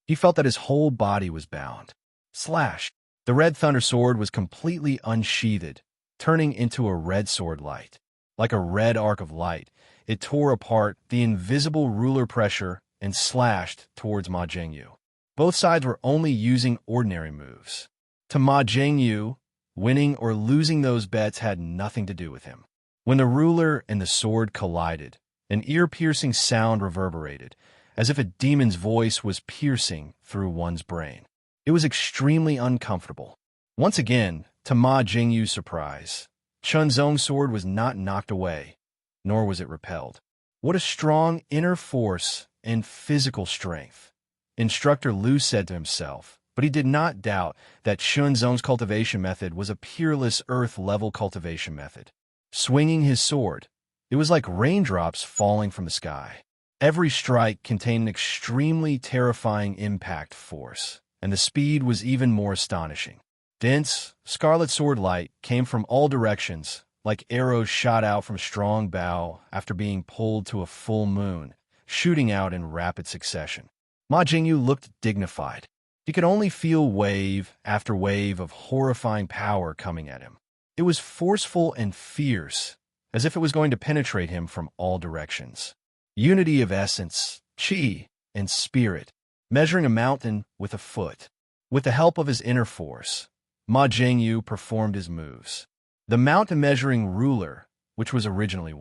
He felt that his whole body was bound. Slash! The red thunder sword was completely unsheathed, turning into a red sword light. Like a red arc of light, it tore apart the invisible ruler pressure and slashed towards Ma Jingyu. Both sides were only using ordinary moves. To Ma Jingyu, winning or losing those bets had nothing to do with him. When the ruler and the sword collided, an ear-piercing sound reverberated, as if a demon's voice was piercing through one's brain. It was extremely uncomfortable. Once again, to Ma Jingyu's surprise, Chunzong's sword was not knocked away, nor was it repelled. What a strong inner force and physical strength, Instructor Liu said to himself, but he did not doubt that Chunzong's cultivation method was a peerless earth-level cultivation method. Swinging his sword, it was like raindrops falling from the sky. Every strike contained an extremely terrifying impact force, and the speed was even more astonishing. Dense, scarlet sword light came from all directions, like arrows shot out from a strong bow after being pulled to a full moon, shooting out in rapid succession. Ma Jingyu looked dignified. He could only feel wave after wave of horrifying power coming at him. It was forceful and fierce, as if it was going to penetrate him from all directions. Unity of essence, qi, and spirit, measuring a mountain with a foot. With the help of his inner force, Ma Jingyu performed his moves. The mountain-measuring ruler, which was originally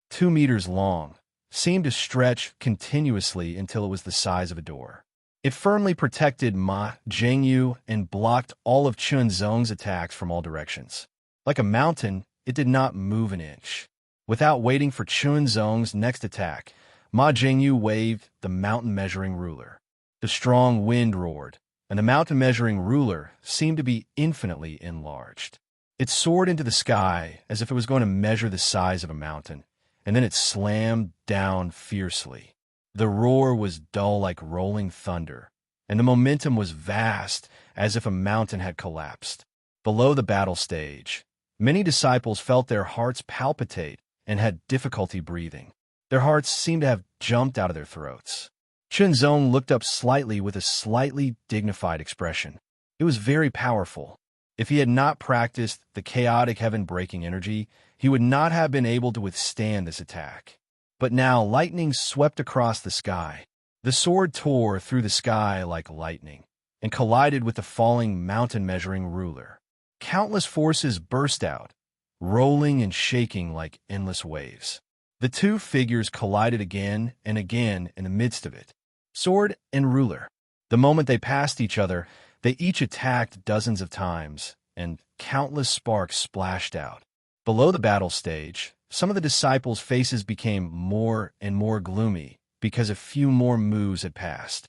2 meters long, seemed to stretch continuously until it was the size of a door. It firmly protected Ma Jingyu and blocked all of Chunzong's attacks from all directions. Like a mountain, it did not move an inch. Without waiting for Chunzong's next attack, Ma Jingyu waved the mountain-measuring ruler. The strong wind roared, and the mountain-measuring ruler seemed to be infinitely enlarged. It soared into the sky as if it was going to measure the size of a mountain, and then it slammed down fiercely. The roar was dull like rolling thunder, and the momentum was vast as if a mountain had collapsed. Below the battle stage, many disciples felt their hearts palpitate and had difficulty breathing. Their hearts seemed to have jumped out of their throats. Chunzong looked up slightly with a slightly dignified expression. It was very powerful. If he had not practiced the chaotic heaven-breaking energy, he would not have been able to withstand this attack. But now lightning swept across the sky. The sword tore through the sky like lightning and collided with the falling mountain-measuring ruler. Countless forces burst out, rolling and shaking like endless waves. The two figures collided again and again in the midst of it. Sword and ruler. The moment they passed each other, they each attacked dozens of times, and countless sparks splashed out. Below the battle stage, some of the disciples' faces became more and more gloomy because a few more moves had passed.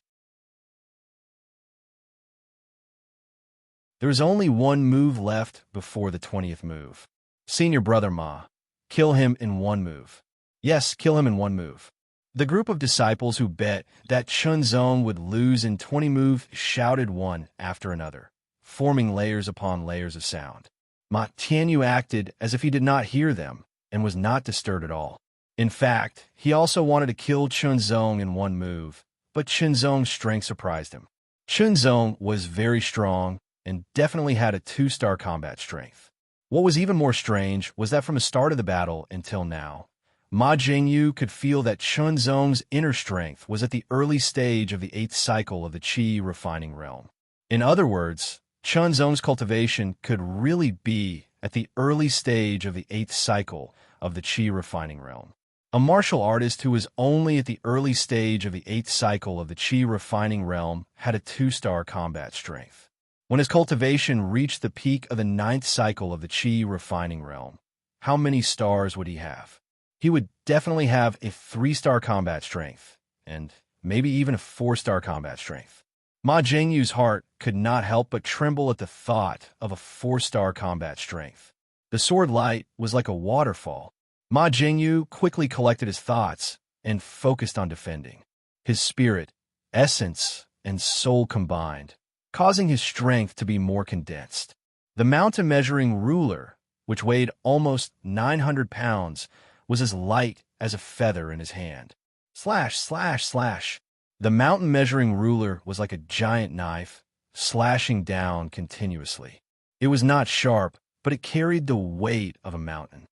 There was only one move left before the 20th move. Senior brother Ma. Kill him in one move. Yes, kill him in one move. The group of disciples who bet that Chunzong would lose in 20 moves shouted one after another, forming layers upon layers of sound. Ma Tianyu acted as if he did not hear them and was not disturbed at all. In fact, he also wanted to kill Chunzong in one move, but Chunzong's strength surprised him. Chunzong was very strong and definitely had a 2-star combat strength. What was even more strange was that from the start of the battle until now, Ma Jingyu could feel that Chunzong's inner strength was at the early stage of the 8th cycle of the Qi refining realm. In other words, Chunzong's cultivation could really be at the early stage of the 8th cycle of the Qi refining realm. A martial artist who was only at the early stage of the 8th cycle of the Qi refining realm had a 2-star combat strength. When his cultivation reached the peak of the 9th cycle of the Qi refining realm, how many stars would he have? He would definitely have a 3-star combat strength, and maybe even a 4-star combat strength. Ma Jingyu's heart could not help but tremble at the thought of a 4-star combat strength. The sword light was like a waterfall. Ma Jingyu quickly collected his thoughts and focused on defending. His spirit, essence, and soul combined, causing his strength to be more condensed. The mountain-measuring ruler, which weighed almost 900 pounds, was as light as a feather in his hand. Slash, slash, slash. The mountain-measuring ruler was like a giant knife, slashing down continuously. It was not sharp, but it carried the weight of a mountain.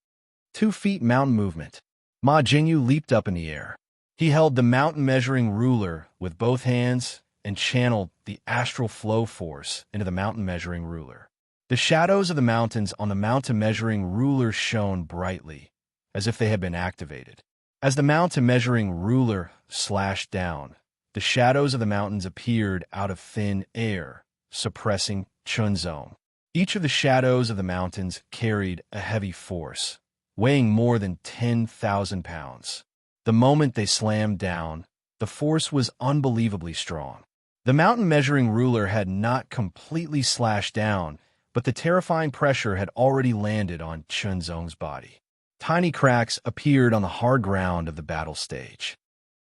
2 feet mountain movement. Ma Jingyu leaped up in the air. He held the mountain-measuring ruler with both hands and channeled the astral flow force into the mountain-measuring ruler. The shadows of the mountains on the mountain-measuring ruler shone brightly, as if they had been activated. As the mountain-measuring ruler slashed down, the shadows of the mountains appeared out of thin air, suppressing Chunzong. Each of the shadows of the mountains carried a heavy force, weighing more than 10,000 pounds. The moment they slammed down, the force was unbelievably strong. The mountain-measuring ruler had not completely slashed down, but the terrifying pressure had already landed on Chunzong's body. Tiny cracks appeared on the hard ground of the battle stage.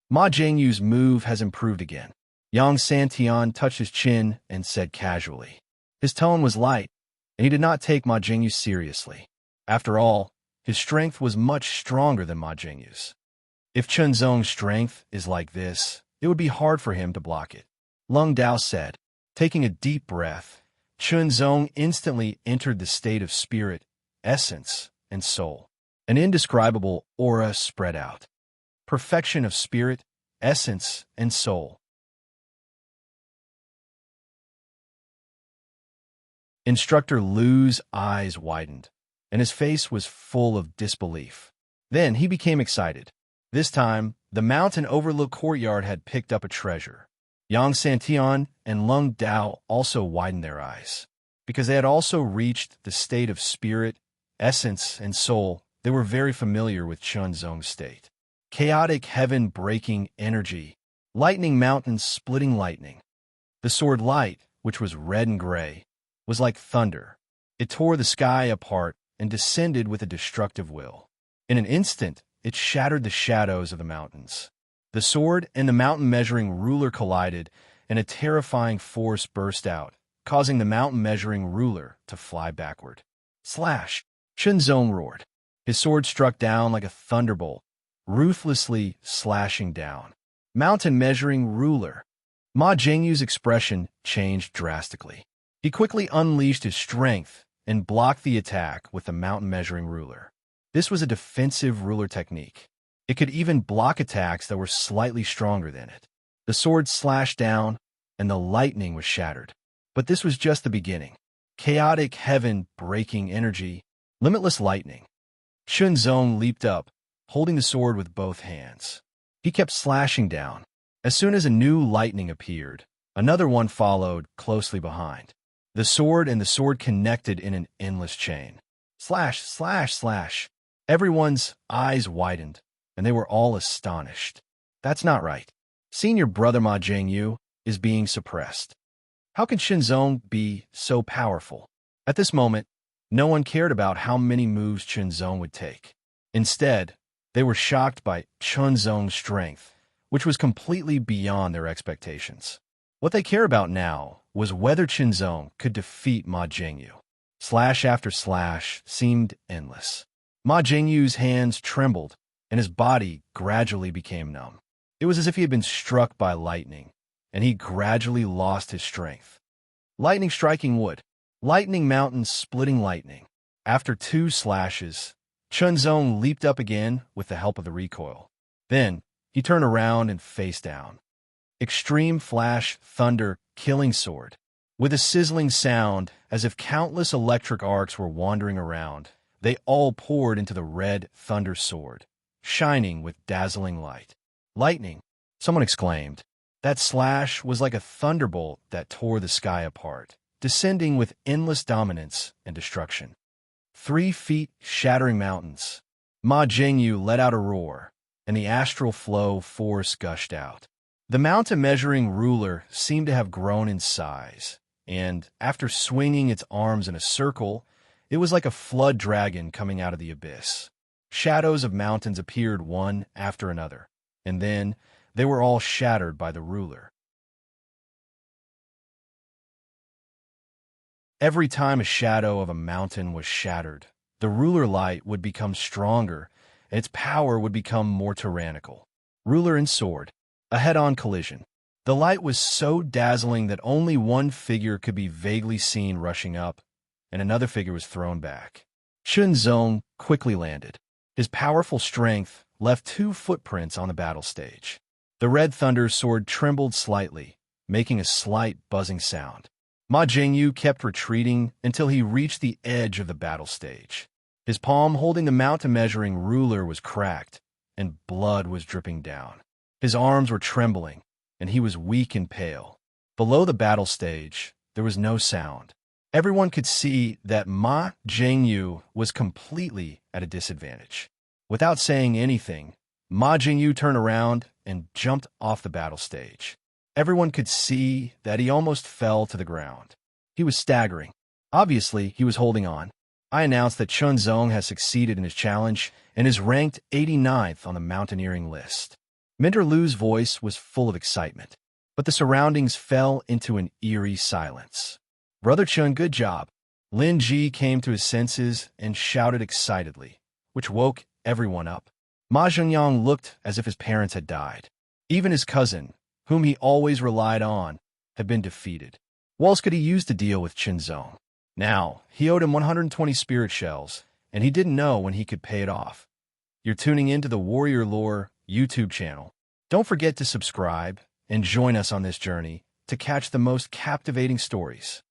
Ma Jingyu's move has improved again. Yang Santian touched his chin and said casually. His tone was light, and he did not take Ma Jingyu seriously. After all, his strength was much stronger than Ma Jingyu's. If Chunzong's strength is like this, it would be hard for him to block it. Lung Dao said. Taking a deep breath, Chunzong instantly entered the state of spirit, essence, and soul. An indescribable aura spread out. Perfection of spirit, essence, and soul. Instructor Lu's eyes widened, and his face was full of disbelief. Then he became excited. This time, the mountain overlook courtyard had picked up a treasure. Yang Santian and Lung Dao also widened their eyes. Because they had also reached the state of spirit, essence, and soul, they were very familiar with Chunzong's state. Chaotic heaven-breaking energy, lightning mountains splitting lightning. The sword light, which was red and gray, was like thunder. It tore the sky apart and descended with a destructive will. In an instant, it shattered the shadows of the mountains. The sword and the mountain-measuring ruler collided, and a terrifying force burst out, causing the mountain-measuring ruler to fly backward. Slash! Chunzong roared. His sword struck down like a thunderbolt, ruthlessly slashing down. Mountain measuring ruler. Ma Jingyu's expression changed drastically. He quickly unleashed his strength and blocked the attack with the mountain measuring ruler. This was a defensive ruler technique. It could even block attacks that were slightly stronger than it. The sword slashed down, and the lightning was shattered. But this was just the beginning. Chaotic heaven-breaking energy, limitless lightning. Chunzong leaped up, holding the sword with both hands. He kept slashing down. As soon as a new lightning appeared, another one followed closely behind. The sword and the sword connected in an endless chain. Slash, slash, slash. Everyone's eyes widened, and they were all astonished. That's not right. Senior brother Ma Jingyu is being suppressed. How can Chunzong be so powerful? At this moment, no one cared about how many moves Chunzong would take. Instead, they were shocked by Chunzong's strength, which was completely beyond their expectations. What they cared about now was whether Chunzong could defeat Ma Jingyu. Slash after slash seemed endless. Ma Jingyu's hands trembled, and his body gradually became numb. It was as if he had been struck by lightning, and he gradually lost his strength. Lightning striking wood. Lightning mountains splitting lightning. After 2 slashes, Chunzong leaped up again with the help of the recoil. Then, he turned around and face down. Extreme flash, thunder, killing sword. With a sizzling sound, as if countless electric arcs were wandering around, they all poured into the red thunder sword, shining with dazzling light. Lightning, someone exclaimed. That slash was like a thunderbolt that tore the sky apart, descending with endless dominance and destruction. 3 feet shattering mountains. Ma Jingyu let out a roar, and the astral flow force gushed out. The mountain measuring ruler seemed to have grown in size, and after swinging its arms in a circle, it was like a flood dragon coming out of the abyss. Shadows of mountains appeared one after another, and then they were all shattered by the ruler. Every time a shadow of a mountain was shattered, the ruler light would become stronger, and its power would become more tyrannical. Ruler and sword, a head-on collision. The light was so dazzling that only one figure could be vaguely seen rushing up, and another figure was thrown back. Chunzong quickly landed. His powerful strength left 2 footprints on the battle stage. The red thunder sword trembled slightly, making a slight buzzing sound. Ma Jingyu kept retreating until he reached the edge of the battle stage. His palm holding the mountain measuring ruler was cracked, and blood was dripping down. His arms were trembling, and he was weak and pale. Below the battle stage, there was no sound. Everyone could see that Ma Jingyu was completely at a disadvantage. Without saying anything, Ma Jingyu turned around and jumped off the battle stage. Everyone could see that he almost fell to the ground. He was staggering. Obviously, he was holding on. I announced that Chunzong has succeeded in his challenge and is ranked 89th on the mountaineering list. Minter Lu's voice was full of excitement, but the surroundings fell into an eerie silence. Brother Chun, good job. Lin Ji came to his senses and shouted excitedly, which woke everyone up. Ma Zhengyang looked as if his parents had died. Even his cousin, whom he always relied on, had been defeated. What else could he use to deal with Chunzong? Now, he owed him 120 spirit shells, and he didn't know when he could pay it off. You're tuning into the Warrior Lore YouTube channel. Don't forget to subscribe and join us on this journey to catch the most captivating stories.